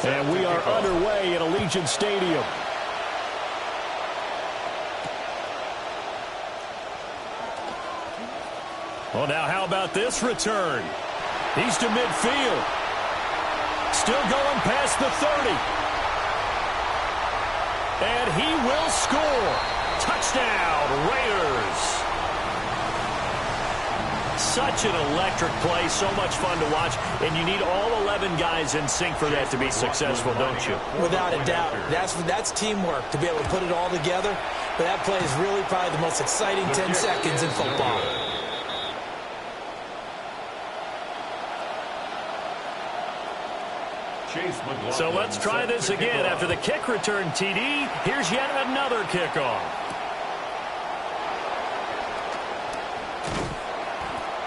And we are underway at Allegiant Stadium. Well, now how about this return? He's to midfield. Still going past the 30. And he will score. Touchdown, Raiders. Such an electric play, so much fun to watch, and you need all 11 guys in sync for that to be successful, don't you? Without a doubt. That's teamwork, to be able to put it all together. But that play is really probably the most exciting 10 seconds in football. So let's try this again. After the kick return, TD, here's yet another kickoff.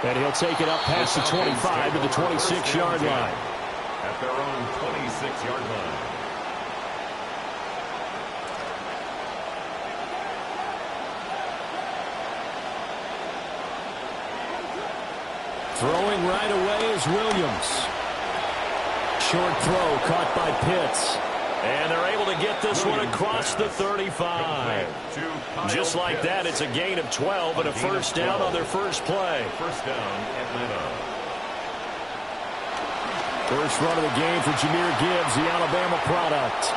And he'll take it up past the 25 to the 26-yard line. At their own 26-yard line. Throwing right away is Williams. Short throw caught by Pitts. And they're able to get this one across the 35. Just like that, it's a gain of 12 and a first down on their first play. First down, Atlanta. First run of the game for Jahmyr Gibbs, the Alabama product.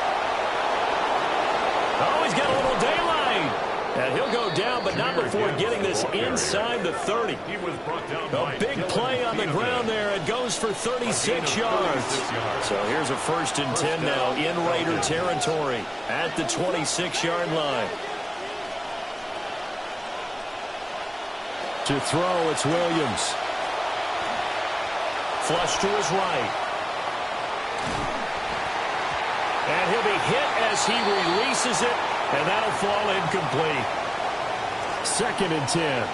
Oh, he's got a little daylight. And he'll go down, but not before getting this inside the 30. A big play on the ground there. It goes for 36 yards. So here's a 1st and 10 now in Raider territory at the 26-yard line. To throw, it's Williams. Flush to his right. And he'll be hit as he releases it, and that'll fall incomplete. 2nd and 10.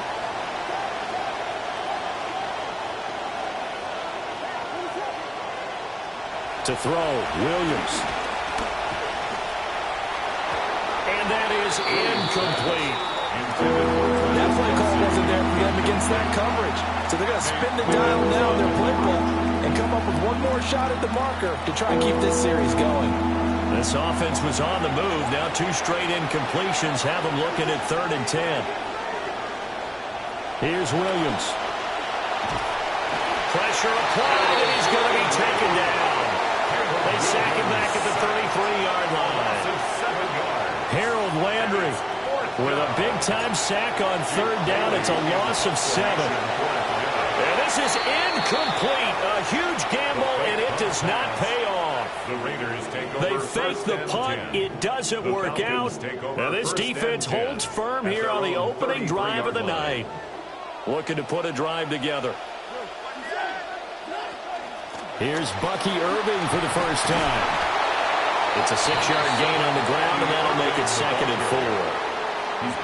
To throw, Williams. And that is incomplete. That play call wasn't there for them against that coverage. So they're going to spin the dial now in their play book and come up with one more shot at the marker to try and keep this series going. This offense was on the move. Now 2 straight incompletions have them looking at 3rd and 10. Here's Williams. Pressure applied, and he's going to be taken down. They sack him back at the 33-yard line. Harold Landry with a big-time sack on 3rd down. It's a loss of 7. And this is incomplete. A huge gamble, and it does not pay off. They fake the punt. It doesn't work out. And this defense holds firm here on the opening drive of the night. Looking to put a drive together. Here's Bucky Irving for the first time. It's a 6-yard gain on the ground, and that'll make it 2nd and 4.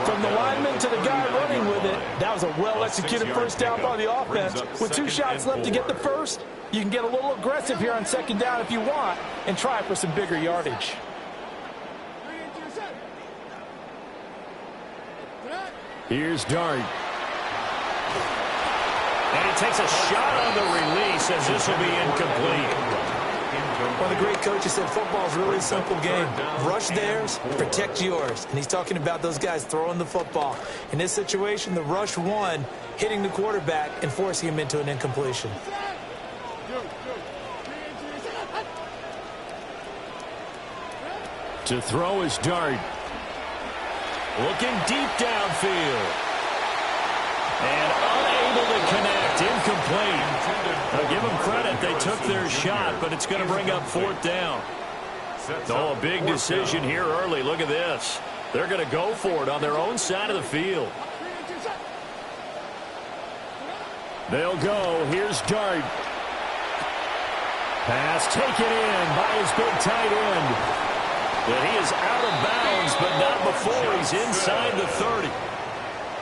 From the lineman to the guy running with it, that was a well-executed first down by the offense. With 2 shots left to get the first, you can get a little aggressive here on 2nd down if you want and try for some bigger yardage. Here's Dart. And he takes a shot on the release as this will be incomplete. One of the great coaches said football is a really simple game. Rush theirs, protect yours. And he's talking about those guys throwing the football. In this situation, the rush won, hitting the quarterback and forcing him into an incompletion. To throw is Dart. Looking deep downfield. And unable to connect. Incomplete. I'll give them credit. They took their shot, but it's going to bring up 4th down. Oh, a big decision here early. Look at this. They're going to go for it on their own side of the field. They'll go. Here's Dart. Pass taken in by his big tight end. But he is out of bounds, but not before he's inside the 30.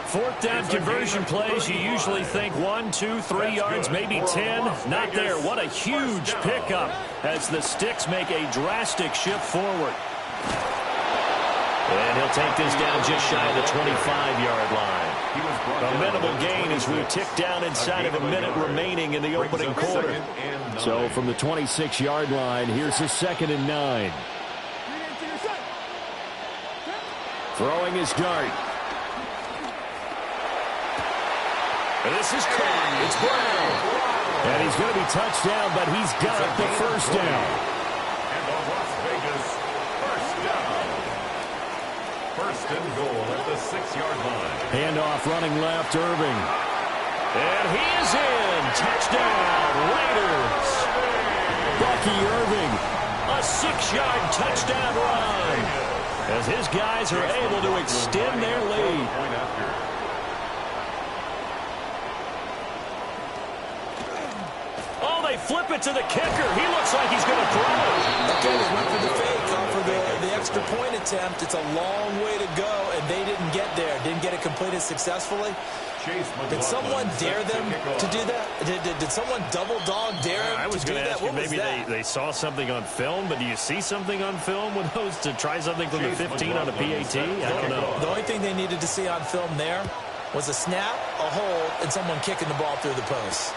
4th down conversion plays, you usually think 1, 2, 3 yards, maybe 10. Not there. What a huge pickup as the Sticks make a drastic shift forward. And he'll take this down just shy of the 25-yard line. A minimal gain as we tick down inside of a minute remaining in the opening quarter. So from the 26-yard line, here's the 2nd and 9. Throwing his Dart. And this is caught. It's Brown. And he's going to be touched down, but he's got the first down. And the Las Vegas first down. 1st and goal at the 6-yard line. Handoff running left, Irving. And he is in. Touchdown, Raiders. Bucky Irving, a 6-yard touchdown run. As his guys are able to extend their lead. Oh, they flip it to the kicker. He looks like he's going to throw. Okay, they went for the fake, off for the extra point attempt. It's a long way to go, and they didn't get there. Didn't get it completed successfully. Did someone dare them to do that? Did someone double dog dare them to do that? What was maybe that? they saw something on film, but do you see something on film with those to try something from the 15 on a PAT? I don't know. The only thing they needed to see on film there was a snap, a hold, and someone kicking the ball through the post.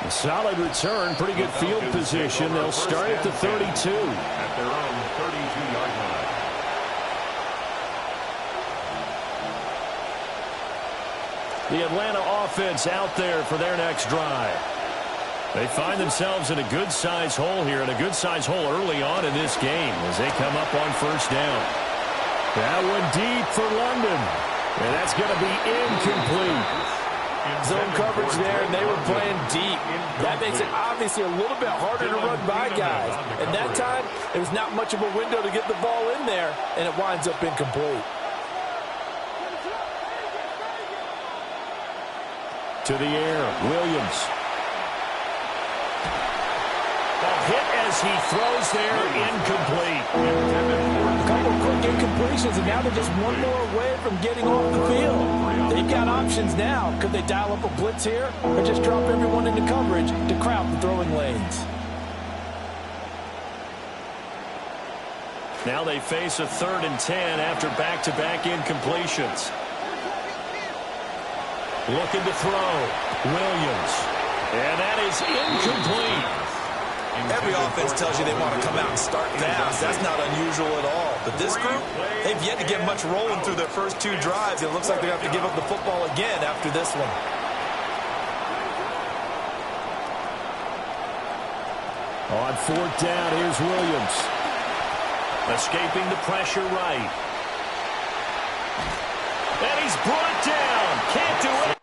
A solid return, pretty good field position. They'll start at the 32. At their own 32-yard line. The Atlanta offense out there for their next drive. They find themselves in a good-sized hole here, and a good-sized hole early on in this game as they come up on first down. That one deep for London, and that's going to be incomplete. Zone coverage there, and they were playing deep. That makes it obviously a little bit harder to run by guys. And that time, it was not much of a window to get the ball in there, and it winds up incomplete. To the air, Williams. A hit as he throws there, incomplete. A couple quick incompletions, and now they're just one more away from getting off the field. They've got options now. Could they dial up a blitz here or just drop everyone into coverage to crowd the throwing lanes? Now they face a 3rd and 10 after back-to-back incompletions. Looking to throw. Williams. And that is incomplete. Every offense tells you they want to come out and start fast. That's not unusual at all. But this group, they've yet to get much rolling through their first 2 drives. It looks like they're going to have to give up the football again after this one. On 4th down, here's Williams. Escaping the pressure right. And he's brought down. Can't do it.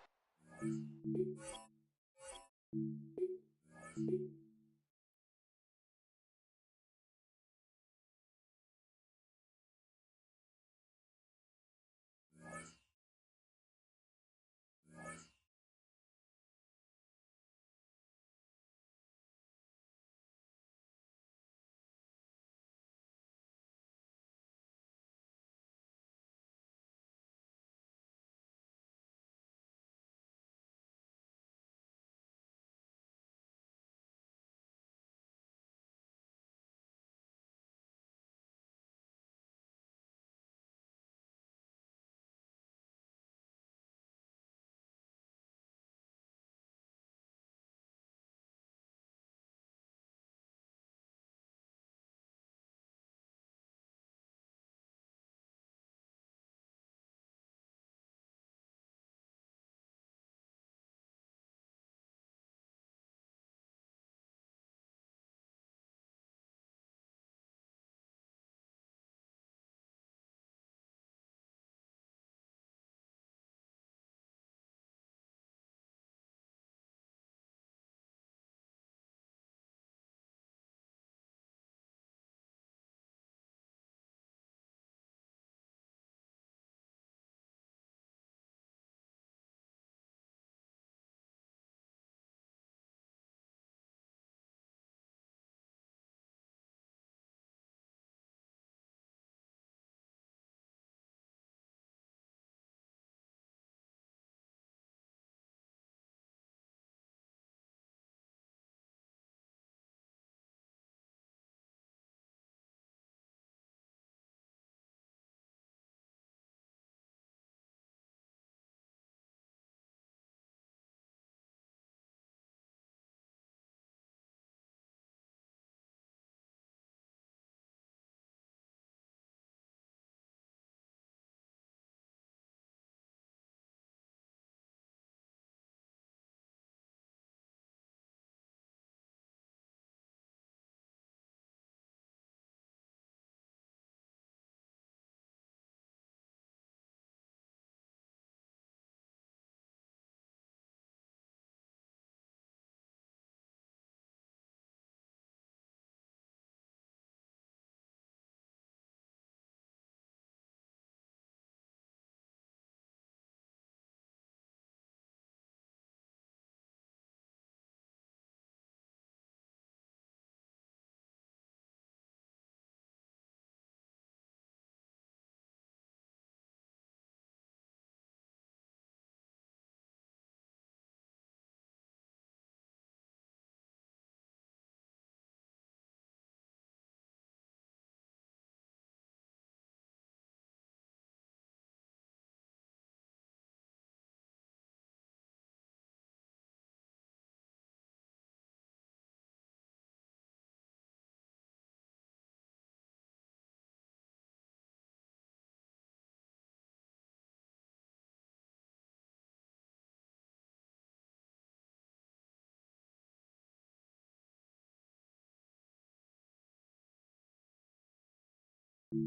Nick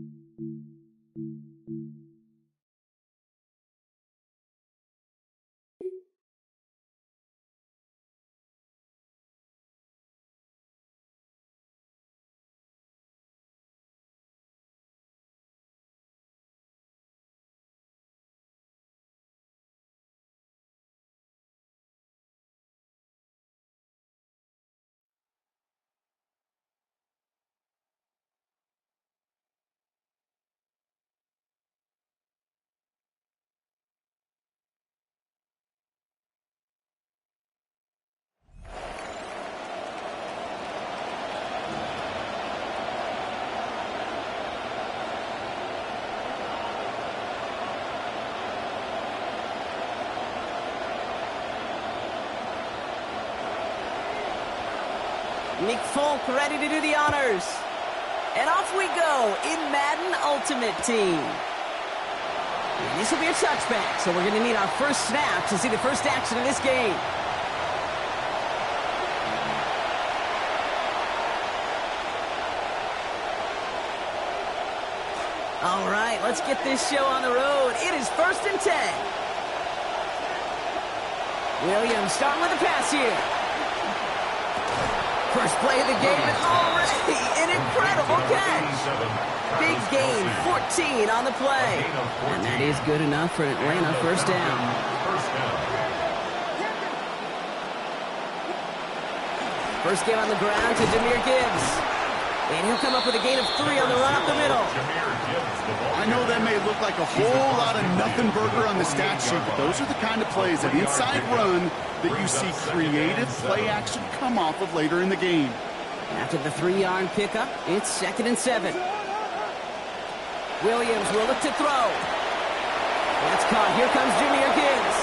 Folk ready to do the honors. And off we go in Madden Ultimate Team. And this will be a touchback, so we're going to need our first snap to see the first action of this game. All right, let's get this show on the road. It is 1st and 10. Williams starting with a pass here. First play of the game, and already an incredible catch. Big gain, 14 on the play. And that is good enough for Atlanta, first down. First game on the ground to Jahmyr Gibbs. And he'll come up with a gain of 3 on the run up the middle. I know that may look like a whole lot of nothing burger on the stat sheet, but those are the kind of plays, an inside run, that you see creative play action come off of later in the game. After the 3-yard pickup, it's 2nd and 7. Williams will look to throw. That's caught. Here comes Jahmyr Gibbs.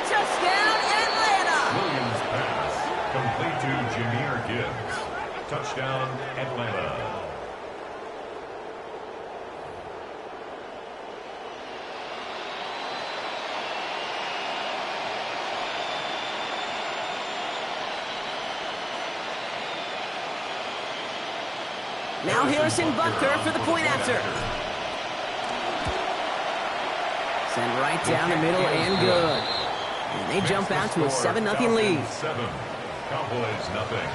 Touchdown, Atlanta! Williams pass. Complete to Jahmyr Gibbs. Touchdown, Atlanta. Now Harrison Butker for the point after. Send right down the middle and good. And they jump out to a 7-0 lead. 7. Cowboys nothing.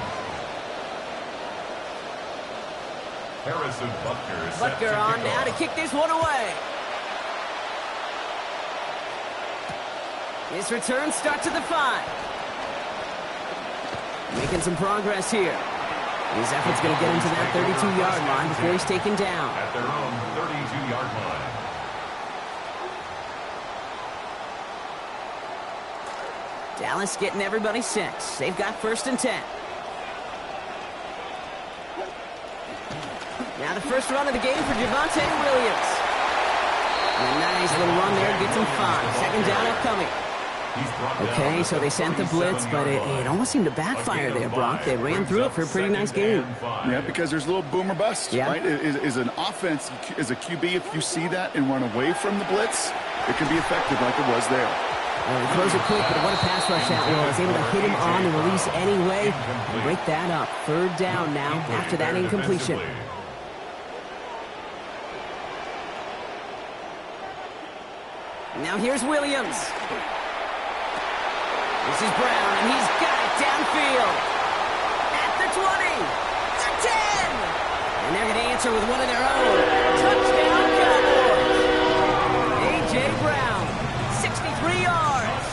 Harrison Butker on now to kick this one away. His return starts at the 5. Making some progress here. His effort's going to get him to that 32-yard line before he's taken down. At their own 32-yard line. Dallas getting everybody set. They've got 1st and 10. Now the first run of the game for Javonte Williams. And a nice little run there gets him 5. 2nd down upcoming. Okay, so they sent the blitz, but it almost seemed to backfire there, Brock. They ran through it for a pretty nice game. Yeah, because there's a little boom or bust, right? Is an offense, as a QB, if you see that and run away from the blitz, it can be effective like it was there. Well, he throws it quick, but what a pass rush that was. Able to hit him on the release anyway and break that up. 3rd down now after that incompletion. Now here's Williams. This is Brown, and he's got it downfield. At the 20, the 10. And they're going to answer with one of their own. Touchdown, Cowboys. A.J. Brown, 63 yards.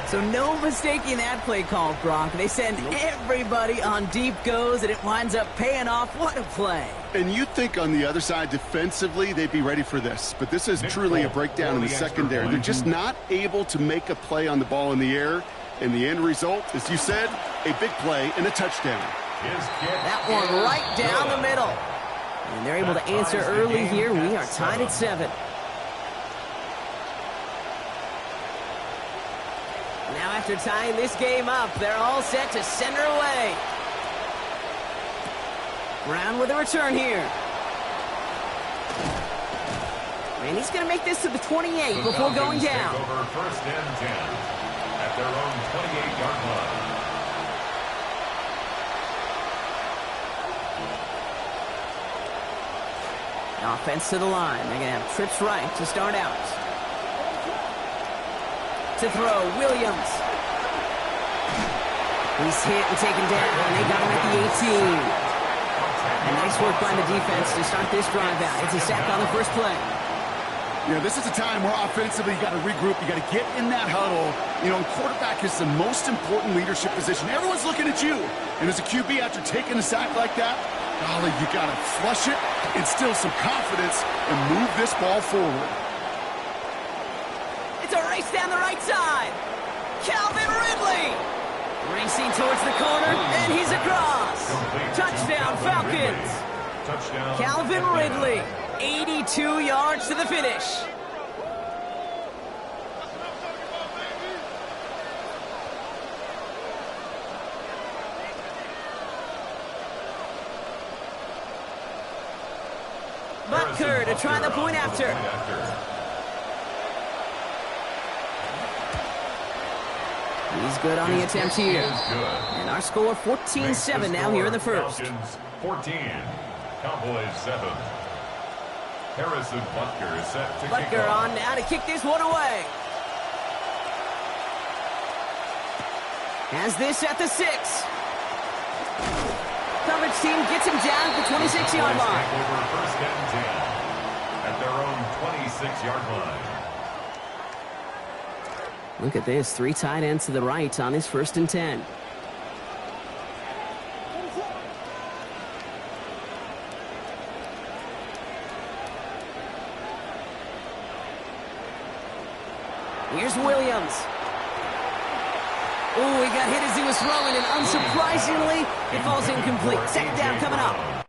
So no mistaking that play call, Brock. They send everybody on deep goes, and it winds up paying off. What a play. And you'd think on the other side, defensively, they'd be ready for this. But this is truly a breakdown in the secondary. They're just not able to make a play on the ball in the air. And the end result, as you said, a big play and a touchdown. That one right down the middle. And they're able to answer early here. We are tied at 7. Now after tying this game up, they're all set to send her away. Brown with a return here. And he's going to make this to the 28 before going down. Over 1st and 10 at their own 28-yard line. Offense to the line. They're going to have trips right to start out. To throw, Williams. He's hit and taken down. They got him at the 18. And nice work by the defense to start this drive out. It's a sack on the first play. Yeah, this is a time where offensively you got to regroup. You got to get in that huddle. You know, and quarterback is the most important leadership position. Everyone's looking at you. And as a QB, after taking a sack like that, golly, you got to flush it, instill some confidence, and move this ball forward. It's a race down the right side. Calvin Ridley racing towards the corner, and he's across. Touchdown, Falcons. Touchdown. Calvin Ridley, 82 yards to the finish. Butker to try the point after. He's good on the attempt here. And our score 14-7 now here in the first. Falcons 14, Cowboys 7. Harrison Butker is set to kick Butker off. on now to kick this one away. Has this at the 6. Coverage team gets him down at the 26-yard line. Over first and 10 at their own 26-yard line. Look at this, 3 tight ends to the right on his 1st and 10. Here's Williams. Oh, he got hit as he was throwing, and unsurprisingly, it falls incomplete. Second down coming up.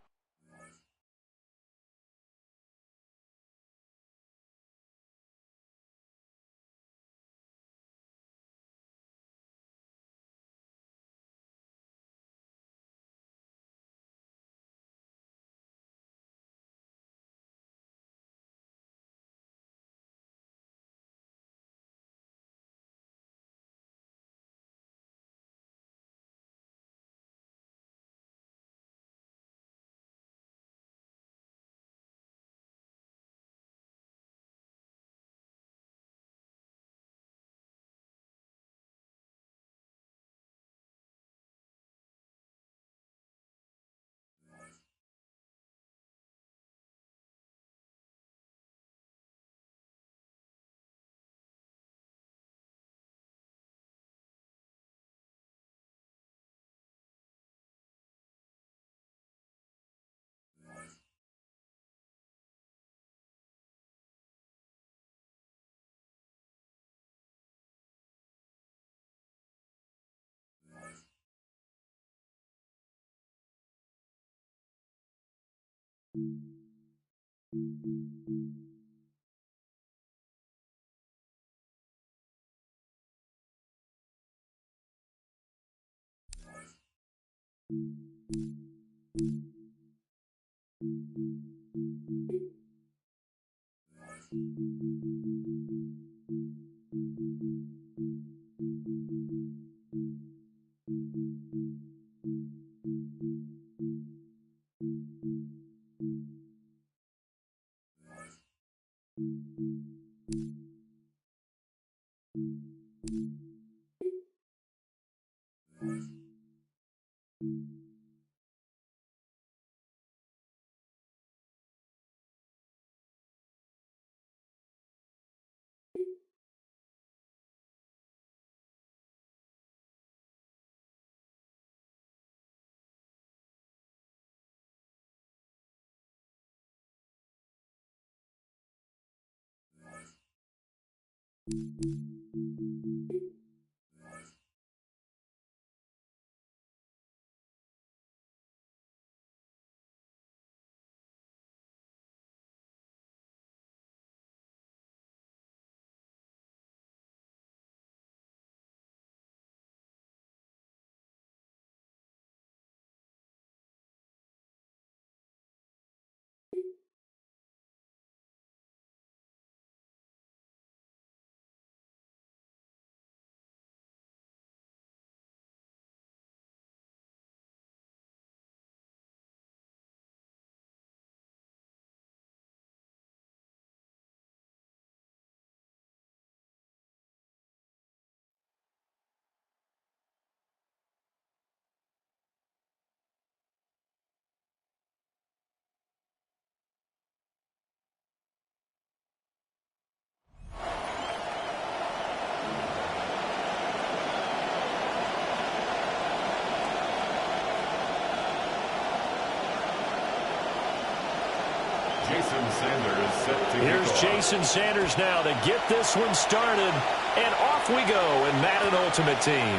Sanders set to Here's Jason Sanders now to get this one started. And off we go in Madden Ultimate Team.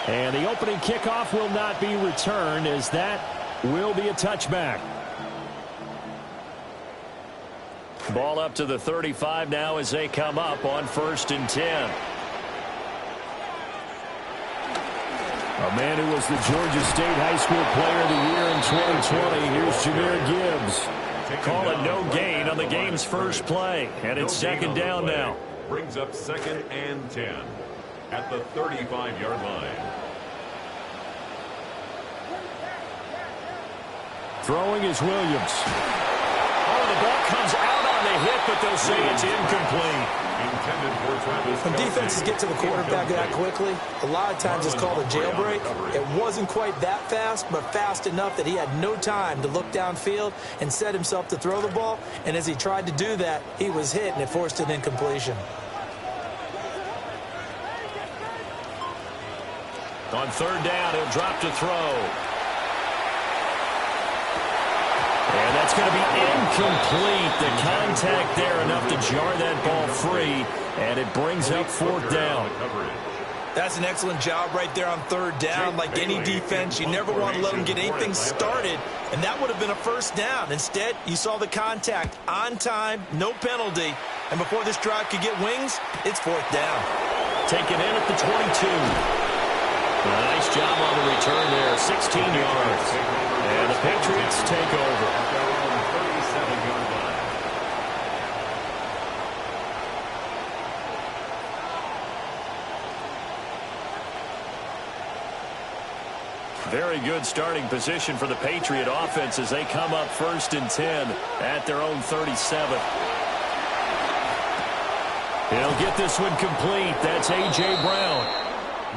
And the opening kickoff will not be returned, as that will be a touchback. Ball up to the 35 now as they come up on 1st and 10. A man who was the Georgia State High School Player of the Year in 2020. Here's Jahmyr Gibbs. Call it no gain on the game's first play. And it's 2nd down now. Brings up 2nd and 10 at the 35-yard line. Throwing is Williams. Oh, the ball comes out on the hit, but they'll say it's incomplete. When defenses get to the quarterback that quickly, a lot of times it's called a jailbreak. It wasn't quite that fast, but fast enough that he had no time to look downfield and set himself to throw the ball. And as he tried to do that, he was hit, and it forced an incompletion. On 3rd down, he'll drop to throw. And that's going to be incomplete. The contact there enough to jar that ball free, and it brings up 4th down. That's an excellent job right there on 3rd down. Like any defense, you never want to let them get anything started, and that would have been a 1st down. Instead, you saw the contact on time, no penalty, and before this drive could get wings, it's 4th down. Taken in at the 22. Nice job on the return there, 16 yards. And the Patriots take over. Very good starting position for the Patriot offense as they come up 1st and 10 at their own 37. He'll get this one complete. That's A.J. Brown.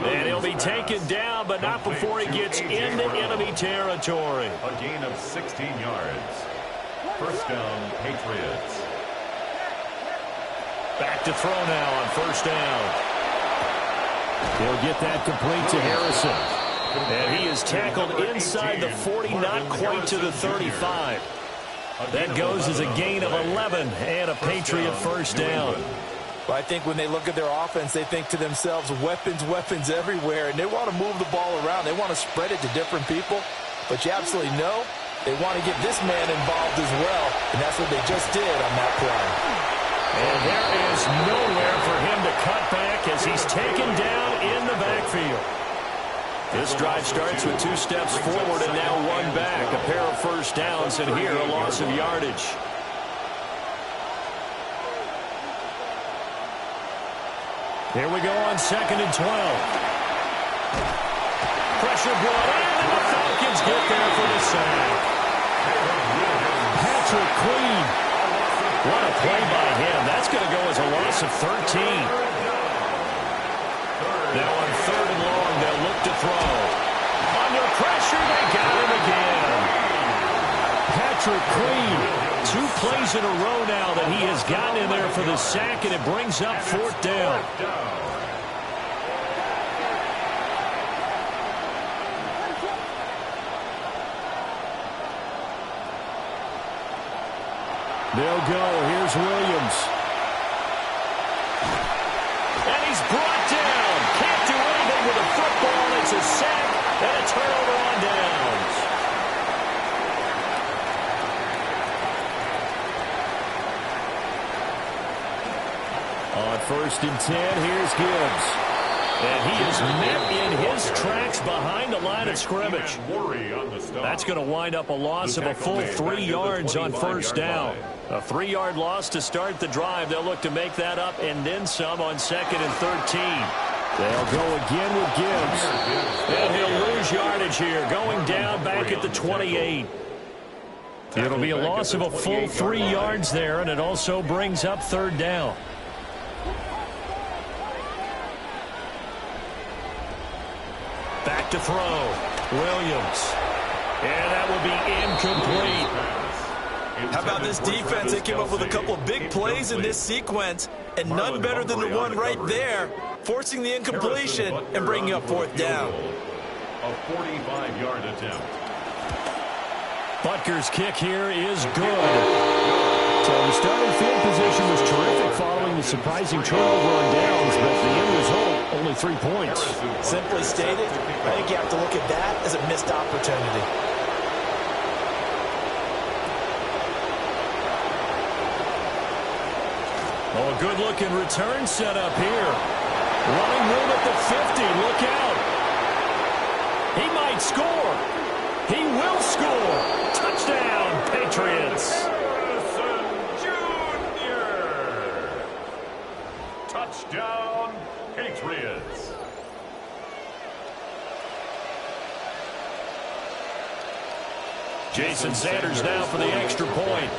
And he'll be taken down, but not before he gets into enemy territory. A gain of 16 yards. 1st down, Patriots. Back to throw now on 1st down. He'll get that complete to Harrison. And he is tackled inside the 40, not quite to the 35. That goes as a gain of 11 and a Patriot 1st down. Well, I think when they look at their offense, they think to themselves, weapons, weapons everywhere, and they want to move the ball around. They want to spread it to different people, but you absolutely know they want to get this man involved as well, and that's what they just did on that play. And there is nowhere for him to cut back as he's taken down in the backfield. This drive starts with 2 steps forward and now 1 back. A pair of 1st downs, and here a loss of yardage. Here we go on 2nd and 12. Pressure brought in, and the Falcons get there for the sack. Patrick Queen. What a play by him. That's going to go as a loss of 13. Now on 3rd and long, they'll look to throw. Under pressure, they got him again. Patrick Queen. 2 plays in a row now that he has gotten in there for the sack, and it brings up 4th down. They'll go. Here's Williams. And he's brought down. Can't do anything with the football. It's a sack and a turnover on downs. On 1st and 10, here's Gibbs. And he is met in his tracks behind the line of scrimmage. That's going to wind up a loss of a full 3 yards on 1st down. A 3-yard loss to start the drive. They'll look to make that up and then some on 2nd and 13. They'll go again with Gibbs. And he'll lose yardage here, going down back at the 28. It'll be a loss of a full 3 yards there, and it also brings up 3rd down. Back to throw. Williams. And that will be incomplete. How about this defense? They came up with a couple of big plays in this sequence, and none better than the one right there, forcing the incompletion and bringing up 4th down. A 45-yard attempt. Butker's kick here is good. So the starting field position was terrific following the surprising turnover on downs, but the end result, only 3 points. Simply stated, I think you have to look at that as a missed opportunity. Oh, a good-looking return set up here. Running room at the 50. Look out. He might score. He will score. Touchdown, Patriots. Touchdown, Patriots. Jason Sanders now for the extra point.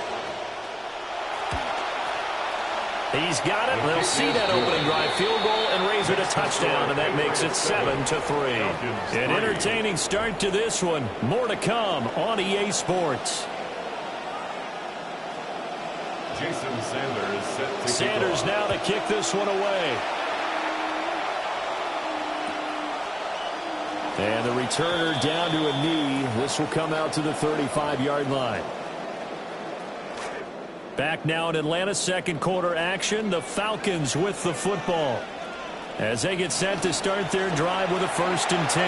He's got it. They'll see that opening drive field goal and raise it a touchdown, and that makes it 7-3. An entertaining start to this one. More to come on EA Sports. Jason Sanders set to Sanders now to kick this one away. And the returner down to a knee. This will come out to the 35-yard line. Back now in Atlanta, second quarter action. The Falcons with the football as they get set to start their drive with a 1st and 10.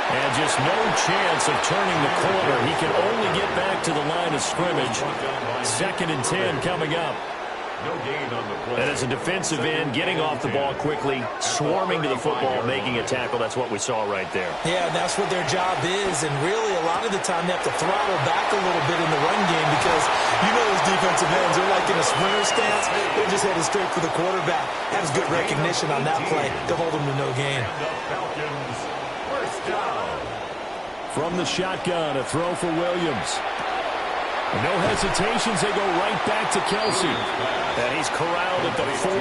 And just no chance of turning the corner. He can only get back to the line of scrimmage. 2nd and 10 coming up. No gain on the play. And as a defensive end, getting off the ball quickly, swarming to the football, making a tackle. That's what we saw right there. Yeah, and that's what their job is. And really, a lot of the time, they have to throttle back a little bit in the run game because you know those defensive ends, they're like in a sprinter stance. They're just headed straight for the quarterback. That was good recognition on that play to hold them to no gain. Falcons, 1st down. From the shotgun, a throw for Williams. No hesitations, they go right back to Kelsey. And he's corralled at the 40,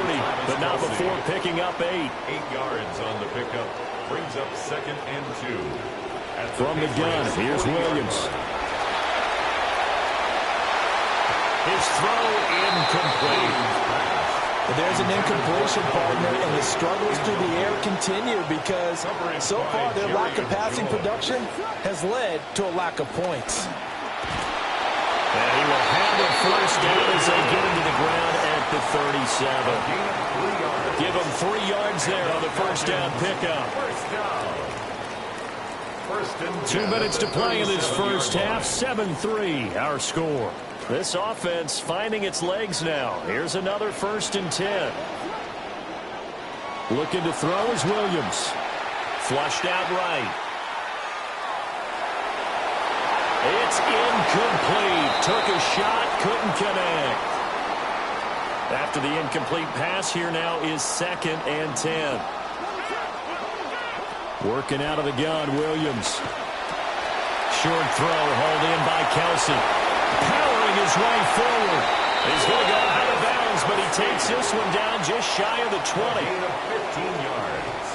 but not before picking up 8. 8 yards on the pickup. Brings up 2nd and 2. From the gun, here's Williams. His throw incomplete. But there's an incompletion, partner, and the struggles through the air continue because so far their lack of passing production has led to a lack of points. And he will have a 1st down as they get him to the ground at the 37. Give him 3 yards there on the 1st down pickup. 2 minutes to play in this first half. 7-3 our score. This offense finding its legs now. Here's another 1st and 10. Looking to throw is Williams. Flushed out right. It's incomplete. Took a shot, couldn't connect. After the incomplete pass, here now is 2nd and 10. Working out of the gun, Williams. Short throw, hauled in by Kelsey. Powering his way forward. He's going to go out of bounds, but he takes this one down just shy of the 20. Gain of 15 yards.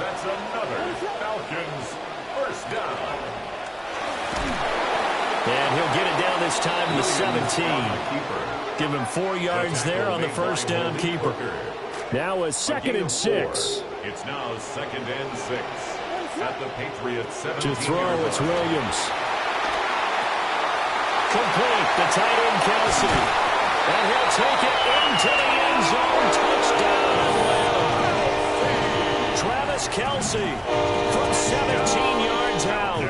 That's another Falcons 1st down. And he'll get it down this time to the 17. Give him 4 yards there on the 1st down keeper. Now a 2nd and 6. It's now 2nd and 6. At the Patriots 17. To throw, it's Williams. Complete, the tight end Kelsey. And he'll take it into the end zone. Touchdown, Atlanta. Travis Kelsey from 17 yards out.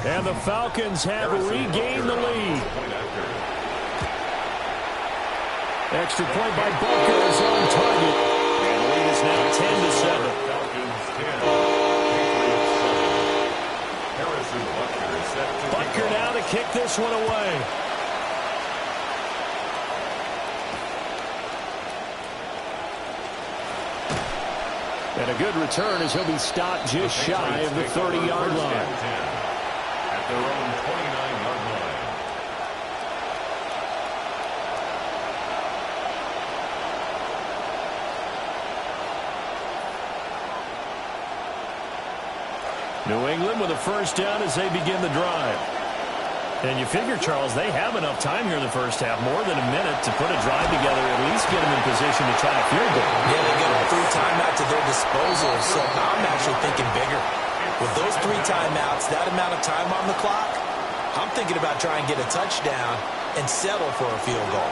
And the Falcons have regained the lead. Extra point by Butker is on target. And the lead is now 10-7. Falcons 10. Harrison Butker is set to Butker now to kick this one away. And a good return as he'll be stopped just shy of the 30-yard line. At their own 29-yard line. New England with a 1st down as they begin the drive. And you figure, Charles, they have enough time here in the first half, more than a minute, to put a drive together, at least get them in position to try a field goal. Yeah, they get 3 timeouts at their disposal, so I'm actually thinking bigger. With those 3 timeouts, that amount of time on the clock, I'm thinking about trying to get a touchdown and settle for a field goal.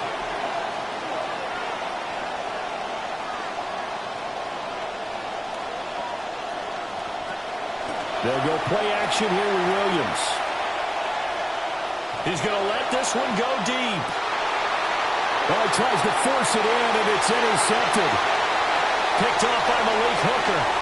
They'll go play action here with Williams. He's going to let this one go deep. Oh, he tries to force it in, and it's intercepted. Picked off by Malik Hooker.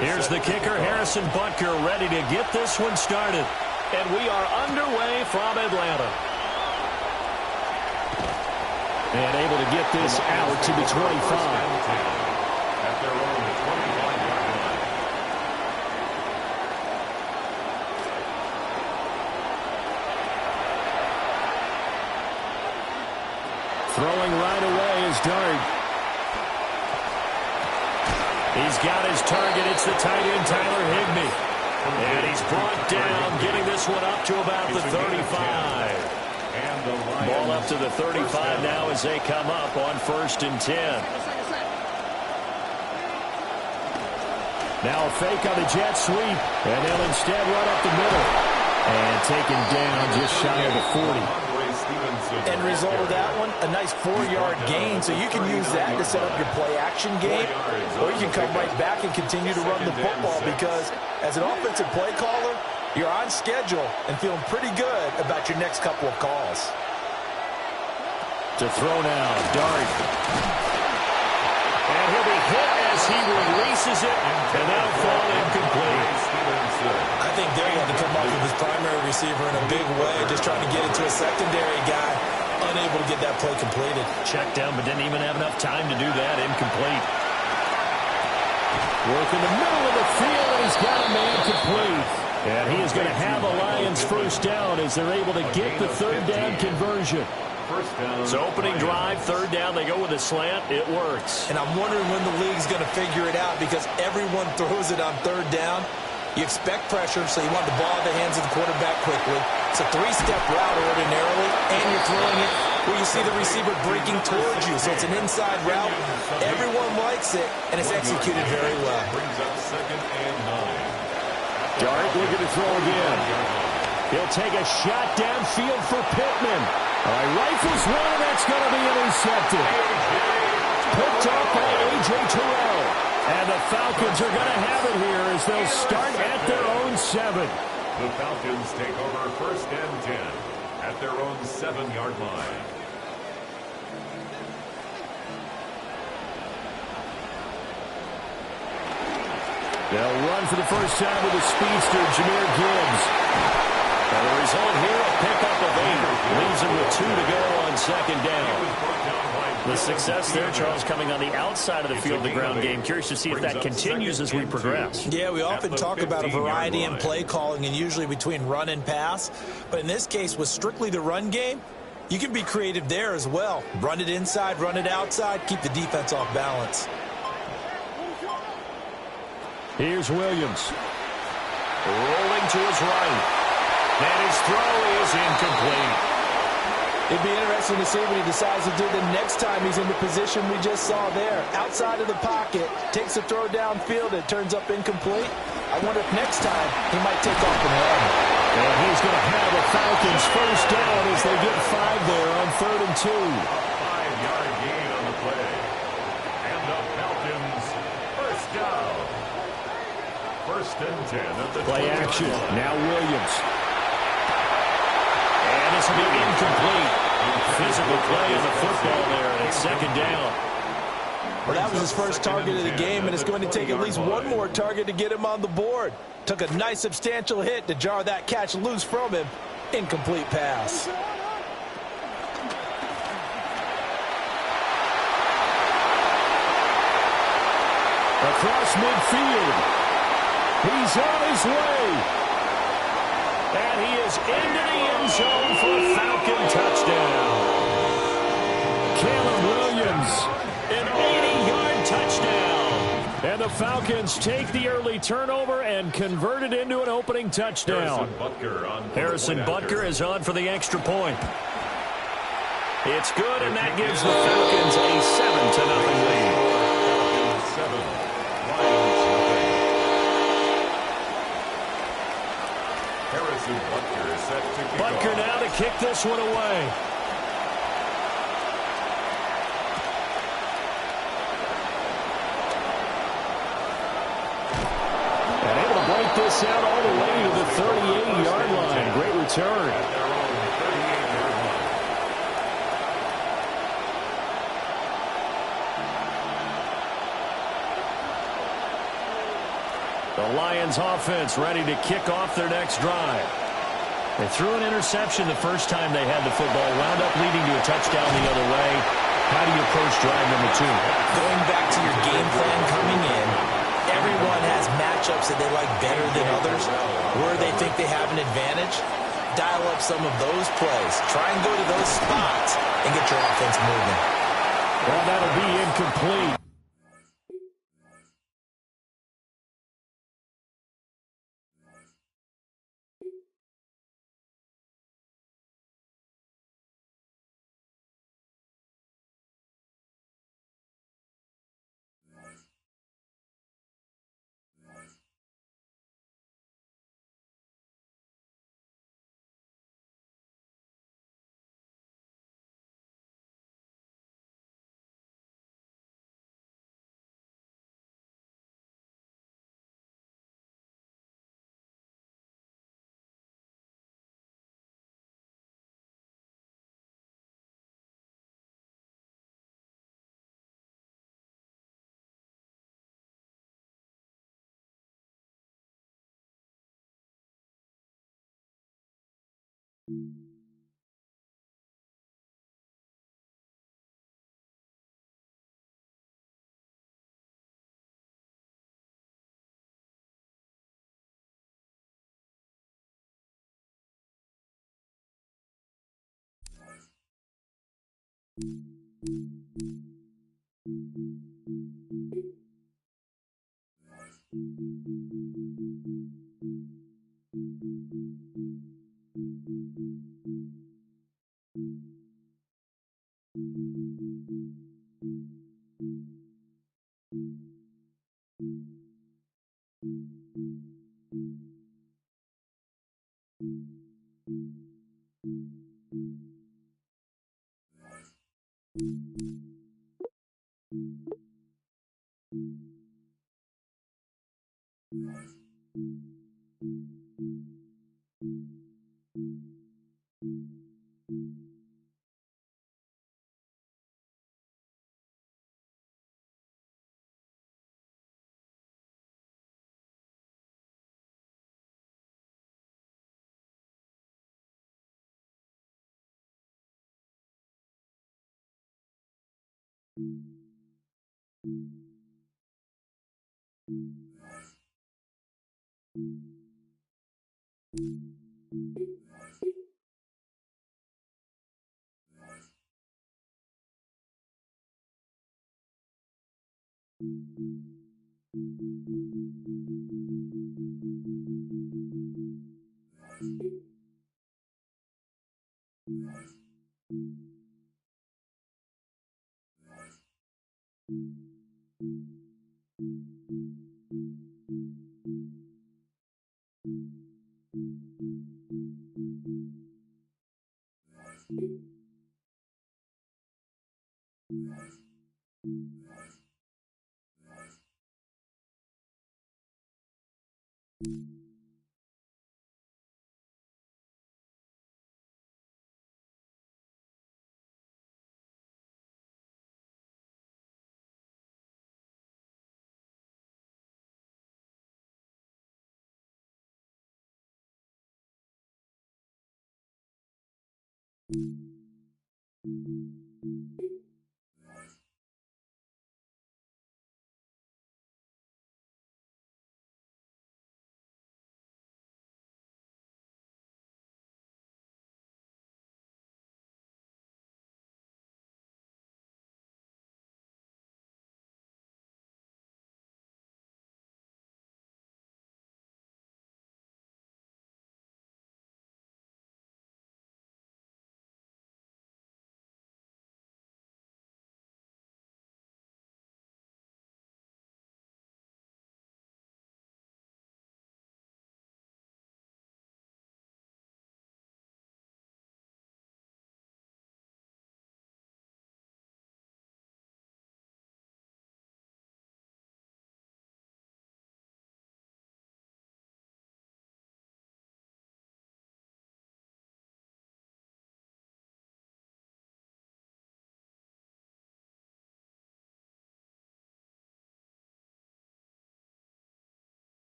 Here's the kicker, Harrison Butker, ready to get this one started. And we are underway from Atlanta. And able to get this out to the 25. At their own 25-yard line. Throwing right away is Dart. He's got his target. It's the tight end, Tyler Higbee. And he's brought down, getting this one up to about the 35. Ball up to the 35 now as they come up on 1st and 10. Now a fake on the jet sweep, and they'll instead run up the middle. And taken down just shy of the 40. End result of that one, a nice 4-yard gain. So you can use that to set up your play-action game, or you can come right back and continue to run the football because as an offensive play caller, you're on schedule and feeling pretty good about your next couple of calls. To throw now, Dart. And he'll be hit as he releases it, and that'll fall incomplete. I think there he had to come up with his primary receiver in a big way, just trying to get it to a secondary guy, unable to get that play completed. Checked down, but didn't even have enough time to do that. Incomplete. Work in the middle of the field, and he's got a man complete. And he is going to have a Lions first down as they're able to get the 3rd down conversion. So opening drive, 3rd down, they go with a slant. It works. And I'm wondering when the league's going to figure it out because everyone throws it on 3rd down. You expect pressure, so you want the ball in the hands of the quarterback quickly. It's a 3-step route ordinarily, and you're throwing it where you see the receiver breaking towards you. So it's an inside route. Everyone likes it, and it's executed very well. Brings up 2nd and 9. Dart looking to throw again. He'll take a shot downfield for Pittman. All right, rifles one, and that's going to be intercepted. Picked up by A.J. Terrell. And the Falcons are going to have it here as they'll start at their own 7. The Falcons take over 1st and 10 at their own 7-yard line. They'll run for the first time with the speedster, Jahmyr Gibbs. And the result here, a pickup of 8. Leaves him with 2 to go on 2nd down. The success there, Charles, coming on the outside of the field, the ground game. Curious to see if that continues as we progress. Yeah, we often talk about a variety in play calling and usually between run and pass. But in this case, with strictly the run game, you can be creative there as well. Run it inside, run it outside, keep the defense off balance. Here's Williams. Rolling to his right. And his throw is incomplete. It'd be interesting to see what he decides to do the next time he's in the position we just saw there. Outside of the pocket, takes a throw downfield, it turns up incomplete. I wonder if next time he might take off and run. And he's going to have a Falcons first down as they get 5 there on 3rd and 2. 5-yard gain on the play. And the Falcons first down. 1st and 10 at the play action. Now Williams. And this will be incomplete. Physical play of the football there, and it's 2nd down. Well, that was his first target of the game, and it's going to take at least one more target to get him on the board. Took a nice substantial hit to jar that catch loose from him. Incomplete pass. Across midfield. He's on his way. And he is into the end zone for a Falcon touchdown. Caleb Williams, an 80-yard touchdown. And the Falcons take the early turnover and convert it into an opening touchdown. Harrison Butker is on for the extra point. It's good, and that gives the Falcons a 7-0 lead. Butker now to kick this one away. And able to break this out all the way to the 38-yard line. Great return. The Lions offense ready to kick off their next drive. They threw an interception the first time they had the football, wound up leading to a touchdown the other way. How do you approach drive number 2? Going back to your game plan coming in, everyone has matchups that they like better than others. Where they think they have an advantage, dial up some of those plays. Try and go to those spots and get your offense moving. Well, that'll be incomplete.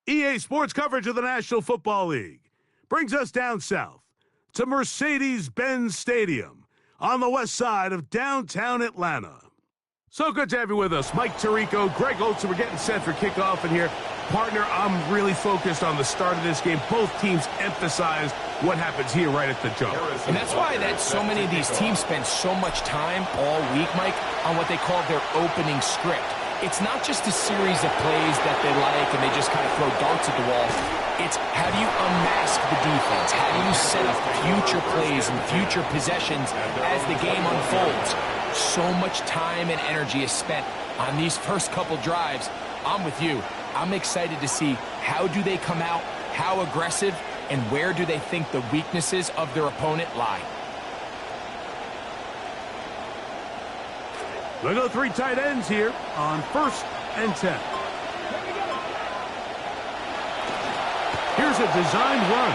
EA Sports coverage of the National Football League brings us down south to Mercedes-Benz Stadium on the west side of downtown Atlanta. So good to have you with us. Mike Tirico, Greg Olsen. We're getting set for kickoff in here. Partner, I'm really focused on the start of this game. Both teams emphasize what happens here right at the jump. And that's why so many of these teams spend so much time all week, Mike, on what they call their opening script. It's not just a series of plays that they like and they just kind of throw darts at the wall. It's how do you unmask the defense? How do you set up future plays and future possessions as the game unfolds? So much time and energy is spent on these first couple drives. I'm with you. I'm excited to see how do they come out, how aggressive, and where do they think the weaknesses of their opponent lie. We'll go 3 tight ends here on 1st and 10. Here's a designed run.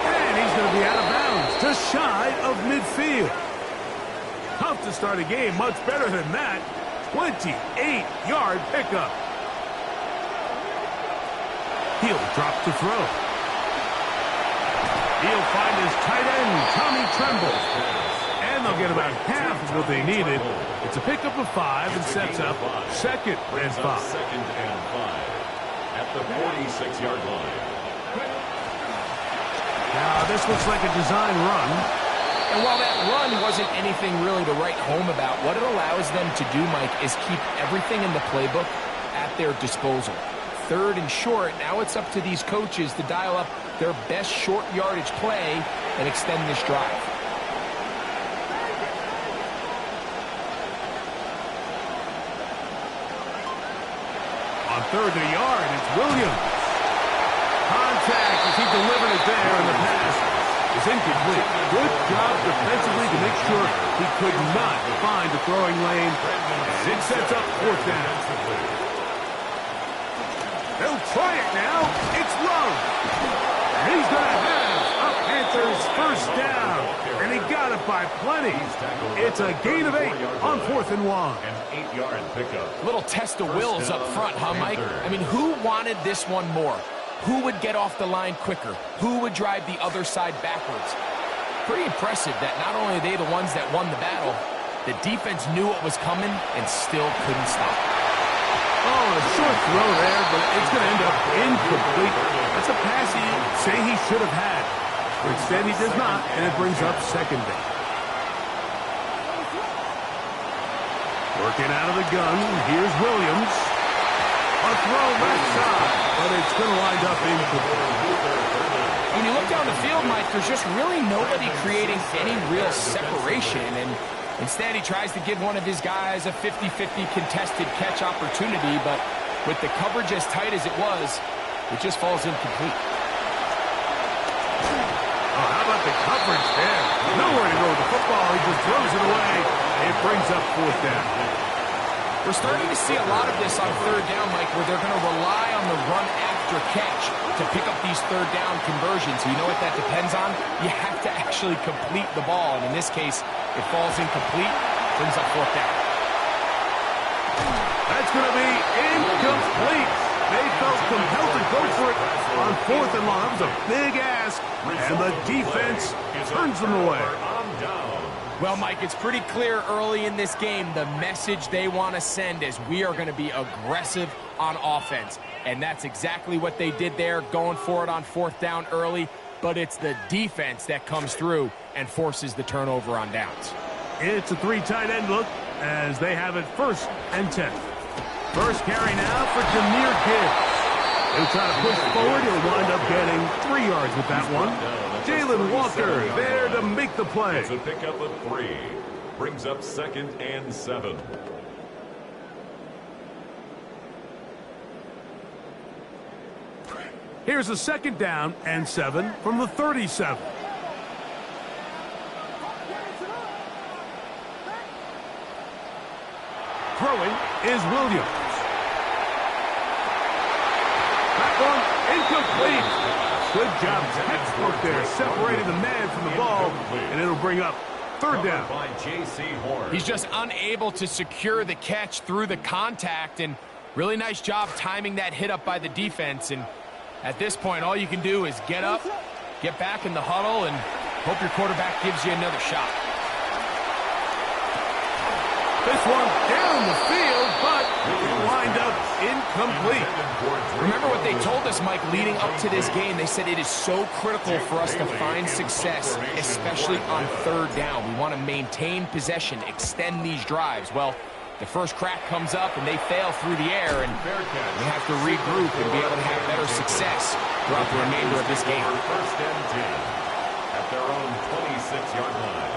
And he's going to be out of bounds, just shy of midfield. Tough to start a game, much better than that. 28-yard pickup. He'll drop to throw. He'll find his tight end, Tommy Tremble. And they'll get about half of what they needed. It's a pickup of 5 and sets up 2nd and 5. 2nd and 5 at the 46-yard line. Now, this looks like a design run. And while that run wasn't anything really to write home about, what it allows them to do, Mike, is keep everything in the playbook at their disposal. 3rd and short, now it's up to these coaches to dial up their best short yardage play and extend this drive. On 3rd and a yard, it's Williams. Contact as he delivered it there, and the pass is incomplete. Good job defensively to make sure he could not find a throwing lane. And it sets up 4th down. They'll try it now. It's Lowe. And he's going to have a Panthers 1st down. And he got it by plenty. It's a gain of 8 on 4th and 1. An 8-yard pickup. Little test of wills up front, huh, Mike? I mean, who wanted this one more? Who would get off the line quicker? Who would drive the other side backwards? Pretty impressive that not only are they the ones that won the battle, the defense knew what was coming and still couldn't stop. Oh, a short throw there, but it's going to end up incomplete. That's a pass he say he should have had. But instead he does not, and it brings up 2nd down. Working out of the gun, here's Williams. A throw left side, but it's going to wind up incomplete. When you look down the field, Mike, there's just really nobody creating any real separation, and instead he tries to give one of his guys a 50-50 contested catch opportunity, but with the coverage as tight as it was, it just falls incomplete. Oh, how about the coverage there? Nowhere to go with the football. He just throws it away. It brings up 4th down. We're starting to see a lot of this on 3rd down, Mike, where they're going to rely on the run after catch to pick up these 3rd down conversions. You know what that depends on? You have to actually complete the ball, and in this case, it falls incomplete, brings up 4th down. That's going to be incomplete. They felt compelled to go for it on 4th and long. That was a big ask, and the defense turns them away. Well, Mike, it's pretty clear early in this game the message they want to send is we are going to be aggressive on offense. And that's exactly what they did there, going for it on 4th down early. But it's the defense that comes through and forces the turnover on downs. It's a 3 tight end look as they have it 1st and 10. First carry now for Jahmyr Gibbs. He'll try to push forward. He'll wind up getting 3 yards with that one. Jalen Walker there to make the play. It's a pickup of 3. Brings up 2nd and 7. Here's a 2nd down and 7 from the 37. is Williams. That one incomplete. Good job, textbook there, separating the man from the ball, and it'll bring up third down. He's just unable to secure the catch through the contact, and really nice job timing that hit up by the defense. And at this point, all you can do is get up, get back in the huddle, and hope your quarterback gives you another shot. This one down the field, but it wind up incomplete. Remember what they told us, Mike, leading up to this game. They said it is so critical for us to find success, especially on third down. We want to maintain possession, extend these drives. Well, the first crack comes up, and they fail through the air, and we have to regroup and be able to have better success throughout the remainder of this game. First and 10 at their own 26-yard line.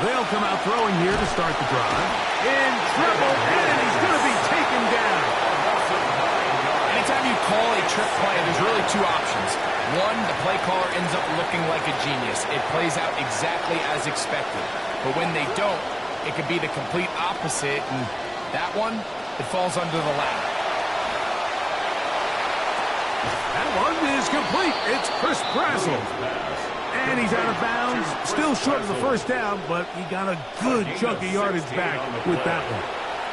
They'll come out throwing here to start the drive. In trouble, and he's going to be taken down. Anytime you call a trick play, there's really two options. One, the play caller ends up looking like a genius. It plays out exactly as expected. But when they don't, it could be the complete opposite, and that one, it falls under the lap. That one is complete. It's Chris Brazzell. And he's out of bounds. Still short of the first down, but he got a good chunk of yardage back with that one.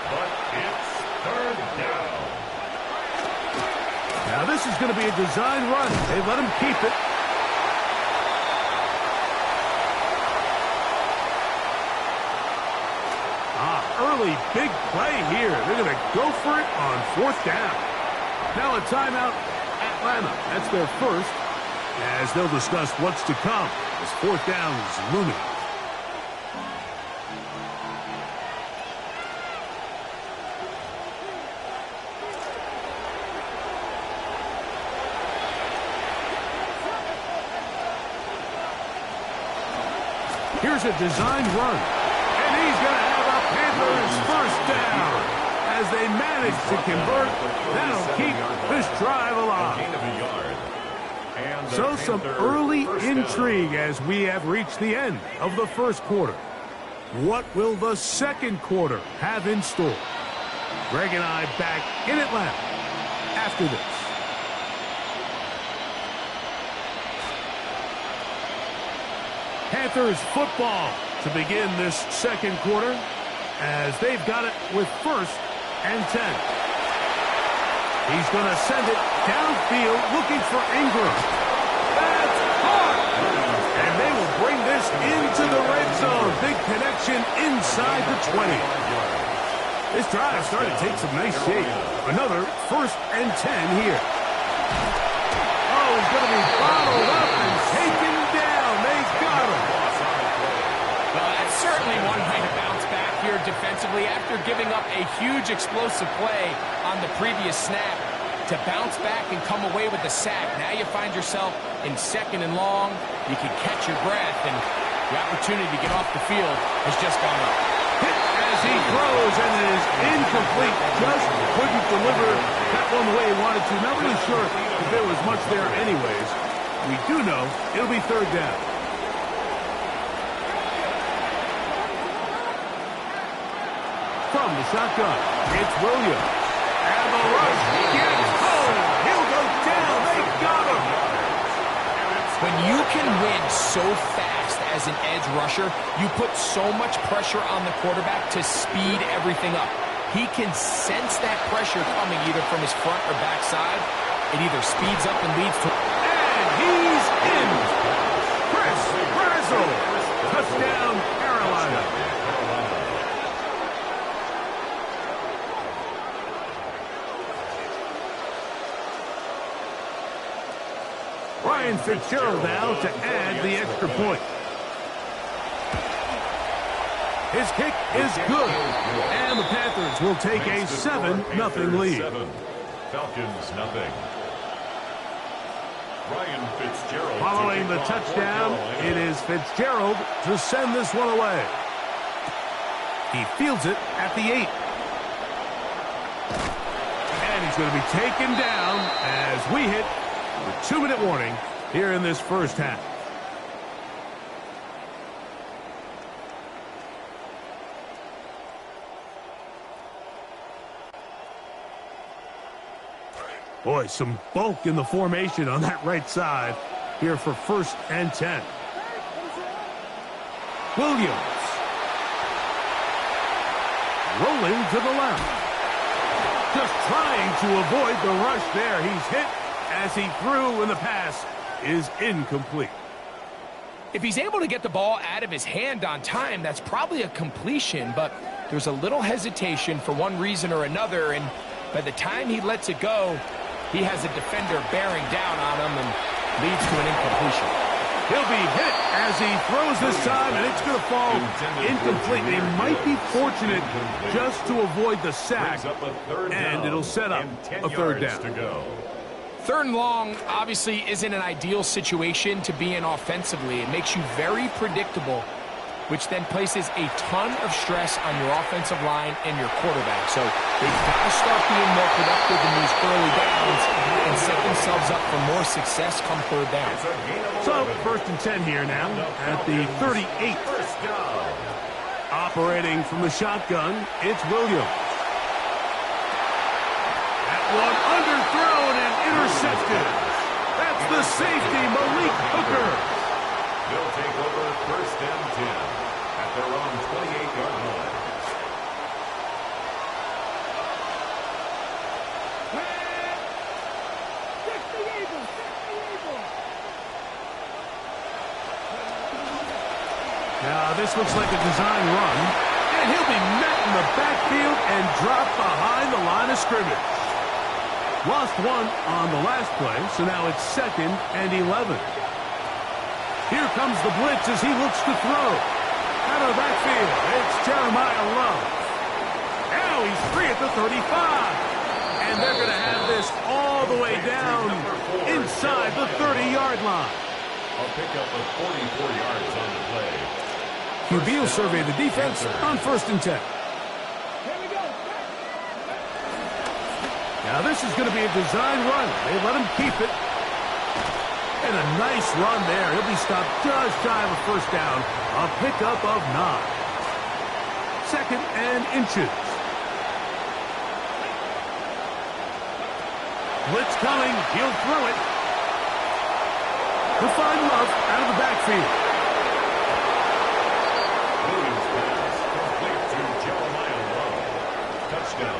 But it's third down. Now this is going to be a design run. They let him keep it. Early big play here. They're going to go for it on fourth down. Now a timeout, Atlanta. That's their first, as they'll discuss what's to come as fourth down is looming. Here's a design run, and he's going to have a Panthers first down. As they manage to convert, that'll keep this drive alive. So some early intrigue as we have reached the end of the first quarter. What will the second quarter have in store? Greg and I back in Atlanta after this. Panthers football to begin this second quarter as they've got it with first and 10. He's going to send it downfield looking for Ingram. That's caught! And they will bring this into the red zone. Big connection inside the 20. This drive started to take some nice shape. Another first and 10 here. Oh, he's going to be bottled up and taken down. They got him. Well, that's certainly one way to bounce back here defensively after giving up a huge explosive play on the previous snap. To bounce back and come away with the sack. Now you find yourself in second and long. You can catch your breath, and the opportunity to get off the field has just gone up. Hit as he throws, and it is incomplete. Just couldn't deliver that one the way he wanted to. Not really sure if there was much there anyways. We do know it'll be third down. From the shotgun, it's Williams. And the rush gets home. He'll go down. They got him. When you can win so fast as an edge rusher, you put so much pressure on the quarterback to speed everything up. He can sense that pressure coming either from his front or back side. It either speeds up and leads to... And he's in. Chris Brazzell. Touchdown, Carolina. Ryan Fitzgerald now to add the extra point. His kick is good. And the Panthers will take a 7-0 lead. Falcons nothing. Ryan Fitzgerald. Following the touchdown, it is Fitzgerald to send this one away. He fields it at the 8. And he's going to be taken down as we hit The 2-minute warning here in this first half. Boy, some bulk in the formation on that right side here for 1st and 10. Williams. Rolling to the left. Just trying to avoid the rush there. He's hit as he threw, and the pass is incomplete. If he's able to get the ball out of his hand on time, that's probably a completion, but there's a little hesitation for one reason or another, and by the time he lets it go, he has a defender bearing down on him and leads to an incompletion. He'll be hit as he throws this time, and it's going to fall incomplete. They might be fortunate just to avoid the sack, and it'll set up a 3rd down. 3rd and long obviously isn't an ideal situation to be in offensively. It makes you very predictable, which then places a ton of stress on your offensive line and your quarterback. So they've got to start being more productive in these early downs and set themselves up for more success come 3rd down. So 1st and 10 here now at the 38. Operating from the shotgun, it's Williams. That one underthrown and intercepted. That's the safety, Malik Hooker. They'll take over 1st and 10 at their own 28-yard line. Now this looks like a design run, and he'll be met in the backfield and dropped behind the line of scrimmage. Lost one on the last play, so now it's 2nd and 11. Here comes the blitz as he looks to throw. Out of the backfield, it's Jeremiah Love. Now he's free at the 35. And they're going to have this all the way down inside the 30-yard line. I'll pick up of 44 yards on the play. QB will survey the defense on 1st and 10. Now this is going to be a design run. They let him keep it. And a nice run there. He'll be stopped just shy of a 1st down. A pickup of 9. 2nd and inches. Blitz coming. He'll throw it. He'll find Love out of the backfield. Williams pass complete to Jeremiah Love. Touchdown.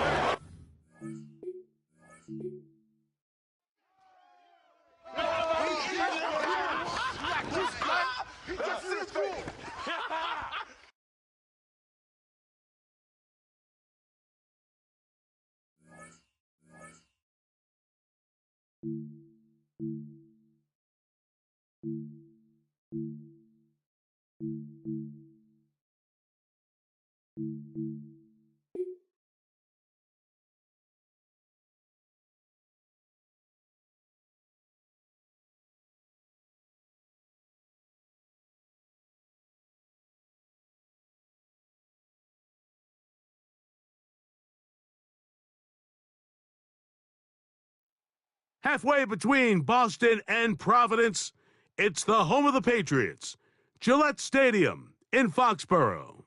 Halfway between Boston and Providence, it's the home of the Patriots, Gillette Stadium in Foxborough.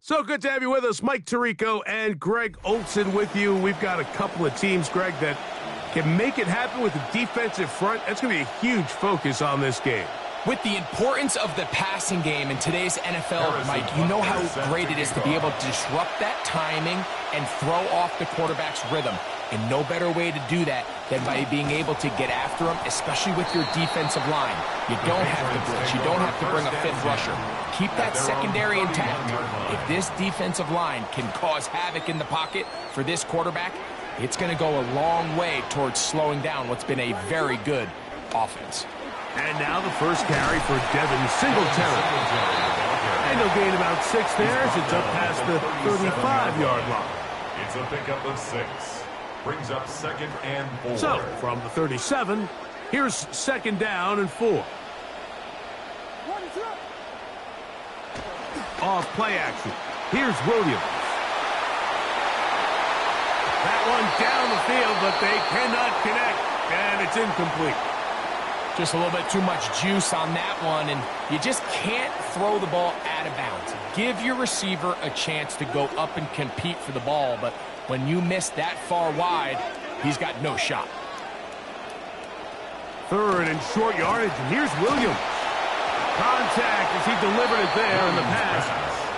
So good to have you with us. Mike Tirico and Greg Olson with you. We've got a couple of teams, Greg, that can make it happen with the defensive front. That's going to be a huge focus on this game. With the importance of the passing game in today's NFL, Mike, you know how great it is to be able to disrupt that timing and throw off the quarterback's rhythm. And no better way to do that than by being able to get after him, especially with your defensive line. You don't have to blitz. You don't have to bring a 5th rusher. Keep that secondary intact. If this defensive line can cause havoc in the pocket for this quarterback, it's going to go a long way towards slowing down what's been a very good offense. And now the first carry for Devin Singletary. And he'll gain about 6 there as it's up past the 35-yard line. It's a pickup of 6. Brings up 2nd and 4. So, from the 37, here's 2nd down and 4. Off play action. Here's Williams. That one down the field, but they cannot connect, and it's incomplete. Just a little bit too much juice on that one, and you just can't throw the ball out of bounds. Give your receiver a chance to go up and compete for the ball, but when you miss that far wide, he's got no shot. Third and short yardage, and here's Williams. Contact as he delivered it there, and the pass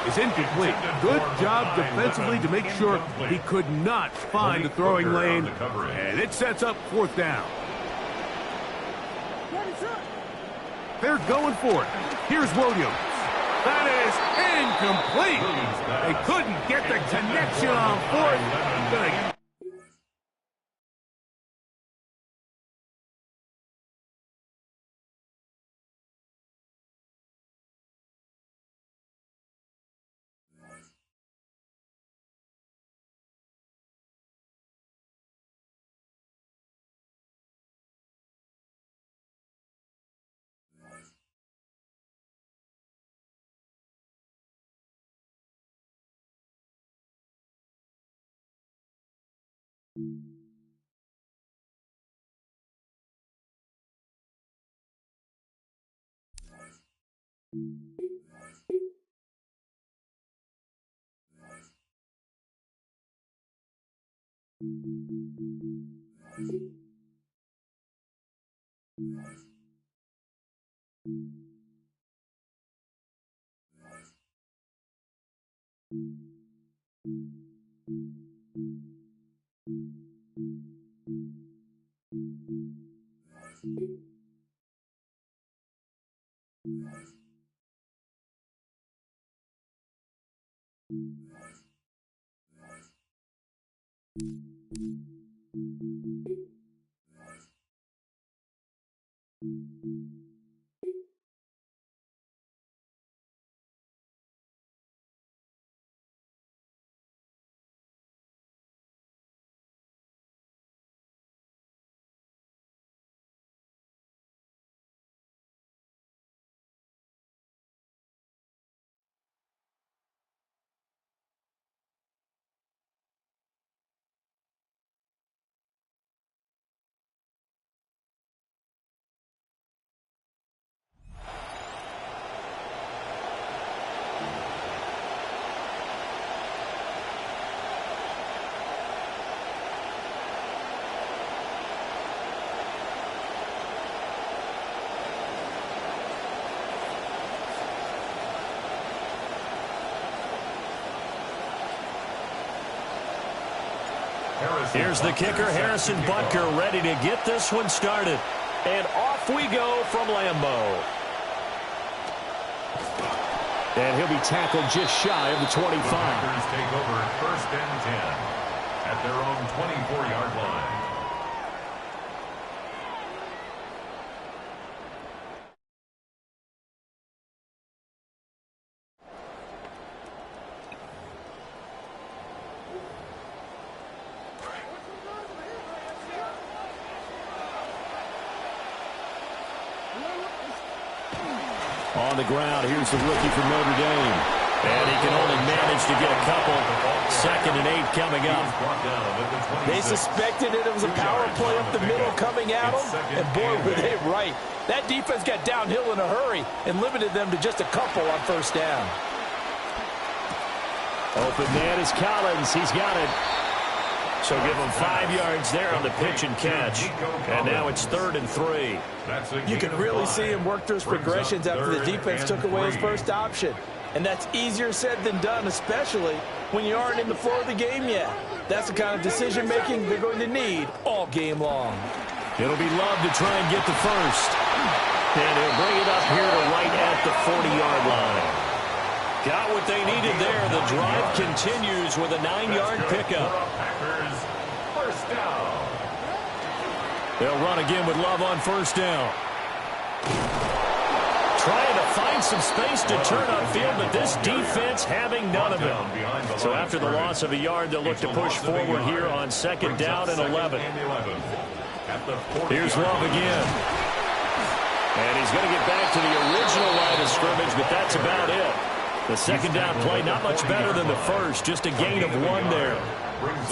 is incomplete. Good job defensively to make sure he could not find the throwing lane, and it sets up fourth down. They're going for it. Here's Williams. That is incomplete. They couldn't get the connection on fourth. Here's the kicker, Harrison Butker, ready to get this one started. And off we go from Lambeau. And he'll be tackled just shy of the 25. The Packers take over first and 10 at their own 24-yard line. On the ground, here's the rookie from Notre Dame. And he can only manage to get a couple. 2nd and 8 coming up. They suspected it was a power play up the middle coming at them, and boy, were they right. That defense got downhill in a hurry and limited them to just a couple on first down. Open man is Collins. He's got it. So give him 5 yards there on the pitch and catch. And now it's 3rd and 3. You can really see him work through his progressions after the defense took away his first option. And that's easier said than done, especially when you aren't in the flow of the game yet. That's the kind of decision-making they're going to need all game long. It'll be Love to try and get the first. And he'll bring it up here to right at the 40-yard line. Got what they needed there. The drive continues with a 9-yard pickup. First down. They'll run again with Love on first down. Trying to find some space to turn upfield, but this defense having none of it. So after the loss of a yard, they'll look to push forward here on 2nd down and 11. Here's Love again. And he's going to get back to the original line of scrimmage, but that's about it. The 2nd down play, not much better than the first, just a gain of 1 there.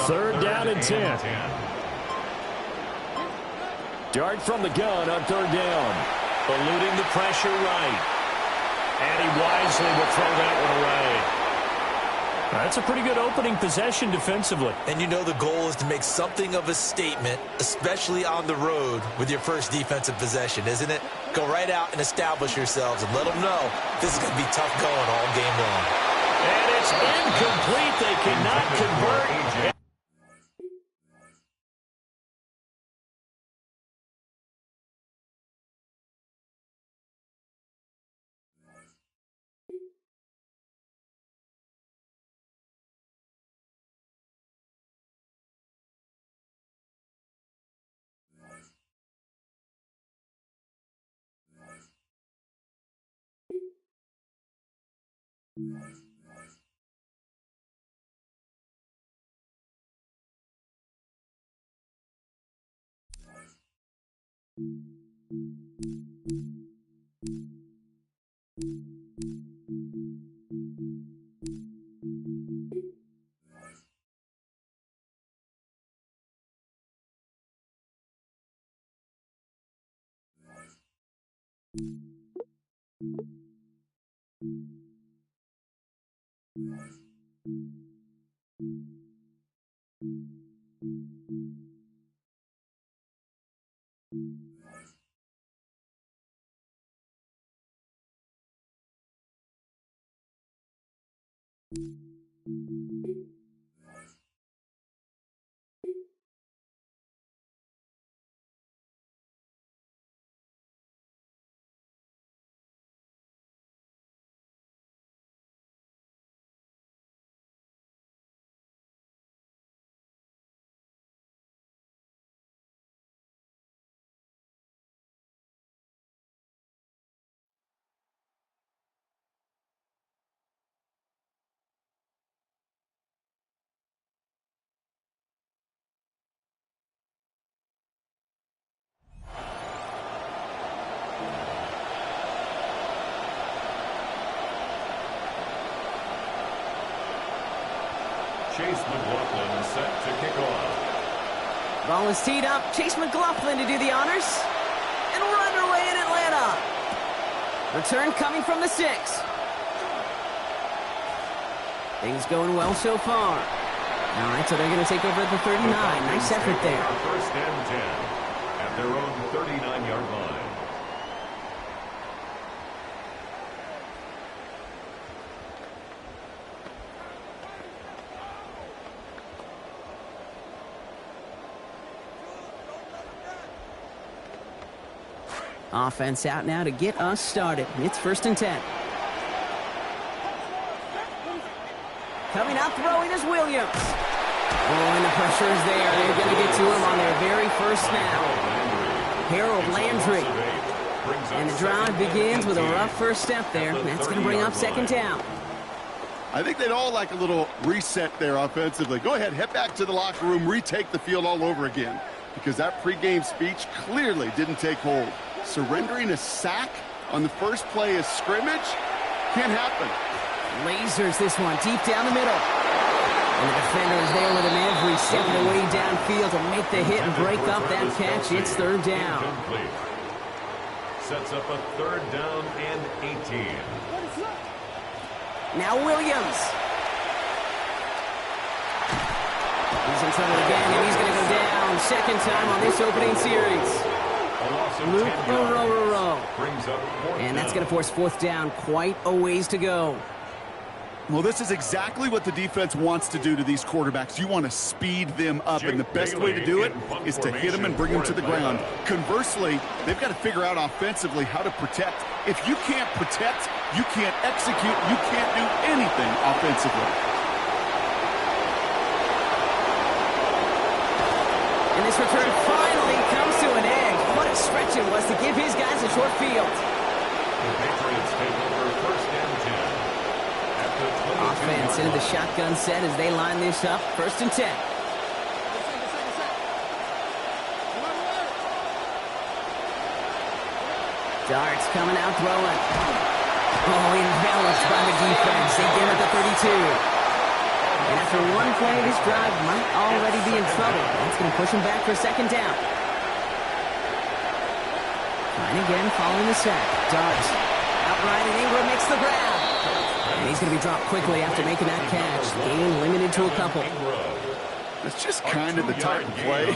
3rd down and 10. Dart from the gun on third down. Eluding the pressure right. And he wisely will throw that one away. That's a pretty good opening possession defensively. And you know the goal is to make something of a statement, especially on the road with your first defensive possession, isn't it? Go right out and establish yourselves and let them know this is going to be tough going all game long. And it's incomplete. They cannot convert. Chase McLaughlin set to kick off. Ball is teed up. Chase McLaughlin to do the honors. And we're underway in Atlanta. Return coming from the 6. Things going well so far. All right, so they're going to take over at the 39. Nice effort there. First and 10 at their own 39-yard line. Offense out now to get us started. It's first and 10. Coming out throwing is Williams. Oh, and the pressure is there. They're going to get to him on their very first snap. Harold Landry. And the drive begins with a rough first step there. That's going to bring up second down. I think they'd all like a little reset there offensively. Go ahead, head back to the locker room, retake the field all over again. Because that pregame speech clearly didn't take hold. Surrendering a sack on the first play of scrimmage can't happen. Lasers this one deep down the middle. And the defender is there with him every step of the way downfield to make the hit and break up that catch. It's third down. Sets up a third down and 18. Now Williams. He's in trouble again, and he's going to go down. Second time on this opening series. Luke Ororo. And that's going to force fourth down. Quite a ways to go. Well, this is exactly what the defense wants to do to these quarterbacks. You want to speed them up, and the best way to do it is to hit them and bring them to the ground. Conversely, they've got to figure out offensively how to protect. If you can't protect, you can't execute, you can't do anything offensively. And this return finally comes to an end. What a stretch it was to give his guys a short field. The Patriots take over first and 10. Offense into the shotgun set as they line this up. First and 10. Darts coming out throwing. Oh, enveloped by the defense. They give it the 32. And after one play, this drive might already be in trouble. That's going to push him back for second down. And again, following the sack. Darts outright, and Ingram makes the grab. And he's going to be dropped quickly after making that catch. Gain limited to a couple. It's just kind of the type of play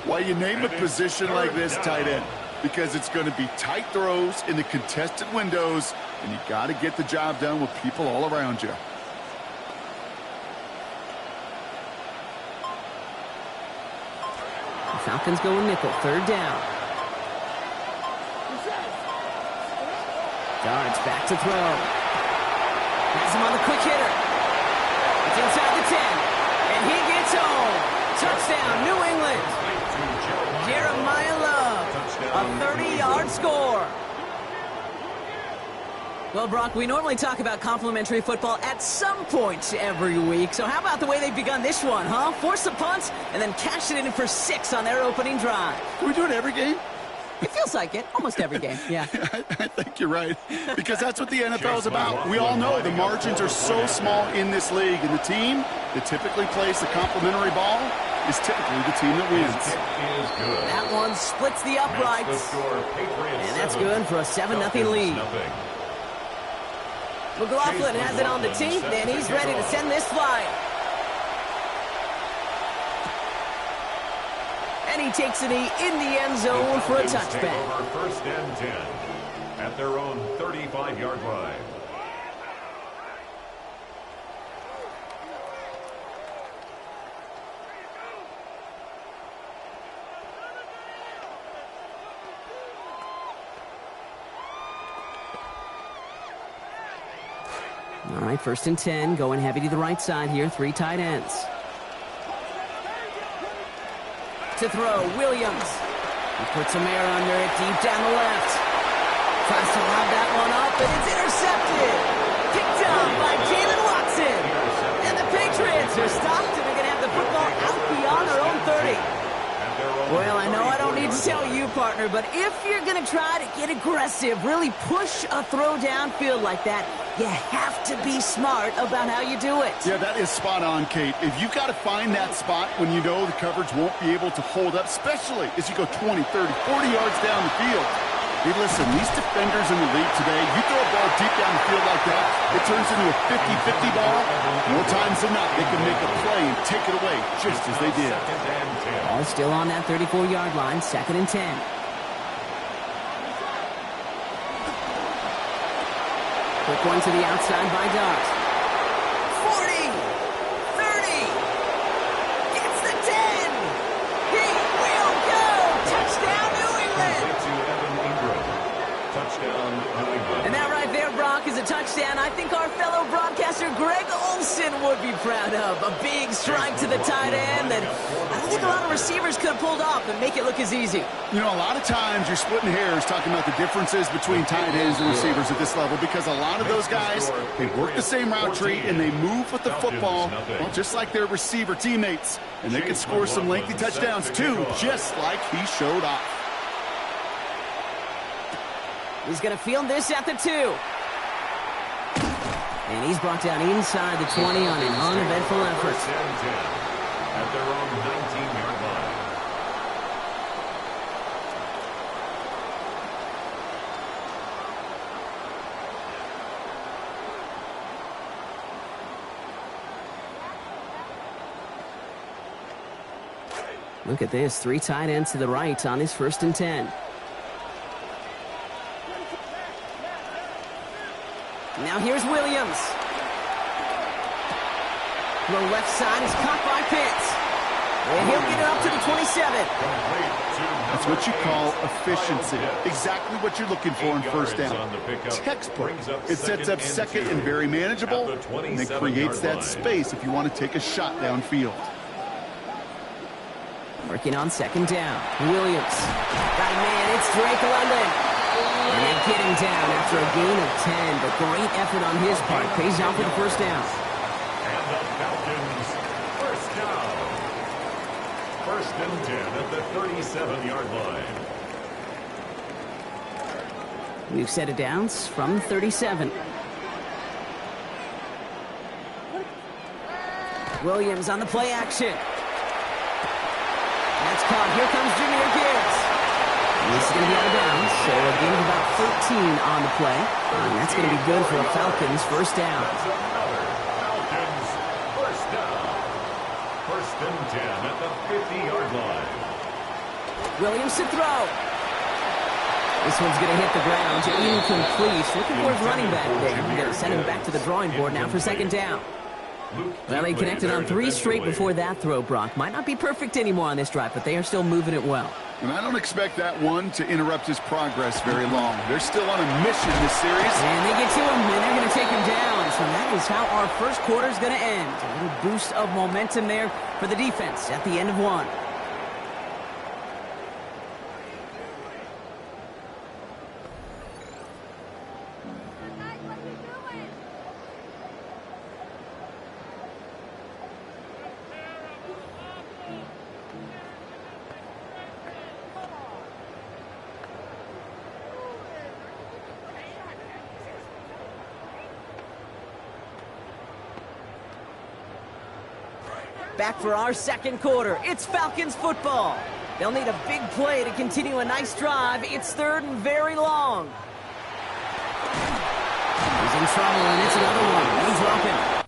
why you name a position like this tight end, because it's going to be tight throws in the contested windows, and you got to get the job done with people all around you. The Falcons going nickel, third down. Darts back to throw. Has him on the quick hitter. It's inside the 10. And he gets home. Touchdown, New England. Jeremiah Love, a 30-yard score. Well, Brock, we normally talk about complimentary football at some point every week. So how about the way they've begun this one, huh? Force a punt and then cash it in for 6 on their opening drive. Can we do it every game? It feels like it. Almost every game, yeah. I think you're right, because that's what the NFL is about. We all know the margins are so small in this league, and the team that typically plays the complimentary ball is typically the team that wins. That one splits the uprights, and that's good for a 7-0 lead. McLaughlin has it on the teeth, and he's ready to send this flying. And he takes it in the end zone for a touchback. First and 10 at their own 35-yard line. All right, first and 10, going heavy to the right side here, 3 tight ends. To throw, Williams. He puts some air under it, deep down the left. Tries to lob that one up, but it's intercepted. Picked up by Jalen Watson. And the Patriots are stopped, and they're going to have the football out beyond their own 30. Well, I know I don't need to tell you, partner, but if you're going to try to get aggressive, really push a throw downfield like that, you have to be smart about how you do it. Yeah, that is spot on, Kate. If you've got to find that spot when you know the coverage won't be able to hold up, especially as you go 20, 30, 40 yards down the field. Hey, listen, these defenders in the league today, you throw a ball deep down the field like that, it turns into a 50-50 ball. More times than not, they can make a play and take it away, just as they did. Ball still on that 34-yard line, 2nd and 10. Quick one to the outside by Dart. 40, 30, gets the 10. He will go. Touchdown, New England. Touchdown, New England. And that right there, Brock, is a touchdown I think our fellow broadcaster Greg Olsen would be proud of. A big strike to the tight end that I don't think a lot of receivers could have pulled off and make it look as easy. You know, a lot of times you're splitting hairs talking about the differences between tight ends and receivers at this level, because a lot of those guys, they work the same route tree and they move with the football, well, just like their receiver teammates. And they can score some lengthy touchdowns too, just like he showed off. He's going to field this at the 2. And he's brought down inside the 20 on an uneventful effort. At their own 19-yard line. Look at this, 3 tight ends to the right on his 1st and 10. Now here's Williams. The left side is caught by Pitts. And he'll get it up to the 27. That's what you call efficiency. Exactly what you're looking for in first down. Textbook. It sets up second and very manageable, and it creates that space if you want to take a shot downfield. Working on 2nd down. Williams. Got a man. It's Drake London. And they get him down after a gain of 10. But great effort on his part. Pays off with the 1st down. And the Falcons, 1st down. 1st and 10 at the 37-yard line. We've set it down from 37. Williams on the play action. That's caught. Here comes Jahmyr Gibbs. This is going to be out of bounds, so a gain of about 13 on the play. And that's going to be good for a Falcons first down. Falcons first down. First and 10 at the 50-yard line. Williams to throw. This one's going to hit the ground. Incomplete. Looking for his running back there. Going to send him back to the drawing board now for second down. Well, he connected on 3 straight before that throw, Brock. Might not be perfect anymore on this drive, but they are still moving it well. And I don't expect that one to interrupt his progress very long. They're still on a mission this series. And they get to him, and they're going to take him down. So that is how our first quarter is going to end. A little boost of momentum there for the defense at the end of one. Back for our second quarter. It's Falcons football. They'll need a big play to continue a nice drive. It's third and very long. He's in trouble, and it's another one. He's dropping.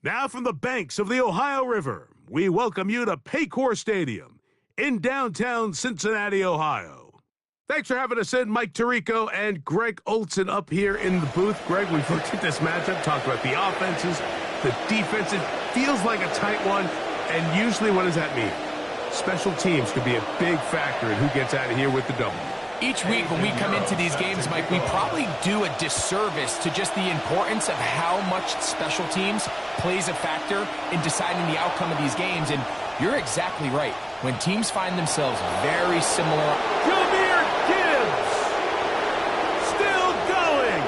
Now from the banks of the Ohio River, we welcome you to Paycor Stadium in downtown Cincinnati, Ohio. Thanks for having us in, Mike Tirico and Greg Olson up here in the booth. Greg, we've looked at this matchup, talked about the offenses, the defense. It feels like a tight one, and usually what does that mean? Special teams could be a big factor in who gets out of here with the W. Each week when we come into these games, Mike, we probably do a disservice to just the importance of how much special teams plays a factor in deciding the outcome of these games. And you're exactly right. When teams find themselves very similar. Jameer Gibbs still going.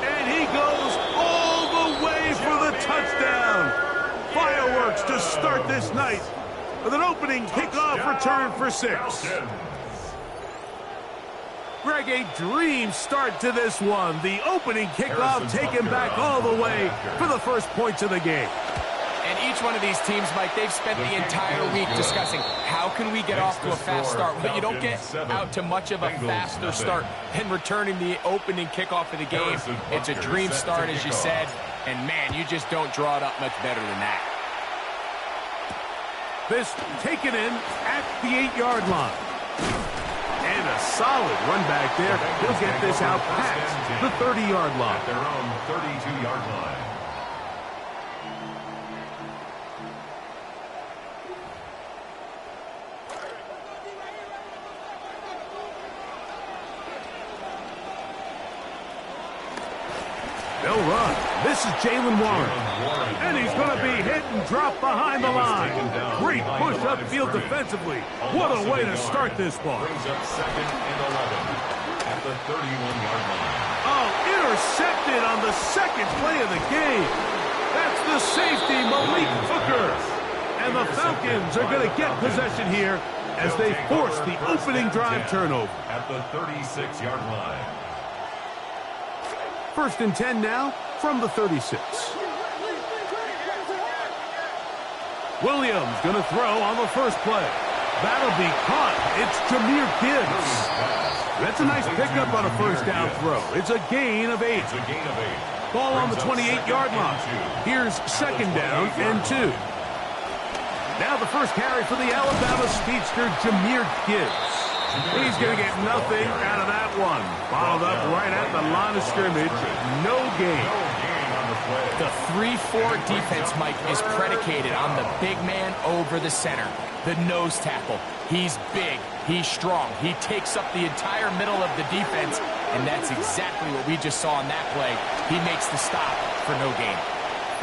And he goes all the way for the touchdown. Fireworks to start this night with an opening kickoff return for 6. Greg, a dream start to this one. The opening kickoff taken back all the way for the first points of the game. And each one of these teams, Mike, they've spent the entire week discussing how can we get off to a fast start. But you don't get out to much of a faster start than returning the opening kickoff of the game. It's a dream start, as you said. And, man, you just don't draw it up much better than that. This taken in at the 8-yard line. And a solid run back there. He'll get this out past the 30-yard line. At their own 32-yard line. They'll run. This is Jalen Warren. And he's going to be hit and dropped behind the line. Great push upfield defensively. What a way to start this ball. Brings up 2nd and 11 at the 31-yard line. Oh, intercepted on the second play of the game. That's the safety, Malik Hooker. And the Falcons are going to get possession here as they force the opening drive turnover. At the 36-yard line. 1st and 10 now from the 36. Williams going to throw on the first play. That'll be caught. It's Jameer Gibbs. That's a nice pickup on a first down throw. It's a gain of 8. Ball on the 28-yard line. Here's 2nd down and 2. Now the first carry for the Alabama speedster, Jameer Gibbs. He's going to get nothing out of that one. Bottled up right at the line of scrimmage. No gain. The 3-4 defense, Mike, is predicated on the big man over the center. The nose tackle. He's big. He's strong. He takes up the entire middle of the defense, and that's exactly what we just saw on that play. He makes the stop for no gain.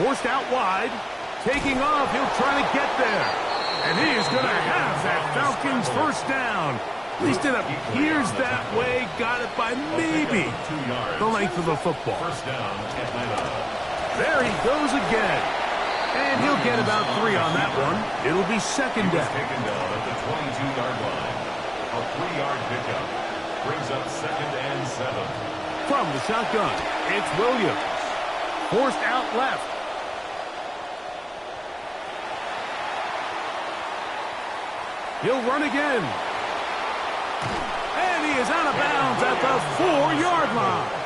Forced out wide. Taking off. He'll try to get there. And he is going to have that Falcons first down. At least it appears that way. Got it by maybe the length of the football. First down, Atlanta. There he goes again. And he'll get about 3 on that one. It'll be 2nd down. Taken down at the 22-yard line. A 3-yard pickup. Brings up 2nd and 7. From the shotgun, it's Williams. Forced out left. He'll run again. And he is out of bounds at the 4-yard line.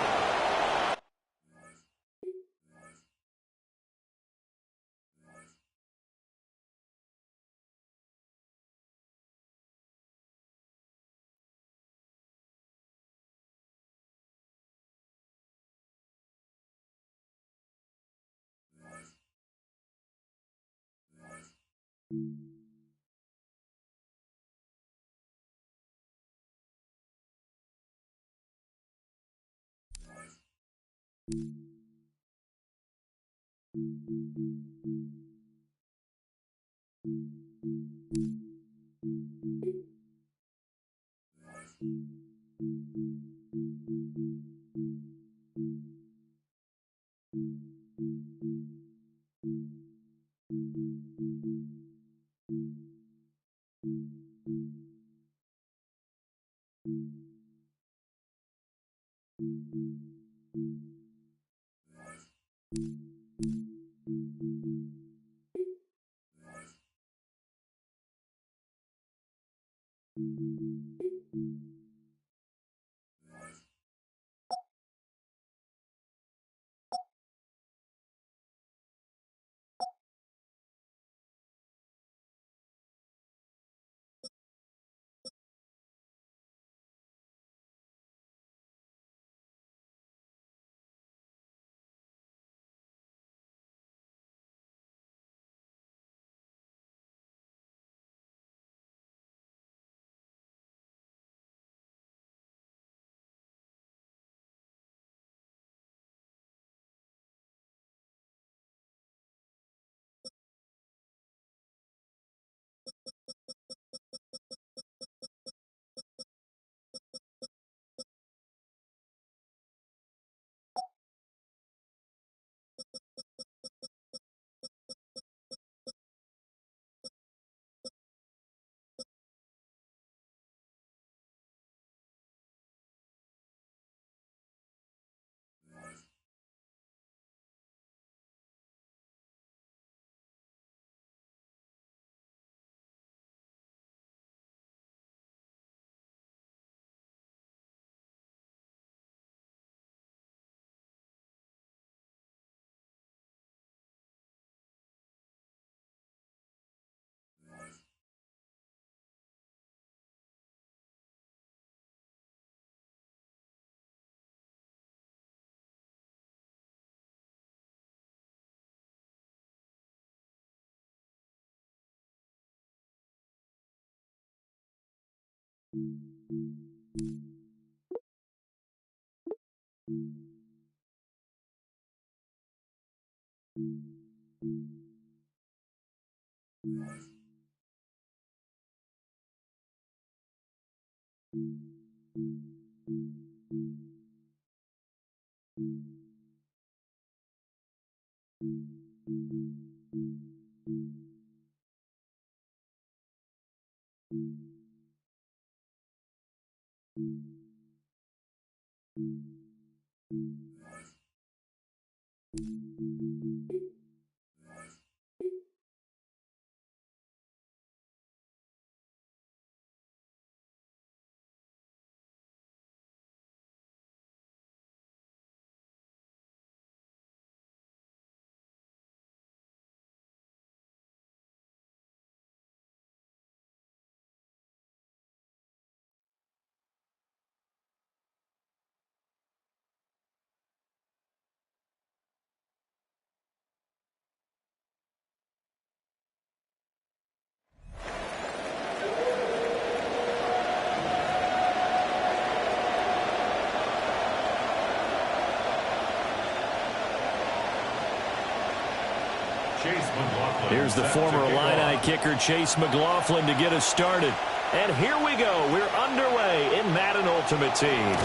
Here's the former Illini kicker, Chase McLaughlin, to get us started. And here we go. We're underway in Madden Ultimate Team.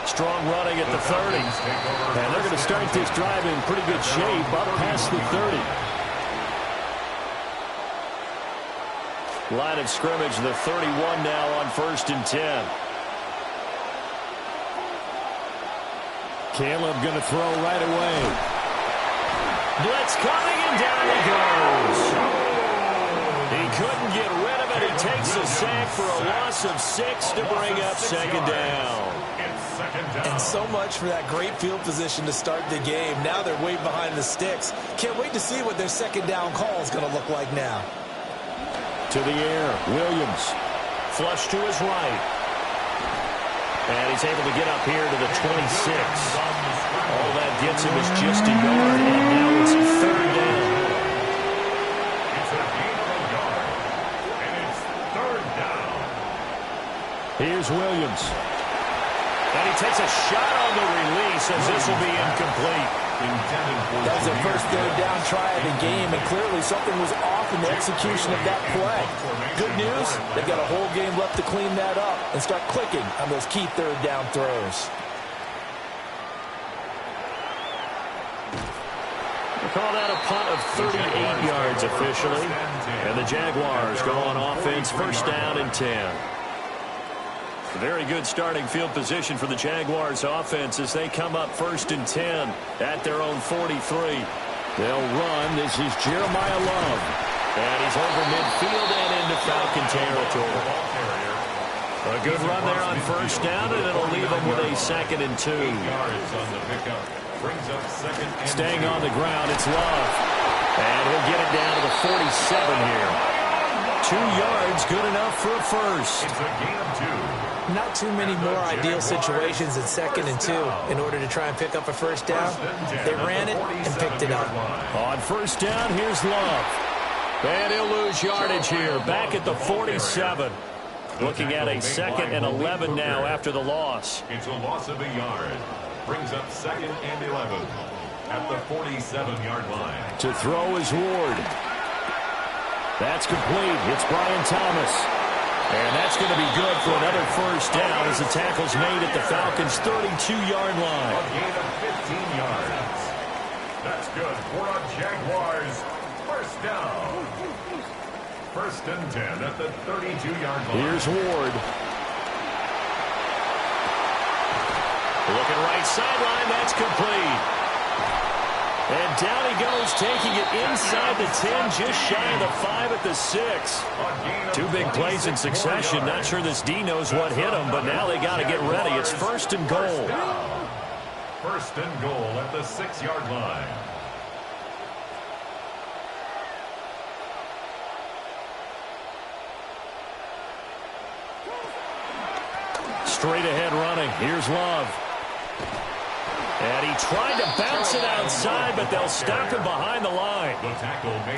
Strong running at the 30. And they're going to start this drive in pretty good shape up past the 30. Line of scrimmage, the 31 now on 1st and 10. Caleb going to throw right away. Blitz coming, and down he goes. He couldn't get rid of it. He takes a sack for a loss of 6 to bring up 2nd down. And so much for that great field position to start the game. Now they're way behind the sticks. Can't wait to see what their 2nd down call is going to look like now. To the air, Williams. Flush to his right. And he's able to get up here to the 26. All that gets him is just a yard, and now it's 3rd down. It's a gain of a yard. Here's Williams. And he takes a shot on the release as this will be incomplete. That was their first third down try of the game, and clearly something was off in the execution of that play. Good news, they've got a whole game left to clean that up and start clicking on those key third down throws. They call that a punt of 38 yards officially. And the Jaguars go on offense, first down and 10. Very good starting field position for the Jaguars offense as they come up first and 10 at their own 43. They'll run. This is Jeremiah Love. And he's over midfield and into Falcon territory. A good run there on first down, and it'll leave them with a 2nd and 2. Staying on the ground, it's Love. And he'll get it down to the 47 here. 2 yards, good enough for a first. It's a gain of 2. Not too many more ideal situations in 2nd and 2 in order to try and pick up a first down. They ran it and picked it up. On first down, here's Love. And he'll lose yardage here, back at the 47. Looking at a 2nd and 11 now after the loss. It's a loss of a yard. Brings up 2nd and 11 at the 47-yard line. To throw is Ward. That's complete. It's Brian Thomas. And that's going to be good for another first down as the tackle's made at the Falcons' 32-yard line. A gain of 15 yards. That's good for a Jaguars first down. 1st and 10 at the 32-yard line. Here's Ward. Looking right sideline, that's complete. And down he goes, taking it inside the 10, just shy of the 5 at the 6. 2 big plays in succession. Not sure this D knows what hit him, but now they got to get ready. It's 1st and goal. 1st and goal at the 6-yard line. Straight ahead running. Here's Love. And he tried to bounce it outside, but they'll stop him behind the line.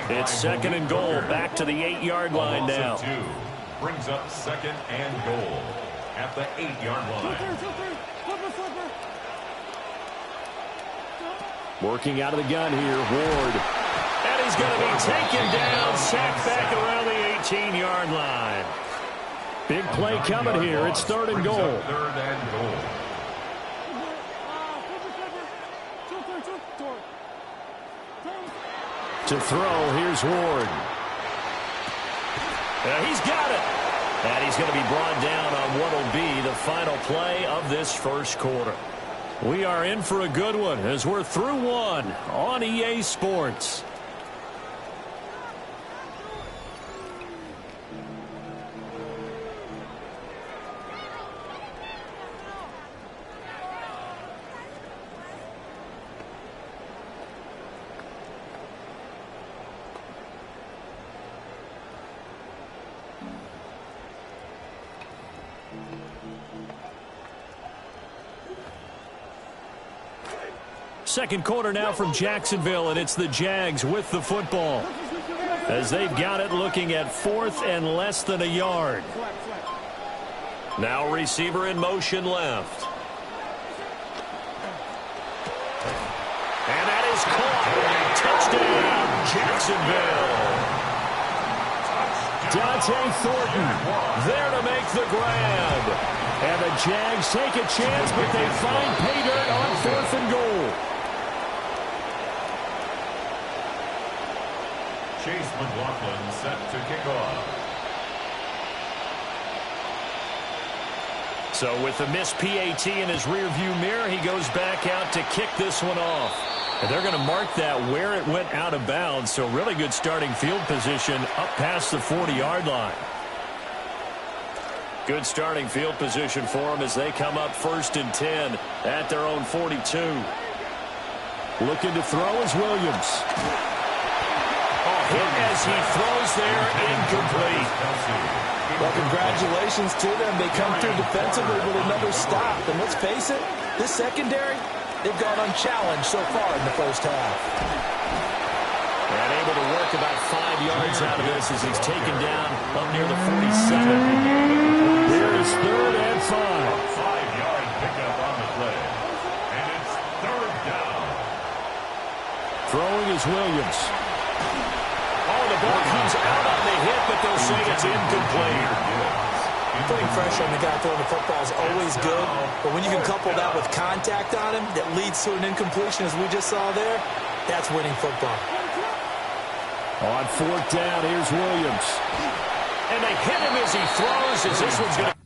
It's 2nd and goal, back to the 8-yard line now. Brings up 2nd and goal at the 8-yard line. Working out of the gun here, Ward. And he's going to be taken down, sacked back around the 18-yard line. Big play coming here. It's 3rd and goal. 3rd and goal. To throw, here's Ward. He's got it. And he's going to be brought down on what will be the final play of this first quarter. We are in for a good one as we're through one on EA Sports. Second quarter now from Jacksonville, and it's the Jags with the football as they've got it looking at 4th and less than a yard. Now receiver in motion left. And that is caught. Touchdown, Jacksonville. Dante Thornton there to make the grab. And the Jags take a chance, but they find pay dirt on 4th and goal. Chase McLaughlin set to kick off. So with the missed PAT in his rearview mirror, he goes back out to kick this one off. And they're going to mark that where it went out of bounds. So really good starting field position up past the 40-yard line. Good starting field position for them as they come up 1st and 10 at their own 42. Looking to throw is Williams. Hit as he throws there, incomplete. Well, congratulations to them. They come through defensively with another stop. And let's face it, this secondary, they've gone unchallenged so far in the first half. And able to work about 5 yards out of this as he's taken down up near the 47. Here's 3rd Here's Williams. Oh, the ball comes out on the hit, but they'll say it's incomplete. Putting pressure on the guy throwing the football is always good, but when you can couple that with contact on him that leads to an incompletion, as we just saw there, that's winning football. On fourth down, here's Williams. And they hit him as he throws, as this one's going to...